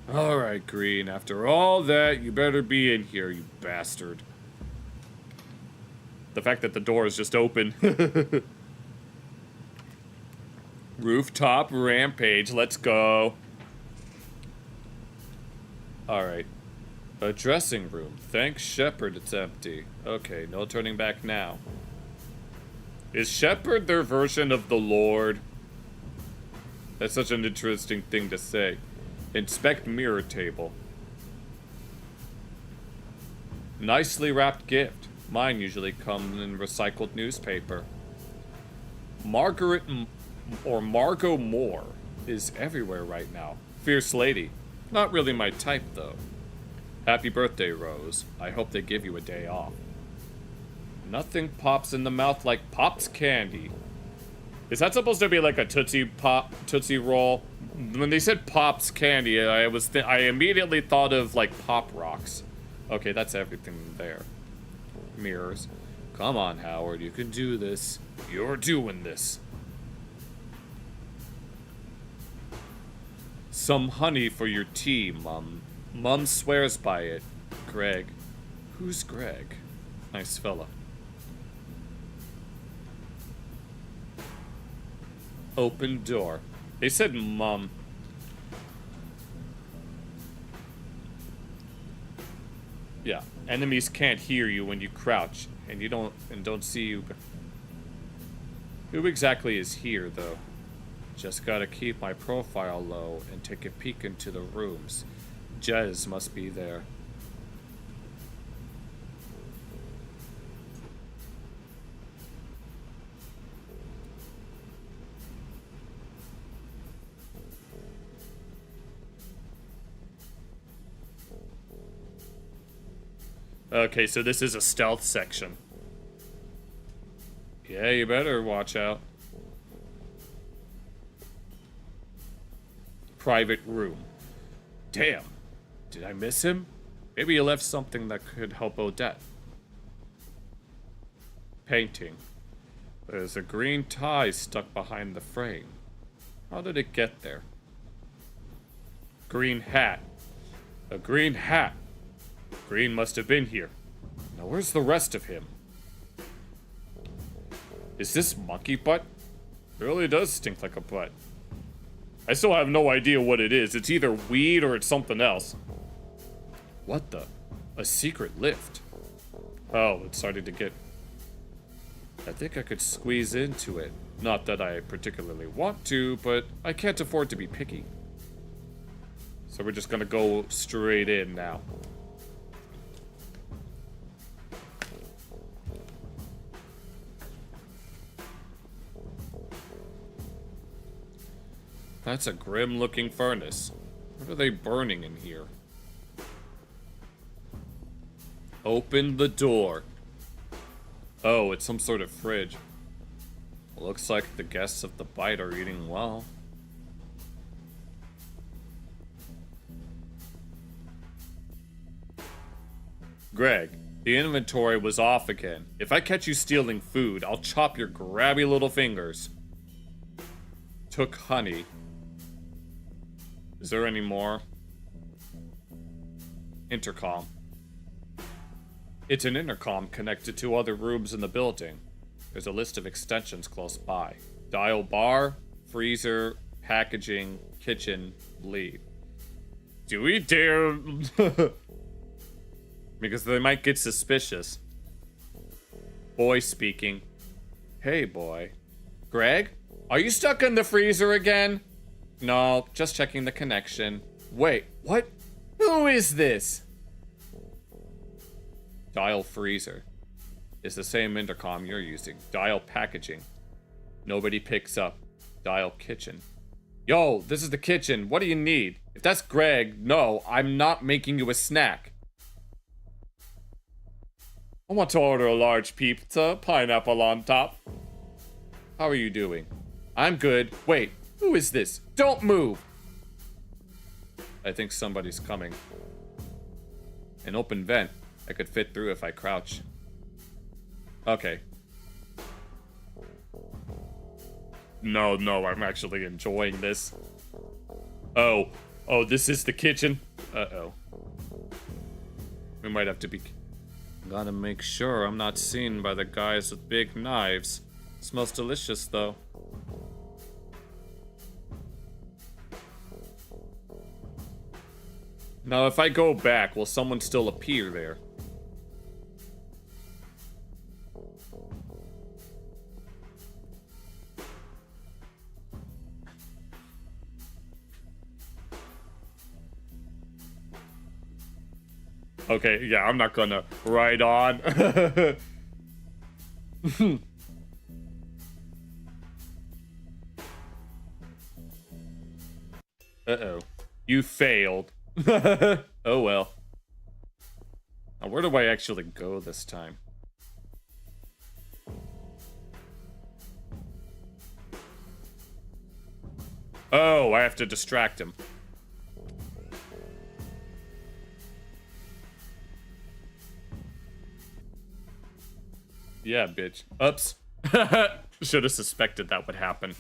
Alright, Green. After all that, you better be in here, you bastard. The fact that the door is just open. Rooftop rampage, let's go. Alright. A dressing room. Thanks, Shepard, it's empty. Okay, no turning back now. Is Shepard their version of the Lord? That's such an interesting thing to say. Inspect mirror table. Nicely wrapped gift. Mine usually come in recycled newspaper. Margaret or Margot Moore is everywhere right now. Fierce lady. Not really my type, though. Happy birthday, Rose. I hope they give you a day off. Nothing pops in the mouth like Pop's candy. Is that supposed to be like a Tootsie Roll? When they said Pop's candy, I immediately thought of like Pop Rocks. Okay, that's everything there. Mirrors. Come on, Howard, you can do this. You're doing this. Some honey for your tea, Mum. Mum swears by it. Greg. Who's Greg? Nice fella. Open door. They said Mum. Yeah. Enemies can't hear you when you crouch, and don't see you. Who exactly is here, though? Just gotta keep my profile low and take a peek into the rooms. Jez must be there. Okay, so this is a stealth section. Yeah, you better watch out. private room. Damn. Did I miss him? Maybe he left something that could help Odette. Painting. There's a green tie stuck behind the frame. How did it get there? Green hat. A green hat. Green must have been here. Now where's the rest of him? Is this monkey butt? It really does stink like a butt. I still have no idea what it is. It's either weed or it's something else. What the? A secret lift. Oh, it's starting to get... I think I could squeeze into it. Not that I particularly want to, but I can't afford to be picky. So we're just gonna go straight in now. That's a grim-looking furnace. What are they burning in here? Open the door. Oh, it's some sort of fridge. Looks like the guests of the bite are eating well. Greg, the inventory was off again. If I catch you stealing food, I'll chop your grabby little fingers. Took honey. Is there any more? Intercom. It's an intercom connected to other rooms in the building. There's a list of extensions close by. Dial bar, freezer, packaging, kitchen, leave. Do we dare? Because they might get suspicious. Boy speaking. Hey, boy. Greg? Are you stuck in the freezer again? No, just checking the connection. Wait, what? Who is this? Dial freezer. It's the same intercom you're using. Dial packaging. Nobody picks up. Dial kitchen. Yo, this is the kitchen. What do you need? If that's Greg, no, I'm not making you a snack. I want to order a large pizza, pineapple on top. How are you doing? I'm good. Wait, who is this? Don't move! I think somebody's coming. An open vent. I could fit through if I crouch. Okay. No, I'm actually enjoying this. Oh, this is the kitchen? Uh-oh. We might have to be... Gotta make sure I'm not seen by the guys with big knives. Smells delicious, though. Now, if I go back, will someone still appear there? Okay, yeah, I'm not gonna ride on. Uh-oh. You failed. Oh well. Now, where do I actually go this time? Oh, I have to distract him. Yeah, bitch. Oops. Should have suspected that would happen.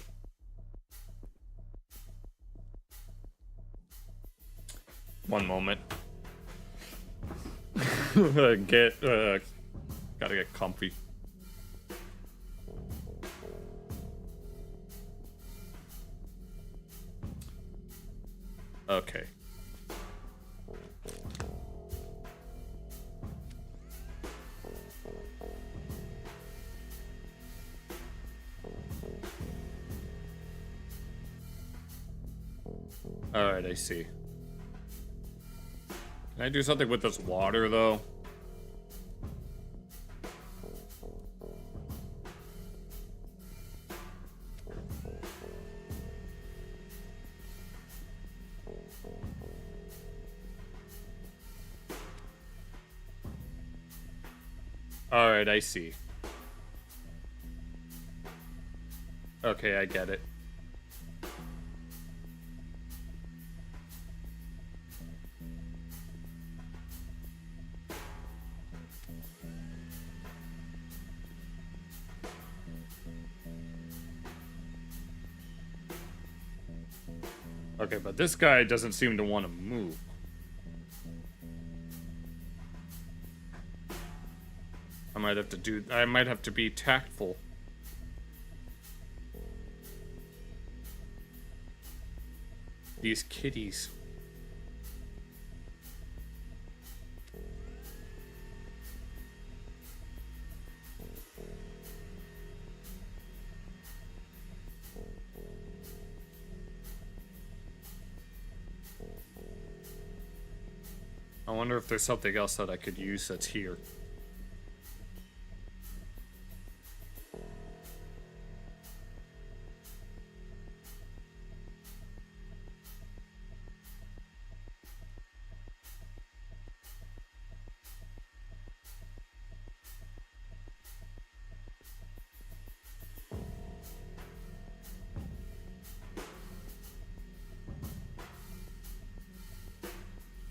One moment. Gotta get comfy. Okay. Alright, I see. Can I do something with this water, though? Alright, I see. Okay, I get it. Okay, but this guy doesn't seem to want to move. I might have to be tactful. These kitties. I wonder if there's something else that I could use that's here.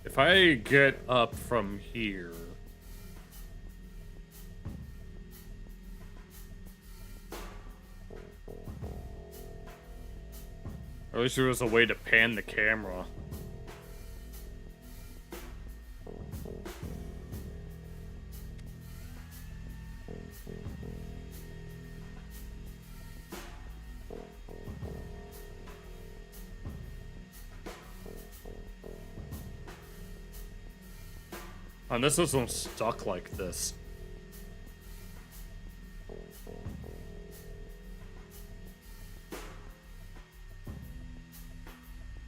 If I get up from here... I wish there was a way to pan the camera. And this isn't stuck like this.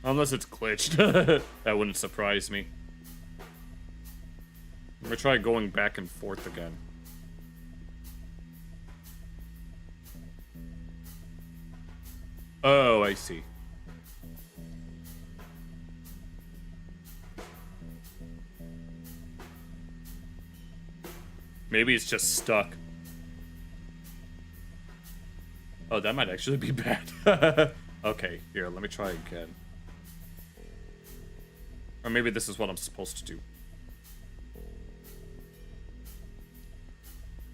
Unless it's glitched. That wouldn't surprise me. I'm gonna try going back and forth again. Oh, I see. Maybe it's just stuck. Oh, that might actually be bad. Okay, here, let me try again. Or maybe this is what I'm supposed to do.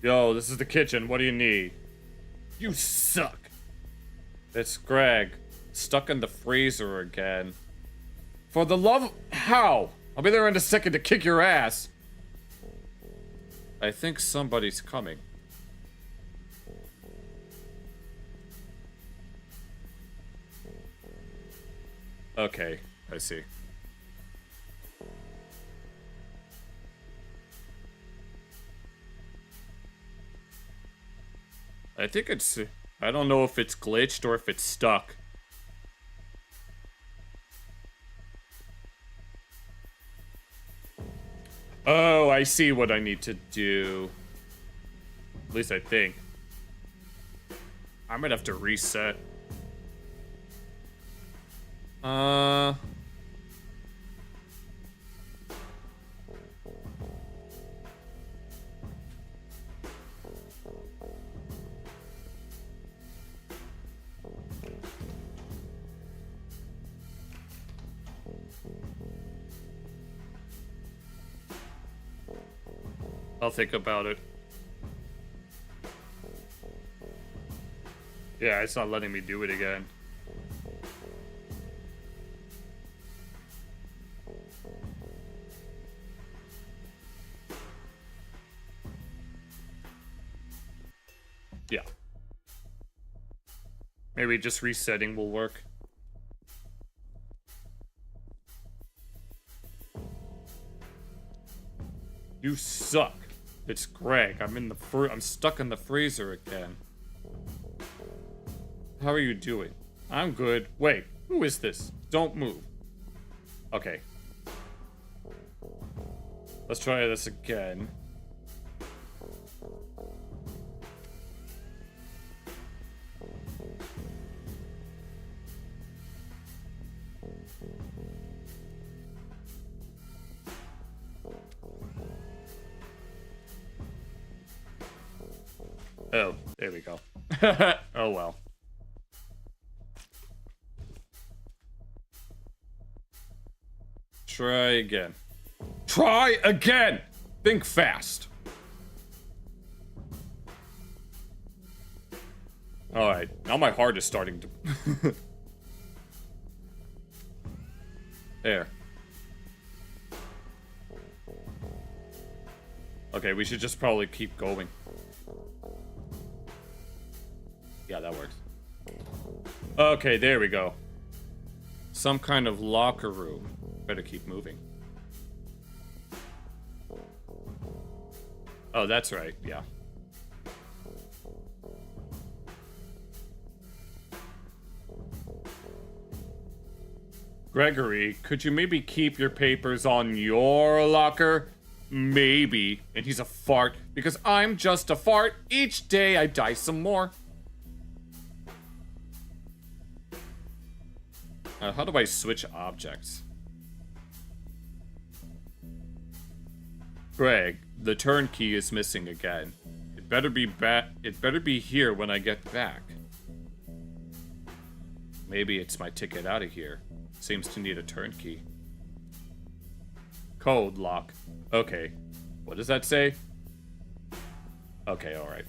Yo, this is the kitchen. What do you need? You suck. It's Greg. Stuck in the freezer again. For the love of... How? I'll be there in a second to kick your ass. I think somebody's coming. Okay, I see. I think it's... I don't know if it's glitched or if it's stuck. Oh, I see what I need to do. At least I think. I might have to reset. I'll think about it. Yeah, it's not letting me do it again. Yeah. Maybe just resetting will work. You suck. It's Greg. I'm stuck in the freezer again. How are you doing? I'm good. Wait, who is this? Don't move. Okay. Let's try this again. Oh, there we go. Oh well. Try again. Try again! Think fast. Alright, now my heart is starting to... There. Okay, we should just probably keep going. Yeah, that works. Okay, there we go. Some kind of locker room. Better keep moving. Oh, that's right, yeah. Gregory, could you maybe keep your papers on your locker? Maybe. And he's a fart, because I'm just a fart. Each day I die some more. How do I switch objects? Greg, the turnkey is missing again. It better be here when I get back. Maybe it's my ticket out of here. Seems to need a turnkey. Code lock. Okay. What does that say? Okay, alright.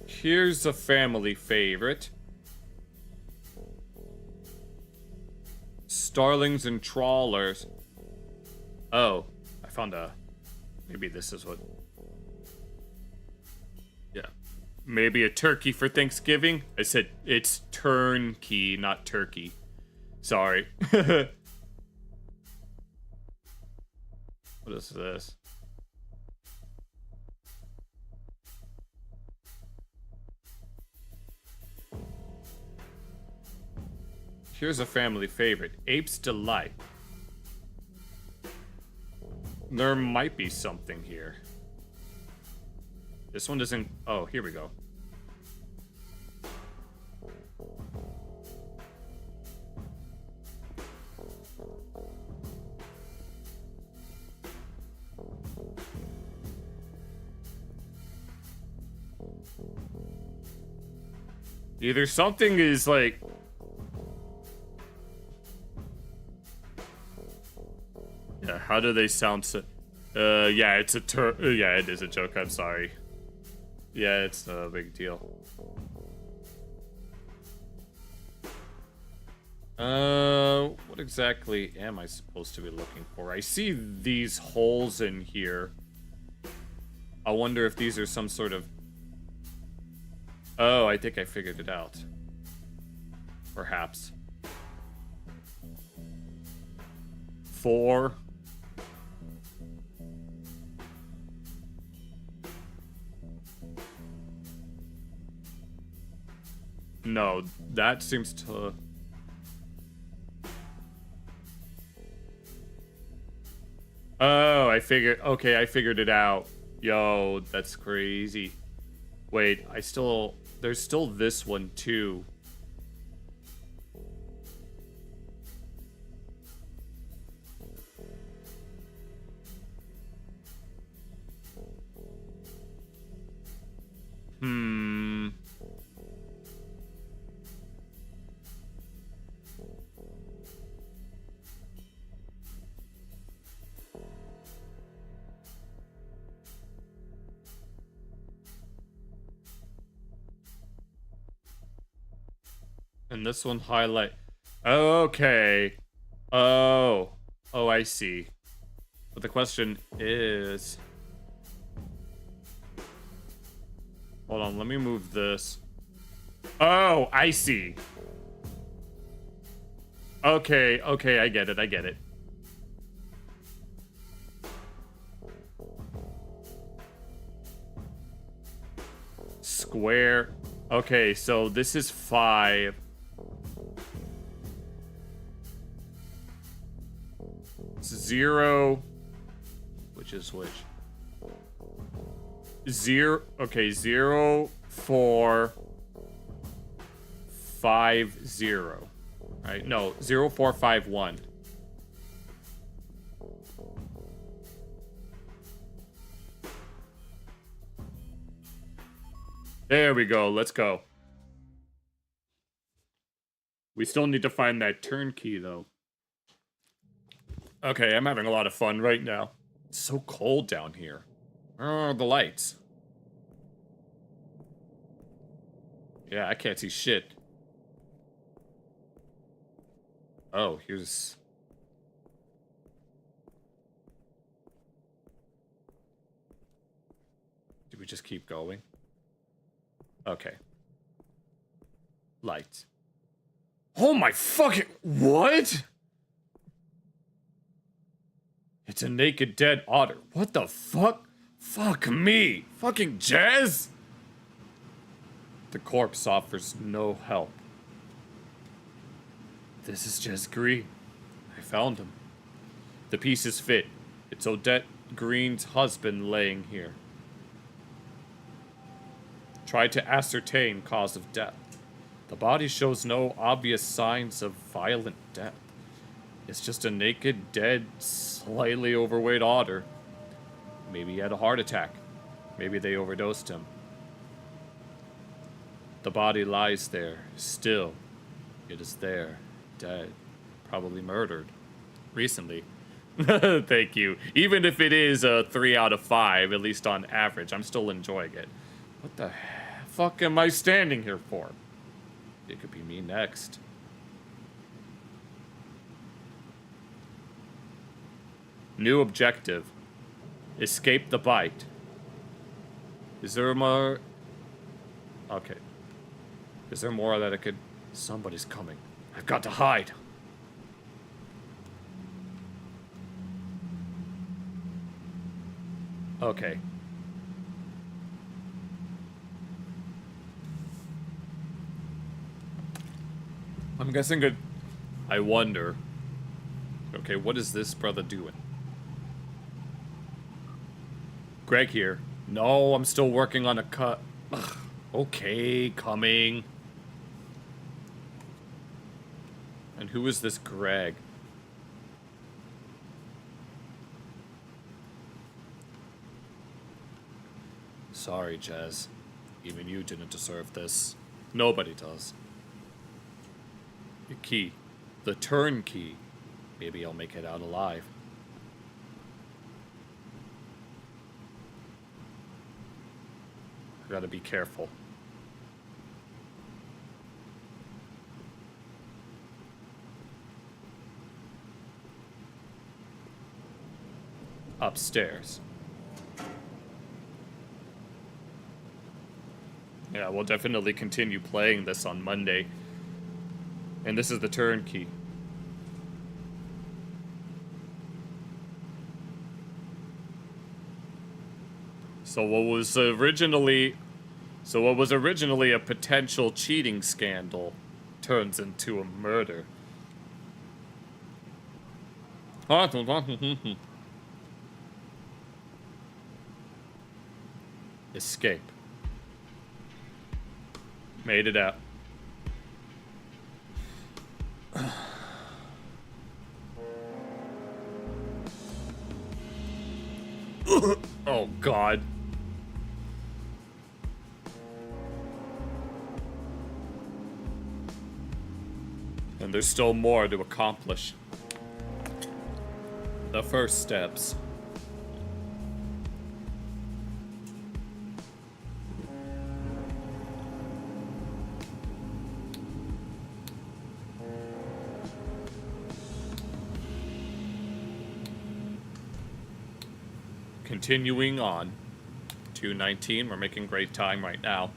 Here's a family favorite. Starlings and trawlers. Oh, I found a... Maybe this is what... Yeah. Maybe a turkey for Thanksgiving? I said it's turnkey, not turkey. Sorry. What is this? Here's a family favorite. Ape's Delight. There might be something here. This one doesn't... Oh, here we go. Either something is like... Yeah, how do they sound so... yeah, it's a yeah, it is a joke, I'm sorry. Yeah, it's no big deal. What exactly am I supposed to be looking for? I see these holes in here. I wonder if these are some sort of... Oh, I think I figured it out. Perhaps. 4. No, that seems to... Oh, I figured... Okay, I figured it out. Yo, that's crazy. Wait, there's still this one, too. And this one highlight... Okay. Oh, I see. But the question is... Hold on, let me move this. Oh, I see. Okay, I get it. Square. Okay, so this is 5. It's 0. Which is which? 0. Okay, 0, 4, 5, 0. Right? No, 0, 4, 5, 1. There we go. Let's go. We still need to find that turnkey, though. Okay, I'm having a lot of fun right now. It's so cold down here. Oh, the lights. Yeah, I can't see shit. Oh, here's... Do we just keep going? Okay. Lights. Oh my fucking... What? It's a naked dead otter. What the fuck? Fuck me. Fucking Jazz? The corpse offers no help. This is Jazz Green. I found him. The pieces fit. It's Odette Green's husband laying here. Tried to ascertain cause of death. The body shows no obvious signs of violent death. It's just a naked, dead, slightly overweight otter. Maybe he had a heart attack. Maybe they overdosed him. The body lies there, still. It is there, dead, probably murdered. Recently. Thank you. Even if it is a 3 out of 5, at least on average, I'm still enjoying it. What the fuck am I standing here for? It could be me next. New objective. Escape the bite. Is there more? Okay. Is there more that I could... Somebody's coming. I've got to hide. Okay. I'm guessing good. I wonder. Okay, what is this brother doing? Greg here. No, I'm still working on a cut. Ugh. Okay, coming. And who is this Greg? Sorry, Jazz. Even you didn't deserve this. Nobody does. The key. The turnkey. Maybe I'll make it out alive. I gotta be careful. Upstairs. Yeah, we'll definitely continue playing this on Monday. And this is the turnkey. So what was originally a potential cheating scandal turns into a murder. Escape. Made it out. Oh, God. And there's still more to accomplish. The first steps. Continuing on. 2:19, we're making great time right now.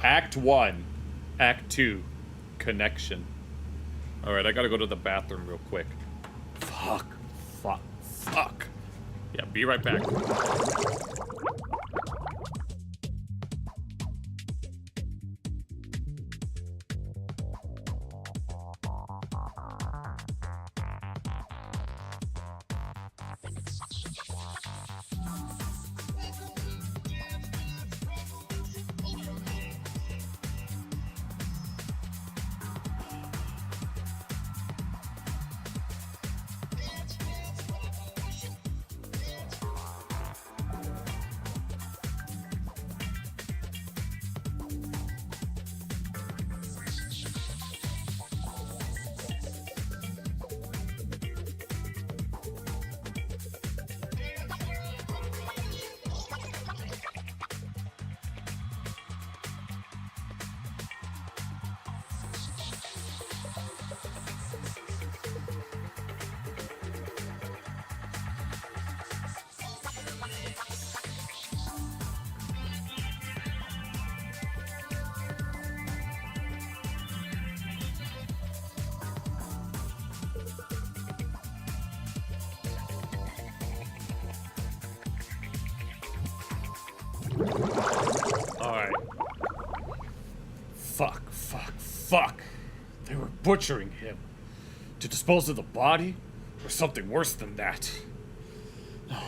Act 1. Act 2. Connection. Alright, I gotta go to the bathroom real quick. Fuck. Yeah, be right back. Alright. Fuck. They were butchering him. To dispose of the body? Or something worse than that? No.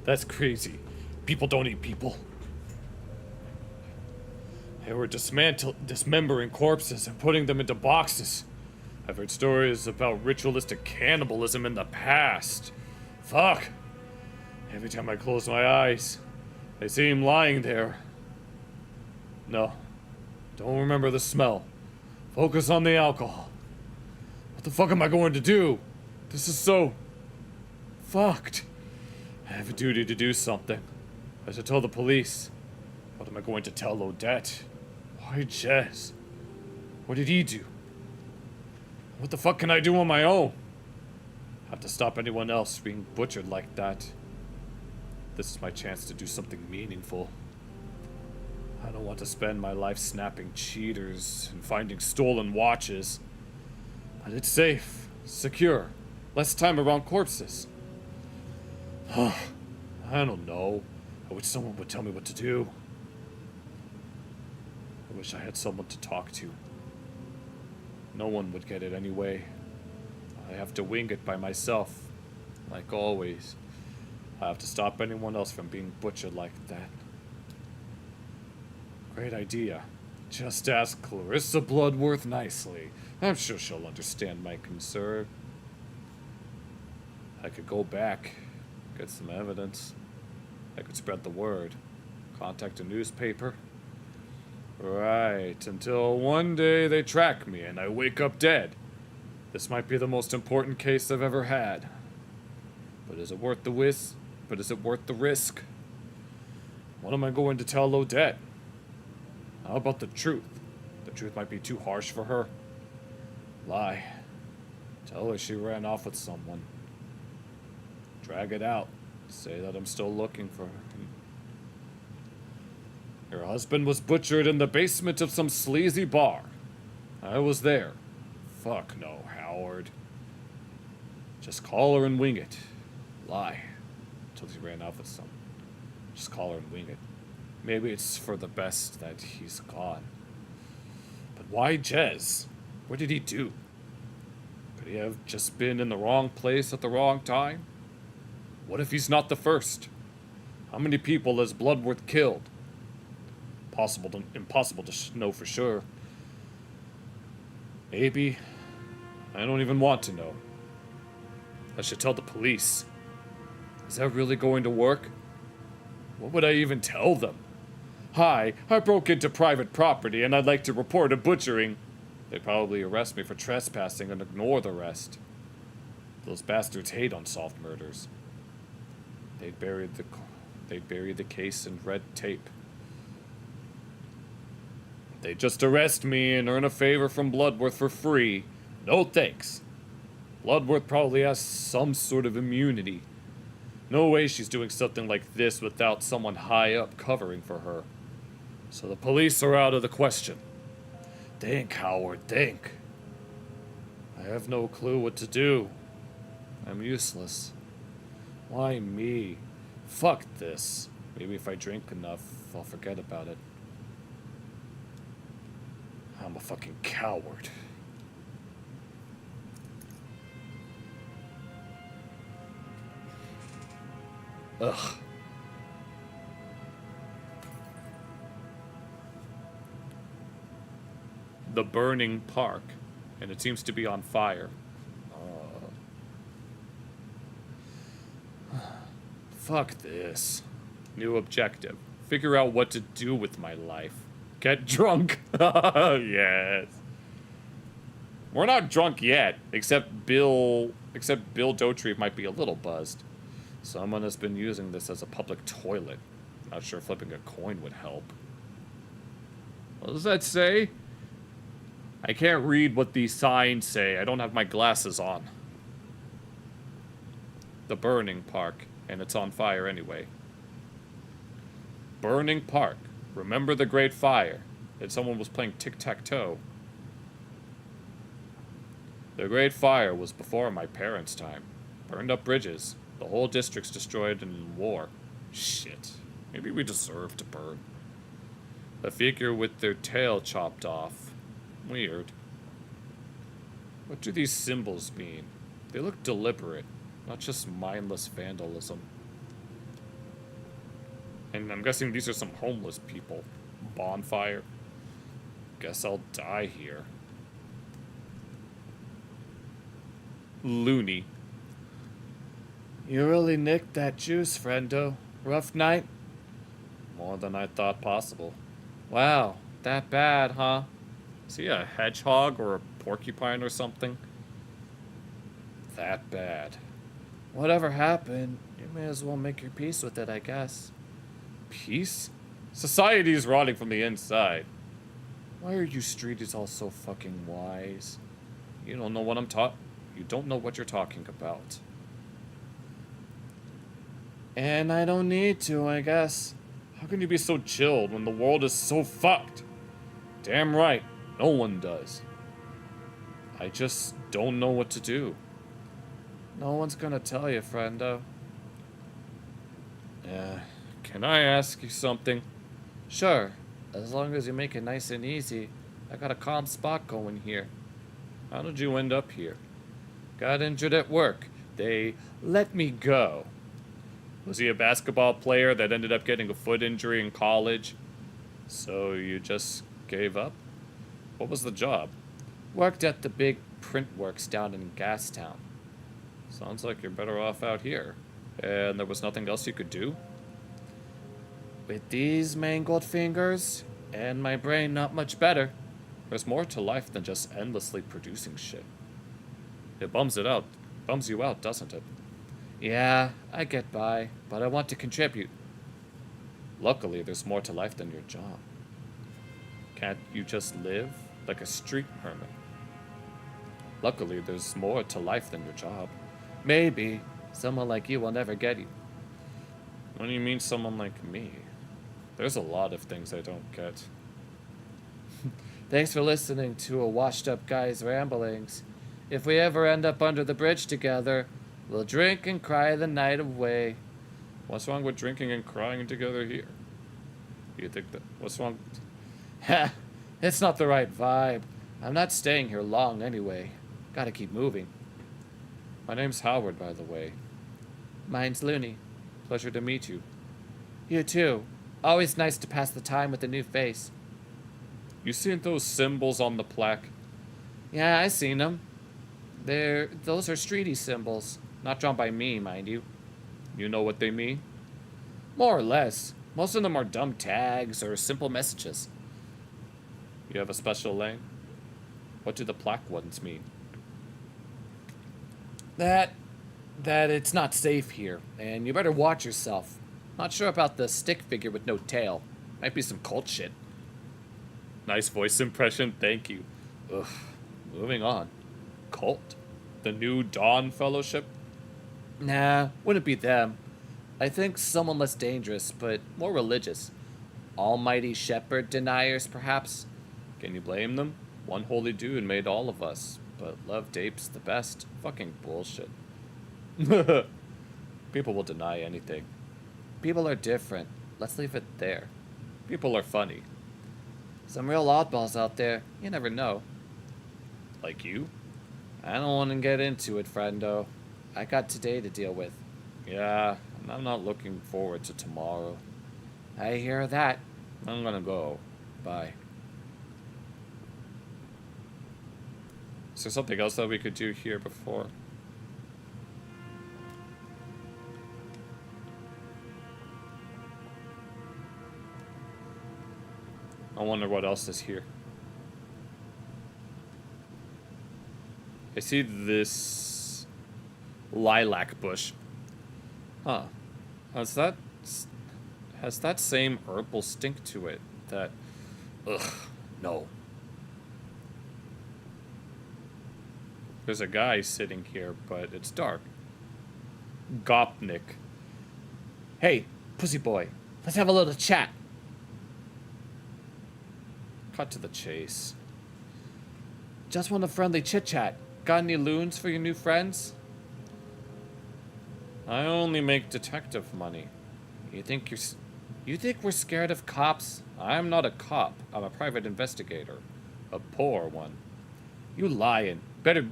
That's crazy. People don't eat people. They were dismembering corpses and putting them into boxes. I've heard stories about ritualistic cannibalism in the past. Fuck. Every time I close my eyes, I see him lying there. No. Don't remember the smell. Focus on the alcohol. What the fuck am I going to do? This is so... fucked. I have a duty to do something. I should tell the police. What am I going to tell Odette? Why Jez? What did he do? What the fuck can I do on my own? I have to stop anyone else being butchered like that. This is my chance to do something meaningful. I don't want to spend my life snapping cheaters and finding stolen watches. But it's safe, secure, less time around corpses. I don't know. I wish someone would tell me what to do. I wish I had someone to talk to. No one would get it anyway. I have to wing it by myself, like always. I have to stop anyone else from being butchered like that. Great idea. Just ask Clarissa Bloodworth nicely. I'm sure she'll understand my concern. I could go back, get some evidence. I could spread the word. Contact a newspaper. Right, until one day they track me and I wake up dead. This might be the most important case I've ever had. But is it worth the risk? What am I going to tell Odette? How about the truth? The truth might be too harsh for her. Lie. Tell her she ran off with someone. Drag it out. Say that I'm still looking for her. Her husband was butchered in the basement of some sleazy bar. I was there. Fuck no, Howard. Just call her and wing it. Lie. Until he ran off with someone. Just call her and wing it. Maybe it's for the best that he's gone. But why Jez? What did he do? Could he have just been in the wrong place at the wrong time? What if he's not the first? How many people has Bloodworth killed? Impossible to know for sure. Maybe. I don't even want to know. I should tell the police. Is that really going to work? What would I even tell them? Hi, I broke into private property and I'd like to report a butchering. They'd probably arrest me for trespassing and ignore the rest. Those bastards hate unsolved murders. They'd bury the case in red tape. They'd just arrest me and earn a favor from Bloodworth for free. No thanks. Bloodworth probably has some sort of immunity. No way she's doing something like this without someone high up covering for her. So the police are out of the question. Think, Howard, think. I have no clue what to do. I'm useless. Why me? Fuck this. Maybe if I drink enough, I'll forget about it. I'm a fucking coward. Ugh. The burning park, and it seems to be on fire. Fuck this. New objective. Figure out what to do with my life. Get drunk. Yes. We're not drunk yet, except Bill Dauterive might be a little buzzed. Someone has been using this as a public toilet. Not sure flipping a coin would help. What does that say? I can't read what these signs say. I don't have my glasses on. The burning park, and it's on fire anyway. Burning park. Remember the Great Fire. And someone was playing tic-tac-toe. The Great Fire was before my parents' time. Burned up bridges. The whole district's destroyed in war. Shit. Maybe we deserve to burn. A figure with their tail chopped off. Weird. What do these symbols mean? They look deliberate, not just mindless vandalism. And I'm guessing these are some homeless people. Bonfire. Guess I'll die here. Loony. You really nicked that juice, friendo. Rough night? More than I thought possible. Wow, that bad, huh? Is he a hedgehog or a porcupine or something? That bad. Whatever happened, you may as well make your peace with it, I guess. Peace? Society's rotting from the inside. Why are you streeties all so fucking wise? You don't know what you don't know what you're talking about. And I don't need to, I guess. How can you be so chilled when the world is so fucked? Damn right, no one does. I just don't know what to do. No one's gonna tell you, friendo. Can I ask you something? Sure, as long as you make it nice and easy. I got a calm spot going here. How did you end up here? Got injured at work. They let me go. Was he a basketball player that ended up getting a foot injury in college? So you just gave up? What was the job? Worked at the big print works down in Gastown. Sounds like you're better off out here. And there was nothing else you could do? With these mangled fingers, and my brain not much better, there's more to life than just endlessly producing shit. It bums you out, doesn't it? Yeah, I get by, but I want to contribute. Luckily, there's more to life than your job. Can't you just live like a street hermit? Luckily, there's more to life than your job. Maybe someone like you will never get you. What do you mean someone like me? There's a lot of things I don't get. Thanks for listening to a washed-up guy's ramblings. If we ever end up under the bridge together, we'll drink and cry the night away. What's wrong with drinking and crying together here? You think that... What's wrong? Ha! It's not the right vibe. I'm not staying here long anyway. Gotta keep moving. My name's Howard, by the way. Mine's Looney. Pleasure to meet you. You too. Always nice to pass the time with a new face. You seen those symbols on the plaque? Yeah, I seen them. Those are streety symbols. Not drawn by me, mind you. You know what they mean? More or less. Most of them are dumb tags or simple messages. You have a special name? What do the plaque ones mean? That it's not safe here, and you better watch yourself. Not sure about the stick figure with no tail. Might be some cult shit. Nice voice impression, thank you. Ugh. Moving on. Cult? The New Dawn Fellowship? Nah, wouldn't be them. I think someone less dangerous, but more religious. Almighty Shepherd deniers, perhaps? Can you blame them? One holy dude made all of us, but loved apes the best. Fucking bullshit. People will deny anything. People are different. Let's leave it there. People are funny. Some real oddballs out there. You never know. Like you? I don't want to get into it, friendo. I got today to deal with. Yeah, and I'm not looking forward to tomorrow. I hear that. I'm gonna go. Bye. Is there something else that we could do here before? I wonder what else is here. I see this lilac bush. Huh. Has that same herbal stink to it that... Ugh, no. There's a guy sitting here, but it's dark. Gopnik. Hey, pussy boy, let's have a little chat. Cut to the chase. Just want a friendly chit-chat. Got any loons for your new friends? I only make detective money. You think You think we're scared of cops? I'm not a cop. I'm a private investigator. A poor one. You lying. Better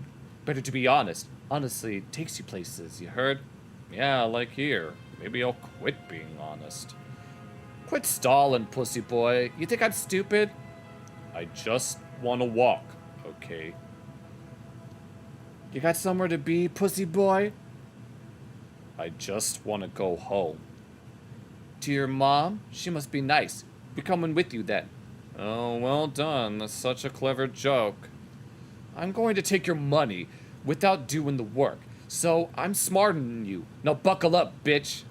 to be honest. Honestly takes you places, you heard? Yeah, like here. Maybe I'll quit being honest. Quit stalling, pussy boy. You think I'm stupid? I just want to walk, okay? You got somewhere to be, pussy boy? I just want to go home. To your mom? She must be nice. Be coming with you then. Oh, well done. That's such a clever joke. I'm going to take your money without doing the work. So I'm smarter than you. Now buckle up, bitch.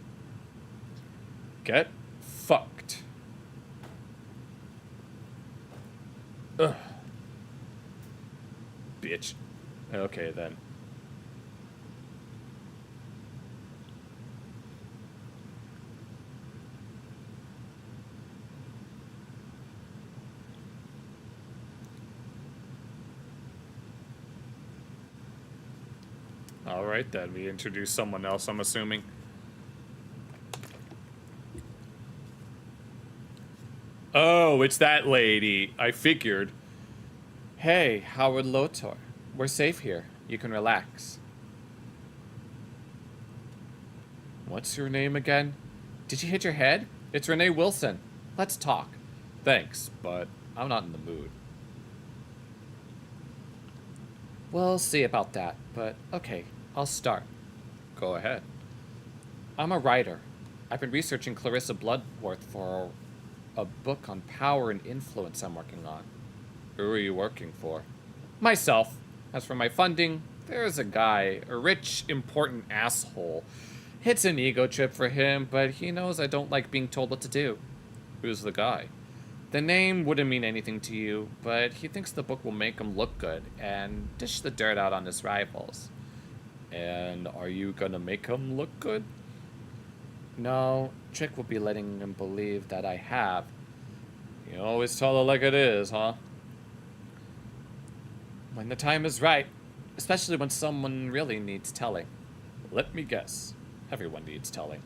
Get fucked. Ugh. Bitch. Okay, then. Alright then, we introduce someone else, I'm assuming. Oh, it's that lady. I figured. Hey, Howard Lotor. We're safe here. You can relax. What's your name again? Did you hit your head? It's Renee Wilson. Let's talk. Thanks, but I'm not in the mood. We'll see about that, but okay, I'll start. Go ahead. I'm a writer. I've been researching Clarissa Bloodworth for a book on power and influence I'm working on. Who are you working for? Myself. As for my funding, there's a guy, a rich, important asshole. It's an ego trip for him, but he knows I don't like being told what to do. Who's the guy? The name wouldn't mean anything to you, but he thinks the book will make him look good and dish the dirt out on his rivals. And are you gonna make him look good? No, Trick will be letting him believe that I have. You always tell it like it is, huh? When the time is right, especially when someone really needs telling. Let me guess. Everyone needs telling.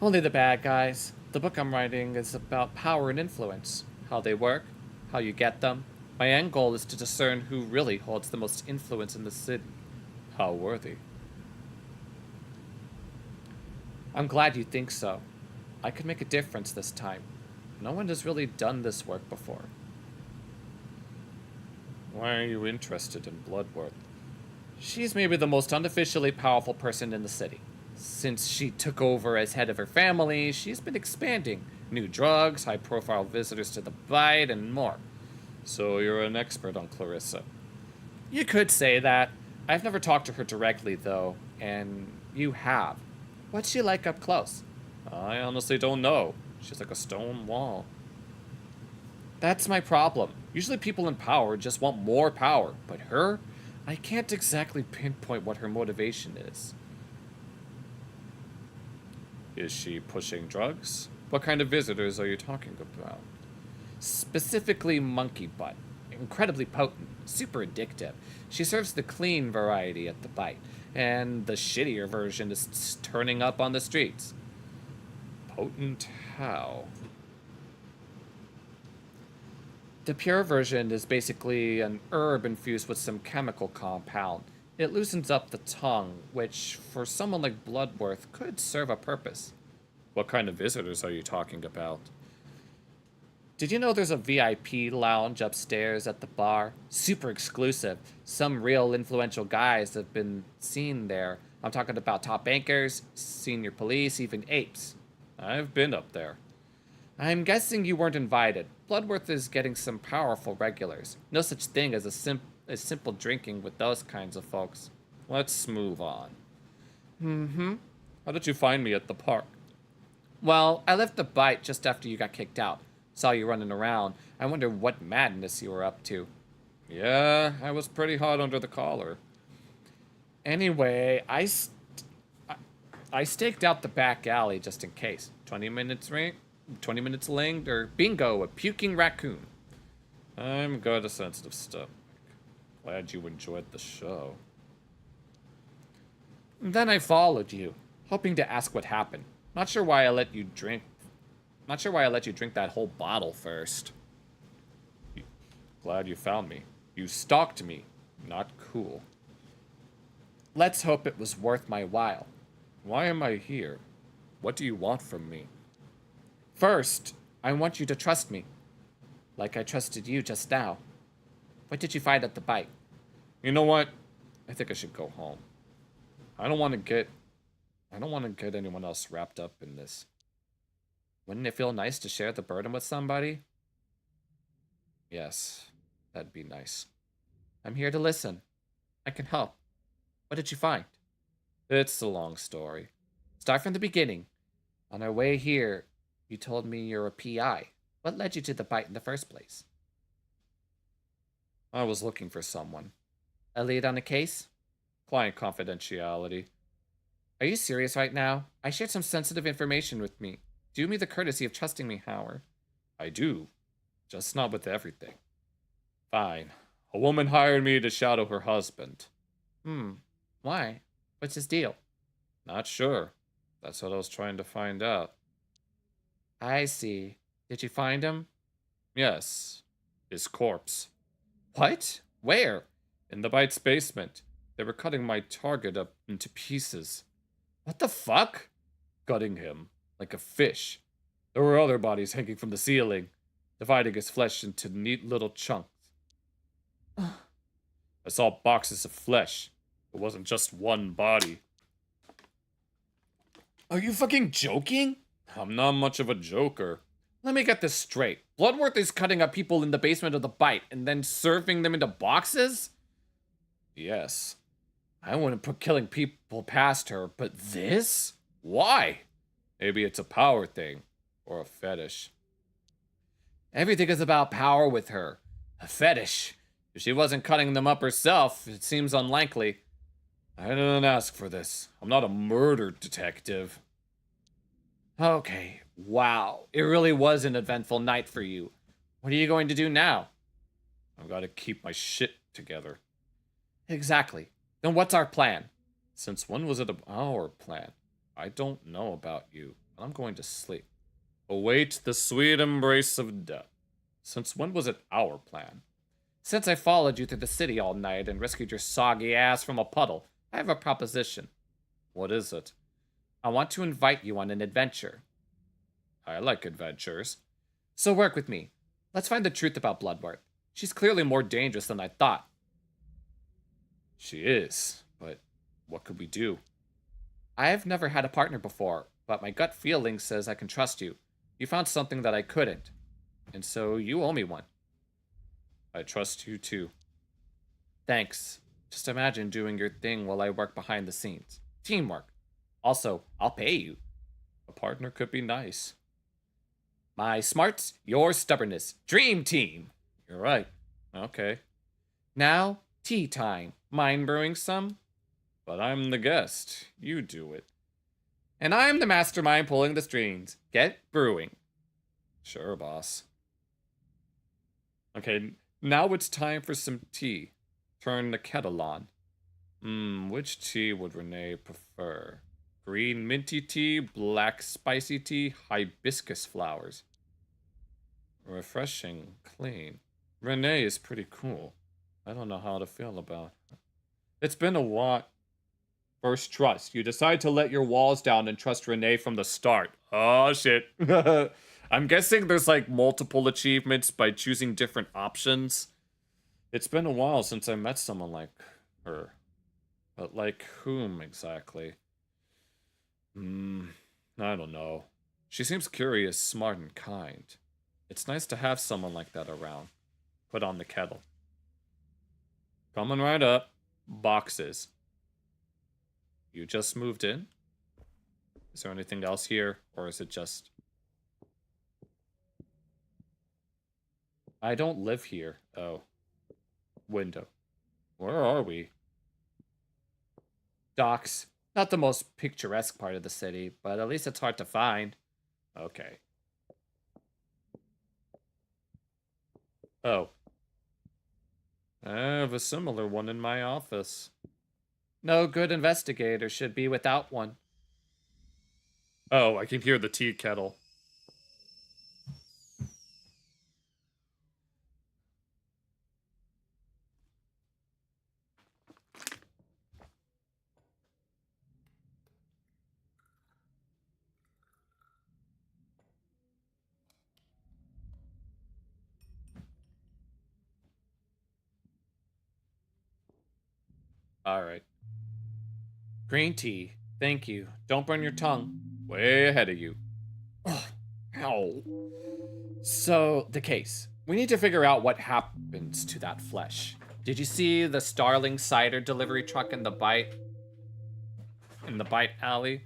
Only the bad guys. The book I'm writing is about power and influence. How they work, how you get them. My end goal is to discern who really holds the most influence in the city. How worthy. I'm glad you think so. I could make a difference this time. No one has really done this work before. Why are you interested in Bloodworth? She's maybe the most unofficially powerful person in the city. Since she took over as head of her family, she's been expanding. New drugs, high-profile visitors to the Bite, and more. So you're an expert on Clarissa. You could say that. I've never talked to her directly, though, and you have. What's she like up close? I honestly don't know. She's like a stone wall. That's my problem. Usually people in power just want more power, but her? I can't exactly pinpoint what her motivation is. Is she pushing drugs? What kind of visitors are you talking about? Specifically monkey butt. Incredibly potent, super addictive. She serves the clean variety at the Bite, and the shittier version is turning up on the streets. Potent how? The pure version is basically an herb infused with some chemical compound. It loosens up the tongue, which, for someone like Bloodworth, could serve a purpose. What kind of visitors are you talking about? Did you know there's a VIP lounge upstairs at the bar? Super exclusive. Some real influential guys have been seen there. I'm talking about top bankers, senior police, even apes. I've been up there. I'm guessing you weren't invited. Bloodworth is getting some powerful regulars. No such thing as a simple drinking with those kinds of folks. Let's move on. How did you find me at the park? Well, I left the Bite just after you got kicked out. Saw you running around. I wonder what madness you were up to. Yeah, I was pretty hot under the collar. Anyway, I staked out the back alley just in case. 20 minutes linged, or bingo, a puking raccoon. I'm good at sensitive stuff. Glad you enjoyed the show. Then I followed you, hoping to ask what happened. Not sure why I let you drink Not sure why I let you drink that whole bottle first. Glad you found me. You stalked me. Not cool. Let's hope it was worth my while. Why am I here? What do you want from me? First, I want you to trust me. Like I trusted you just now. What did you find at the bite? You know what? I think I should go home. I don't want to get anyone else wrapped up in this. Wouldn't it feel nice to share the burden with somebody? Yes, that'd be nice. I'm here to listen. I can help. What did you find? It's a long story. Start from the beginning. On our way here, you told me you're a PI. What led you to the bite in the first place? I was looking for someone. A lead on a case? Client confidentiality. Are you serious right now? I shared some sensitive information with me. Do me the courtesy of trusting me, Howard. I do. Just not with everything. Fine. A woman hired me to shadow her husband. Why? What's his deal? Not sure. That's what I was trying to find out. I see. Did you find him? Yes. His corpse. What? Where? In the Bite's basement. They were cutting my target up into pieces. What the fuck? Gutting him. Like a fish. There were other bodies hanging from the ceiling, dividing his flesh into neat little chunks. I saw boxes of flesh. It wasn't just one body. Are you fucking joking? I'm not much of a joker. Let me get this straight. Bloodworth is cutting up people in the basement of the Bite and then serving them into boxes? Yes. I wouldn't put killing people past her, but this? Why? Maybe it's a power thing. Or a fetish. Everything is about power with her. A fetish. If she wasn't cutting them up herself, it seems unlikely. I didn't ask for this. I'm not a murder detective. Okay. Wow. It really was an eventful night for you. What are you going to do now? I've got to keep my shit together. Exactly. Then what's our plan? Since when was it our plan? I don't know about you, but I'm going to sleep. Await the sweet embrace of death. Since when was it our plan? Since I followed you through the city all night and rescued your soggy ass from a puddle, I have a proposition. What is it? I want to invite you on an adventure. I like adventures. So work with me. Let's find the truth about Bloodworth. She's clearly more dangerous than I thought. She is, but what could we do? I've never had a partner before, but my gut feeling says I can trust you. You found something that I couldn't, and so you owe me one. I trust you too. Thanks. Just imagine doing your thing while I work behind the scenes. Teamwork. Also, I'll pay you. A partner could be nice. My smarts, your stubbornness. Dream team. You're right. Okay. Now, tea time. Mind brewing some? But I'm the guest. You do it. And I'm the mastermind pulling the strings. Get brewing. Sure, boss. Okay, now it's time for some tea. Turn the kettle on. Which tea would Renee prefer? Green minty tea, black spicy tea, hibiscus flowers. Refreshing, clean. Renee is pretty cool. I don't know how to feel about her. It's been a while. First trust. You decide to let your walls down and trust Renee from the start. Oh, shit. I'm guessing there's like multiple achievements by choosing different options. It's been a while since I met someone like her. But like whom exactly? I don't know. She seems curious, smart, and kind. It's nice to have someone like that around. Put on the kettle. Coming right up. Boxes. You just moved in? Is there anything else here, or is it just... I don't live here. Oh. Window. Where are we? Docks. Not the most picturesque part of the city, but at least it's hard to find. Okay. Oh. I have a similar one in my office. No good investigator should be without one. Oh, I can hear the tea kettle. Alright. Green tea. Thank you. Don't burn your tongue. Way ahead of you. Oh, ow. So, the case. We need to figure out what happens to that flesh. Did you see the Starling cider delivery truck in the bite alley?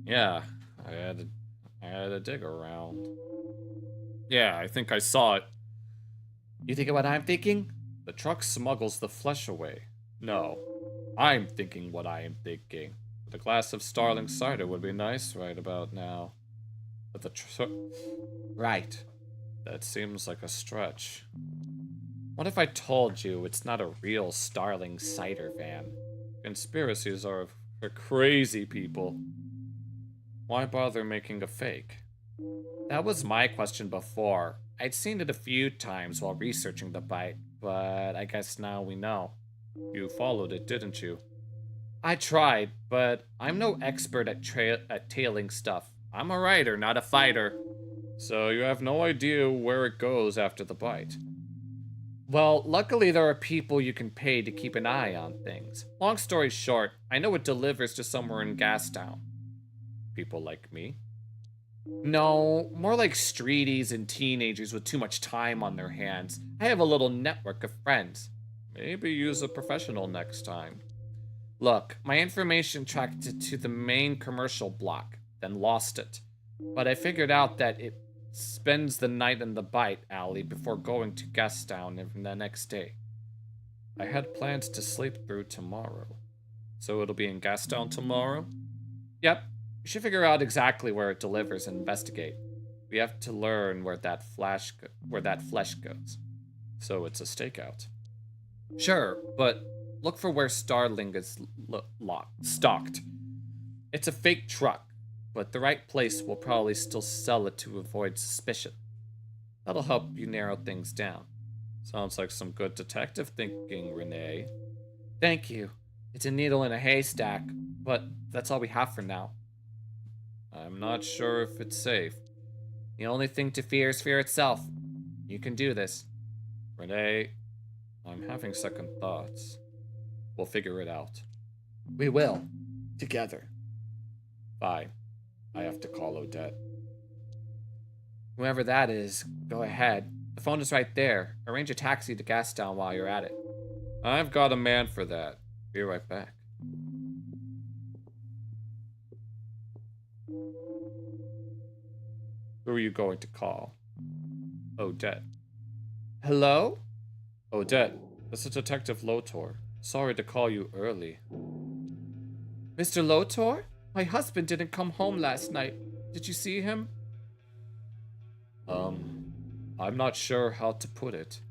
Yeah, I had to dig around. Yeah, I think I saw it. You thinking what I'm thinking? The truck smuggles the flesh away. No, I'm thinking what I am thinking. But a glass of Starling cider would be nice right about now. But the right. That seems like a stretch. What if I told you it's not a real Starling cider van? Conspiracies are for crazy people. Why bother making a fake? That was my question before. I'd seen it a few times while researching the bite, but I guess now we know. You followed it, didn't you? I tried, but I'm no expert at tailing stuff. I'm a writer, not a fighter. So you have no idea where it goes after the bite. Well, luckily there are people you can pay to keep an eye on things. Long story short, I know it delivers to somewhere in Gastown. People like me? No, more like streeties and teenagers with too much time on their hands. I have a little network of friends. Maybe use a professional next time. Look, my information tracked it to the main commercial block, then lost it. But I figured out that it spends the night in the bite alley before going to Gastown the next day. I had plans to sleep through tomorrow. So it'll be in Gastown tomorrow? Yep. We should figure out exactly where it delivers and investigate. We have to learn where that flesh goes. So it's a stakeout. Sure, but look for where Starling is stocked. It's a fake truck, but the right place will probably still sell it to avoid suspicion. That'll help you narrow things down. Sounds like some good detective thinking, Renee. Thank you. It's a needle in a haystack, but that's all we have for now. I'm not sure if it's safe. The only thing to fear is fear itself. You can do this. Renee, I'm having second thoughts. We'll figure it out. We will. Together. Fine. I have to call Odette. Whoever that is, go ahead. The phone is right there. Arrange a taxi to Gastown while you're at it. I've got a man for that. Be right back. Who are you going to call? Odette. Hello? Odette, this is Detective Lotor. Sorry to call you early. Mr. Lotor? My husband didn't come home last night. Did you see him? I'm not sure how to put it.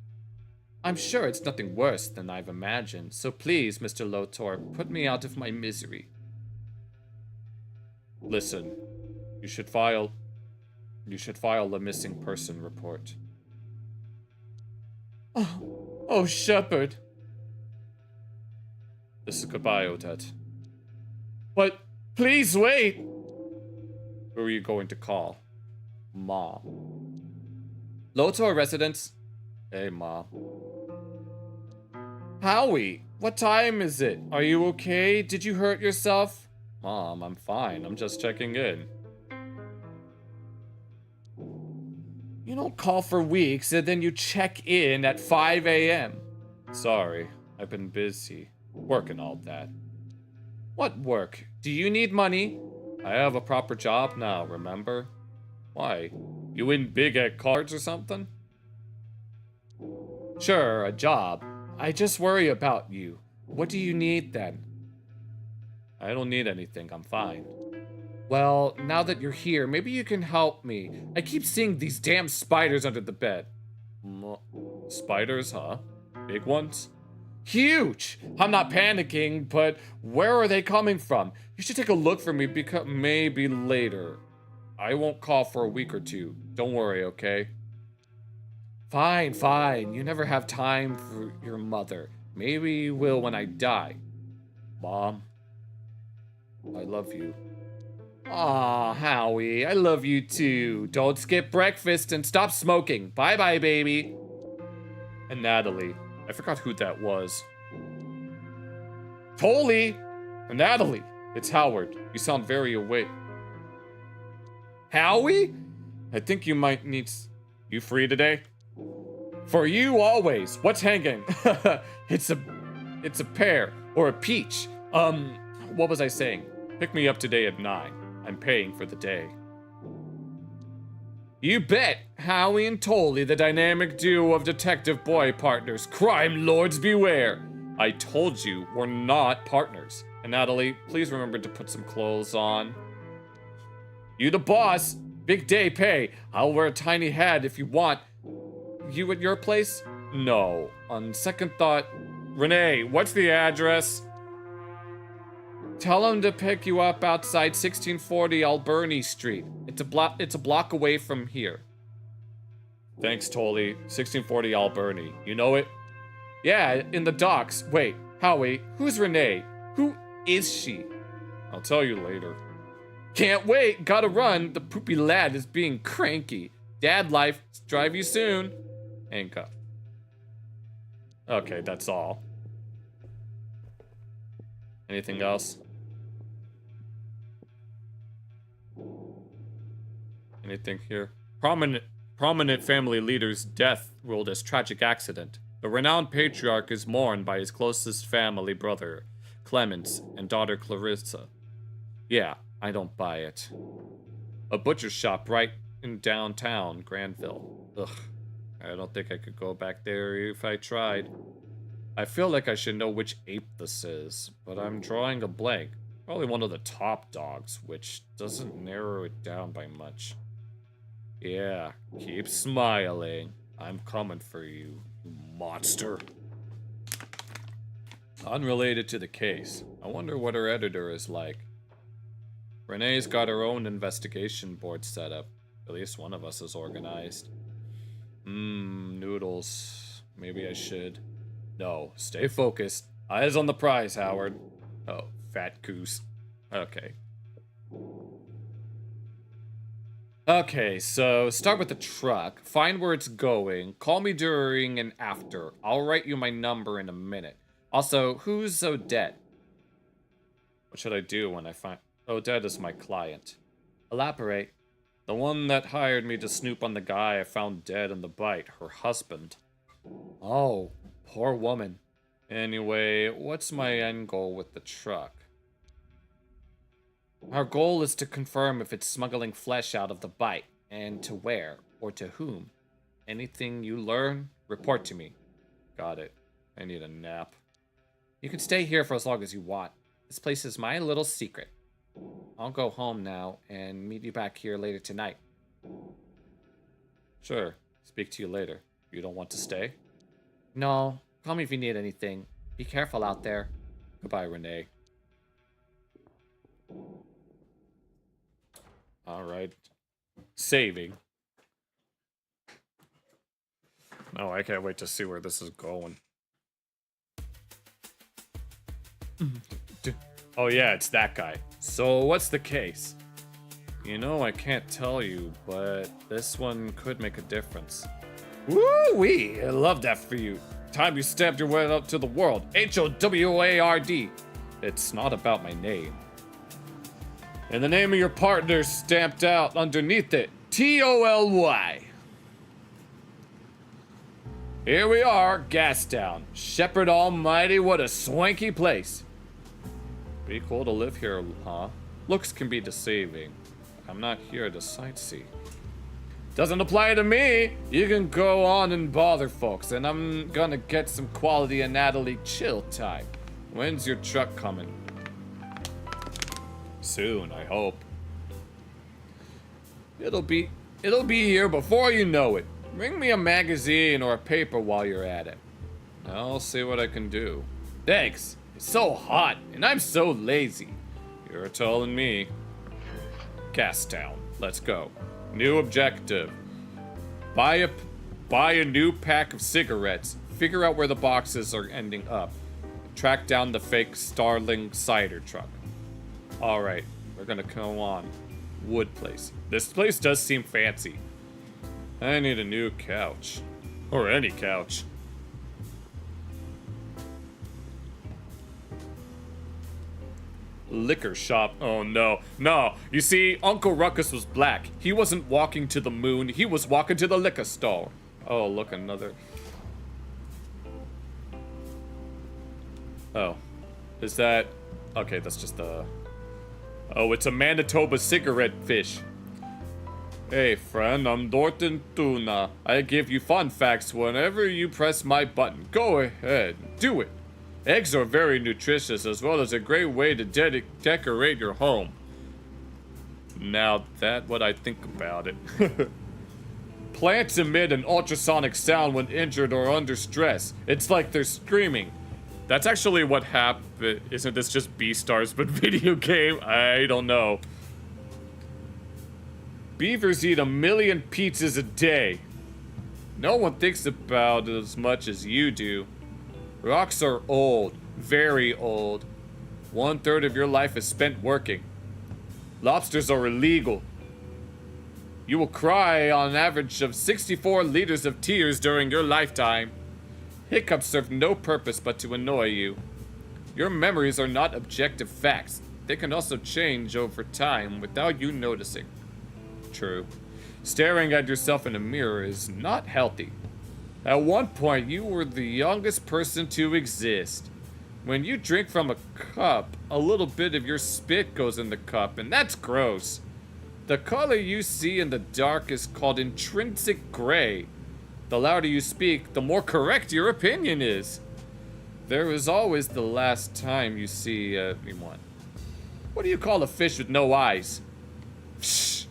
I'm sure it's nothing worse than I've imagined, so please, Mr. Lotor, put me out of my misery. Listen, you should file a missing person report. Oh, Shepard. This is goodbye, Odette. But please wait. Who are you going to call? Mom. Lotor residence. Hey, Mom. Howie, what time is it? Are you okay? Did you hurt yourself? Mom, I'm fine. I'm just checking in. You don't call for weeks and then you check in at 5 a.m. Sorry, I've been busy. Work and all that. What work? Do you need money? I have a proper job now, remember? Why? You win big at cards or something? Sure, a job. I just worry about you. What do you need then? I don't need anything, I'm fine. Well, now that you're here, maybe you can help me. I keep seeing these damn spiders under the bed. Spiders, huh? Big ones? Huge! I'm not panicking, but where are they coming from? You should take a look for me because maybe later. I won't call for a week or two. Don't worry, okay? Fine, fine. You never have time for your mother. Maybe you will when I die. Mom, I love you. Aw, Howie, I love you too. Don't skip breakfast and stop smoking. Bye-bye, baby. And Natalie. I forgot who that was. Tolly! Natalie! It's Howard. You sound very awake. Howie? I think you might need... You free today? For you, always. What's hanging? It's a pear. Or a peach. What was I saying? Pick me up today at 9. I'm paying for the day. You bet! Howie and Tolly, the dynamic duo of detective boy partners. Crime lords beware! I told you, we're not partners. And Natalie, please remember to put some clothes on. You the boss. Big day pay. I'll wear a tiny hat if you want. You at your place? No. On second thought, Renee, what's the address? Tell him to pick you up outside 1640 Alberni Street. It's a block away from here. Thanks, Tolly. 1640 Alberni. You know it? Yeah, in the docks. Wait, Howie, who's Renee? Who is she? I'll tell you later. Can't wait. Gotta run. The poopy lad is being cranky. Dad life. Drive you soon. Handcuff. Okay, that's all. Anything else? Anything here? Prominent family leader's death ruled as tragic accident. The renowned patriarch is mourned by his closest family brother, Clemens, and daughter Clarissa. Yeah, I don't buy it. A butcher shop right in downtown Granville. Ugh, I don't think I could go back there if I tried. I feel like I should know which ape this is, but I'm drawing a blank. Probably one of the top dogs, which doesn't narrow it down by much. Yeah, keep smiling. I'm coming for you, you monster. Unrelated to the case, I wonder what her editor is like. Renee's got her own investigation board set up. At least one of us is organized. Noodles. Maybe I should. No, stay focused. Eyes on the prize, Howard. Oh, fat goose. Okay. Okay, so start with the truck. Find where it's going. Call me during and after. I'll write you my number in a minute. Also, who's Odette? What should I do when I find... Odette is my client. Elaborate. The one that hired me to snoop on the guy I found dead in the bite, her husband. Oh, poor woman. Anyway, what's my end goal with the truck? Our goal is to confirm if it's smuggling flesh out of the bite, and to where, or to whom. Anything you learn, report to me. Got it. I need a nap. You can stay here for as long as you want. This place is my little secret. I'll go home now and meet you back here later tonight. Sure. Speak to you later. You don't want to stay? No. Call me if you need anything. Be careful out there. Goodbye, Renee. Alright. Saving. Oh, I can't wait to see where this is going. Oh yeah, it's that guy. So what's the case? You know, I can't tell you, but this one could make a difference. Woo-wee! I love that for you. Time you stabbed your way up to the world. H-O-W-A-R-D. It's not about my name. And the name of your partner stamped out underneath it. T-O-L-Y. Here we are, Gastown. Shepherd Almighty, what a swanky place. Be cool to live here, huh? Looks can be deceiving. I'm not here to sightsee. Doesn't apply to me. You can go on and bother folks, and I'm gonna get some quality and Natalie chill time. When's your truck coming? Soon, I hope. It'll be here before you know it. Bring me a magazine or a paper while you're at it. I'll see what I can do. Thanks. It's so hot, and I'm so lazy. You're telling me. Gastown. Let's go. New objective. Buy a new pack of cigarettes. Figure out where the boxes are ending up. Track down the fake Starling cider truck. Alright, we're gonna go on. Wood place. This place does seem fancy. I need a new couch. Or any couch. Liquor shop. Oh no. No. You see, Uncle Ruckus was black. He wasn't walking to the moon. He was walking to the liquor store. Oh, look, another. Oh. Is that... Okay, that's just the... Oh, it's a Manitoba cigarette fish. Hey, friend, I'm Dorton Tuna. I give you fun facts whenever you press my button. Go ahead. Do it. Eggs are very nutritious, as well as a great way to decorate your home. Now, that's what I think about it. Plants emit an ultrasonic sound when injured or under stress. It's like they're screaming. That's actually what happened. Isn't this just Beastars but video game? I don't know. Beavers eat 1 million pizzas a day. No one thinks about it as much as you do. Rocks are old, very old. 1/3 of your life is spent working. Lobsters are illegal. You will cry on an average of 64 liters of tears during your lifetime. Hiccups serve no purpose but to annoy you. Your memories are not objective facts. They can also change over time without you noticing. True. Staring at yourself in a mirror is not healthy. At one point, you were the youngest person to exist. When you drink from a cup, a little bit of your spit goes in the cup, and that's gross. The color you see in the dark is called intrinsic gray. The louder you speak, the more correct your opinion is. There is always the last time you see anyone. What do you call a fish with no eyes? Shh.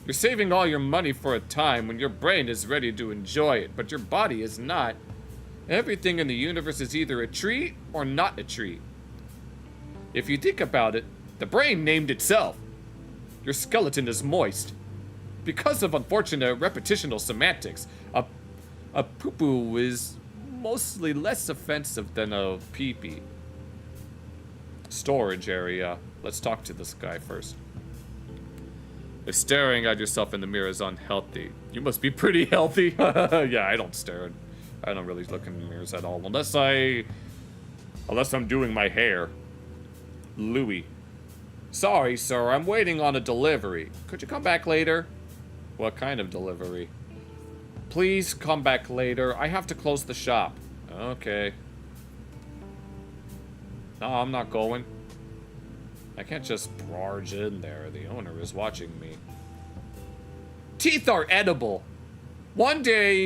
You're saving all your money for a time when your brain is ready to enjoy it, but your body is not. Everything in the universe is either a treat or not a treat. If you think about it, the brain named itself. Your skeleton is moist. Because of unfortunate repetitional semantics, a poo-poo is mostly less offensive than a pee-pee. Storage area. Let's talk to this guy first. If staring at yourself in the mirror is unhealthy, you must be pretty healthy. Yeah, I don't stare. I don't really look in the mirrors at all, unless I'm doing my hair. Louis. Sorry, sir, I'm waiting on a delivery. Could you come back later? What kind of delivery? Please come back later. I have to close the shop. Okay. No, I'm not going. I can't just barge in there. The owner is watching me. Teeth are edible. One day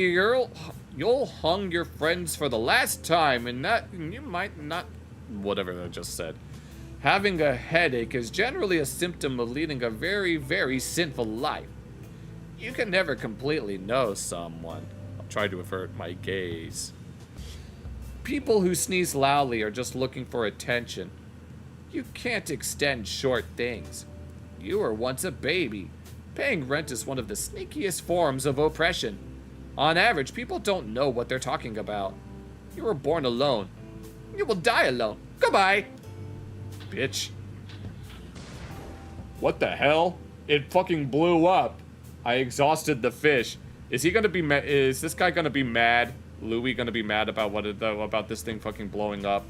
you'll hung your friends for the last time, and you might not. Whatever I just said. Having a headache is generally a symptom of leading a very, very sinful life. You can never completely know someone. I'll try to avert my gaze. People who sneeze loudly are just looking for attention. You can't extend short things. You were once a baby. Paying rent is one of the sneakiest forms of oppression. On average, people don't know what they're talking about. You were born alone. You will die alone. Goodbye. Bitch. What the hell? It fucking blew up. I exhausted the fish. Is he gonna be mad? Is this guy gonna be mad? Louis gonna be mad about about this thing fucking blowing up?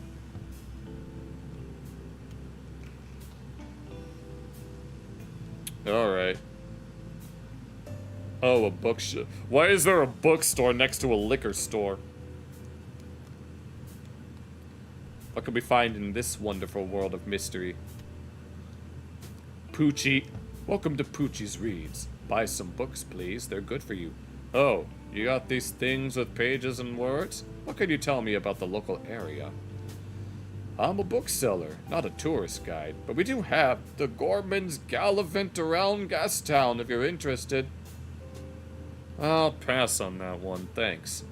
Alright. Oh, a bookshop. Why is there a bookstore next to a liquor store? What can we find in this wonderful world of mystery? Poochie. Welcome to Poochie's Reads. Buy some books, please. They're good for you. Oh, you got these things with pages and words? What can you tell me about the local area? I'm a bookseller, not a tourist guide, but we do have the Gorman's Gallivant Around Gastown if you're interested. I'll pass on that one, thanks.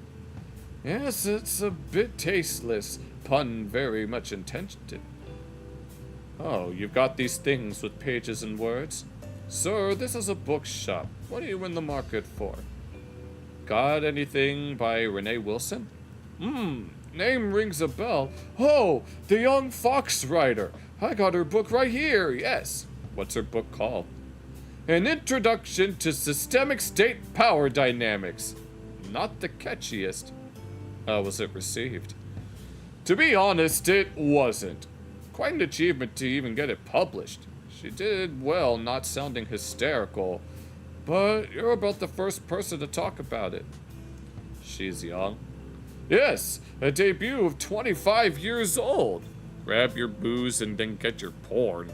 Yes, it's a bit tasteless. Pun very much intended. Oh, you've got these things with pages and words? Sir, this is a bookshop. What are you in the market for? Got anything by Renee Wilson? Name rings a bell. Oh, the young fox writer. I got her book right here, yes. What's her book called? An Introduction to Systemic State Power Dynamics. Not the catchiest. How was it received? To be honest, it wasn't. Quite an achievement to even get it published. She did well not sounding hysterical, but you're about the first person to talk about it. She's young. Yes, a debut of 25 years old. Grab your booze and then get your porn.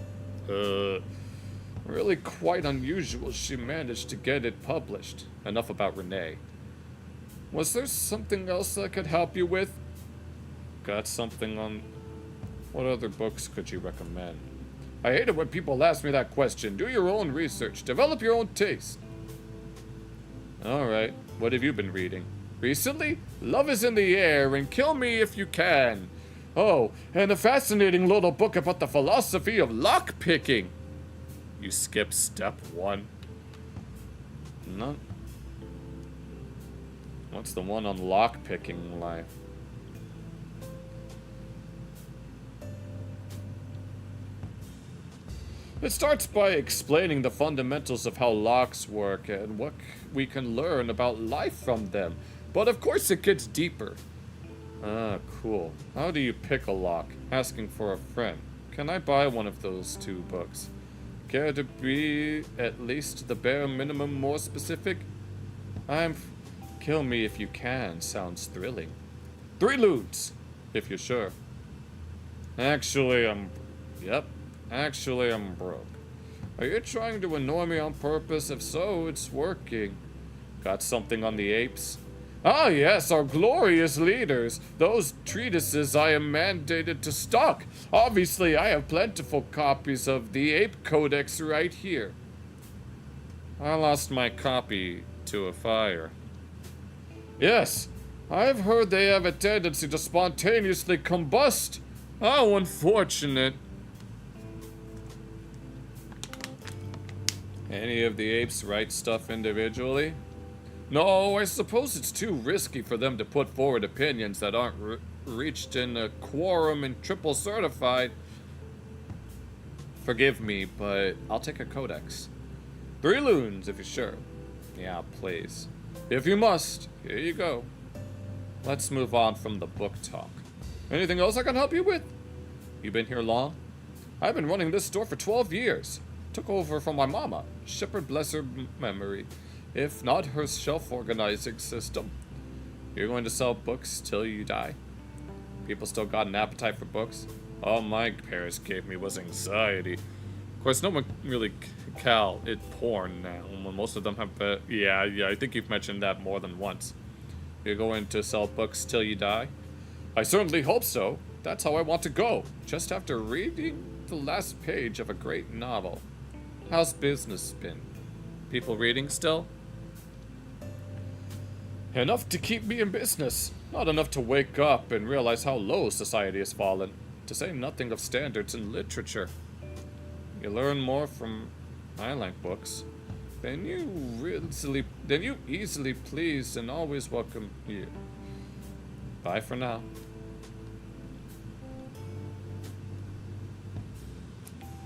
Really quite unusual she managed to get it published. Enough about Renee. Was there something else I could help you with? Got something on... What other books could you recommend? I hate it when people ask me that question. Do your own research. Develop your own taste. Alright, what have you been reading? Recently? Love is in the Air and Kill Me If You Can. Oh, and a fascinating little book about the philosophy of lockpicking. You skip step 1. No. What's the one on lockpicking like? It starts by explaining the fundamentals of how locks work and what we can learn about life from them. But of course it gets deeper. Ah, cool. How do you pick a lock? Asking for a friend. Can I buy one of those 2 books? Care to be at least the bare minimum more specific? Kill Me If You Can sounds thrilling. 3 loons, if you're sure. Actually, I'm broke. Are you trying to annoy me on purpose? If so, it's working. Got something on the apes? Ah, yes, our glorious leaders. Those treatises I am mandated to stock. Obviously, I have plentiful copies of the Ape Codex right here. I lost my copy to a fire. Yes, I've heard they have a tendency to spontaneously combust. How unfortunate. Any of the apes write stuff individually? No, I suppose it's too risky for them to put forward opinions that aren't reached in a quorum and triple certified. Forgive me, but I'll take a codex. 3 loons, if you're sure. Yeah, please. If you must, here you go. Let's move on from the book talk. Anything else I can help you with? You been here long? I've been running this store for 12 years. Took over from my mama. Shepherd bless her memory. If not her self-organizing system. You're going to sell books till you die? People still got an appetite for books? All my parents gave me was anxiety. Of course, no one really call it porn now. Most of them have... yeah, I think you've mentioned that more than once. You're going to sell books till you die? I certainly hope so. That's how I want to go. Just after reading the last page of a great novel. How's business been? People reading still? Enough to keep me in business. Not enough to wake up and realize how low society has fallen. To say nothing of standards in literature. You learn more from Island books than you easily please and always welcome you. Bye for now.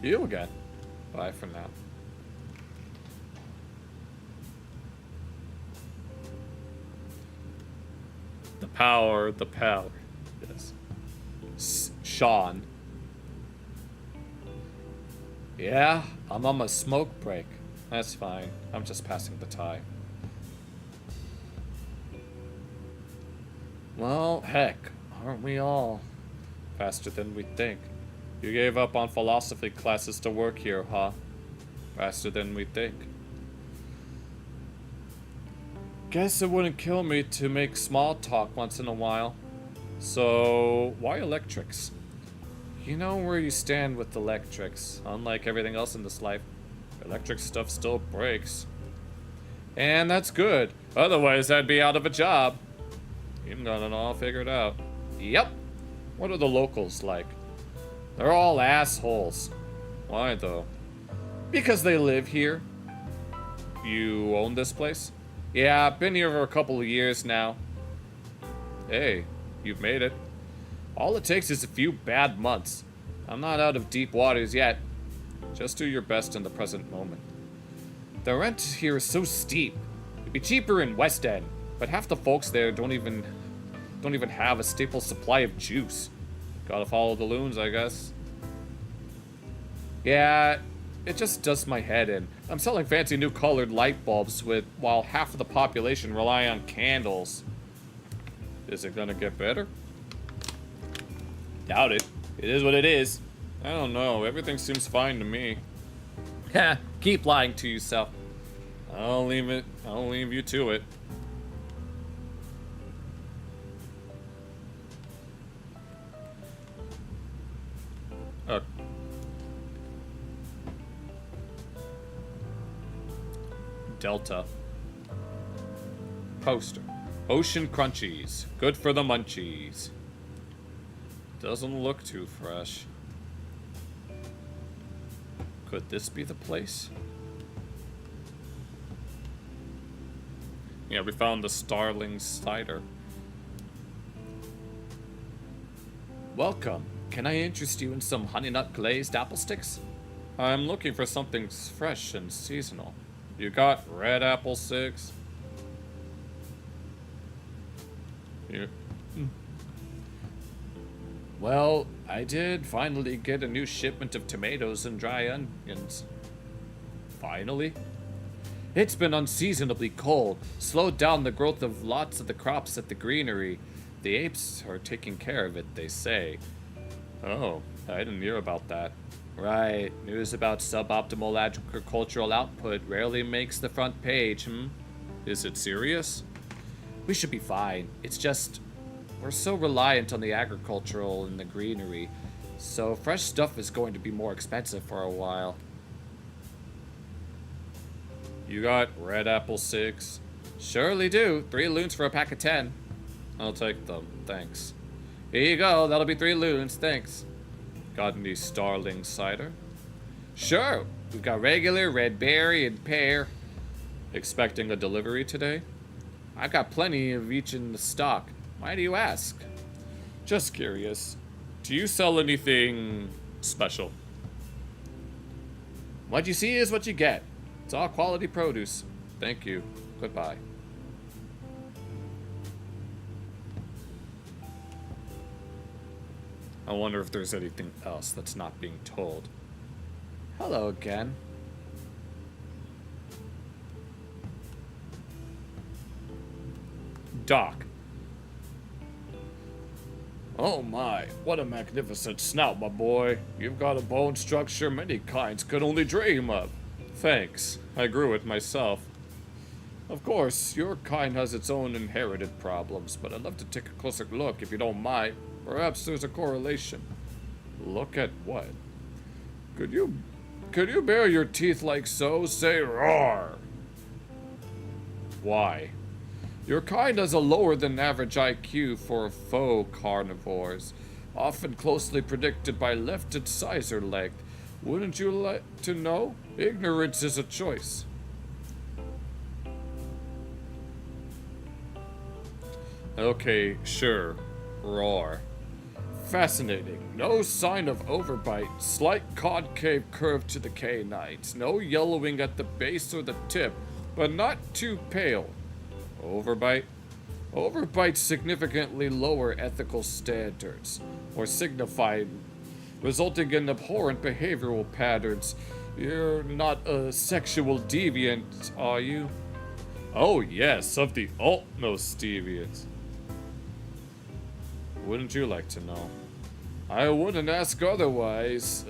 You again. Bye for now. The power. Yes. Sean. Yeah, I'm on my smoke break. That's fine. I'm just passing the time. Well, heck, aren't we all? Faster than we think. You gave up on philosophy classes to work here, huh? Faster than we think. Guess it wouldn't kill me to make small talk once in a while. So, why electrics? You know where you stand with electrics. Unlike everything else in this life, electric stuff still breaks. And that's good. Otherwise, I'd be out of a job. You've got it all figured out. Yep. What are the locals like? They're all assholes. Why, though? Because they live here. You own this place? Yeah, I've been here for a couple of years now. Hey, you've made it. All it takes is a few bad months. I'm not out of deep waters yet. Just do your best in the present moment. The rent here is so steep. It'd be cheaper in West End, but half the folks there don't even have a staple supply of juice. Gotta follow the loons, I guess. Yeah, it just does my head in. I'm selling fancy new colored light bulbs while half of the population rely on candles. Is it gonna get better? Doubt it. It is what it is. I don't know. Everything seems fine to me. Ha! Keep lying to yourself. I'll leave you to it. Delta. Poster. Ocean Crunchies. Good for the munchies. Doesn't look too fresh. Could this be the place? Yeah, we found the Starling Cider. Welcome. Can I interest you in some honey nut glazed apple sticks? I'm looking for something fresh and seasonal. You got red apple sticks? Here. Well, I did finally get a new shipment of tomatoes and dry onions. Finally? It's been unseasonably cold, slowed down the growth of lots of the crops at the greenery. The apes are taking care of it, they say. Oh, I didn't hear about that. Right, news about suboptimal agricultural output rarely makes the front page, Is it serious? We should be fine. It's just, we're so reliant on the agricultural and the greenery, so fresh stuff is going to be more expensive for a while. You got red apple sticks? Surely do. 3 loons for a pack of 10. I'll take them, thanks. Here you go, that'll be 3 loons, thanks. Got any Starling Cider? Sure, we've got regular, red berry, and pear. Expecting a delivery today? I've got plenty of each in the stock. Why do you ask? Just curious. Do you sell anything special? What you see is what you get. It's all quality produce. Thank you. Goodbye. I wonder if there's anything else that's not being told. Hello again. Doc. Oh my, what a magnificent snout, my boy. You've got a bone structure many kinds could only dream of. Thanks. I grew it myself. Of course, your kind has its own inherited problems, but I'd love to take a closer look if you don't mind. Perhaps there's a correlation. Look at what? Could you bare your teeth like so? Say roar! Why? Your kind has a lower than average IQ for faux carnivores, often closely predicted by left incisor length. Wouldn't you like to know? Ignorance is a choice. Okay, sure. Roar. Fascinating. No sign of overbite. Slight concave curve to the canines. No yellowing at the base or the tip, but not too pale. Overbite? Overbite significantly lower ethical standards, or signified, resulting in abhorrent behavioral patterns. You're not a sexual deviant, are you? Oh yes, of the utmost deviant. Wouldn't you like to know? I wouldn't ask otherwise.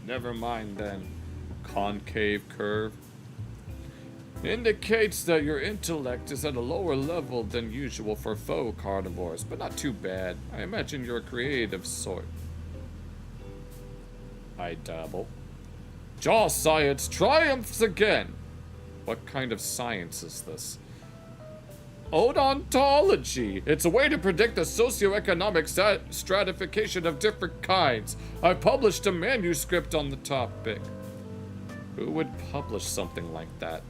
Never mind then. Concave curve. Indicates that your intellect is at a lower level than usual for faux carnivores, but not too bad. I imagine you're a creative sort. I dabble. Jaw science triumphs again! What kind of science is this? Odontology! It's a way to predict the socioeconomic stratification of different kinds. I published a manuscript on the topic. Who would publish something like that?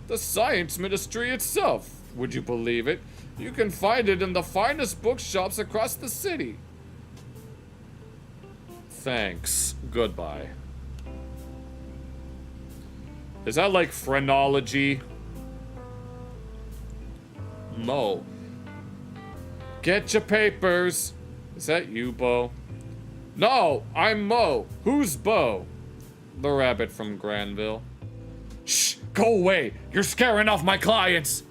The Science Ministry itself. Would you believe it? You can find it in the finest bookshops across the city. Thanks. Goodbye. Is that like phrenology? Mo. Get your papers. Is that you, Bo? No, I'm Mo. Who's Bo? the rabbit from Granville. Shh! Go away! You're scaring off my clients!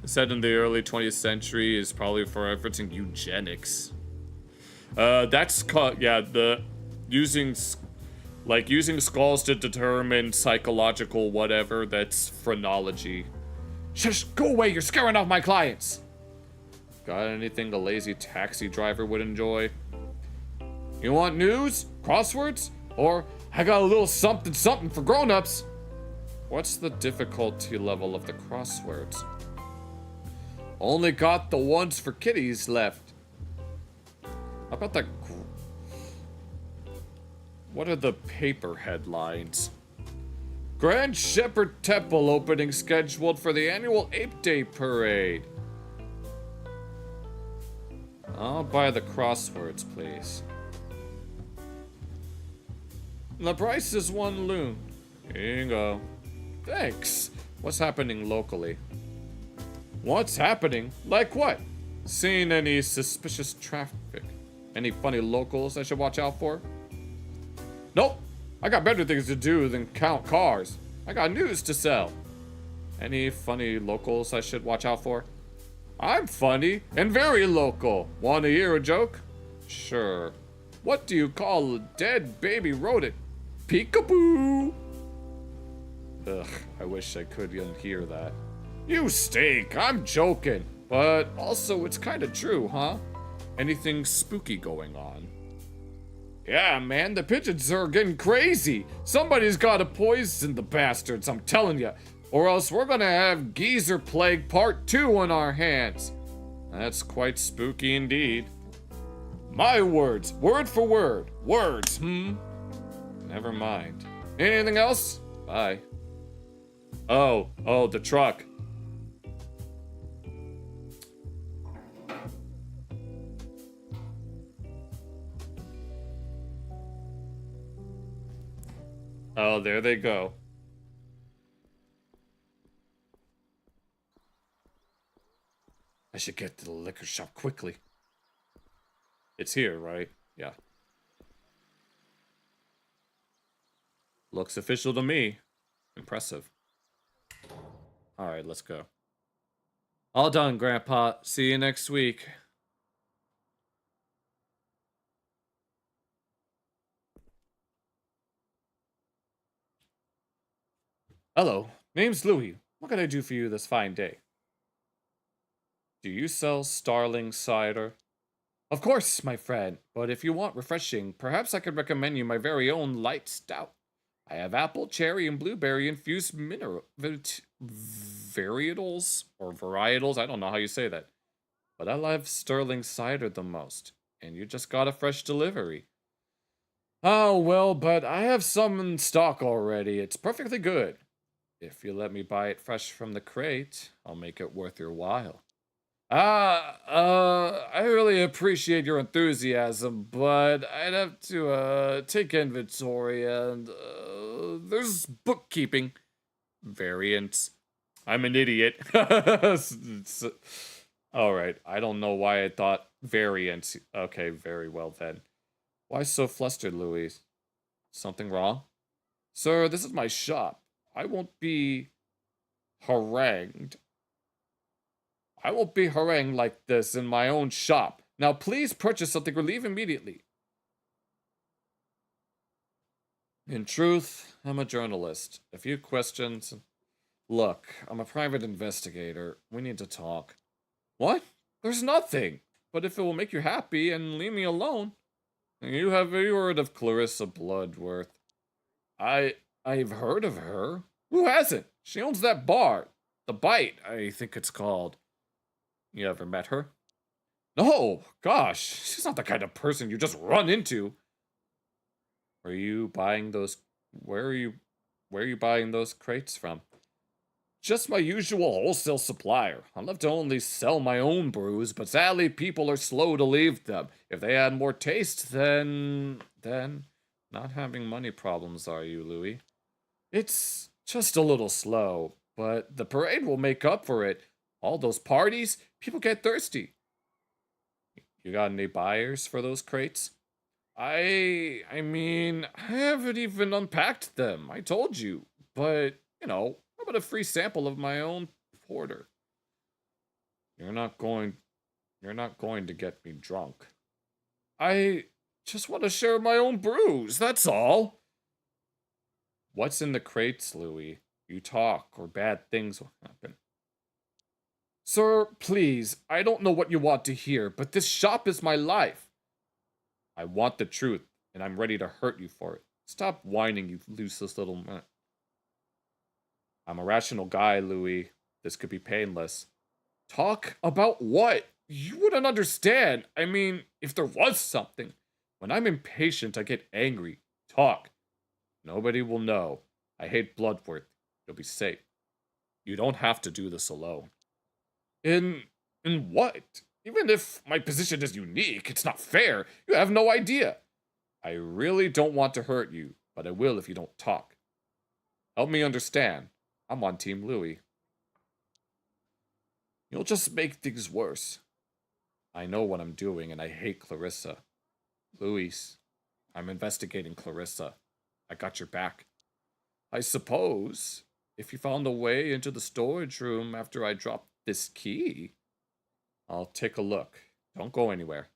Said in the early 20th century is probably for referencing eugenics. That's called, yeah, the using skulls to determine psychological whatever, that's phrenology. Shush, go away, you're scaring off my clients! Got anything a lazy taxi driver would enjoy? You want news? Crosswords? Or I got a little something something for grown-ups? What's the difficulty level of the crosswords? Only got the ones for kiddies left. How about the... What are the paper headlines? Grand Shepherd Temple opening scheduled for the annual Ape Day Parade. I'll buy the crosswords, please. The price is 1 loon. Here you go. Thanks. What's happening locally? What's happening? Like what? Seen any suspicious traffic? Any funny locals I should watch out for? Nope. I got better things to do than count cars. I got news to sell. Any funny locals I should watch out for? I'm funny and very local. Want to hear a joke? Sure. What do you call a dead baby rodent? Peekaboo! Ugh, I wish I could unhear that. You stink, I'm joking. But also, it's kinda true, huh? Anything spooky going on? Yeah, man, the pigeons are getting crazy. Somebody's gotta poison the bastards, I'm telling you. Or else we're gonna have Geezer Plague Part 2 on our hands. That's quite spooky indeed. My words, word for word. Words, Never mind. Anything else? Bye. Oh, the truck. Oh, there they go. I should get to the liquor shop quickly. It's here, right? Yeah. Looks official to me. Impressive. Alright, let's go. All done, Grandpa. See you next week. Hello, name's Louis. What can I do for you this fine day? Do you sell Starling cider? Of course, my friend, but if you want refreshing, perhaps I could recommend you my very own light stout. I have apple, cherry, and blueberry infused varietals, or varietals, I don't know how you say that. But I love Sterling cider the most, and you just got a fresh delivery. Oh, well, but I have some in stock already. It's perfectly good. If you let me buy it fresh from the crate, I'll make it worth your while. I really appreciate your enthusiasm, but I'd have to, take inventory and, there's bookkeeping. Variants. I'm an idiot. Alright, I don't know why I thought variants. Okay, very well then. Why so flustered, Louis? Something wrong? Sir, this is my shop. I won't be harangued. I won't be harangued like this in my own shop. Now please purchase something or leave immediately. In truth, I'm a journalist. A few questions. Look, I'm a private investigator. We need to talk. What? There's nothing. But if it will make you happy and leave me alone. You have heard of Clarissa Bloodworth. I've heard of her. Who hasn't? She owns that bar. The Bite, I think it's called. You ever met her? No, gosh, she's not the kind of person you just run into. Are you buying those? Where are you buying those crates from? Just my usual wholesale supplier. I love to only sell my own brews, but sadly people are slow to leave them. If they had more taste, then not having money problems, are you, Louis? It's just a little slow, but the parade will make up for it. All those parties, people get thirsty. You got any buyers for those crates? I mean, I haven't even unpacked them. I told you. But, you know, how about a free sample of my own porter? You're not going to get me drunk. I just want to share my own brews, that's all. What's in the crates, Louis? You talk, or bad things will happen. Sir, please, I don't know what you want to hear, but this shop is my life. I want the truth, and I'm ready to hurt you for it. Stop whining, you useless little man. I'm a rational guy, Louis. This could be painless. Talk about what? You wouldn't understand. I mean, if there was something. When I'm impatient, I get angry. Talk. Nobody will know. I hate Bloodworth. You'll be safe. You don't have to do this alone. In what? Even if my position is unique, it's not fair. You have no idea. I really don't want to hurt you, but I will if you don't talk. Help me understand. I'm on Team Louis. You'll just make things worse. I know what I'm doing, and I hate Clarissa. Louis, I'm investigating Clarissa. I got your back. I suppose, if you found a way into the storage room after I dropped this key, I'll take a look. Don't go anywhere.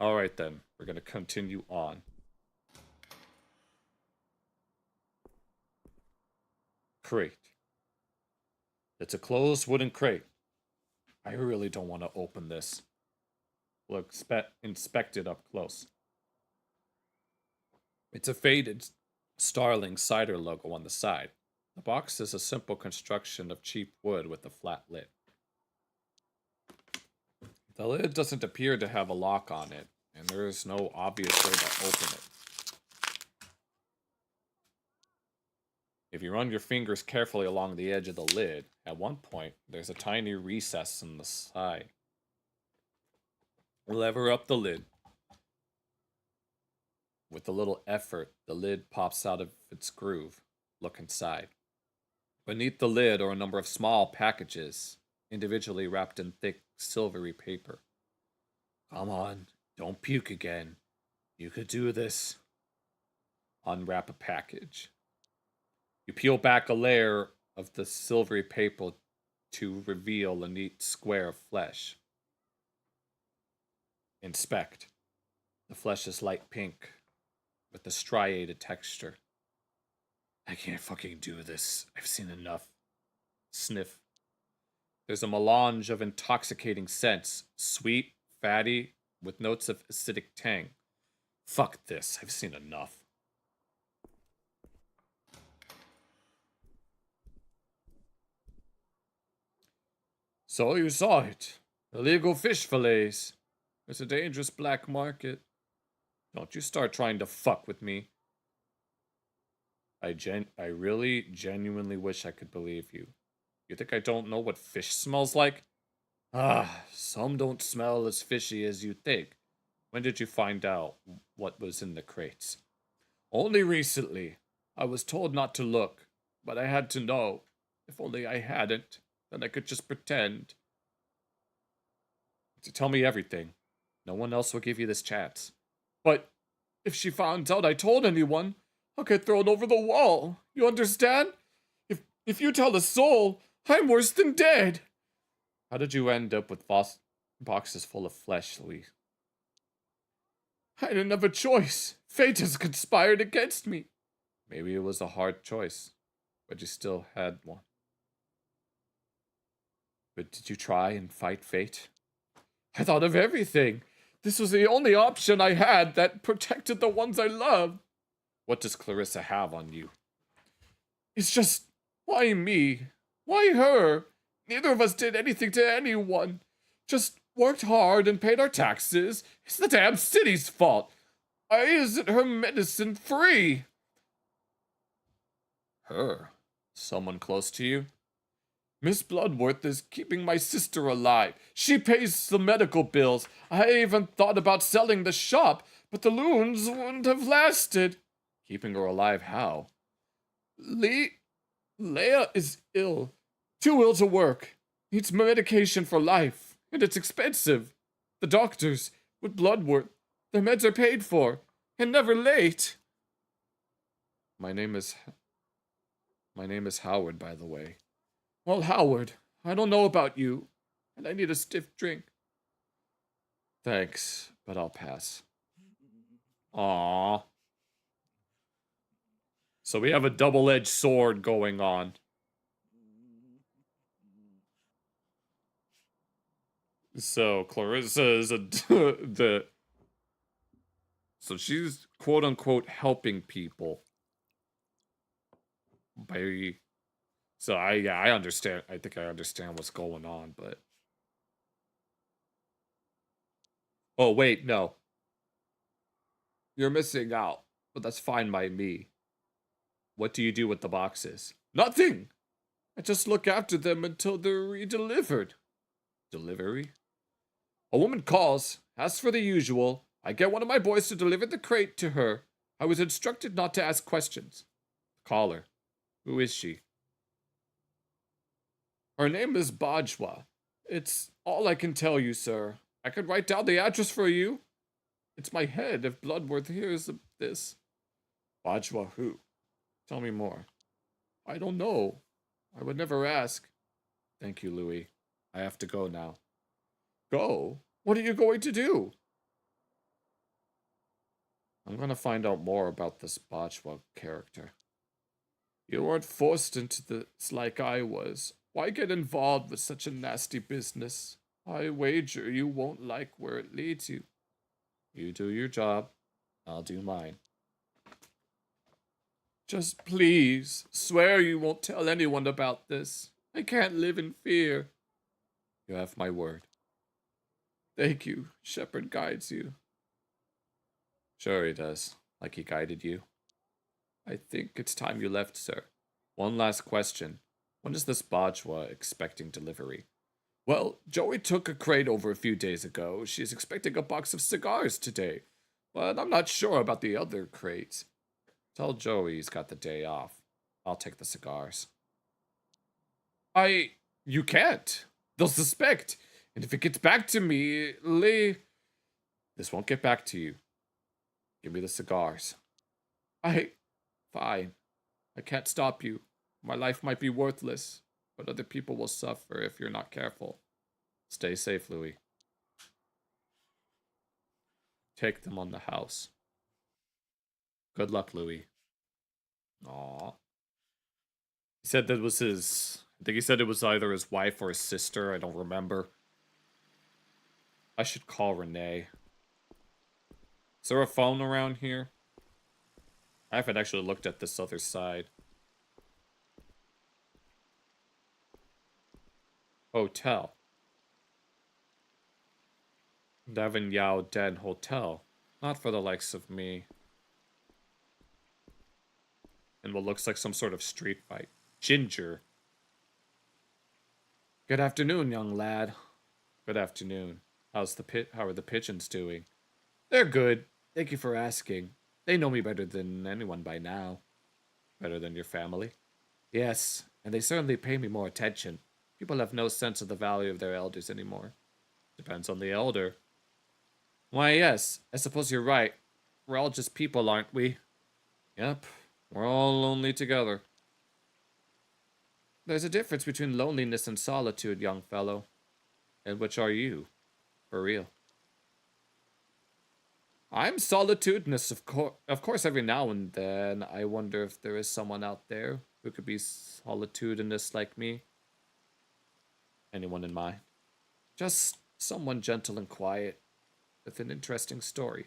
Alright then, we're gonna continue on. Crate. It's a closed wooden crate. I really don't want to open this. We'll inspect it up close. It's a faded Starling cider logo on the side. The box is a simple construction of cheap wood with a flat lid. The lid doesn't appear to have a lock on it, and there is no obvious way to open it. If you run your fingers carefully along the edge of the lid, at one point, there's a tiny recess in the side. Lever up the lid. With a little effort, the lid pops out of its groove. Look inside. Beneath the lid are a number of small packages, individually wrapped in thick, silvery paper. Come on, don't puke again. You could do this. Unwrap a package. You peel back a layer of the silvery paper to reveal a neat square of flesh. Inspect. The flesh is light pink, with a striated texture. I can't fucking do this. I've seen enough. Sniff. There's a melange of intoxicating scents, sweet, fatty, with notes of acidic tang. Fuck this. I've seen enough. So you saw it. Illegal fish fillets. It's a dangerous black market. Don't you start trying to fuck with me. I really genuinely wish I could believe you. You think I don't know what fish smells like? Ah, some don't smell as fishy as you think. When did you find out what was in the crates? Only recently. I was told not to look, but I had to know. If only I hadn't, then I could just pretend. To tell me everything. No one else will give you this chance. But if she found out I told anyone, I'll get thrown over the wall. You understand? If you tell a soul, I'm worse than dead. How did you end up with boxes full of flesh, Louis? I didn't have a choice. Fate has conspired against me. Maybe it was a hard choice, but you still had one. But did you try and fight fate? I thought of everything. This was the only option I had that protected the ones I loved. What does Clarissa have on you? It's just, why me? Why her? Neither of us did anything to anyone. Just worked hard and paid our taxes. It's the damn city's fault. Why isn't her medicine free? Her? Someone close to you? Miss Bloodworth is keeping my sister alive. She pays the medical bills. I even thought about selling the shop, but the loons wouldn't have lasted. Keeping her alive how? Leia is ill. Too ill to work. Needs medication for life, and it's expensive. The doctors, with Bloodworth, The meds are paid for, and never late. My name is Howard, by the way. Well, Howard, I don't know about you, and I need a stiff drink. Thanks, but I'll pass. Aww. So we have a double-edged sword going on. So Clarissa is so she's quote-unquote helping people. So I understand. I think I understand what's going on, but... Oh, wait, no. You're missing out, but that's fine by me. What do you do with the boxes? Nothing! I just look after them until they're redelivered. Delivery? A woman calls, asks for the usual. I get one of my boys to deliver the crate to her. I was instructed not to ask questions. Call her. Who is she? Her name is Bajwa. It's all I can tell you, sir. I could write down the address for you. It's my head if Bloodworth hears of this. Bajwa who? Tell me more. I don't know. I would never ask. Thank you, Louis. I have to go now. Go? What are you going to do? I'm going to find out more about this Bajwa character. You weren't forced into this like I was. Why get involved with such a nasty business? I wager you won't like where it leads you. You do your job. I'll do mine. Just please, swear you won't tell anyone about this. I can't live in fear. You have my word. Thank you. Shepherd guides you. Sure he does, like he guided you. I think it's time you left, sir. One last question. When is this Bajwa expecting delivery? Well, Joey took a crate over a few days ago. She's expecting a box of cigars today. But I'm not sure about the other crates. Tell Joey he's got the day off. I'll take the cigars. You can't. They'll suspect. And if it gets back to me, this won't get back to you. Give me the cigars. Fine. I can't stop you. My life might be worthless, but other people will suffer if you're not careful. Stay safe, Louis. Take them on the house. Good luck, Louis. Aww. He said that was his... I think he said it was either his wife or his sister. I don't remember. I should call Renee. Is there a phone around here? I haven't actually looked at this other side. Hotel. Devon Yao Den Hotel. Not for the likes of me. And what looks like some sort of street fight. Ginger. Good afternoon, young lad. Good afternoon. How are the pigeons doing? They're good. Thank you for asking. They know me better than anyone by now. Better than your family? Yes, and they certainly pay me more attention. People have no sense of the value of their elders anymore. Depends on the elder. Why, yes, I suppose you're right. We're all just people, aren't we? Yep, we're all lonely together. There's a difference between loneliness and solitude, young fellow. And which are you? For real. I'm solitudinous, of course, every now and then. I wonder if there is someone out there who could be solitudinous like me. Anyone in mind? Just someone gentle and quiet, with an interesting story.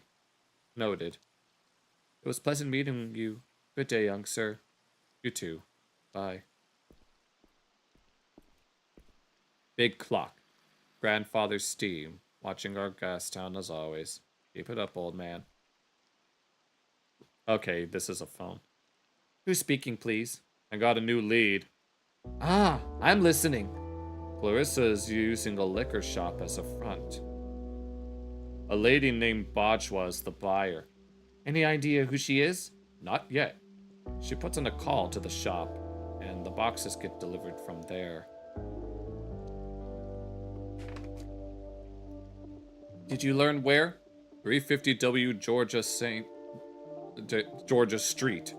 Noted. It was pleasant meeting you. Good day, young sir. You too. Bye. Big clock. Grandfather's steam. Watching our gas town as always. Keep it up, old man. Okay, this is a phone. Who's speaking, please? I got a new lead. Ah, I'm listening. Clarissa is using a liquor shop as a front. A lady named Bajwa is the buyer. Any idea who she is? Not yet. She puts in a call to the shop, and the boxes get delivered from there. Did you learn where? 350W Georgia Street.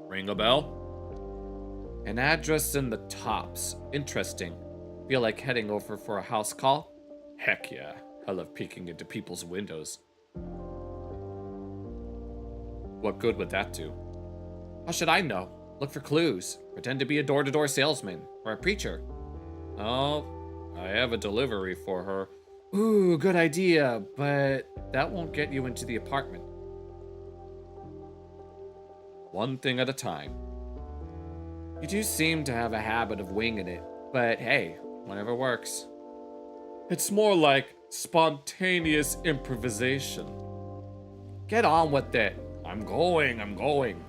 Ring a bell? An address in the tops. Interesting. Feel like heading over for a house call? Heck yeah. I love peeking into people's windows. What good would that do? How should I know? Look for clues. Pretend to be a door-to-door salesman or a preacher. Oh, I have a delivery for her. Ooh, good idea, but that won't get you into the apartment. One thing at a time. You do seem to have a habit of winging it, but hey, whatever works. It's more like spontaneous improvisation. Get on with it. I'm going.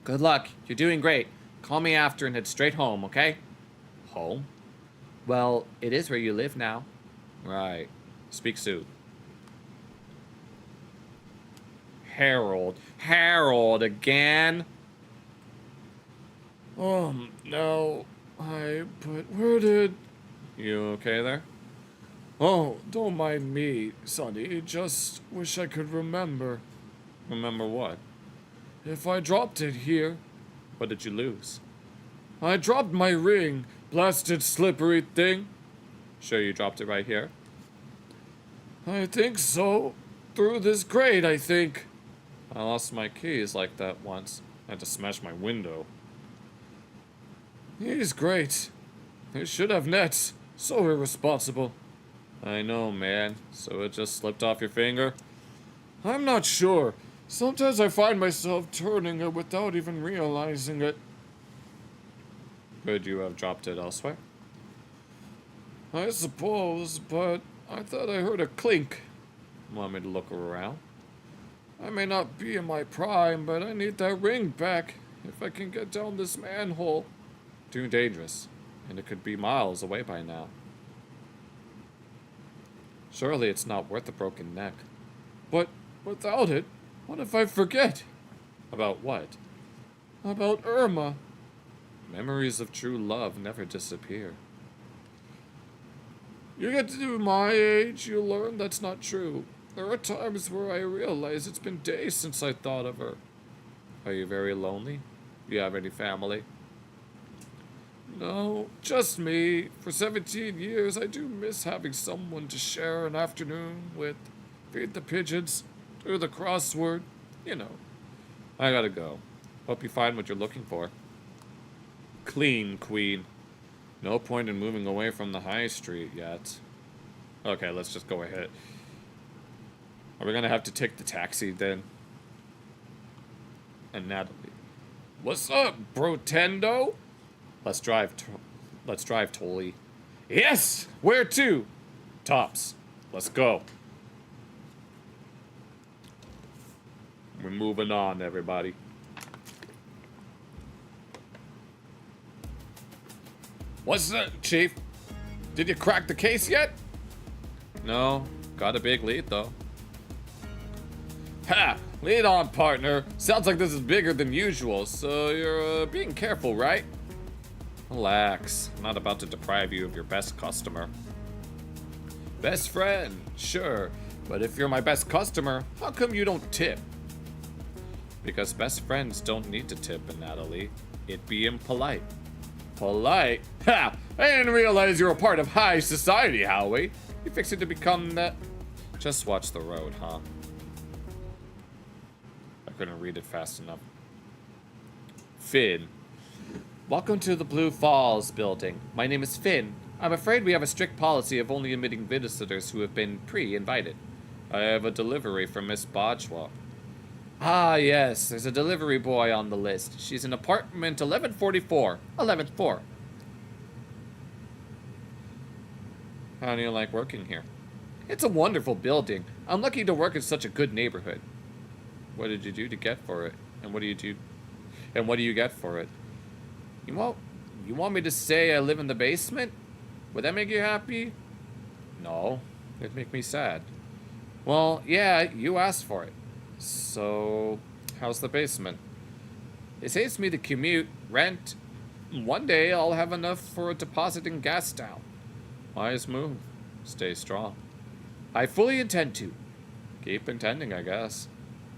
Good luck. You're doing great. Call me after and head straight home, okay? Home? Well, it is where you live now. Right. Speak soon. Harold. Harold again? No. But where did... You okay there? Oh, don't mind me, Sonny. Just wish I could remember. Remember what? If I dropped it here. What did you lose? I dropped my ring. Blasted slippery thing. Sure you dropped it right here? I think so. Through this grate, I think. I lost my keys like that once. I had to smash my window. He's great. He should have nets. So irresponsible. I know, man. So it just slipped off your finger? I'm not sure. Sometimes I find myself turning it without even realizing it. Could you have dropped it elsewhere? I suppose, but I thought I heard a clink. Want me to look around? I may not be in my prime, but I need that ring back if I can get down this manhole. Too dangerous, and it could be miles away by now. Surely it's not worth a broken neck. But without it, what if I forget? About what? About Irma. Memories of true love never disappear. You get to my age, you learn that's not true. There are times where I realize it's been days since I thought of her. Are you very lonely? Do you have any family? No, just me. For 17 years, I do miss having someone to share an afternoon with. Feed the pigeons, do the crossword, you know. I gotta go. Hope you find what you're looking for. Clean, Queen. No point in moving away from the high street yet. Okay, let's just go ahead. Are we gonna have to take the taxi then? And Natalie. What's up, Brotendo? Let's drive, Tolly. Yes! Where to? Tops. Let's go. We're moving on, everybody. What's that, Chief? Did you crack the case yet? No. Got a big lead, though. Ha! Lead on, partner. Sounds like this is bigger than usual, so you're being careful, right? Relax. I'm not about to deprive you of your best customer. Best friend, sure. But if you're my best customer, how come you don't tip? Because best friends don't need to tip, Natalie. It'd be impolite. Polite? Ha! I didn't realize you were part of high society, Howie. You fixing to become that? Just watch the road, huh? I couldn't read it fast enough. Finn. Welcome to the Blue Falls building. My name is Finn. I'm afraid we have a strict policy of only admitting visitors who have been pre-invited. I have a delivery from Miss Bajwa. Ah, yes, there's a delivery boy on the list. She's in apartment 1144. 11th. How do you like working here? It's a wonderful building. I'm lucky to work in such a good neighborhood. What did you do to get for it? And what do you do? And what do you get for it? You want me to say I live in the basement? Would that make you happy? No, it'd make me sad. Well, yeah, you asked for it. So, how's the basement? It saves me the commute, rent. One day I'll have enough for a deposit and gas down. Wise move. Stay strong. I fully intend to. Keep intending, I guess.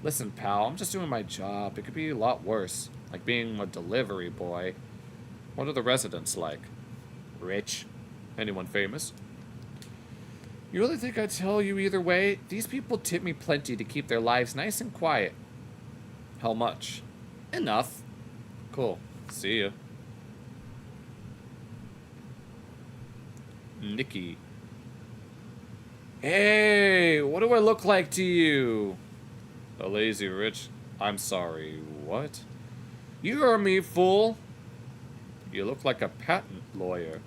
Listen, pal, I'm just doing my job. It could be a lot worse. Like being a delivery boy. What are the residents like? Rich? Anyone famous? You really think I'd tell you either way? These people tip me plenty to keep their lives nice and quiet. How much? Enough. Cool. See ya. Nikki. Hey, what do I look like to you? A lazy rich. I'm sorry, what? You heard me, fool. You look like a patent lawyer.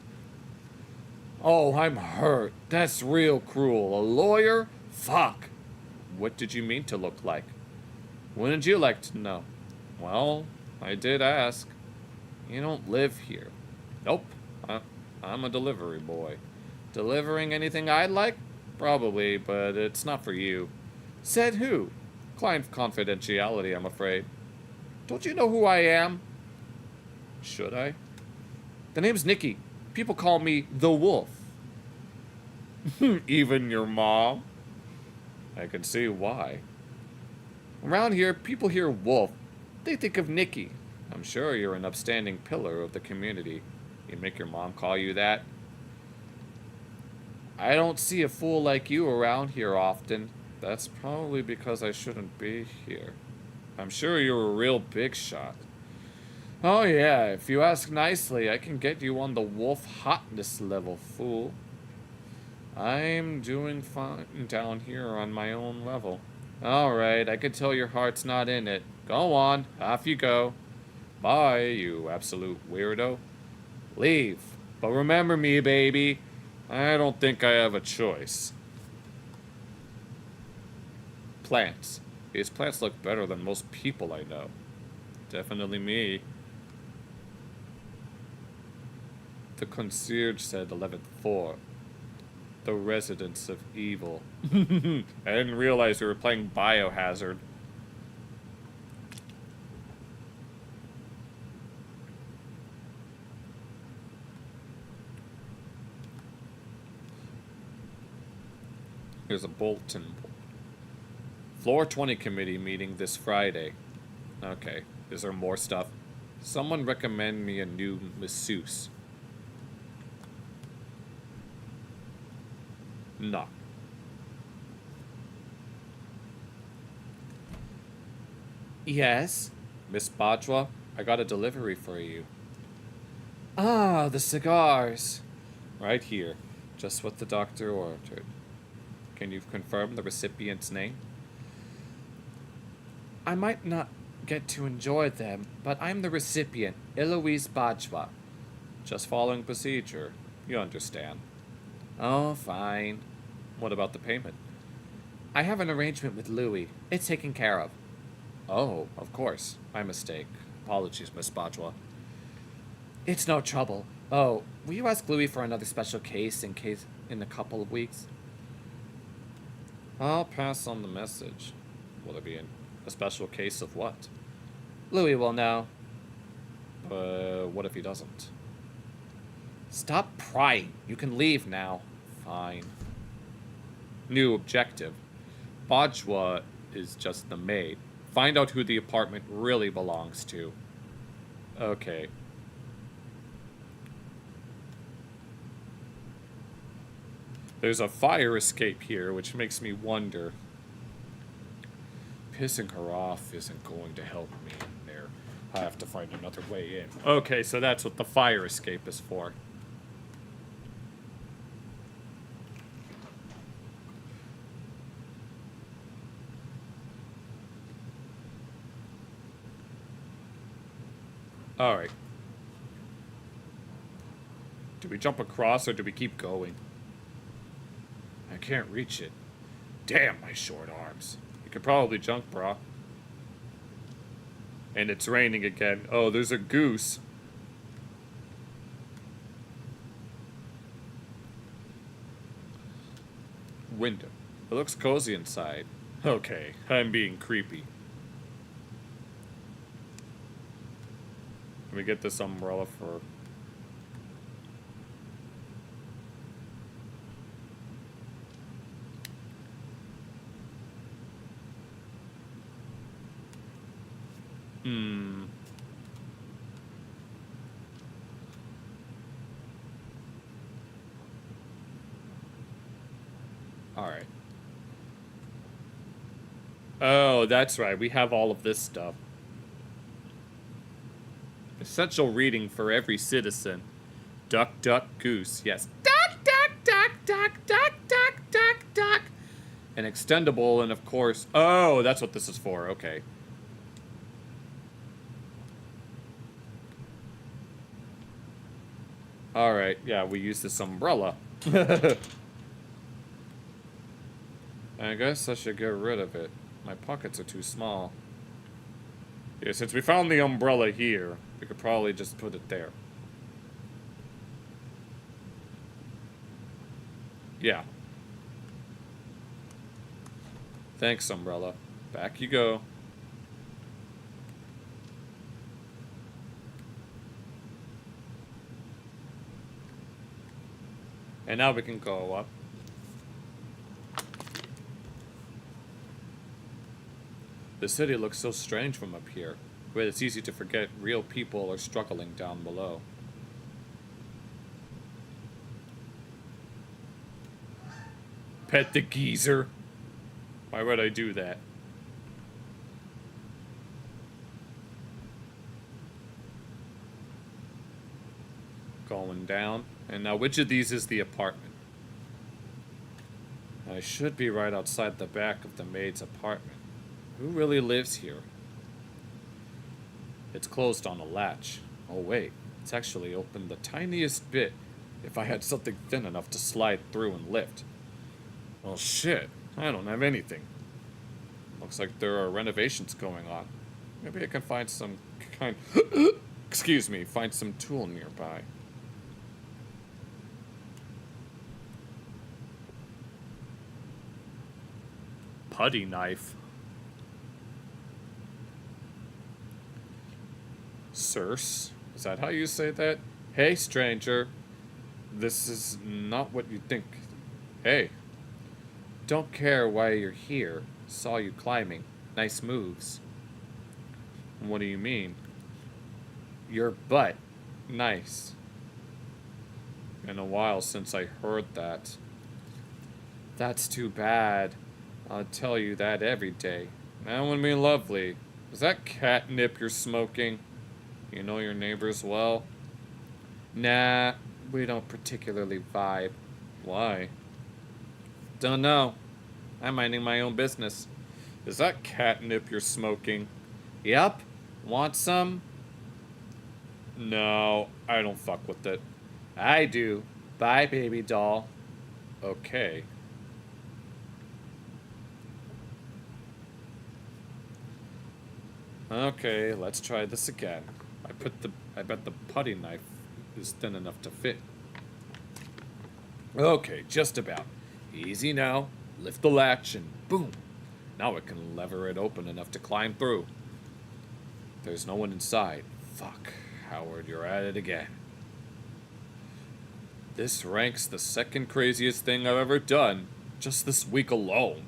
Oh, I'm hurt. That's real cruel. A lawyer? Fuck. What did you mean to look like? Wouldn't you like to know? Well, I did ask. You don't live here. Nope. I'm a delivery boy. Delivering anything I'd like? Probably, but it's not for you. Said who? Client confidentiality, I'm afraid. Don't you know who I am? Should I? The name's Nikki. People call me the Wolf. Even your mom? I can see why. Around here, people hear Wolf. They think of Nikki. I'm sure you're an upstanding pillar of the community. You make your mom call you that? I don't see a fool like you around here often. That's probably because I shouldn't be here. I'm sure you're a real big shot. Oh yeah, if you ask nicely, I can get you on the Wolf hotness level, fool. I'm doing fine down here on my own level. Alright, I can tell your heart's not in it. Go on, off you go. Bye, you absolute weirdo. Leave. But remember me, baby. I don't think I have a choice. Plants. These plants look better than most people I know. Definitely me. The concierge said 11th floor. The residence of evil. I didn't realize we were playing Biohazard. Here's a bulletin board. Floor 20 committee meeting this Friday. Okay, is there more stuff? Someone recommend me a new masseuse. No. Yes? Miss Bajwa, I got a delivery for you. Ah, the cigars. Right here. Just what the doctor ordered. Can you confirm the recipient's name? I might not get to enjoy them, but I'm the recipient, Eloise Bajwa. Just following procedure. You understand. Oh, fine. What about the payment? I have an arrangement with Louis. It's taken care of. Oh, of course. My mistake. Apologies, Miss Bajwa. It's no trouble. Oh, will you ask Louis for another special case in a couple of weeks? I'll pass on the message. Will there be a special case of what? Louis will know. What if he doesn't? Stop prying. You can leave now. Fine. New objective. Bajwa is just the maid. Find out who the apartment really belongs to. Okay. There's a fire escape here, which makes me wonder. Pissing her off isn't going to help me in there. I have to find another way in. Okay, so that's what the fire escape is for. Alright. Do we jump across or do we keep going? I can't reach it. Damn my short arms. You could probably jump, brah. And it's raining again. Oh, there's a goose. Window. It looks cozy inside. Okay, I'm being creepy. Let me get this umbrella for... Alright. Oh, that's right. We have all of this stuff. Essential reading for every citizen. Duck, duck, goose. Yes. Duck, duck, duck, duck, duck, duck, duck, duck. An extendable, and of course... Oh, that's what this is for. Okay. Alright, yeah, we use this umbrella. I guess I should get rid of it. My pockets are too small. Yeah, since we found the umbrella here, we could probably just put it there. Yeah. Thanks, umbrella. Back you go. And now we can go up. The city looks so strange from up here, where it's easy to forget real people are struggling down below. Pet the geezer. Why would I do that? Going down. And now which of these is the apartment? I should be right outside the back of the maid's apartment. Who really lives here? It's closed on a latch. Oh wait, it's actually open the tiniest bit if I had something thin enough to slide through and lift. Well shit, I don't have anything. Looks like there are renovations going on. Maybe I can find some kind... Excuse me, find some tool nearby. Putty knife. Circe? Is that how you say that? Hey, stranger. This is not what you think. Hey. Don't care why you're here. Saw you climbing. Nice moves. What do you mean? Your butt. Nice. Been a while since I heard that. That's too bad. I'll tell you that every day. That would be lovely. Is that catnip you're smoking? You know your neighbors well? Nah, we don't particularly vibe. Why? Don't know. I'm minding my own business. Is that catnip you're smoking? Yup. Want some? No, I don't fuck with it. I do. Bye, baby doll. Okay. Okay, let's try this again. I bet the putty knife is thin enough to fit. Okay, just about. Easy now. Lift the latch and boom. Now I can lever it open enough to climb through. There's no one inside. Fuck. Howard, you're at it again. This ranks the second craziest thing I've ever done, just this week alone.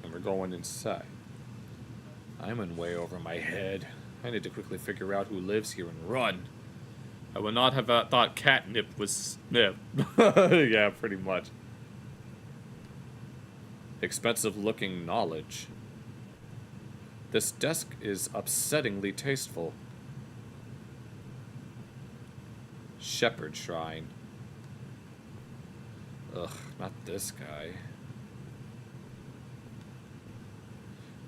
And we're going inside. I'm in way over my head. I need to quickly figure out who lives here and run. I would not have thought catnip was snip. Yeah, pretty much. Expensive looking knowledge. This desk is upsettingly tasteful. Shepherd Shrine. Ugh, not this guy.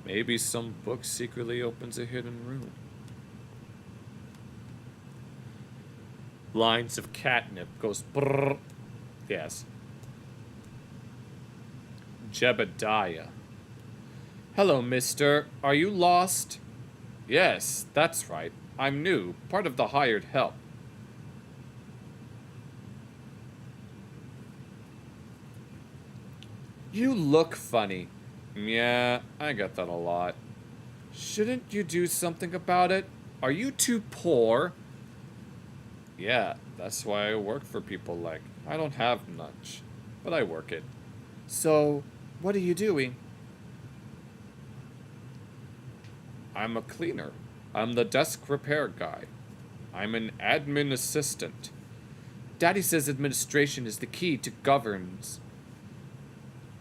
Maybe some book secretly opens a hidden room. Lines of catnip goes brrr. Yes. Jebediah. Hello, mister. Are you lost? Yes, that's right. I'm new, part of the hired help. You look funny. Yeah, I get that a lot. Shouldn't you do something about it? Are you too poor? Yeah, that's why I work for people like... I don't have much, but I work it. So, what are you doing? I'm a cleaner. I'm the desk repair guy. I'm an admin assistant. Daddy says administration is the key to governance.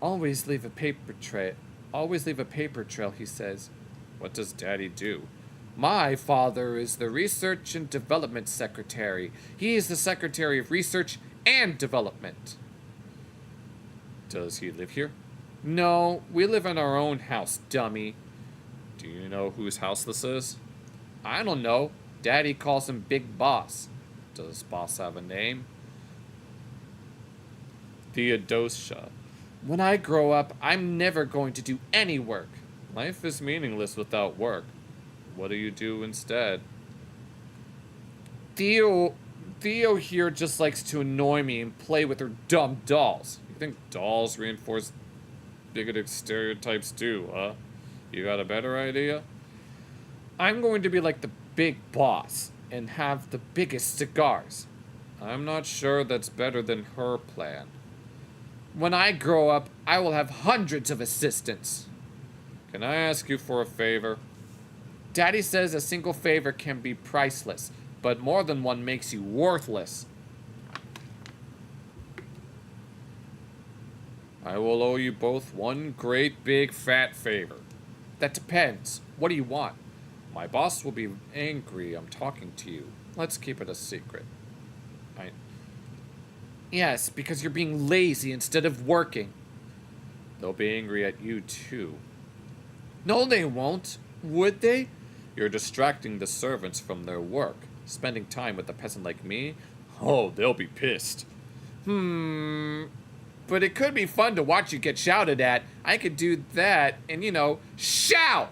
Always leave a paper trail. Always leave a paper trail, he says. What does Daddy do? My father is the Research and Development Secretary. He is the Secretary of Research and Development. Does he live here? No, we live in our own house, dummy. Do you know whose house this is? I don't know. Daddy calls him Big Boss. Does Boss have a name? Theodosia. When I grow up, I'm never going to do any work. Life is meaningless without work. What do you do instead? Theo here just likes to annoy me and play with her dumb dolls. You think dolls reinforce bigoted stereotypes too, huh? You got a better idea? I'm going to be like the big boss and have the biggest cigars. I'm not sure that's better than her plan. When I grow up, I will have hundreds of assistants. Can I ask you for a favor? Daddy says a single favor can be priceless, but more than one makes you worthless. I will owe you both one great big fat favor. That depends. What do you want? My boss will be angry I'm talking to you. Let's keep it a secret. Yes, because you're being lazy instead of working. They'll be angry at you too. No, they won't. Would they? You're distracting the servants from their work. Spending time with a peasant like me? Oh, they'll be pissed. But it could be fun to watch you get shouted at. I could do that and, you know, shout!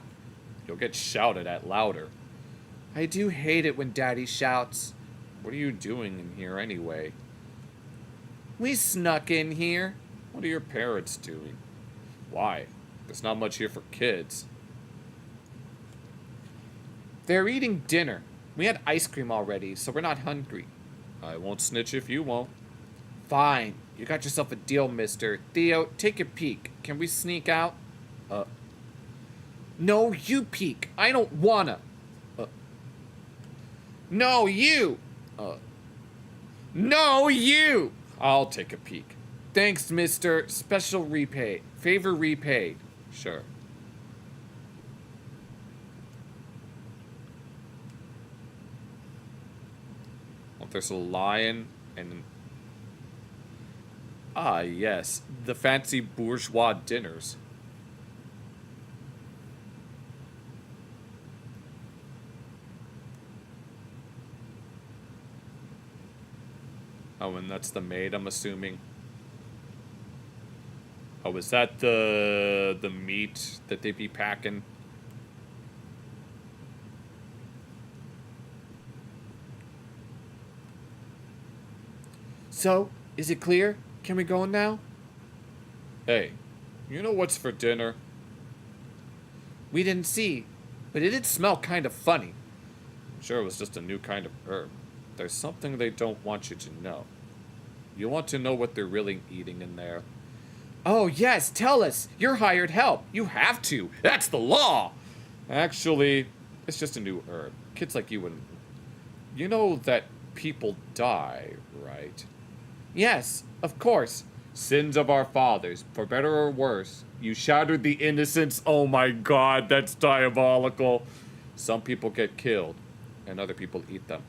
You'll get shouted at louder. I do hate it when Daddy shouts. What are you doing in here anyway? We snuck in here. What are your parents doing? Why? There's not much here for kids. They're eating dinner. We had ice cream already, so we're not hungry. I won't snitch if you won't. Fine. You got yourself a deal, mister. Theo, take a peek. Can we sneak out? No, you peek. I don't wanna. No, you! No, you! I'll take a peek. Thanks, mister. Special repaid. Favor repaid. Sure. Well, there's a lion and... Ah, yes. The fancy bourgeois dinners. Oh, and that's the maid, I'm assuming. Oh, is that the meat that they be packing? So, is it clear? Can we go now? Hey, you know what's for dinner? We didn't see, but it did smell kind of funny. I'm sure it was just a new kind of herb. There's something they don't want you to know. You want to know what they're really eating in there? Oh, yes, tell us. You're hired help. You have to. That's the law. Actually, it's just a new herb. Kids like you wouldn't. You know that people die, right? Yes, of course. Sins of our fathers, for better or worse. You shattered the innocence. Oh my God, that's diabolical. Some people get killed, and other people eat them.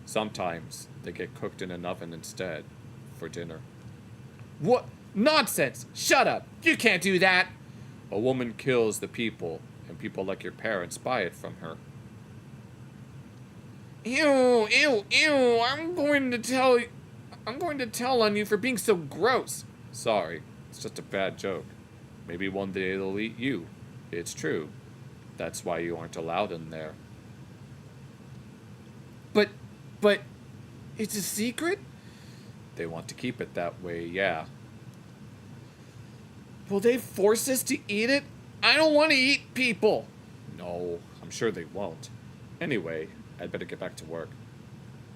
Sometimes they get cooked in an oven instead, for dinner. What? Nonsense! Shut up! You can't do that! A woman kills the people, and people like your parents buy it from her. Ew, ew, ew! I'm going to tell on you for being so gross. Sorry, it's just a bad joke. Maybe one day they'll eat you. It's true. That's why you aren't allowed in there. But, it's a secret? They want to keep it that way, yeah. Will they force us to eat it? I don't want to eat people. No, I'm sure they won't. Anyway, I'd better get back to work.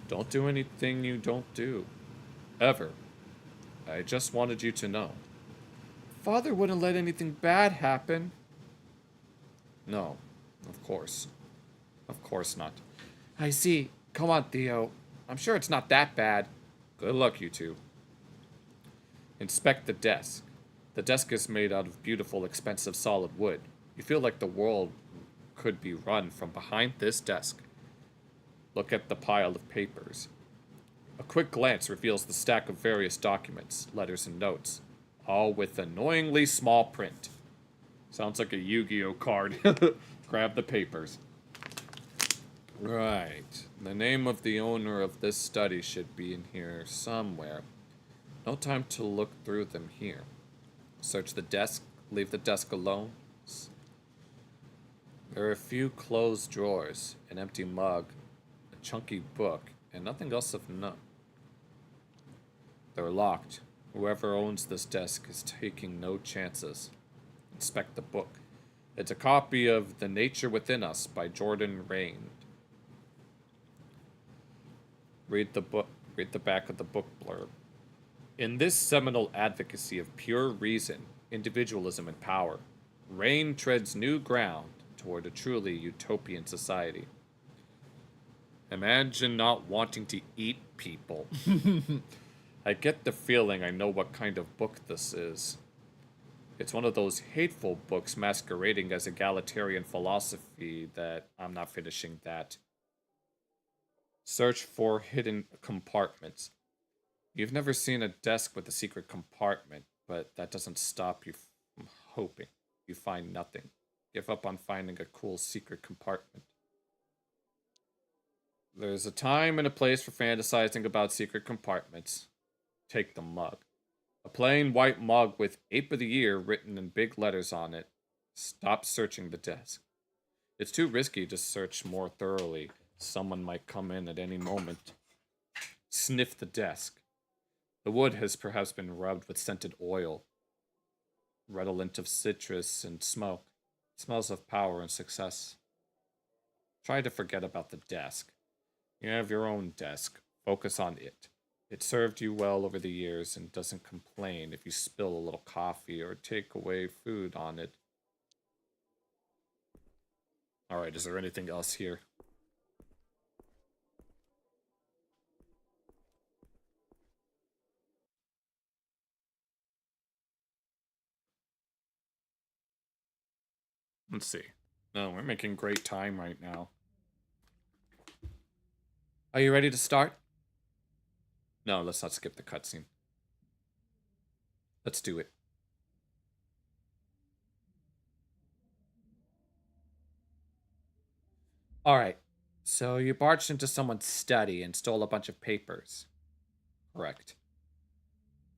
Don't do anything you don't do. Ever. I just wanted you to know. Father wouldn't let anything bad happen. No, of course. Of course not. I see. Come on, Theo. I'm sure it's not that bad. Good luck, you two. Inspect the desk. The desk is made out of beautiful, expensive solid wood. You feel like the world could be run from behind this desk. Look at the pile of papers. A quick glance reveals the stack of various documents, letters, and notes, all with annoyingly small print. Sounds like a Yu-Gi-Oh card. Grab the papers. Right. The name of the owner of this study should be in here somewhere. No time to look through them here. Search the desk. Leave the desk alone. There are a few closed drawers, an empty mug, a chunky book, and nothing else of note. They're locked. Whoever owns this desk is taking no chances. Inspect the book. It's a copy of The Nature Within Us by Jordan Rain. Read the book. Read the back of the book blurb. In this seminal advocacy of pure reason, individualism, and power, Rain treads new ground toward a truly utopian society. Imagine not wanting to eat people. I get the feeling I know what kind of book this is. It's one of those hateful books masquerading as egalitarian philosophy that I'm not finishing that. Search for hidden compartments. You've never seen a desk with a secret compartment, but that doesn't stop you from hoping you find nothing. Give up on finding a cool secret compartment. There's a time and a place for fantasizing about secret compartments. Take the mug. A plain white mug with Ape of the Year written in big letters on it. Stop searching the desk. It's too risky to search more thoroughly. Someone might come in at any moment. Sniff the desk. The wood has perhaps been rubbed with scented oil, redolent of citrus and smoke. It smells of power and success. Try to forget about the desk. You have your own desk. Focus on it. It served you well over the years and doesn't complain if you spill a little coffee or take away food on it. Alright, is there anything else here? Let's see. No, we're making great time right now. Are you ready to start? No, let's not skip the cutscene. Let's do it. Alright, so you barged into someone's study and stole a bunch of papers. Correct.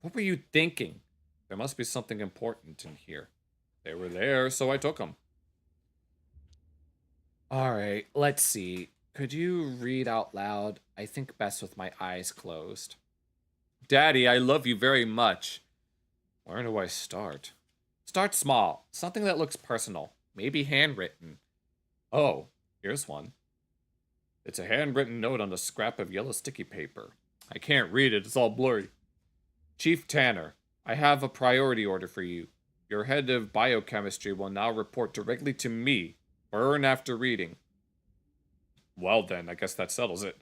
What were you thinking? There must be something important in here. They were there, so I took them. Alright, let's see. Could you read out loud? I think best with my eyes closed. Daddy, I love you very much. Where do I start? Start small. Something that looks personal. Maybe handwritten. Oh, here's one. It's a handwritten note on a scrap of yellow sticky paper. I can't read it. It's all blurry. Chief Tanner, I have a priority order for you. Your head of biochemistry will now report directly to me. Burn after reading. Well then, I guess that settles it.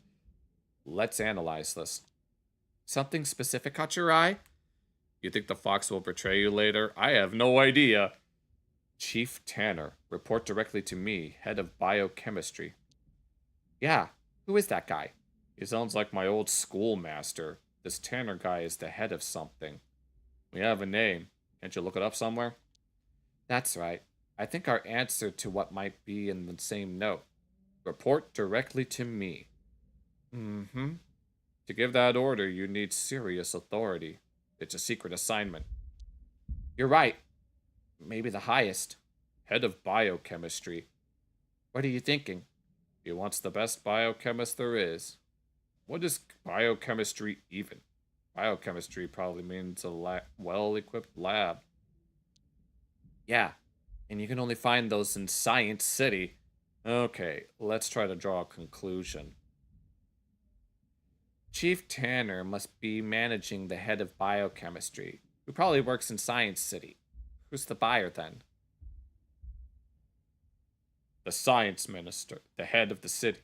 Let's analyze this. Something specific caught your eye? You think the fox will betray you later? I have no idea. Chief Tanner, report directly to me, head of biochemistry. Yeah, who is that guy? He sounds like my old schoolmaster. This Tanner guy is the head of something. We have a name. Can't you look it up somewhere? That's right. I think our answer to what might be in the same note. Report directly to me. Mm-hmm. To give that order, you need serious authority. It's a secret assignment. You're right. Maybe the highest. Head of biochemistry. What are you thinking? He wants the best biochemist there is. What is biochemistry even? Biochemistry probably means a well-equipped lab. Yeah, and you can only find those in Science City. Okay, let's try to draw a conclusion. Chief Tanner must be managing the head of biochemistry, who probably works in Science City. Who's the buyer then? The science minister, the head of the city.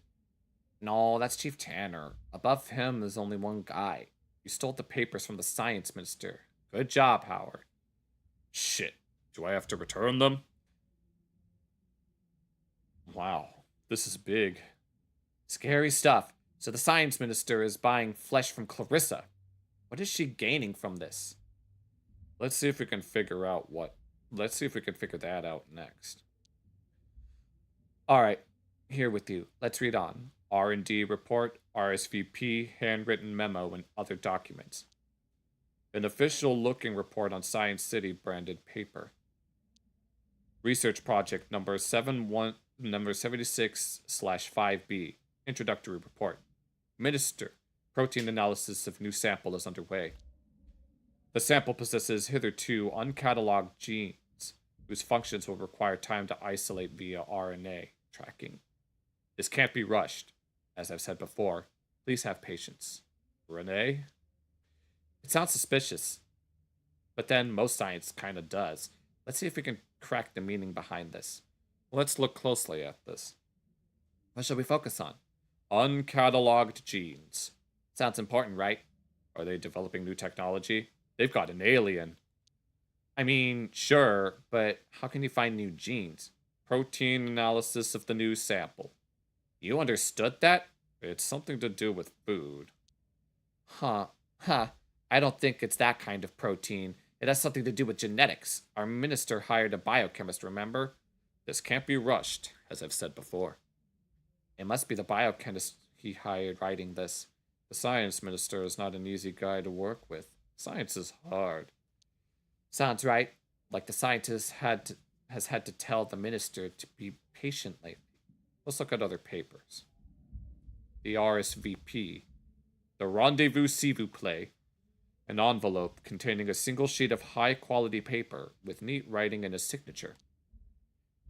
No, that's Chief Tanner. Above him is only one guy. You stole the papers from the science minister. Good job, Howard. Shit. Do I have to return them? Wow, this is big. Scary stuff. So the science minister is buying flesh from Clarissa. What is she gaining from this? Let's see if we can figure out what. Let's see if we can figure that out next. Alright, here with you. Let's read on. R&D report, RSVP, handwritten memo, and other documents. An official-looking report on Science City branded paper. Research project number 76/5B. Introductory report. Minister. Protein analysis of new sample is underway. The sample possesses hitherto uncatalogued genes, whose functions will require time to isolate via RNA tracking. This can't be rushed. As I've said before, please have patience. Renee? It sounds suspicious, but then most science kinda does. Let's see if we can crack the meaning behind this. Let's look closely at this. What shall we focus on? Uncatalogued genes. Sounds important, right? Are they developing new technology? They've got an alien. I mean, sure, but how can you find new genes? Protein analysis of the new sample. You understood that? It's something to do with food. Huh. I don't think it's that kind of protein. It has something to do with genetics. Our minister hired a biochemist, remember? This can't be rushed, as I've said before. It must be the biochemist he hired writing this. The science minister is not an easy guy to work with. Science is hard. Sounds right. Like the scientist has had to tell the minister to be patient lately. Let's look at other papers. The RSVP. The Rendezvous s'il vous plaît. An envelope containing a single sheet of high-quality paper with neat writing and a signature.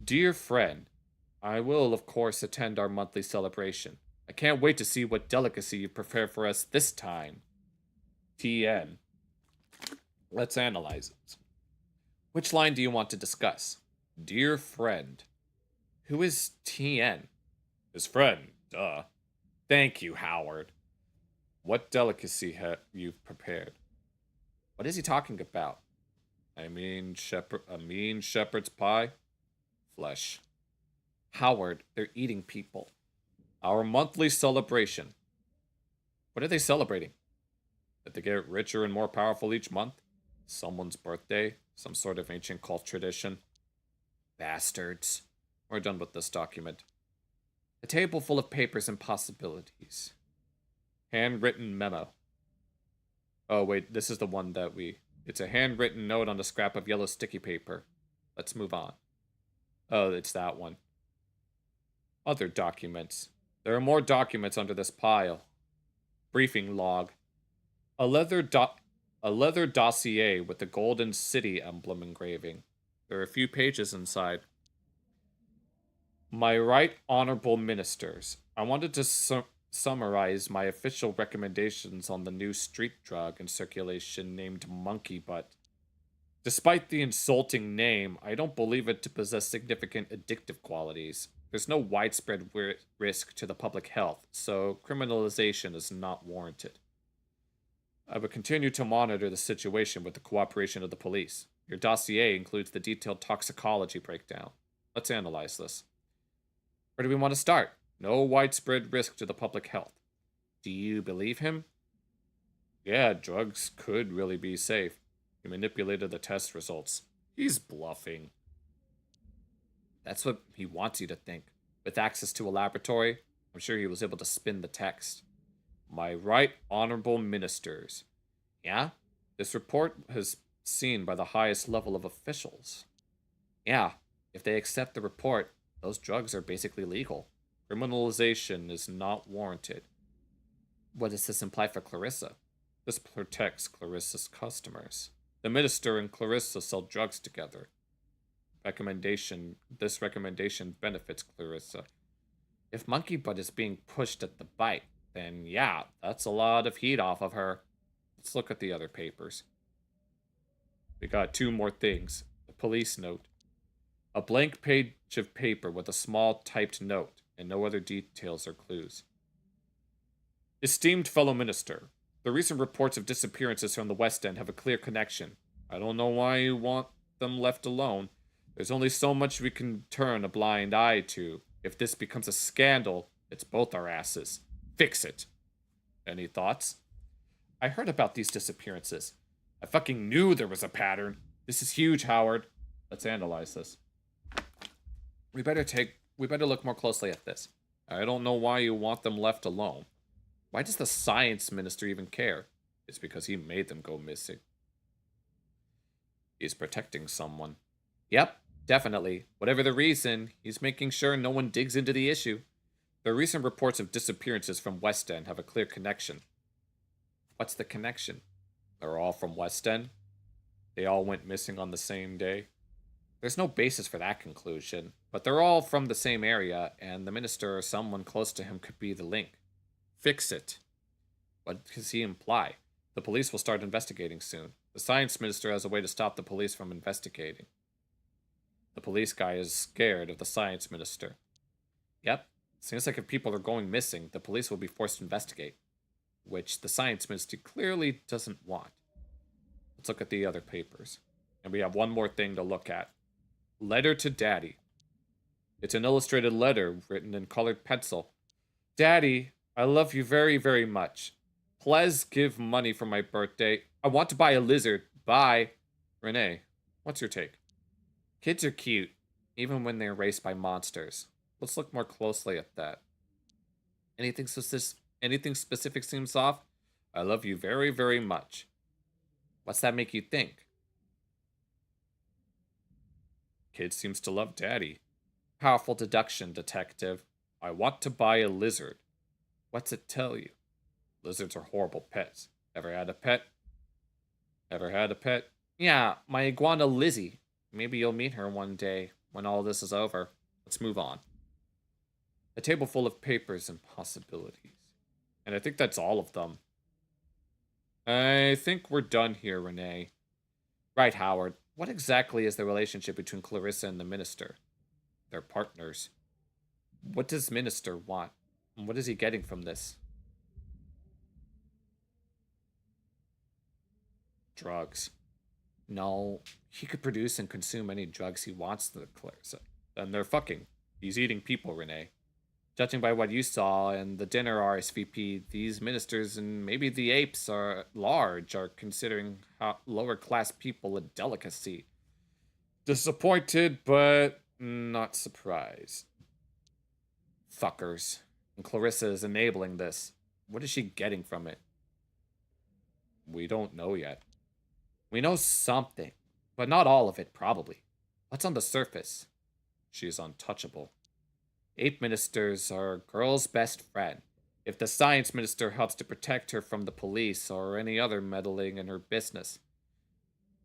Dear friend, I will, of course, attend our monthly celebration. I can't wait to see what delicacy you prepare for us this time. TN. Let's analyze it. Which line do you want to discuss? Dear friend. Who is TN? His friend, duh. Thank you, Howard. What delicacy have you prepared? What is he talking about? A mean shepherd's pie? Flesh. Howard, they're eating people. Our monthly celebration. What are they celebrating? That they get richer and more powerful each month? Someone's birthday? Some sort of ancient cult tradition? Bastards. We're done with this document. A table full of papers and possibilities. Handwritten memo. Oh, wait, this is the one that It's a handwritten note on a scrap of yellow sticky paper. Let's move on. Oh, it's that one. Other documents. There are more documents under this pile. Briefing log. A leather dossier with the Golden City emblem engraving. There are a few pages inside. My right honorable ministers, I wanted to summarize my official recommendations on the new street drug in circulation named Monkey Butt. Despite the insulting name, I don't believe it to possess significant addictive qualities. There's no widespread risk to the public health, so criminalization is not warranted. I will continue to monitor the situation with the cooperation of the police. Your dossier includes the detailed toxicology breakdown. Let's analyze this. Where do we want to start? No widespread risk to the public health. Do you believe him? Yeah, drugs could really be safe. He manipulated the test results. He's bluffing. That's what he wants you to think. With access to a laboratory, I'm sure he was able to spin the text. My right honorable ministers. Yeah? This report is seen by the highest level of officials. Yeah, if they accept the report, those drugs are basically legal. Criminalization is not warranted. What does this imply for Clarissa? This protects Clarissa's customers. The minister and Clarissa sell drugs together. This recommendation benefits Clarissa. If Monkey Butt is being pushed at the bite, then yeah, that's a lot of heat off of her. Let's look at the other papers. We got two more things. The police note. A blank of paper with a small typed note and no other details or clues. Esteemed fellow minister, the recent reports of disappearances from the West End have a clear connection. I don't know why you want them left alone. There's only so much we can turn a blind eye to. If this becomes a scandal, it's both our asses. Fix it. Any thoughts? I heard about these disappearances. I fucking knew there was a pattern. This is huge, Howard. Let's analyze this. We better look more closely at this. I don't know why you want them left alone. Why does the science minister even care? It's because he made them go missing. He's protecting someone. Yep, definitely. Whatever the reason, he's making sure no one digs into the issue. The recent reports of disappearances from West End have a clear connection. What's the connection? They're all from West End? They all went missing on the same day? There's no basis for that conclusion, but they're all from the same area, and the minister or someone close to him could be the link. Fix it. What does he imply? The police will start investigating soon. The science minister has a way to stop the police from investigating. The police guy is scared of the science minister. Yep. Seems like if people are going missing, the police will be forced to investigate, which the science minister clearly doesn't want. Let's look at the other papers. And we have one more thing to look at. Letter to Daddy. It's an illustrated letter written in colored pencil. Daddy, I love you very, very much. Please give money for my birthday. I want to buy a lizard. Bye. Renee, what's your take? Kids are cute, even when they're raised by monsters. Let's look more closely at that. Anything specific seems off? I love you very, very much. What's that make you think? Kid seems to love Daddy. Powerful deduction, detective. I want to buy a lizard. What's it tell you? Lizards are horrible pets. Ever had a pet? Ever had a pet? Yeah, my iguana Lizzie. Maybe you'll meet her one day when all this is over. Let's move on. A table full of papers and possibilities. And I think that's all of them. I think we're done here, Renee. Right, Howard. What exactly is the relationship between Clarissa and the minister? They're partners. What does minister want? And what is he getting from this? Drugs. No, he could produce and consume any drugs he wants to Clarissa. And they're fucking. He's eating people, Renee. Judging by what you saw in the dinner RSVP, these ministers and maybe the apes are large are considering lower class people a delicacy. Disappointed, but not surprised. Fuckers. And Clarissa is enabling this. What is she getting from it? We don't know yet. We know something, but not all of it, probably. What's on the surface? She is untouchable. Ape ministers are a girl's best friend. If the science minister helps to protect her from the police or any other meddling in her business,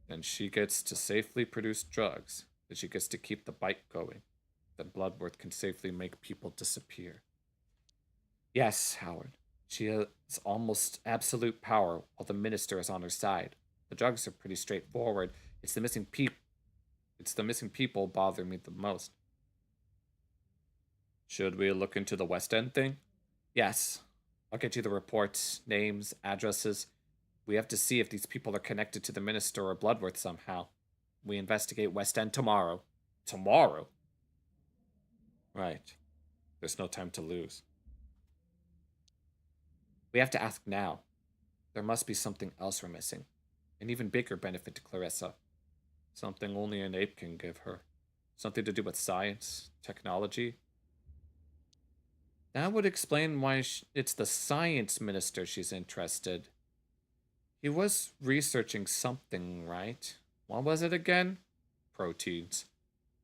then she gets to safely produce drugs, then she gets to keep the bite going. Then Bloodworth can safely make people disappear. Yes, Howard. She has almost absolute power while the minister is on her side. The drugs are pretty straightforward. It's the missing people bother me the most. Should we look into the West End thing? Yes. I'll get you the reports, names, addresses. We have to see if these people are connected to the minister or Bloodworth somehow. We investigate West End tomorrow. Tomorrow? Right. There's no time to lose. We have to ask now. There must be something else we're missing. An even bigger benefit to Clarissa. Something only an ape can give her. Something to do with science, technology. That would explain why it's the science minister she's interested. He was researching something, right? What was it again? Proteins.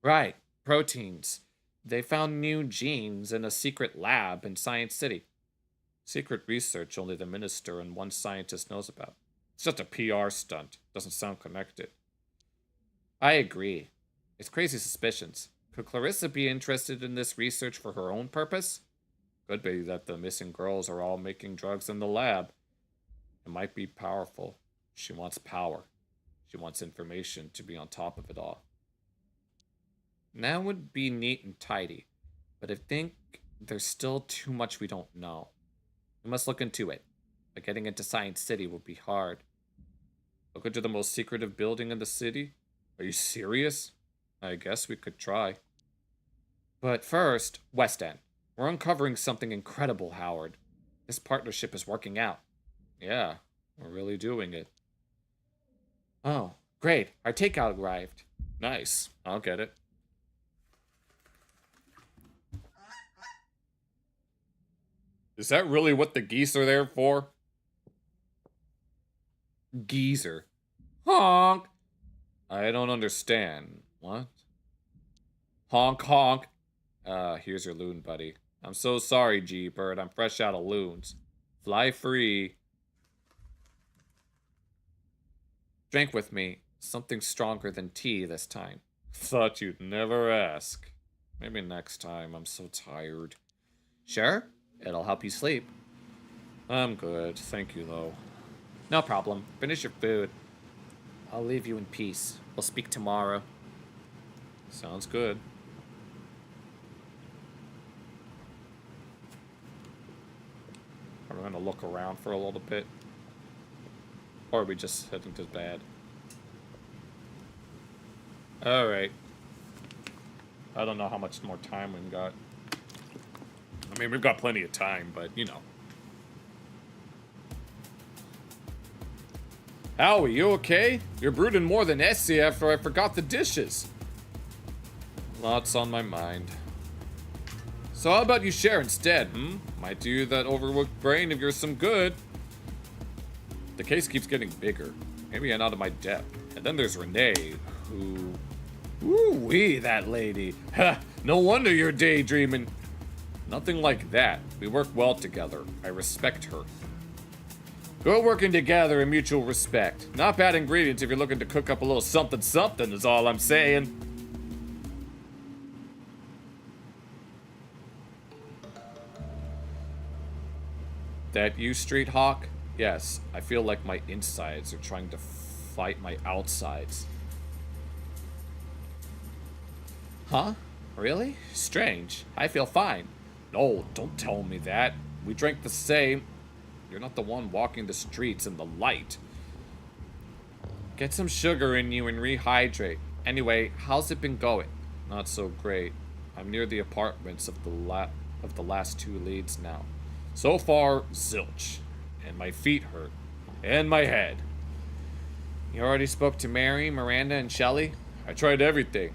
Right, proteins. They found new genes in a secret lab in Science City. Secret research only the minister and one scientist knows about. It's just a PR stunt. Doesn't sound connected. I agree. It's crazy suspicions. Could Clarissa be interested in this research for her own purpose? Could be that the missing girls are all making drugs in the lab. It might be powerful. She wants power. She wants information to be on top of it all. That would be neat and tidy. But I think there's still too much we don't know. We must look into it. But getting into Science City would be hard. Look into the most secretive building in the city? Are you serious? I guess we could try. But first, West End. We're uncovering something incredible, Howard. This partnership is working out. Yeah, we're really doing it. Oh, great. Our takeout arrived. Nice. I'll get it. Is that really what the geese are there for? Geezer. Honk! I don't understand. What? Honk, honk. Here's your loon, buddy. I'm so sorry, G-Bird. I'm fresh out of loons. Fly free. Drink with me. Something stronger than tea this time. Thought you'd never ask. Maybe next time. I'm so tired. Sure? It'll help you sleep. I'm good. Thank you, though. No problem. Finish your food. I'll leave you in peace. We'll speak tomorrow. Sounds good. Are we gonna look around for a little bit? Or are we just heading to bed? Alright. I don't know how much more time we've got. I mean, we've got plenty of time, but, you know. Howie, you okay? You're brooding more than Essie after I forgot the dishes. Lots on my mind. So how about you share instead, Might do that overworked brain if you're some good. The case keeps getting bigger. Maybe I'm out of my depth. And then there's Renee, who... Ooh-wee, that lady. Ha! No wonder you're daydreaming. Nothing like that. We work well together. I respect her. Good working together and mutual respect. Not bad ingredients if you're looking to cook up a little something-something is all I'm saying. That you, Street Hawk? Yes, I feel like my insides are trying to fight my outsides. Huh? Really? Strange. I feel fine. No, don't tell me that. We drank the same. You're not the one walking the streets in the light. Get some sugar in you and rehydrate. Anyway, how's it been going? Not so great. I'm near the apartments of the last two leads now. So far, zilch. And my feet hurt. And my head. You already spoke to Mary, Miranda, and Shelley? I tried everything.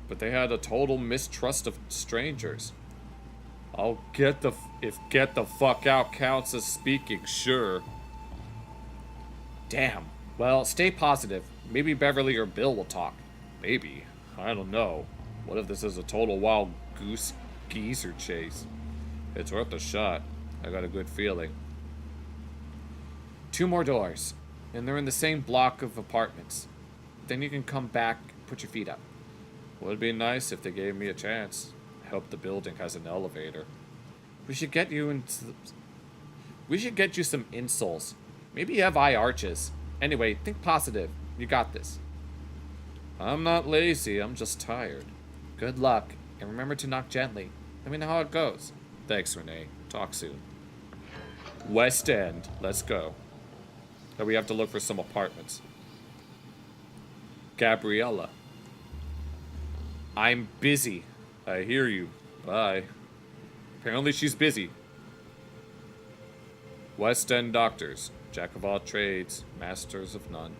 But they had a total mistrust of strangers. I'll get the fuck out counts as speaking, sure. Damn. Well, stay positive. Maybe Beverly or Bill will talk. Maybe. I don't know. What if this is a total wild goose geezer chase? It's worth a shot. I got a good feeling. 2 more doors. And they're in the same block of apartments. Then you can come back and put your feet up. Would be nice if they gave me a chance. I hope the building has an elevator. We should get you some insoles. Maybe you have eye arches. Anyway, think positive. You got this. I'm not lazy, I'm just tired. Good luck, and remember to knock gently. Let me know how it goes. Thanks, Renee. Talk soon. West End. Let's go. Now we have to look for some apartments. Gabriella. I'm busy. I hear you. Bye. Apparently she's busy. West End doctors. Jack of all trades. Masters of none.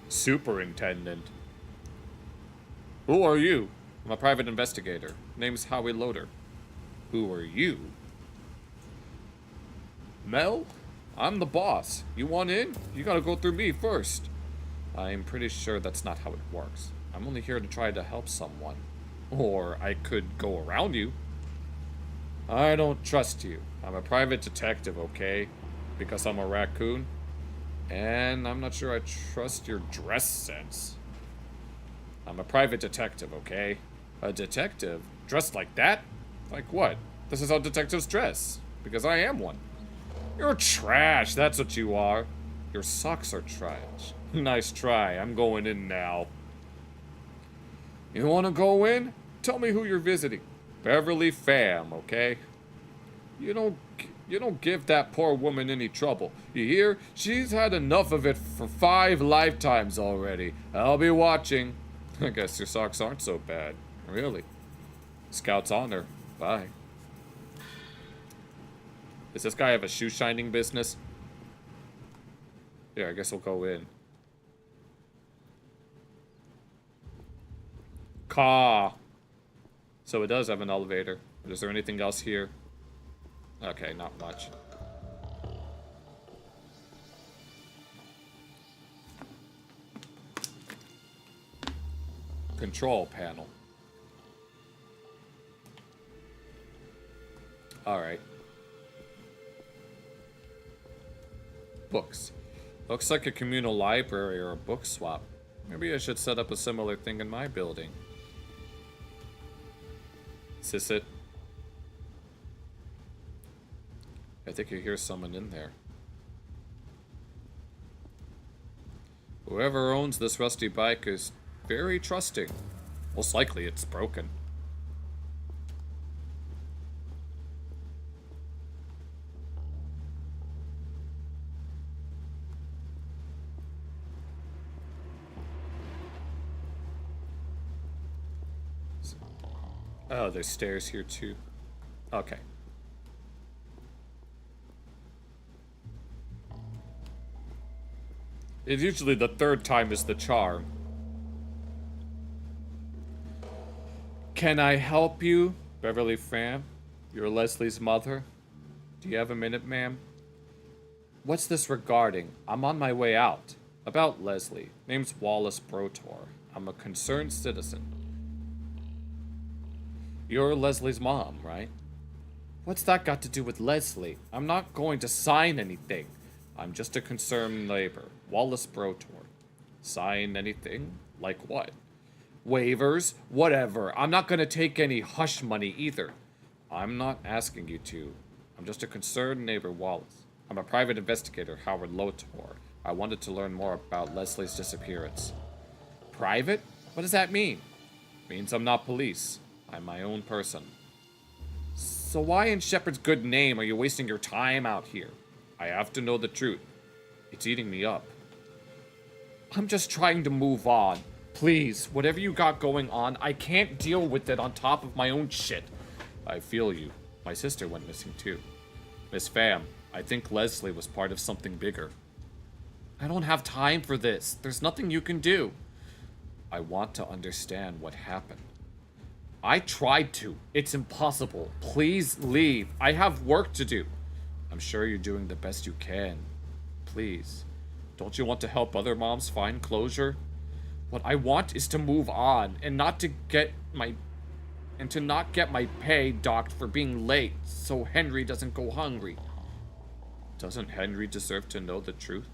Superintendent. Who are you? I'm a private investigator. Name's Howie Loader. Who are you? Mel? I'm the boss. You want in? You gotta go through me first. I'm pretty sure that's not how it works. I'm only here to try to help someone. Or I could go around you. I don't trust you. I'm a private detective, okay? Because I'm a raccoon. And I'm not sure I trust your dress sense. I'm a private detective, okay? A detective? Dressed like that? Like what? This is how detectives dress. Because I am one. You're trash, that's what you are. Your socks are trash. Nice try. I'm going in now. You wanna go in? Tell me who you're visiting. Beverly Fam, okay? You don't give that poor woman any trouble. You hear? She's had enough of it for 5 lifetimes already. I'll be watching. I guess your socks aren't so bad. Really. Scout's honor. Bye. Does this guy have a shoe shining business? Yeah, I guess we'll go in. Caw. So it does have an elevator. Is there anything else here? Okay, not much. Control panel. Alright. Books. Looks like a communal library or a book swap. Maybe I should set up a similar thing in my building. Is this it? I think I hear someone in there. Whoever owns this rusty bike is very trusting. Most likely it's broken. Oh, there's stairs here too. Okay. It's usually the 3rd time is the charm. Can I help you, Beverly Fam? You're Leslie's mother. Do you have a minute, ma'am? What's this regarding? I'm on my way out. About Leslie. Name's Wallace Brotor. I'm a concerned citizen. You're Leslie's mom, right? What's that got to do with Leslie? I'm not going to sign anything. I'm just a concerned neighbor. Wallace Brotor. Sign anything? Like what? Waivers? Whatever. I'm not going to take any hush money either. I'm not asking you to. I'm just a concerned neighbor, Wallace. I'm a private investigator, Howard Lotor. I wanted to learn more about Leslie's disappearance. Private? What does that mean? Means I'm not police. I'm my own person. So why in Shepard's good name are you wasting your time out here? I have to know the truth. It's eating me up. I'm just trying to move on. Please, whatever you got going on, I can't deal with it on top of my own shit. I feel you. My sister went missing too. Miss Pham, I think Leslie was part of something bigger. I don't have time for this. There's nothing you can do. I want to understand what happened. I tried to. It's impossible. Please leave. I have work to do. I'm sure you're doing the best you can. Please. Don't you want to help other moms find closure? What I want is to move on and not to get my pay docked for being late so Henry doesn't go hungry. Doesn't Henry deserve to know the truth?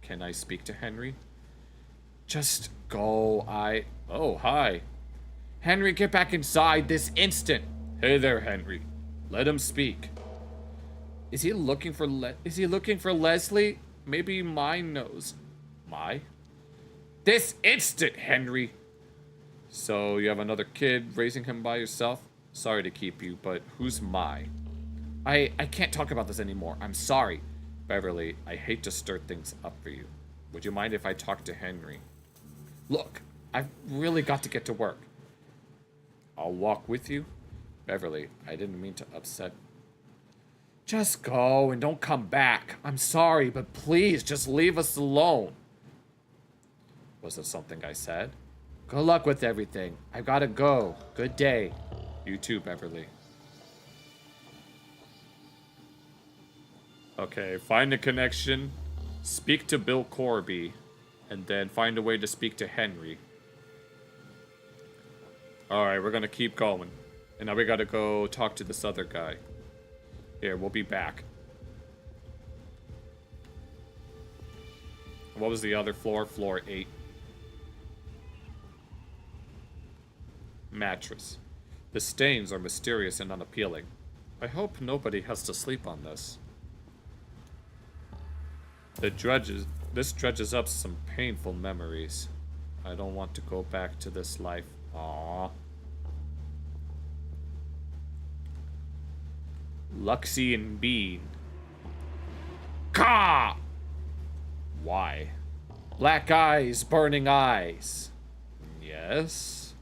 Can I speak to Henry? Just go. Oh, hi. Henry, get back inside this instant. Hey there, Henry. Let him speak. Is he looking for Leslie? Maybe mine knows. My? This instant, Henry. So you have another kid, raising him by yourself? Sorry to keep you, but who's my? I can't talk about this anymore. I'm sorry. Beverly, I hate to stir things up for you. Would you mind if I talk to Henry? Look, I've really got to get to work. I'll walk with you? Beverly, I didn't mean to upset. Just go and don't come back. I'm sorry, but please just leave us alone. Was it something I said? Good luck with everything. I've got to go. Good day. You too, Beverly. Okay, find a connection, speak to Bill Corby, and then find a way to speak to Henry. Alright, we're gonna keep going. And now we gotta go talk to this other guy. Here, we'll be back. What was the other floor? Floor 8. Mattress. The stains are mysterious and unappealing. I hope nobody has to sleep on this. This dredges up some painful memories. I don't want to go back to this life. Aww. Luxie and Bean. Ka! Why? Black eyes, burning eyes. Yes?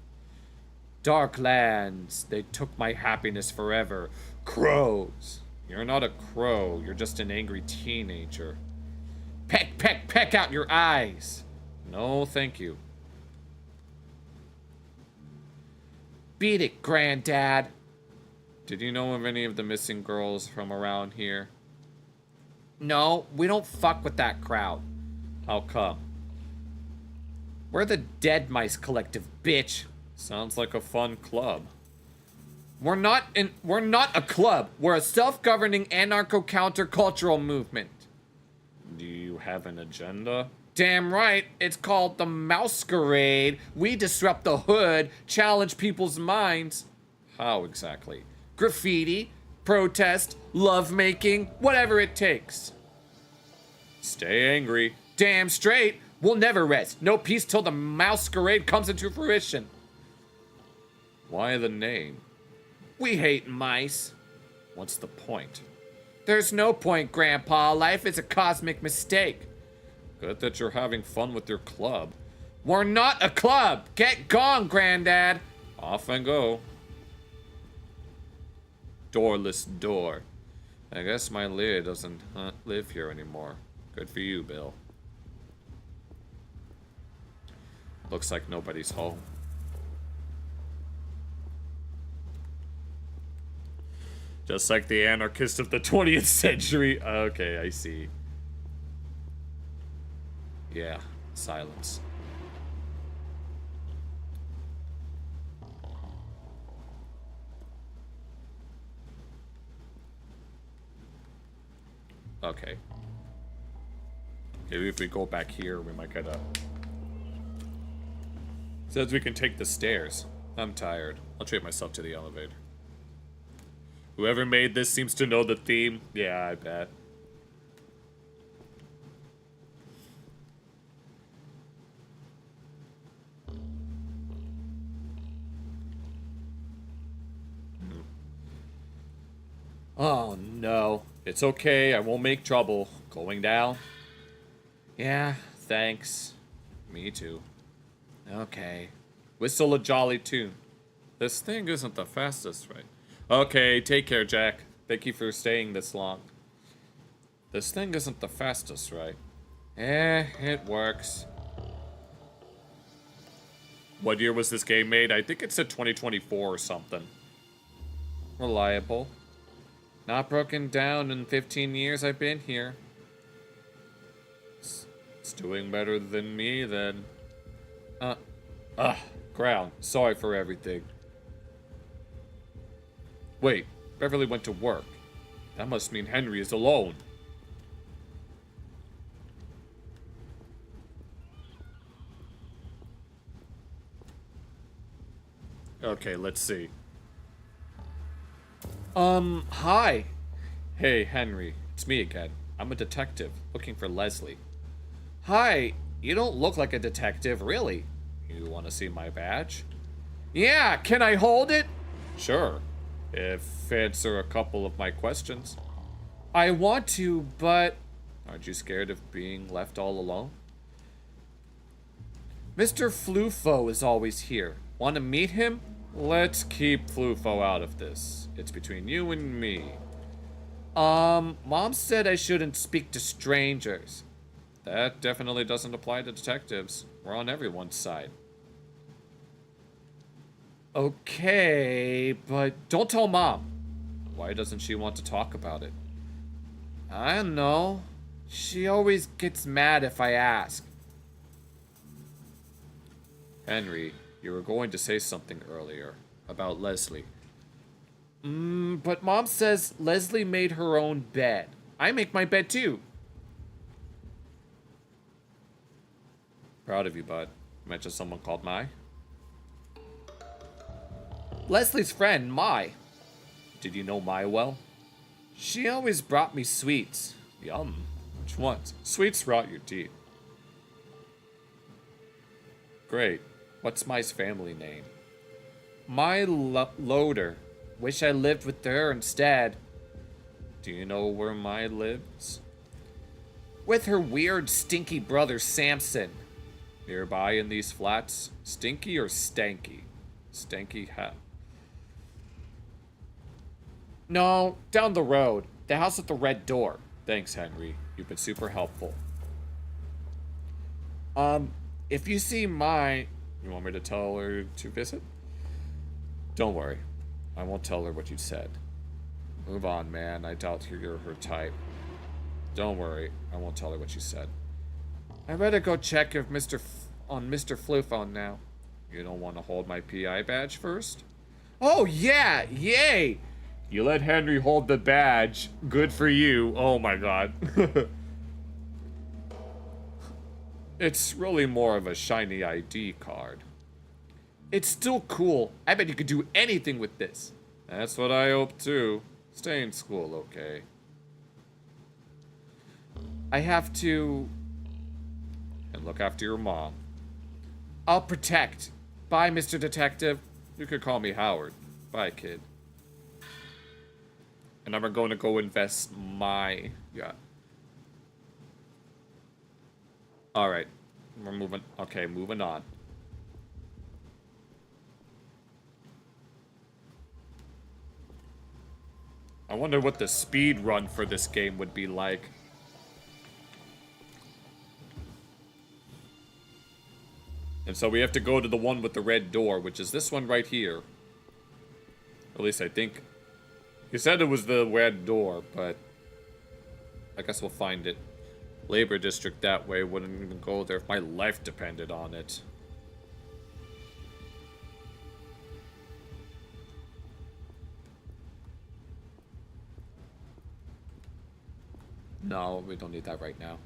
Darklands, they took my happiness forever. Crows. You're not a crow, you're just an angry teenager. Peck, peck, peck out your eyes. No, thank you. Beat it, Granddad. Did you know of any of the missing girls from around here? No, we don't fuck with that crowd. How come? We're the Dead Mice Collective, bitch. Sounds like a fun club. We're not a club. We're a self-governing anarcho-countercultural movement. Do you have an agenda? Damn right. It's called the Masquerade. We disrupt the hood, challenge people's minds. How exactly? Graffiti, protest, lovemaking, whatever it takes. Stay angry. Damn straight. We'll never rest. No peace till the Masquerade comes into fruition. Why the name? We hate mice. What's the point? There's no point, Grandpa. Life is a cosmic mistake. Good that you're having fun with your club. We're not a club. Get gone, Granddad. Off and go. Doorless door. I guess my Leah doesn't live here anymore. Good for you, Bill. Looks like nobody's home. Just like the anarchist of the 20th century. Okay, I see. Yeah, silence. Okay. Maybe if we go back here, we might get a... Says we can take the stairs. I'm tired. I'll treat myself to the elevator. Whoever made this seems to know the theme. Yeah, I bet. Oh no. It's okay, I won't make trouble. Going down? Yeah, thanks. Me too. Okay. Whistle a jolly tune. This thing isn't the fastest, right? Okay, take care, Jack. Thank you for staying this long. This thing isn't the fastest, right? It works. What year was this game made? I think it said 2024 or something. Reliable. Not broken down in 15 years I've been here. It's doing better than me, then. Ground. Sorry for everything. Wait, Beverly went to work. That must mean Henry is alone. Okay, let's see. Hi. Hey, Henry. It's me again. I'm a detective, looking for Leslie. Hi. You don't look like a detective, really. You want to see my badge? Yeah, can I hold it? Sure. If answer a couple of my questions. I want to, but... Aren't you scared of being left all alone? Mr. Flufo is always here. Want to meet him? Let's keep Flufo out of this. It's between you and me. Mom said I shouldn't speak to strangers. That definitely doesn't apply to detectives. We're on everyone's side. Okay, but don't tell Mom. Why doesn't she want to talk about it? I don't know. She always gets mad if I ask. Henry, you were going to say something earlier about Leslie. But Mom says Leslie made her own bed. I make my bed too. Proud of you, bud. Mention someone called Mai? Leslie's friend, Mai. Did you know Mai well? She always brought me sweets. Yum. Which ones? Sweets rot your teeth. Great. What's my family name? My Loader. Wish I lived with her instead. Do you know where my lives? With her weird, stinky brother, Samson. Nearby in these flats. Stinky or stanky? Stanky hat. No, down the road. The house with the red door. Thanks, Henry. You've been super helpful. If you see my... You want me to tell her to visit? Don't worry. I won't tell her what you said. Move on, man. I doubt you're her type. Don't worry. I won't tell her what you said. I better go check if on Mr. Flu phone now. You don't want to hold my PI badge first? Oh, yeah! Yay! You let Henry hold the badge. Good for you. Oh my god. It's really more of a shiny ID card. It's still cool. I bet you could do anything with this. That's what I hope too. Stay in school, okay? I have to... And look after your mom. I'll protect. Bye, Mr. Detective. You could call me Howard. Bye, kid. And I'm going to go invest my... Yeah. Alright. We're moving... Okay, moving on. I wonder what the speed run for this game would be like. And so we have to go to the one with the red door, which is this one right here. At least I think. He said it was the red door, but I guess we'll find it. Labor district that way. Wouldn't even go there if my life depended on it. No, we don't need that right now.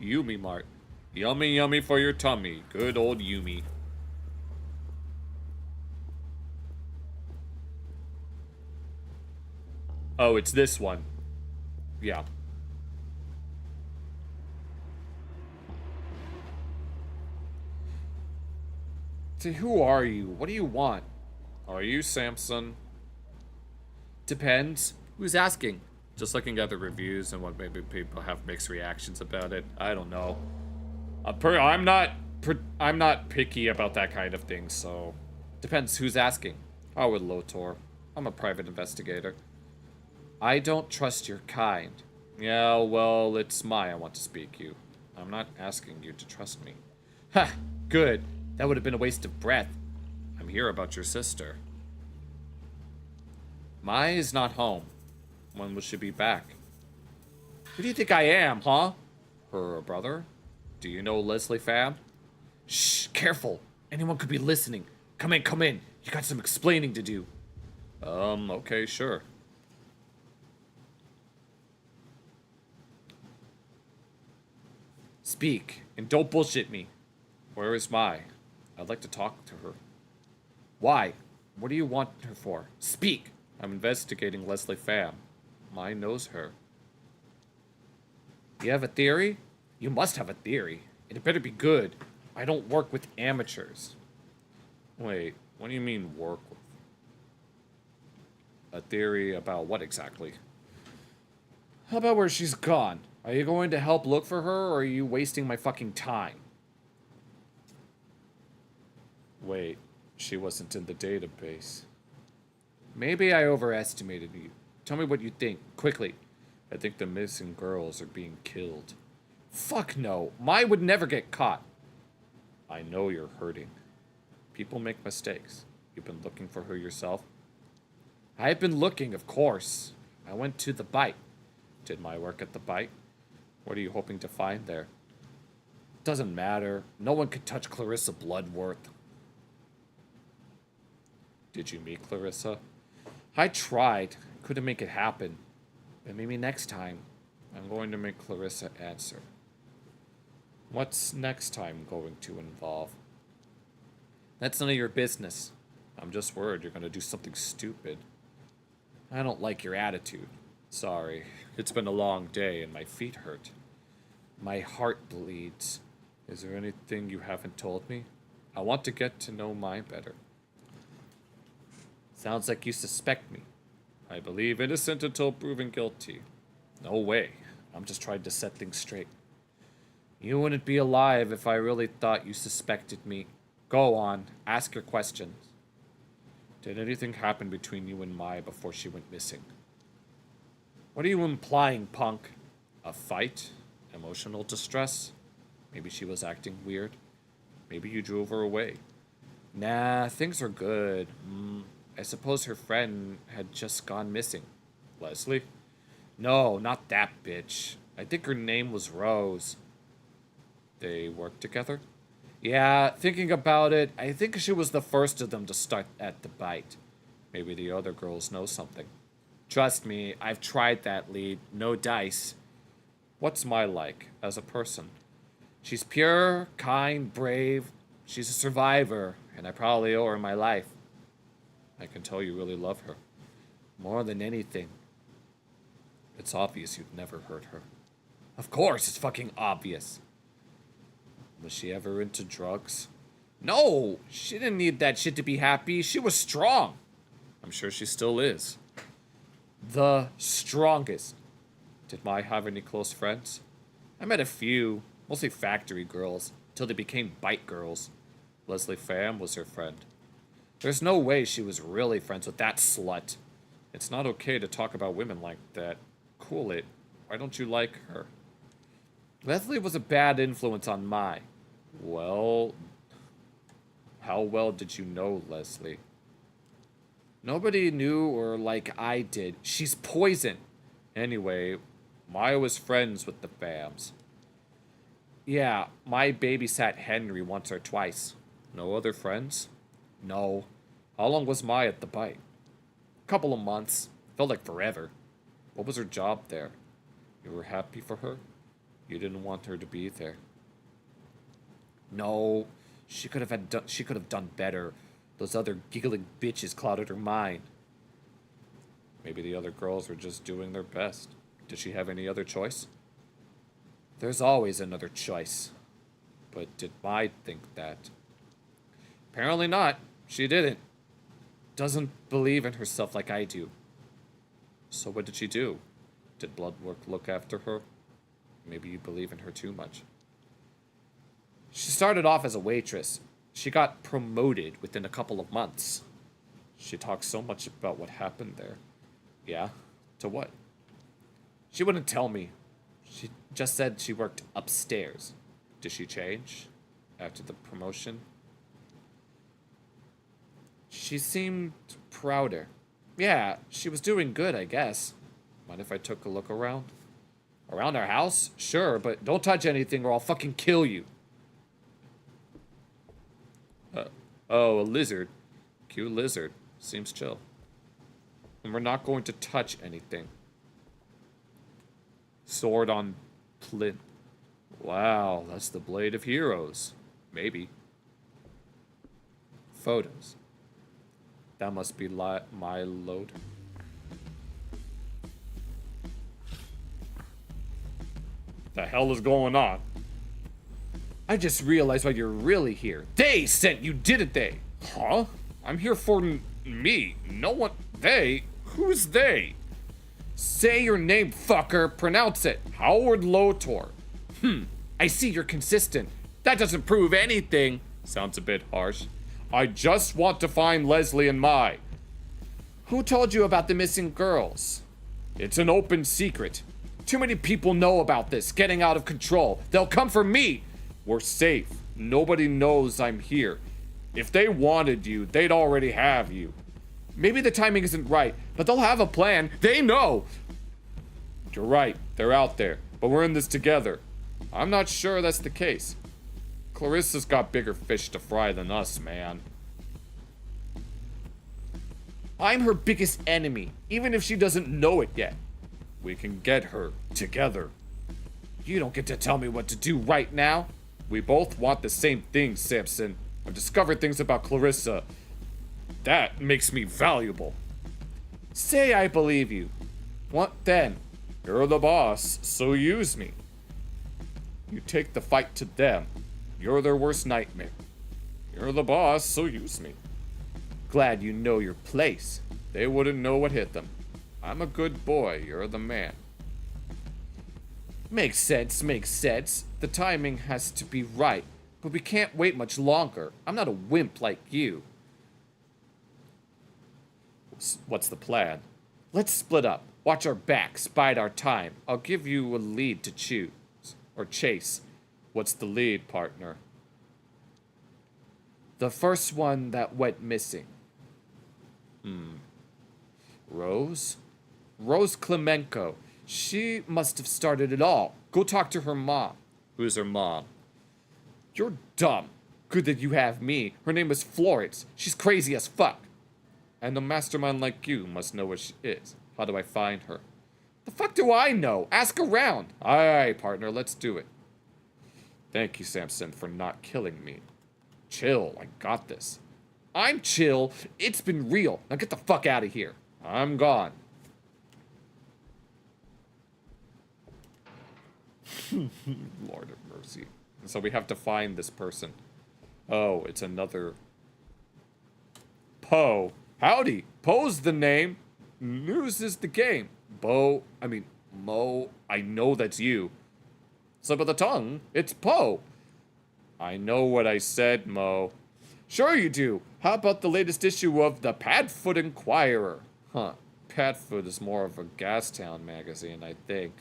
Yumi Mart. Yummy, yummy for your tummy. Good old Yumi. Oh, it's this one. Yeah. So who are you? What do you want? Are you Samson? Depends. Who's asking? Just looking at the reviews and what maybe people have mixed reactions about it. I don't know. I'm not picky about that kind of thing, so... Depends who's asking. Howard Lotor. I'm a private investigator. I don't trust your kind. Yeah, well, it's I want to speak you. I'm not asking you to trust me. Ha! Good. That would have been a waste of breath. I'm here about your sister. Mai is not home. When will she be back? Who do you think I am, huh? Her brother? Do you know Leslie Fab? Shh, careful. Anyone could be listening. Come in, come in. You got some explaining to do. Okay, sure. Speak, and don't bullshit me. Where is Mai? I'd like to talk to her. Why? What do you want her for? Speak! I'm investigating Leslie Pham. Mai knows her. You have a theory? You must have a theory. It better be good. I don't work with amateurs. Wait, what do you mean work with? A theory about what exactly? How about where she's gone? Are you going to help look for her, or are you wasting my fucking time? Wait, she wasn't in the database. Maybe I overestimated you. Tell me what you think, quickly. I think the missing girls are being killed. Fuck no, Mai would never get caught. I know you're hurting. People make mistakes. You've been looking for her yourself? I've been looking, of course. I went to the bite. Did my work at the bite? What are you hoping to find there? Doesn't matter. No one could touch Clarissa Bloodworth. Did you meet Clarissa? I tried. Couldn't make it happen. But maybe next time, I'm going to make Clarissa answer. What's next time going to involve? That's none of your business. I'm just worried you're going to do something stupid. I don't like your attitude. Sorry. It's been a long day and my feet hurt. My heart bleeds. Is there anything you haven't told me? I want to get to know mine better. Sounds like you suspect me. I believe innocent until proven guilty. No way. I'm just trying to set things straight. You wouldn't be alive if I really thought you suspected me. Go on, ask your questions. Did anything happen between you and Mai before she went missing? What are you implying, punk? A fight? Emotional distress? Maybe she was acting weird? Maybe you drove her away? Nah, things are good. I suppose her friend had just gone missing. Leslie? No, not that bitch. I think her name was Rose. They worked together? Yeah, thinking about it, I think she was the first of them to start at the bite. Maybe the other girls know something. Trust me, I've tried that lead. No dice. What's Mai like, as a person? She's pure, kind, brave. She's a survivor, and I probably owe her my life. I can tell you really love her. More than anything. It's obvious you'd never hurt her. Of course, it's fucking obvious. Was she ever into drugs? No! She didn't need that shit to be happy. She was strong. I'm sure she still is. The strongest. Did Mai have any close friends? I met a few, mostly factory girls, till they became bite girls. Leslie Pham was her friend. There's no way she was really friends with that slut. It's not okay to talk about women like that. Cool it. Why don't you like her? Leslie was a bad influence on Mai. Well, how well did you know Leslie? Nobody knew or like I did. She's poison. Anyway, Mai was friends with the Phams. Yeah, Mai babysat Henry once or twice. No other friends? No. How long was Mai at the bite? Couple of months. Felt like forever. What was her job there? You were happy for her? You didn't want her to be there. No, she could have done better. Those other giggling bitches clouded her mind. Maybe the other girls were just doing their best. Did she have any other choice? There's always another choice. But did Mai think that? Apparently not. She didn't. Doesn't believe in herself like I do. So what did she do? Did Bloodwork look after her? Maybe you believe in her too much. She started off as a waitress. She got promoted within a couple of months. She talked so much about what happened there. Yeah? To what? She wouldn't tell me. She just said she worked upstairs. Did she change after the promotion? She seemed prouder. Yeah, she was doing good, I guess. Mind if I took a look around? Around our house? Sure, but don't touch anything or I'll fucking kill you. Oh, a lizard. Cute lizard. Seems chill. And we're not going to touch anything. Sword on plinth. Wow, that's the blade of heroes. Maybe. Photos. That must be my load. The hell is going on? I just realized why you're really here. They sent you, didn't they? Huh? I'm here for me. No one. They? Who's they? Say your name, fucker. Pronounce it. Howard Lotor. I see you're consistent. That doesn't prove anything. Sounds a bit harsh. I just want to find Leslie and Mai. Who told you about the missing girls? It's an open secret. Too many people know about this, getting out of control. They'll come for me. We're safe. Nobody knows I'm here. If they wanted you, they'd already have you. Maybe the timing isn't right, but they'll have a plan. They know. You're right. They're out there, but we're in this together. I'm not sure that's the case. Clarissa's got bigger fish to fry than us, man. I'm her biggest enemy, even if she doesn't know it yet. We can get her together. You don't get to tell me what to do right now. We both want the same thing, Samson. I've discovered things about Clarissa. That makes me valuable. Say I believe you. What then? You're the boss, so use me. You take the fight to them. You're their worst nightmare. You're the boss, so use me. Glad you know your place. They wouldn't know what hit them. I'm a good boy, you're the man. Makes sense, makes sense. The timing has to be right, but we can't wait much longer. I'm not a wimp like you. What's the plan? Let's split up. Watch our backs, bide our time. I'll give you a lead to choose. Or chase. What's the lead, partner? The first one that went missing. Rose? Rose Klemenko. She must have started it all. Go talk to her mom. Who's her mom? You're dumb. Good that you have me. Her name is Florence. She's crazy as fuck. And a mastermind like you must know where she is. How do I find her? The fuck do I know? Ask around. Aye, partner, let's do it. Thank you, Samson, for not killing me. Chill, I got this. I'm chill. It's been real. Now get the fuck out of here. I'm gone. Lord of mercy. So we have to find this person. Oh, it's another... Poe. Howdy. Poe's the name. News is the game. Mo, I know that's you. Slip of the tongue. It's Poe. I know what I said, Mo. Sure you do. How about the latest issue of the Padfoot Inquirer? Huh. Padfoot is more of a Gastown magazine, I think.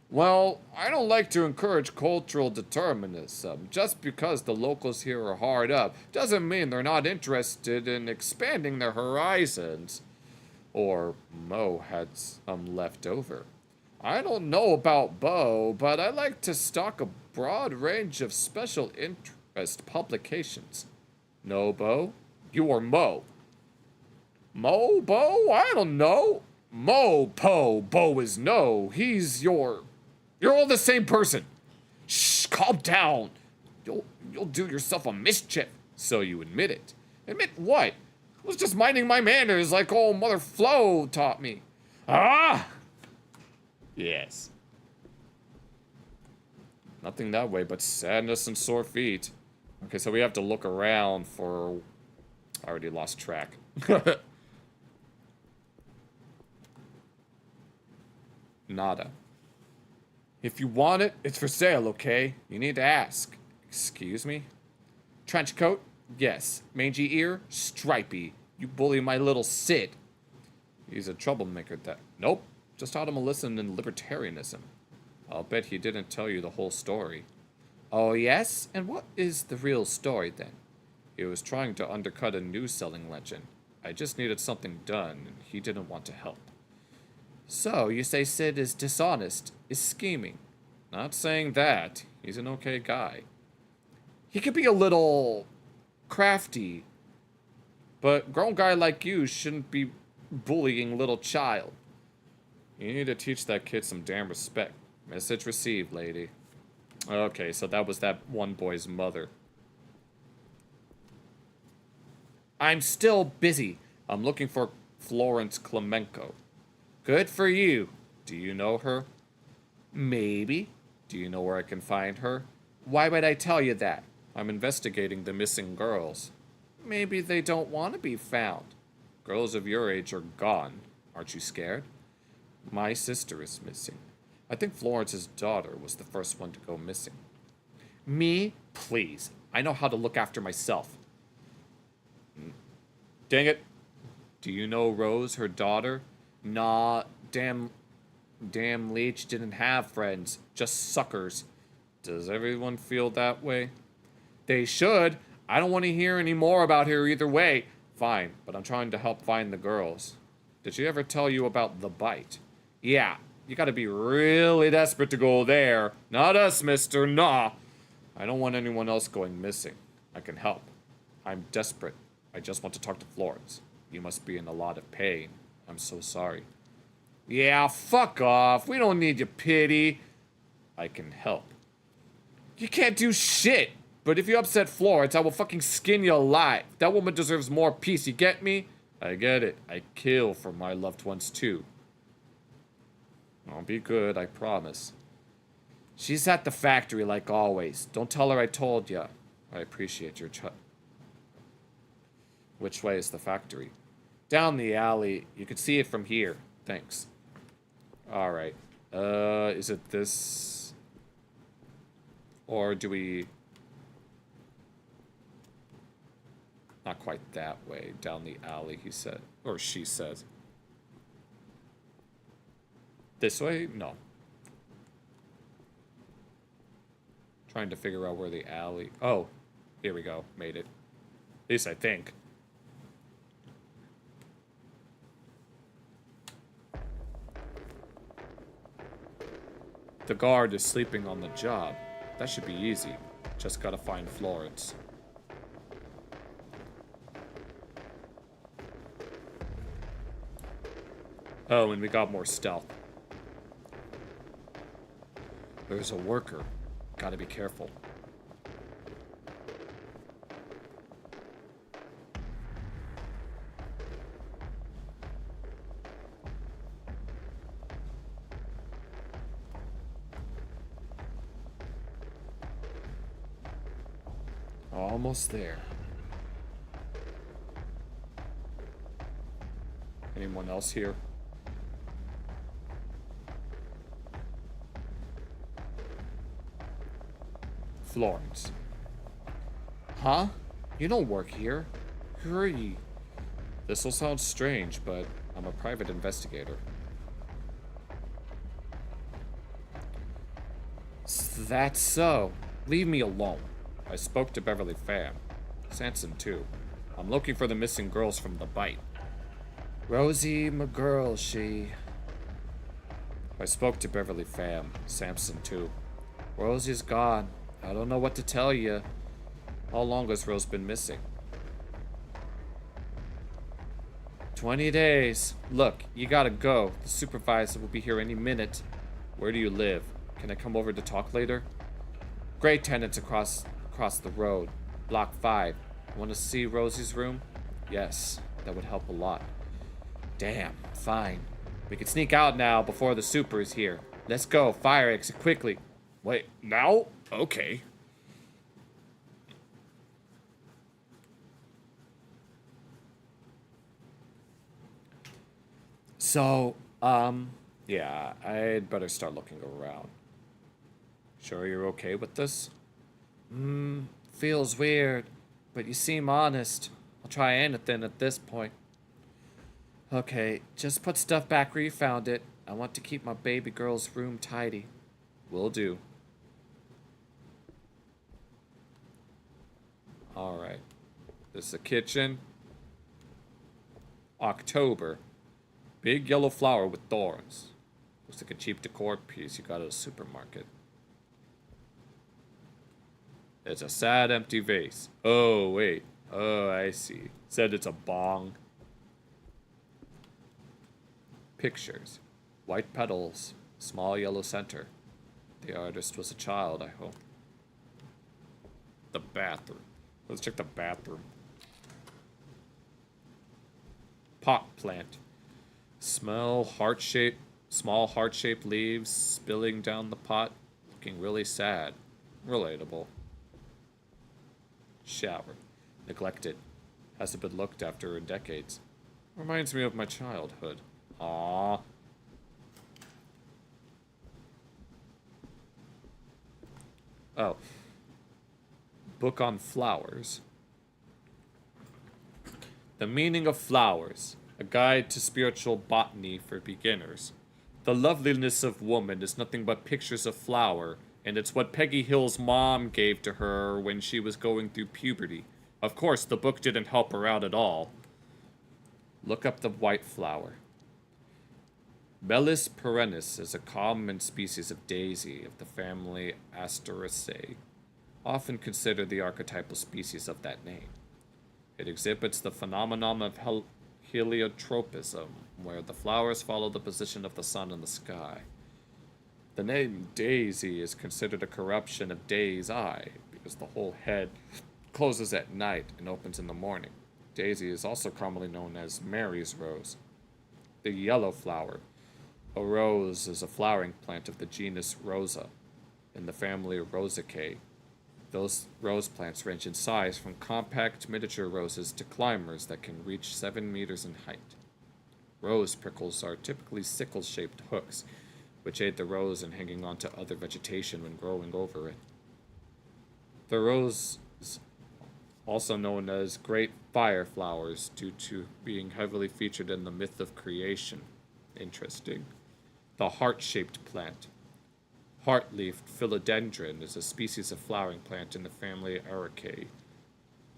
Well, I don't like to encourage cultural determinism. Just because the locals here are hard up doesn't mean they're not interested in expanding their horizons. Or Mo had some left over. I don't know about Bo, but I like to stock a broad range of special interest publications. No, Bo? You are Mo. Mo, Bo? I don't know. Mo, Po, Bo is no. He's your... You're all the same person. Shh, calm down. You'll do yourself a mischief. So you admit it. Admit what? I was just minding my manners like old Mother Flo taught me. Ah! Yes. Nothing that way but sadness and sore feet. Okay, so we have to look around for... I already lost track. Nada. If you want it, it's for sale, okay? You need to ask. Excuse me? Trench coat? Yes. Mangy ear? Stripey. You bully my little Sid. He's a troublemaker that... Nope. Just taught him a lesson in libertarianism. I'll bet he didn't tell you the whole story. Oh, yes? And what is the real story, then? He was trying to undercut a news-selling legend. I just needed something done, and he didn't want to help. So, you say Sid is dishonest, is scheming. Not saying that. He's an okay guy. He could be a little... crafty. But grown guy like you shouldn't be bullying little child. You need to teach that kid some damn respect. Message received, lady. Okay, so that was that one boy's mother. I'm still busy. I'm looking for Florence Klemenko. Good for you. Do you know her? Maybe. Do you know where I can find her? Why would I tell you that? I'm investigating the missing girls. Maybe they don't want to be found. Girls of your age are gone. Aren't you scared? My sister is missing. I think Florence's daughter was the first one to go missing. Me? Please. I know how to look after myself. Dang it. Do you know Rose, her daughter? Nah, damn Leech didn't have friends, just suckers. Does everyone feel that way? They should. I don't want to hear any more about her either way. Fine, but I'm trying to help find the girls. Did she ever tell you about the bite? Yeah, you gotta be really desperate to go there. Not us, mister, nah. I don't want anyone else going missing. I can help. I'm desperate. I just want to talk to Florence. You must be in a lot of pain. I'm so sorry. Yeah, fuck off. We don't need your pity. I can help. You can't do shit. But if you upset Florence, I will fucking skin you alive. That woman deserves more peace, you get me? I get it. I kill for my loved ones too. I'll be good, I promise. She's at the factory like always. Don't tell her I told ya. I appreciate your Which way is the factory? Down the alley. You can see it from here. Thanks. Alright. Is it this? Or do we... Not quite that way. Down the alley, he said. Or she says. This way? No. Trying to figure out where the alley... Oh. Here we go. Made it. At least I think. The guard is sleeping on the job. That should be easy. Just gotta find Florence. Oh, and we got more stealth. There's a worker. Gotta be careful. Almost there. Anyone else here? Florence. Huh? You don't work here. Who are you? This'll sound strange, but I'm a private investigator. That's so. Leave me alone. I spoke to Beverly Pham. Sanson, too. I'm looking for the missing girls from the bite. Rosie, my girl, she... I spoke to Beverly Pham. Samson, too. Rosie's gone. I don't know what to tell you. How long has Rose been missing? 20 days. Look, you gotta go. The supervisor will be here any minute. Where do you live? Can I come over to talk later? Great tenants across the road. Block 5. Want to see Rosie's room? Yes, that would help a lot. Damn, fine. We can sneak out now before the super is here. Let's go, fire exit quickly. Wait, now? Okay. So, yeah, I'd better start looking around. Sure you're okay with this? Feels weird, but you seem honest. I'll try anything at this point. Okay, just put stuff back where you found it. I want to keep my baby girl's room tidy. Will do. Alright. This is the kitchen. October. Big yellow flower with thorns. Looks like a cheap decor piece you got at a supermarket. It's a sad, empty vase. Oh, wait. Oh, I see. Said it's a bong. Pictures. White petals. Small yellow center. The artist was a child, I hope. The bathroom. Let's check the bathroom. Pot plant. Small heart-shaped leaves spilling down the pot. Looking really sad. Relatable. Shower. Neglected. Hasn't been looked after in decades. Reminds me of my childhood. Aww. Oh. Book on flowers. The meaning of flowers. A guide to spiritual botany for beginners. The loveliness of woman is nothing but pictures of flower, and it's what Peggy Hill's mom gave to her when she was going through puberty. Of course, the book didn't help her out at all. Look up the white flower. Melis perennis is a common species of daisy of the family Asteraceae, often considered the archetypal species of that name. It exhibits the phenomenon of heliotropism, where the flowers follow the position of the sun in the sky. The name daisy is considered a corruption of day's eye, because the whole head closes at night and opens in the morning. Daisy is also commonly known as Mary's rose. The yellow flower. A rose is a flowering plant of the genus Rosa, in the family of Rosaceae. Those rose plants range in size from compact miniature roses to climbers that can reach 7 meters in height. Rose prickles are typically sickle-shaped hooks, which aid the rose in hanging onto other vegetation when growing over it. The rose is also known as great fire flowers due to being heavily featured in the myth of creation. Interesting. The heart-shaped plant. Heart-leafed philodendron is a species of flowering plant in the family Araceae.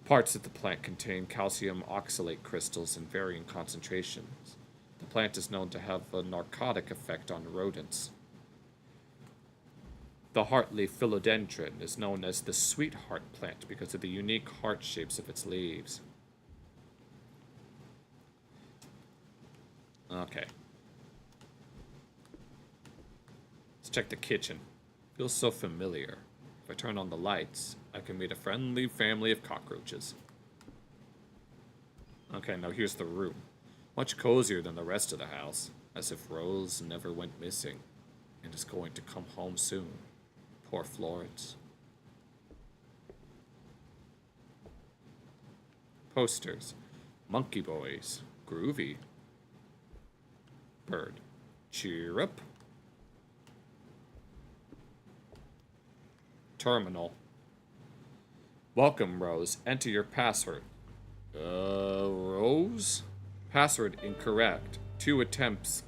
Parts of the plant contain calcium oxalate crystals in varying concentrations. The plant is known to have a narcotic effect on rodents. The heartleaf philodendron is known as the sweetheart plant because of the unique heart shapes of its leaves. Okay. Let's check the kitchen. Feels so familiar. If I turn on the lights, I can meet a friendly family of cockroaches. Okay, now here's the room. Much cozier than the rest of the house, as if Rose never went missing and is going to come home soon. Poor Florence. Posters. Monkey Boys. Groovy. Bird. Cheer up. Terminal. Welcome, Rose. Enter your password. Rose? Password incorrect. 2 attempts.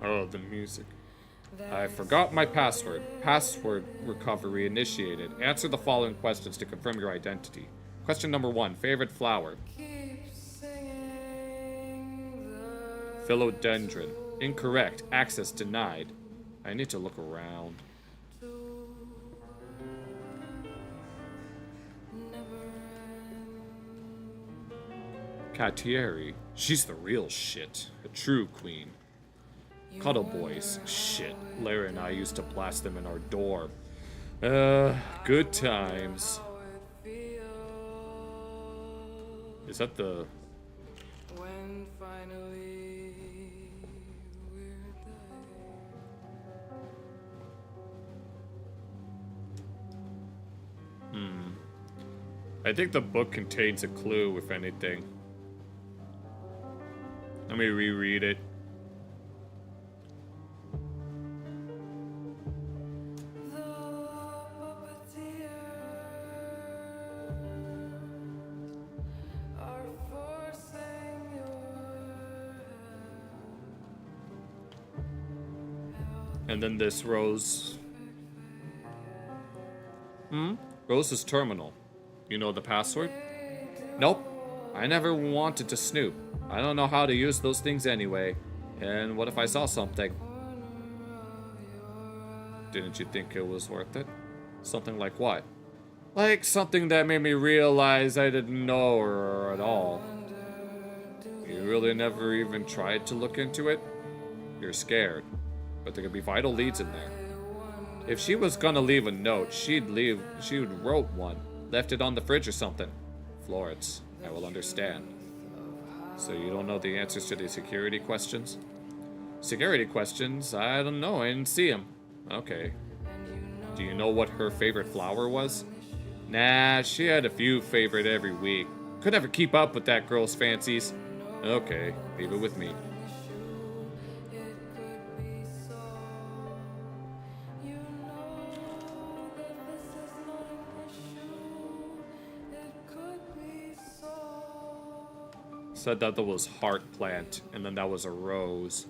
Oh, the music. I forgot my password. Password recovery initiated. Answer the following questions to confirm your identity. Question number 1. Favorite flower? Philodendron. Incorrect. Access denied. I need to look around. Catieri. She's the real shit. A true queen. Cuddle Boys. Shit. Lara and I used to blast them in our door. Good times. Is that the... I think the book contains a clue, if anything. Let me reread it. And then this Rose. Rose is terminal. You know the password? Nope. I never wanted to snoop. I don't know how to use those things anyway. And what if I saw something? Didn't you think it was worth it? Something like what? Like something that made me realize I didn't know her at all. You really never even tried to look into it? You're scared. But there could be vital leads in there. If she was gonna leave a note, she would wrote one. Left it on the fridge or something. Florence, I will understand. So you don't know the answers to the security questions? Security questions? I don't know, I didn't see them. Okay. Do you know what her favorite flower was? Nah, she had a few favorite every week. Could never keep up with that girl's fancies. Okay, leave it with me. Said that was heart plant, and then that was a rose.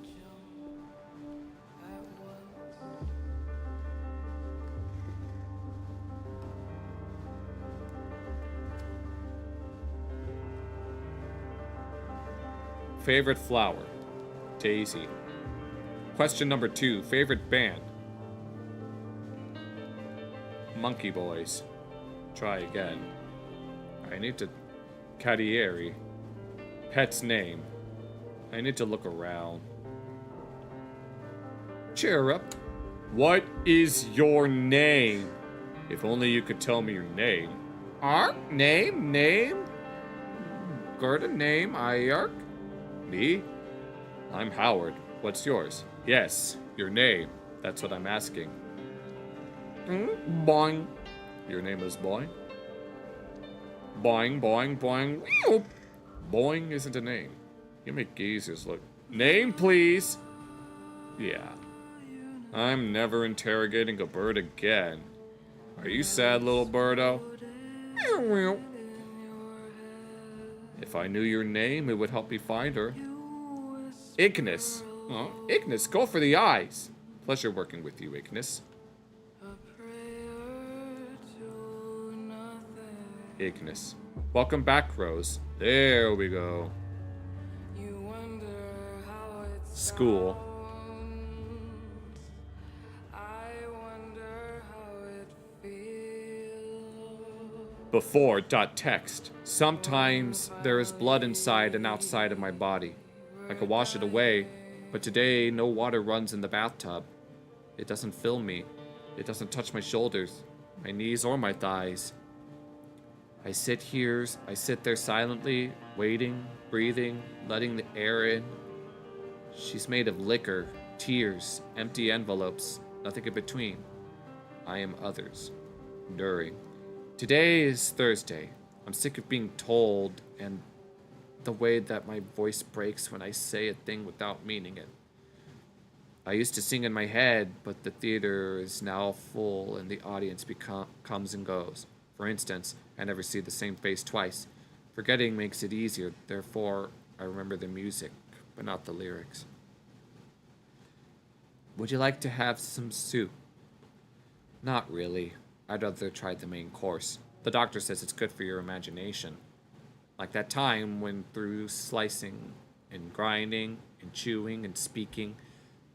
Favorite flower? Daisy. Question number 2. Favorite band? Monkey Boys. Try again. I need to... Catieri. Pet's name. I need to look around. Cheer up. What is your name? If only you could tell me your name. Name? Garden name? Ayark? Me? I'm Howard. What's yours? Yes, your name. That's what I'm asking. Boing. Your name is Boing? Boing, boing, boing. Whew. Boing isn't a name. You make geezers look. Name, please. Yeah. I'm never interrogating a bird again. Are you sad, little birdo? If I knew your name, it would help me find her. Ignis. Oh, Ignis, go for the eyes. Pleasure working with you, Ignis. Ignis. Welcome back, Rose. There we go. School. Before.text. Sometimes there is blood inside and outside of my body. I could wash it away, but today no water runs in the bathtub. It doesn't fill me. It doesn't touch my shoulders, my knees, or my thighs. I sit there silently, waiting, breathing, letting the air in. She's made of liquor, tears, empty envelopes, nothing in between. I am others. During. Today is Thursday. I'm sick of being told and the way that my voice breaks when I say a thing without meaning it. I used to sing in my head, but the theater is now full and the audience comes and goes. For instance, I never see the same face twice. Forgetting makes it easier, therefore I remember the music, but not the lyrics. Would you like to have some soup? Not really. I'd rather try the main course. The doctor says it's good for your imagination. Like that time when through slicing and grinding and chewing and speaking,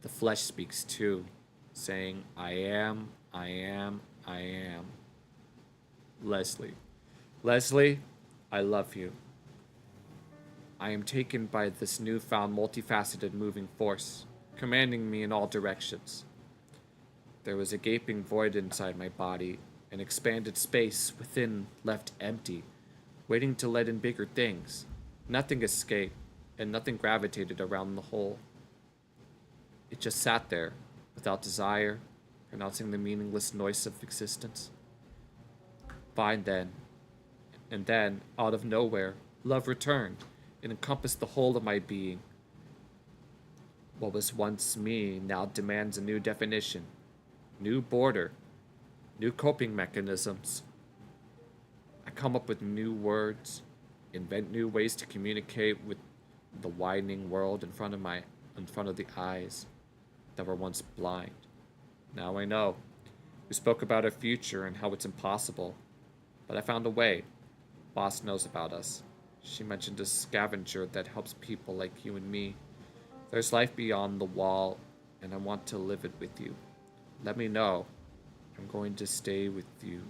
the flesh speaks too, saying, I am, I am, I am. Leslie. Leslie, I love you. I am taken by this newfound multifaceted moving force, commanding me in all directions. There was a gaping void inside my body, an expanded space within left empty, waiting to let in bigger things. Nothing escaped, and nothing gravitated around the hole. It just sat there, without desire, pronouncing the meaningless noise of existence. Fine then. And then, out of nowhere, love returned, and encompassed the whole of my being. What was once me now demands a new definition, new border, new coping mechanisms. I come up with new words, invent new ways to communicate with the widening world in front of the eyes that were once blind. Now I know. We spoke about our future and how it's impossible, but I found a way. Boss knows about us. She mentioned a scavenger that helps people like you and me. There's life beyond the wall, and I want to live it with you. Let me know. I'm going to stay with you,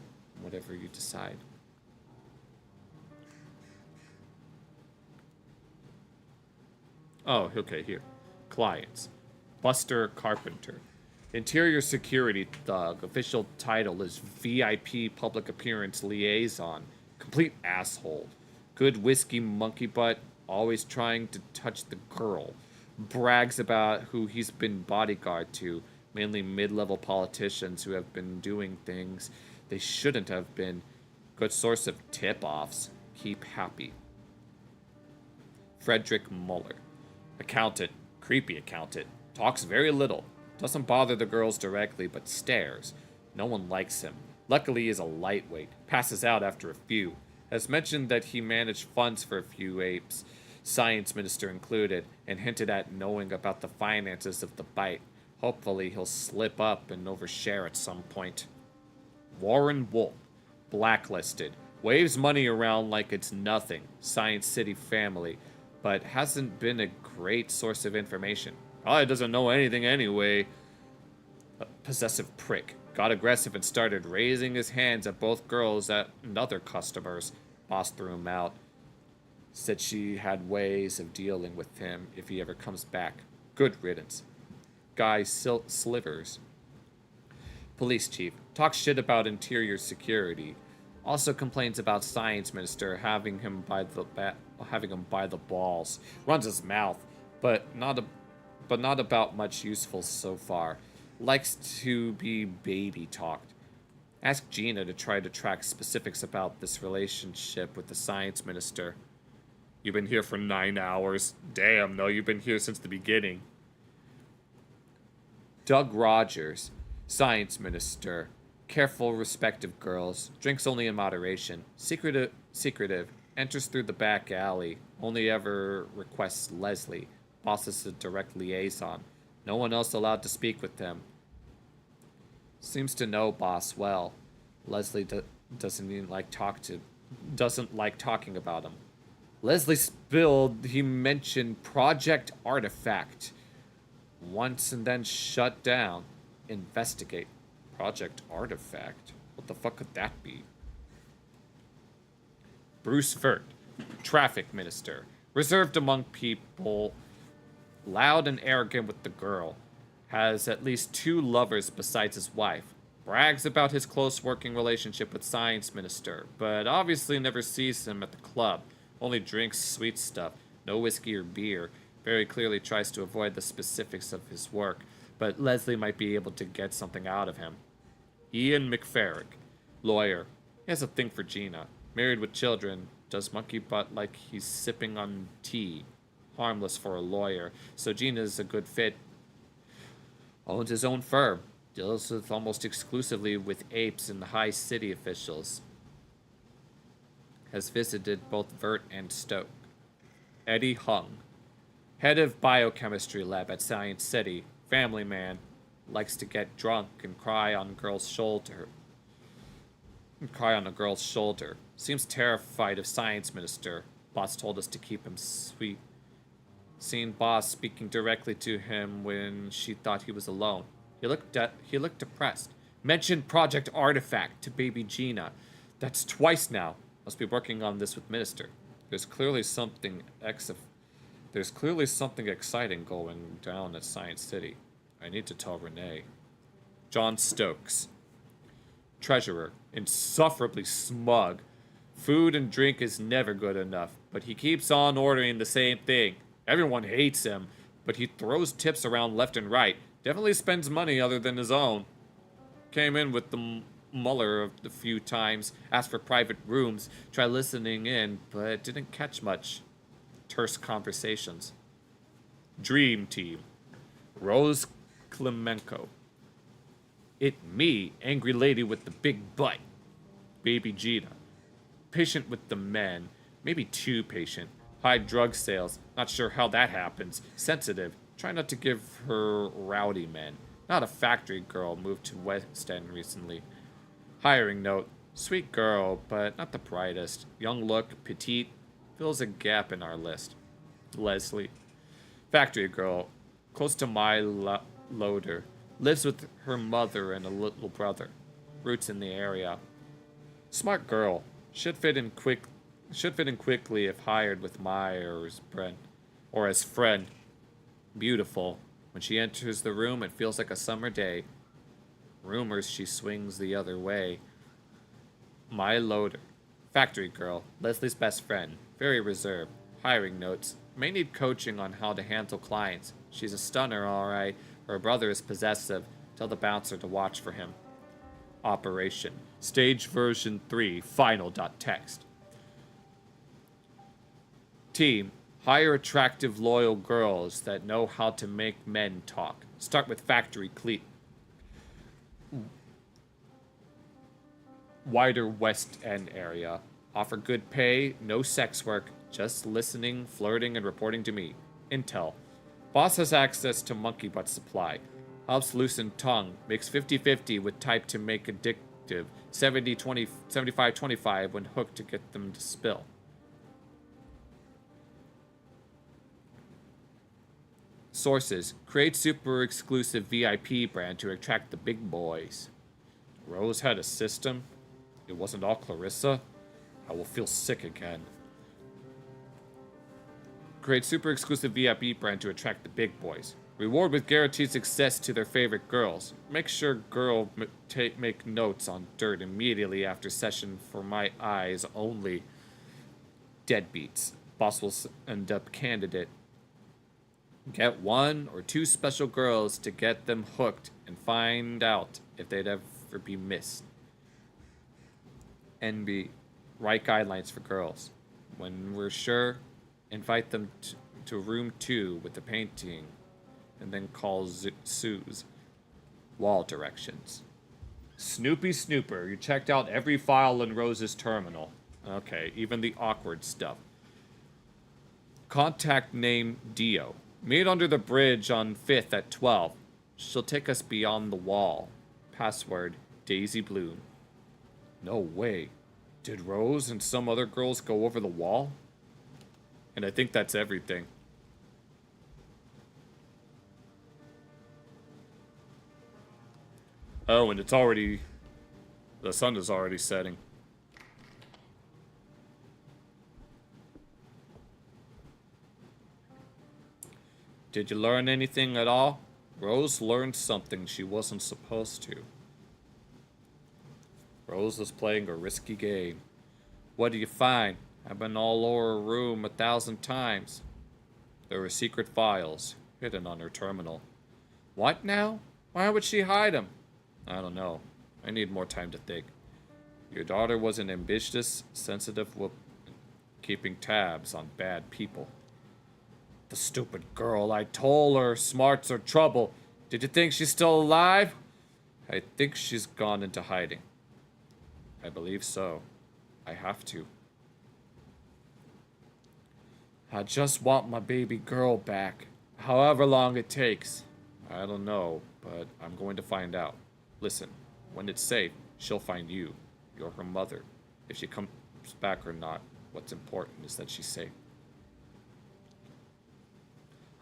whatever you decide. Oh, okay, here. Clients. Buster Carpenter. Interior security thug. Official title is VIP public appearance liaison. Complete asshole. Good whiskey monkey butt. Always trying to touch the girl. Brags about who he's been bodyguard to. Mainly mid-level politicians who have been doing things they shouldn't have been. Good source of tip-offs. Keep happy. Frederick Muller. Accountant. Creepy accountant. Talks very little. Doesn't bother the girls directly, but stares. No one likes him. Luckily, he is a lightweight. Passes out after a few. Has mentioned that he managed funds for a few apes, science minister included, and hinted at knowing about the finances of the bite. Hopefully, he'll slip up and overshare at some point. Warren Wolf. Blacklisted. Waves money around like it's nothing. Science City family. But hasn't been a great source of information. Probably doesn't know anything anyway. A possessive prick. Got aggressive and started raising his hands at both girls and other customers. Boss threw him out. Said she had ways of dealing with him if he ever comes back. Good riddance. Guy Slivers. Police chief. Talks shit about interior security. Also complains about science minister having him by the having him by the balls. Runs his mouth, but not about much useful so far. Likes to be baby talked. Ask Gina to try to track specifics about this relationship with the science minister. You've been here for 9 hours. Damn, no, you've been here since the beginning. Doug Rogers, science minister. Careful, respective girls. Drinks only in moderation. Secretive. Enters through the back alley. Only ever requests Leslie. Boss is a direct liaison. No one else allowed to speak with him. Seems to know Boss well. Leslie doesn't like talking about him. Leslie spilled he mentioned Project Artifact once and then shut down. Investigate. Project Artifact? What the fuck could that be? Bruce Vert, traffic minister. Reserved among people. Loud and arrogant with the girl. Has at least 2 lovers besides his wife. Brags about his close working relationship with science minister, but obviously never sees him at the club. Only drinks sweet stuff, no whiskey or beer. Very clearly tries to avoid the specifics of his work, but Leslie might be able to get something out of him. Ian McFerrick, lawyer. He has a thing for Gina. Married with children, does monkey butt like he's sipping on tea. Harmless for a lawyer, so Gina's a good fit. Owns his own firm. Deals with almost exclusively with apes and the high city officials. Has visited both Vert and Stoke. Eddie Hung. Head of biochemistry lab at Science City. Family man. Likes to get drunk and cry on a girl's shoulder. Seems terrified of science minister. Boss told us to keep him sweet. Seen Boss speaking directly to him when she thought he was alone. He looked depressed. Mentioned Project Artifact to baby Gina. That's twice now. Must be working on this with Minister. There's clearly something exciting going down at Science City. I need to tell Renee. John Stokes. Treasurer. Insufferably smug. Food and drink is never good enough, but he keeps on ordering the same thing. Everyone hates him, but he throws tips around left and right. Definitely spends money other than his own. Came in with the Muller a few times, asked for private rooms, tried listening in, but didn't catch much. Terse conversations. Dream Team. Rose Klemenko. It me, angry lady with the big butt. Baby Gina. Patient with the men. Maybe too patient. High drug sales. Not sure how that happens. Sensitive. Try not to give her rowdy men. Not a factory girl. Moved to West End recently. Hiring note. Sweet girl, but not the brightest. Young look, petite. Fills a gap in our list. Leslie. Factory girl. Close to my loader. Lives with her mother and a little brother. Roots in the area. Smart girl. Should fit in quickly if hired with Myers or as friend. Beautiful. When she enters the room, it feels like a summer day. Rumors she swings the other way. My loader. Factory girl. Leslie's best friend. Very reserved. Hiring notes. May need coaching on how to handle clients. She's a stunner, alright. Her brother is possessive. Tell the bouncer to watch for him. Operation. Stage version 3. Final.txt. Team. Hire attractive, loyal girls that know how to make men talk. Start with factory cleat. Wider West End area. Offer good pay, no sex work, just listening, flirting, and reporting to me. Intel. Boss has access to monkey butt supply. Helps loosen tongue. Makes 50-50 with type to make addictive. 75-25 when hooked to get them to spill. Sources. Create super exclusive VIP brand to attract the big boys. Rose had a system. It wasn't all Clarissa. I will feel sick again. Create super exclusive VIP brand to attract the big boys. Reward with guaranteed success to their favorite girls. Make sure girl make notes on dirt immediately after session for my eyes only. Deadbeats. possible end-up candidate. Get 1 or 2 special girls to get them hooked and find out if they'd ever be missed. NB, write guidelines for girls. When we're sure, invite them to room 2 with the painting, and then call Sue's. Wall directions. Snoopy Snooper, you checked out every file in Rose's terminal. Okay, even the awkward stuff. Contact name Dio. Meet under the bridge on 5th at 12. She'll take us beyond the wall. Password, Daisy Bloom. No way. Did Rose and some other girls go over the wall? And I think that's everything. Oh, and it's already... The sun is already setting. Did you learn anything at all? Rose learned something she wasn't supposed to. Rose was playing a risky game. What do you find? I've been all over her room 1,000 times. There were secret files hidden on her terminal. What now? Why would she hide them? I don't know. I need more time to think. Your daughter was an ambitious, sensitive whoop, keeping tabs on bad people. The stupid girl. I told her smarts are trouble. Did you think she's still alive? I think she's gone into hiding. I believe so. I have to. I just want my baby girl back. However long it takes. I don't know, but I'm going to find out. Listen, when it's safe, she'll find you. You're her mother. If she comes back or not, what's important is that she's safe.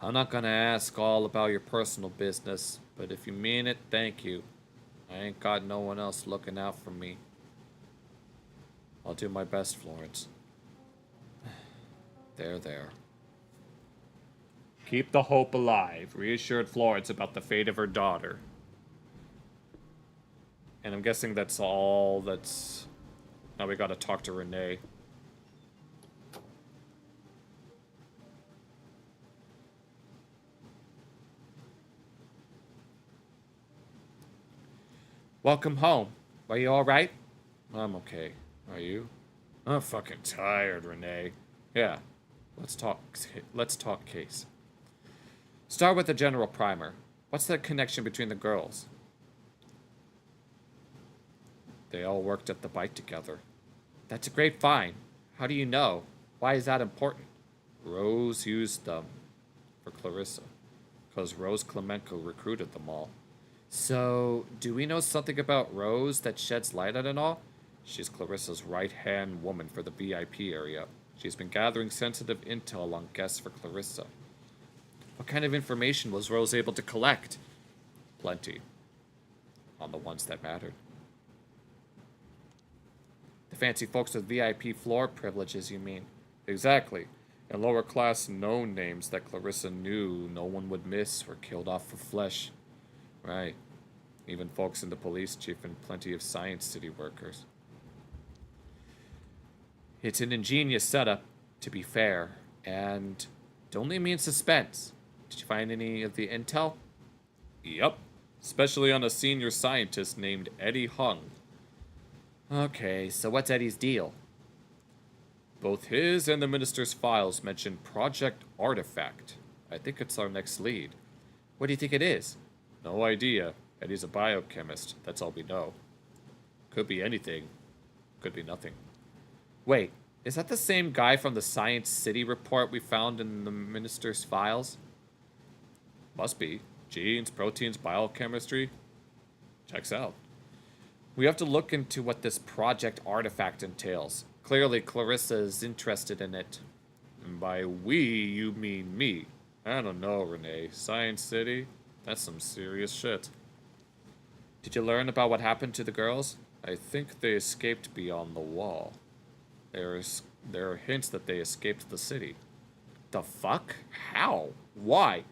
I'm not gonna ask all about your personal business, but if you mean it, thank you. I ain't got no one else looking out for me. I'll do my best, Florence. There. Keep the hope alive, reassured Florence about the fate of her daughter. And I'm guessing that's all that's... Now we gotta talk to Renee. Welcome home. Are you alright? I'm okay. Are you? I'm fucking tired, Renee. Yeah. Let's talk case. Start with the general primer. What's the connection between the girls? They all worked at the bite together. That's a great find. How do you know? Why is that important? Rose used them for Clarissa, because Rose Klemenko recruited them all. So, do we know something about Rose that sheds light on it all? She's Clarissa's right-hand woman for the VIP area. She's been gathering sensitive intel on guests for Clarissa. What kind of information was Rose able to collect? Plenty. On the ones that mattered. The fancy folks with VIP floor privileges, you mean? Exactly. And lower-class known names that Clarissa knew no one would miss were killed off for flesh. Right. Even folks in the police chief and plenty of Science City workers. It's an ingenious setup, to be fair, and it only means suspense. Did you find any of the intel? Yup. Especially on a senior scientist named Eddie Hung. Okay, so what's Eddie's deal? Both his and the minister's files mention Project Artifact. I think it's our next lead. What do you think it is? No idea. Eddie's a biochemist. That's all we know. Could be anything. Could be nothing. Wait, is that the same guy from the Science City report we found in the minister's files? Must be. Genes, proteins, biochemistry. Checks out. We have to look into what this Project Artifact entails. Clearly, Clarissa is interested in it. And by we, you mean me. I don't know, Renee. Science City? That's some serious shit. Did you learn about what happened to the girls? I think they escaped beyond the wall. There are hints that they escaped the city. The fuck? How? Why?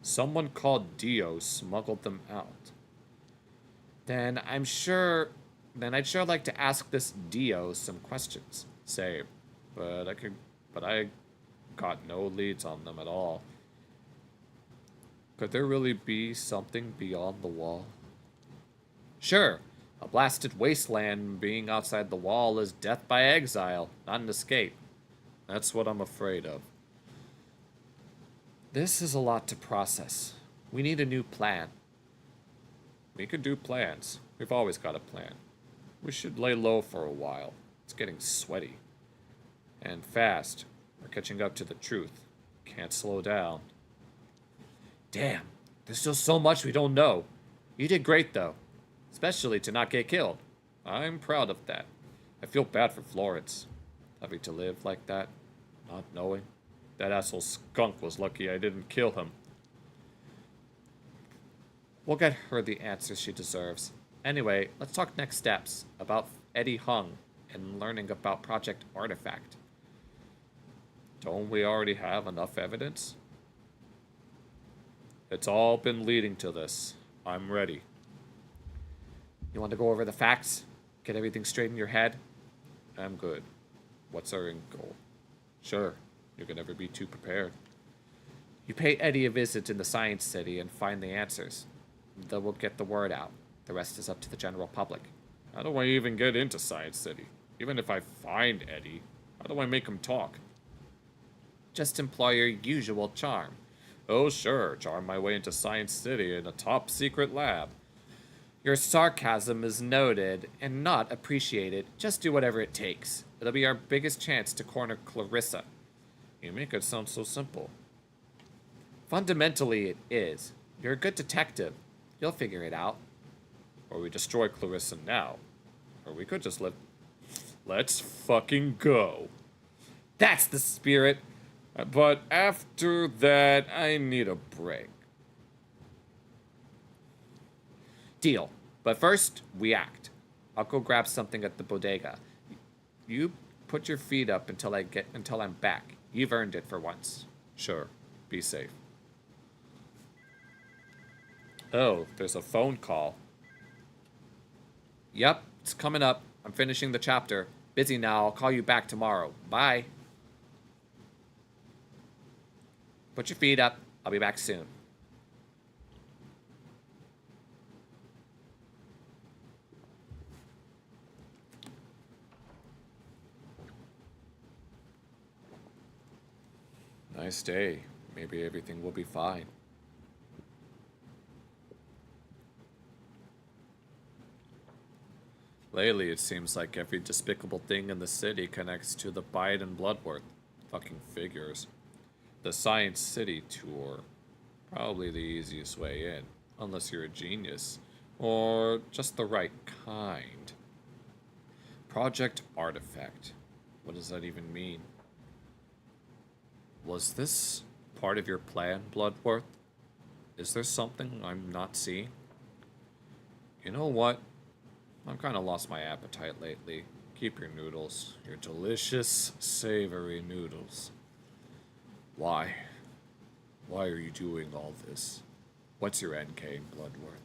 Someone called Dio smuggled them out. Then I'd sure like to ask this Dio some questions. Same. But got no leads on them at all. Could there really be something beyond the wall? Sure, a blasted wasteland being outside the wall is death by exile, not an escape. That's what I'm afraid of. This is a lot to process. We need a new plan. We could do plans. We've always got a plan. We should lay low for a while. It's getting sweaty. And fast. We're catching up to the truth. Can't slow down. Damn, there's still so much we don't know. You did great, though. Especially to not get killed. I'm proud of that. I feel bad for Florence. Having to live like that. Not knowing. That asshole skunk was lucky I didn't kill him. We'll get her the answers she deserves. Anyway, let's talk next steps about Eddie Hung and learning about Project Artifact. Don't we already have enough evidence? It's all been leading to this. I'm ready. You want to go over the facts? Get everything straight in your head? I'm good. What's our end goal? Sure, you can never be too prepared. You pay Eddie a visit in the Science City and find the answers. Then we'll get the word out. The rest is up to the general public. How do I even get into Science City? Even if I find Eddie, how do I make him talk? Just employ your usual charm. Oh sure, charm my way into Science City in a top secret lab. Your sarcasm is noted and not appreciated. Just do whatever it takes. It'll be our biggest chance to corner Clarissa. You make it sound so simple. Fundamentally, it is. You're a good detective. You'll figure it out. Or we destroy Clarissa now. Or we could just let's fucking go. That's the spirit. But after that, I need a break. Deal. But first, we act. I'll go grab something at the bodega. You put your feet up until I'm back. You've earned it for once. Sure. Be safe. Oh, there's a phone call. Yep, it's coming up. I'm finishing the chapter. Busy now. I'll call you back tomorrow. Bye. Put your feet up. I'll be back soon. Nice day. Maybe everything will be fine. Lately, it seems like every despicable thing in the city connects to the Bide and Bloodworth. Fucking figures. The Science City tour. Probably the easiest way in. Unless you're a genius. Or just the right kind. Project Artifact. What does that even mean? Was this part of your plan, Bloodworth? Is there something I'm not seeing? You know what? I've kind of lost my appetite lately. Keep your noodles. Your delicious, savory noodles. Why? Why are you doing all this? What's your end game, Bloodworth?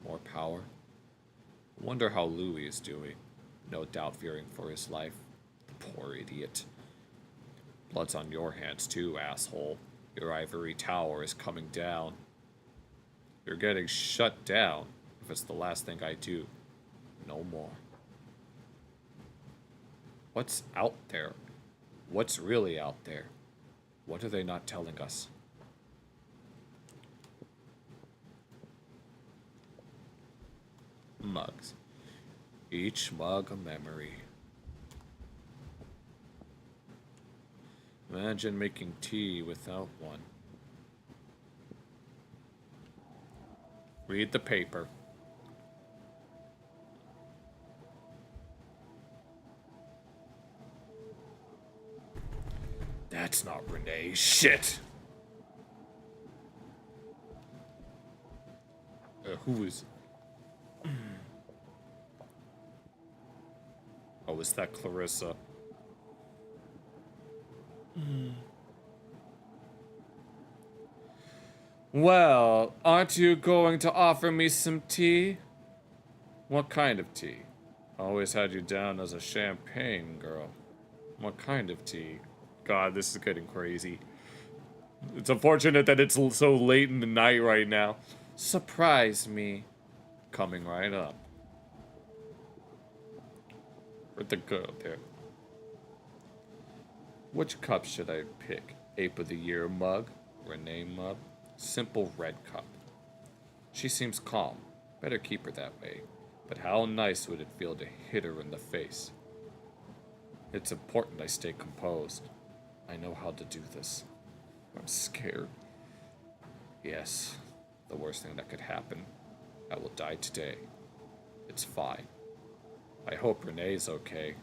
More power? I wonder how Louis is doing. No doubt fearing for his life. The poor idiot. Blood's on your hands too, asshole. Your ivory tower is coming down. You're getting shut down if it's the last thing I do. No more. What's out there? What's really out there? What are they not telling us? Mugs. Each mug a memory. Imagine making tea without one. Read the paper. That's not Renee. Shit! Who is... Oh, is that Clarissa? Well, aren't you going to offer me some tea? What kind of tea? Always had you down as a champagne girl. What kind of tea? god, this is getting crazy. It's unfortunate that it's so late in the night right now. Surprise me. Coming right up. Where'd the girl there? Which cup should I pick? Ape of the Year mug? Renee mug? Simple red cup. She seems calm. Better keep her that way. But how nice would it feel to hit her in the face? It's important I stay composed. I know how to do this. I'm scared. Yes, the worst thing that could happen. I will die today. It's fine. I hope Renee's okay.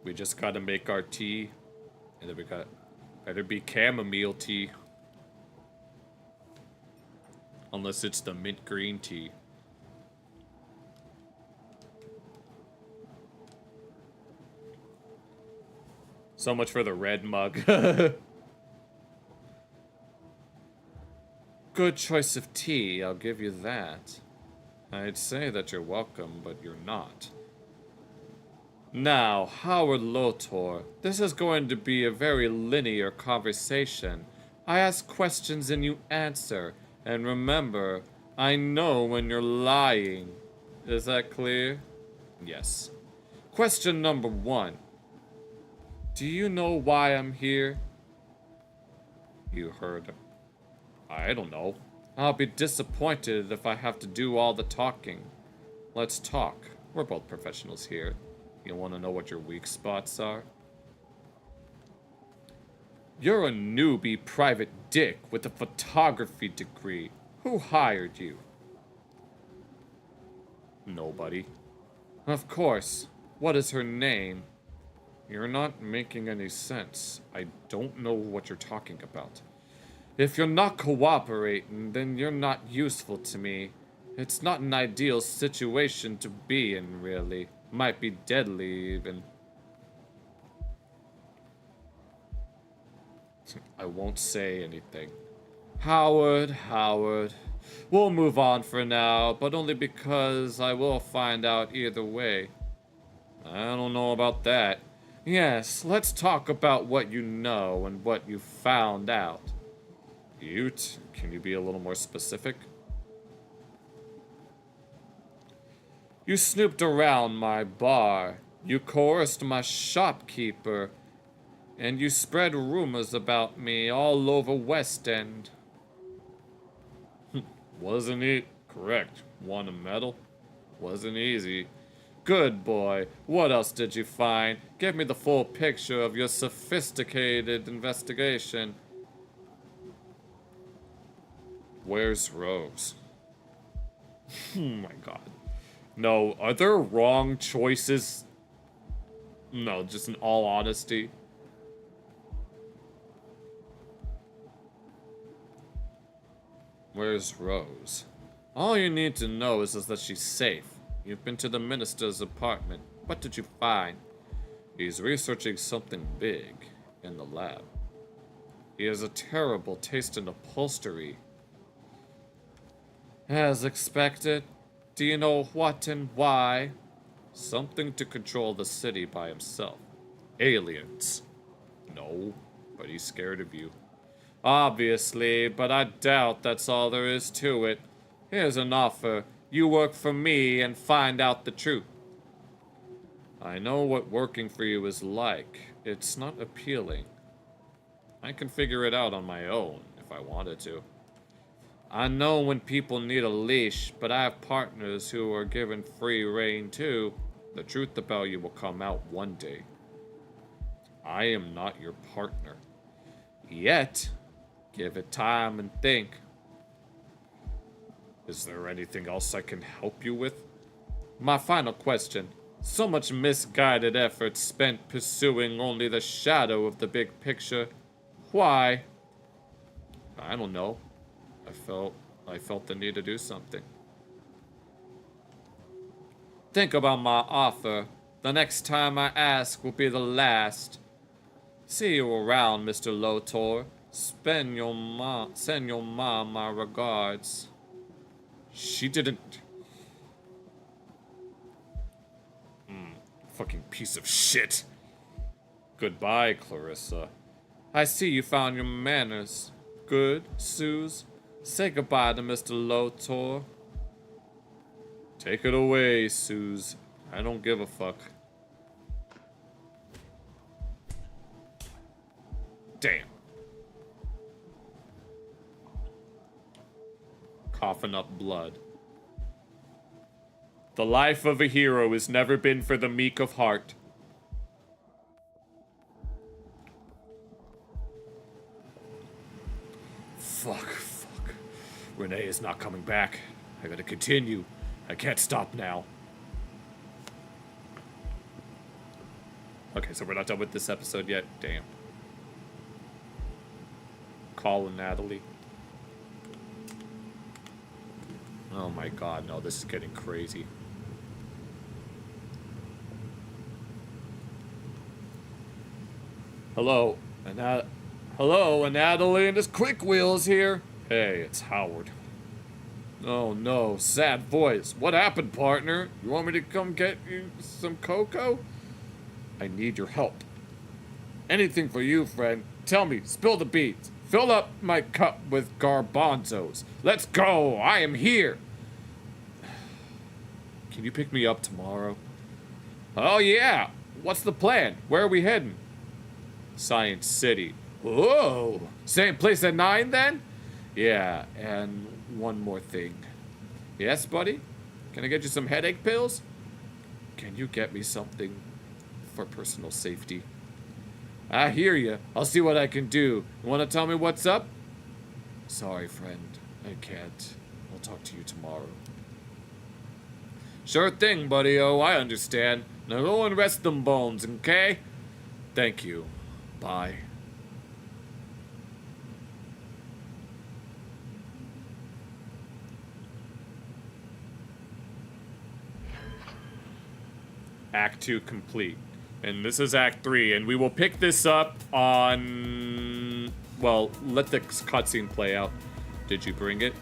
We just gotta make our tea. And then we got... better be chamomile tea. Unless it's the mint green tea. So much for the red mug. Good choice of tea, I'll give you that. I'd say that you're welcome, but you're not. Now, Howard Lotor, this is going to be a very linear conversation. I ask questions and you answer. And remember, I know when you're lying. Is that clear? Yes. Question number 1. Do you know why I'm here? You heard. I don't know. I'll be disappointed if I have to do all the talking. Let's talk. We're both professionals here. You want to know what your weak spots are? You're a newbie private dick with a photography degree. Who hired you? Nobody. Of course. What is her name? You're not making any sense. I don't know what you're talking about. If you're not cooperating, then you're not useful to me. It's not an ideal situation to be in, really. Might be deadly, even. I won't say anything. Howard. We'll move on for now, but only because I will find out either way. I don't know about that. Yes, let's talk about what you know and what you found out. Can you be a little more specific? You snooped around my bar. You coerced my shopkeeper. And you spread rumors about me all over West End. Wasn't it? Correct. Want a medal? Wasn't easy. Good boy. What else did you find? Give me the full picture of your sophisticated investigation. Where's Rose? Oh my god. No, are there wrong choices? No, just in all honesty. Where's Rose? All you need to know is that she's safe. You've been to the minister's apartment. What did you find? He's researching something big in the lab. He has a terrible taste in upholstery. As expected. Do you know what and why? Something to control the city by himself. Aliens. No, but he's scared of you. Obviously, but I doubt that's all there is to it. Here's an offer. You work for me and find out the truth. I know what working for you is like. It's not appealing. I can figure it out on my own if I wanted to. I know when people need a leash, but I have partners who are given free rein too. The truth about you will come out one day. I am not your partner. Yet. Give it time and think. Is there anything else I can help you with? My final question. So much misguided effort spent pursuing only the shadow of the big picture. Why? I don't know. I felt the need to do something. Think about my offer. The next time I ask will be the last. See you around, Mr. Lotor. Send your mom my regards. She didn't... Fucking piece of shit. Goodbye, Clarissa. I see you found your manners. Good, Suze. Say goodbye to Mr. Lotor. Take it away, Suze. I don't give a fuck. Damn. Coughing up blood. The life of a hero has never been for the meek of heart. Fuck. Renee is not coming back. I gotta continue. I can't stop now. Okay, so we're not done with this episode yet. Damn. Colin, Natalie. Oh my god, no, this is getting crazy. Hello, Natalie and his quick wheels here. Hey, it's Howard. Oh no, sad voice. What happened, partner? You want me to come get you some cocoa? I need your help. Anything for you, friend. Tell me, spill the beans. Fill up my cup with garbanzos. Let's go, I am here. Can you pick me up tomorrow? Oh yeah, what's the plan? Where are we heading? Science City. Whoa, same place at 9 then? Yeah, and one more thing. Yes, buddy? Can I get you some headache pills? Can you get me something for personal safety? I hear you. I'll see what I can do. You want to tell me what's up? Sorry, friend. I can't. I'll talk to you tomorrow. Sure thing, buddy-o. I understand. Now go and rest them bones, okay? Thank you. Bye. Act 2 complete. And this is Act 3, and we will pick this up on... Well, let the cutscene play out. Did you bring it?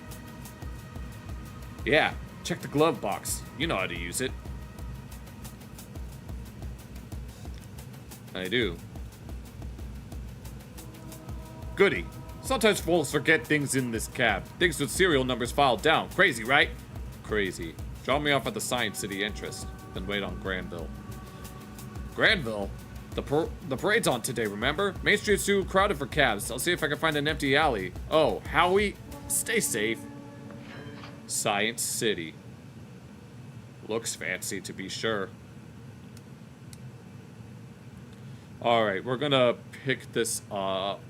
Yeah, check the glove box. You know how to use it. I do. Goody. Sometimes fools forget things in this cab. Things with serial numbers filed down. Crazy, right? Crazy. Drop me off at the Science City entrance, then wait on Granville. Granville? The parade's on today, remember? Main Street's too crowded for cabs. I'll see if I can find an empty alley. Oh, Howie, stay safe. Science City. Looks fancy, to be sure. Alright, we're gonna pick this up.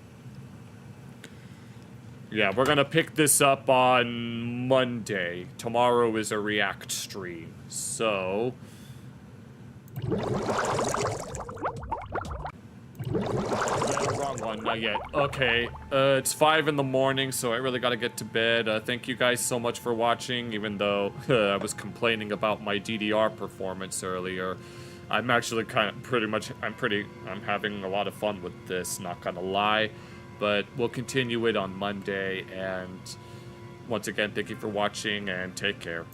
Yeah, we're gonna pick this up on Monday. Tomorrow is a React stream, so... wrong one, not yet. Okay, it's 5 in the morning, so I really gotta get to bed. Thank you guys so much for watching, even though I was complaining about my DDR performance earlier. I'm actually I'm having a lot of fun with this, not gonna lie. But we'll continue it on Monday, and once again, thank you for watching, and take care.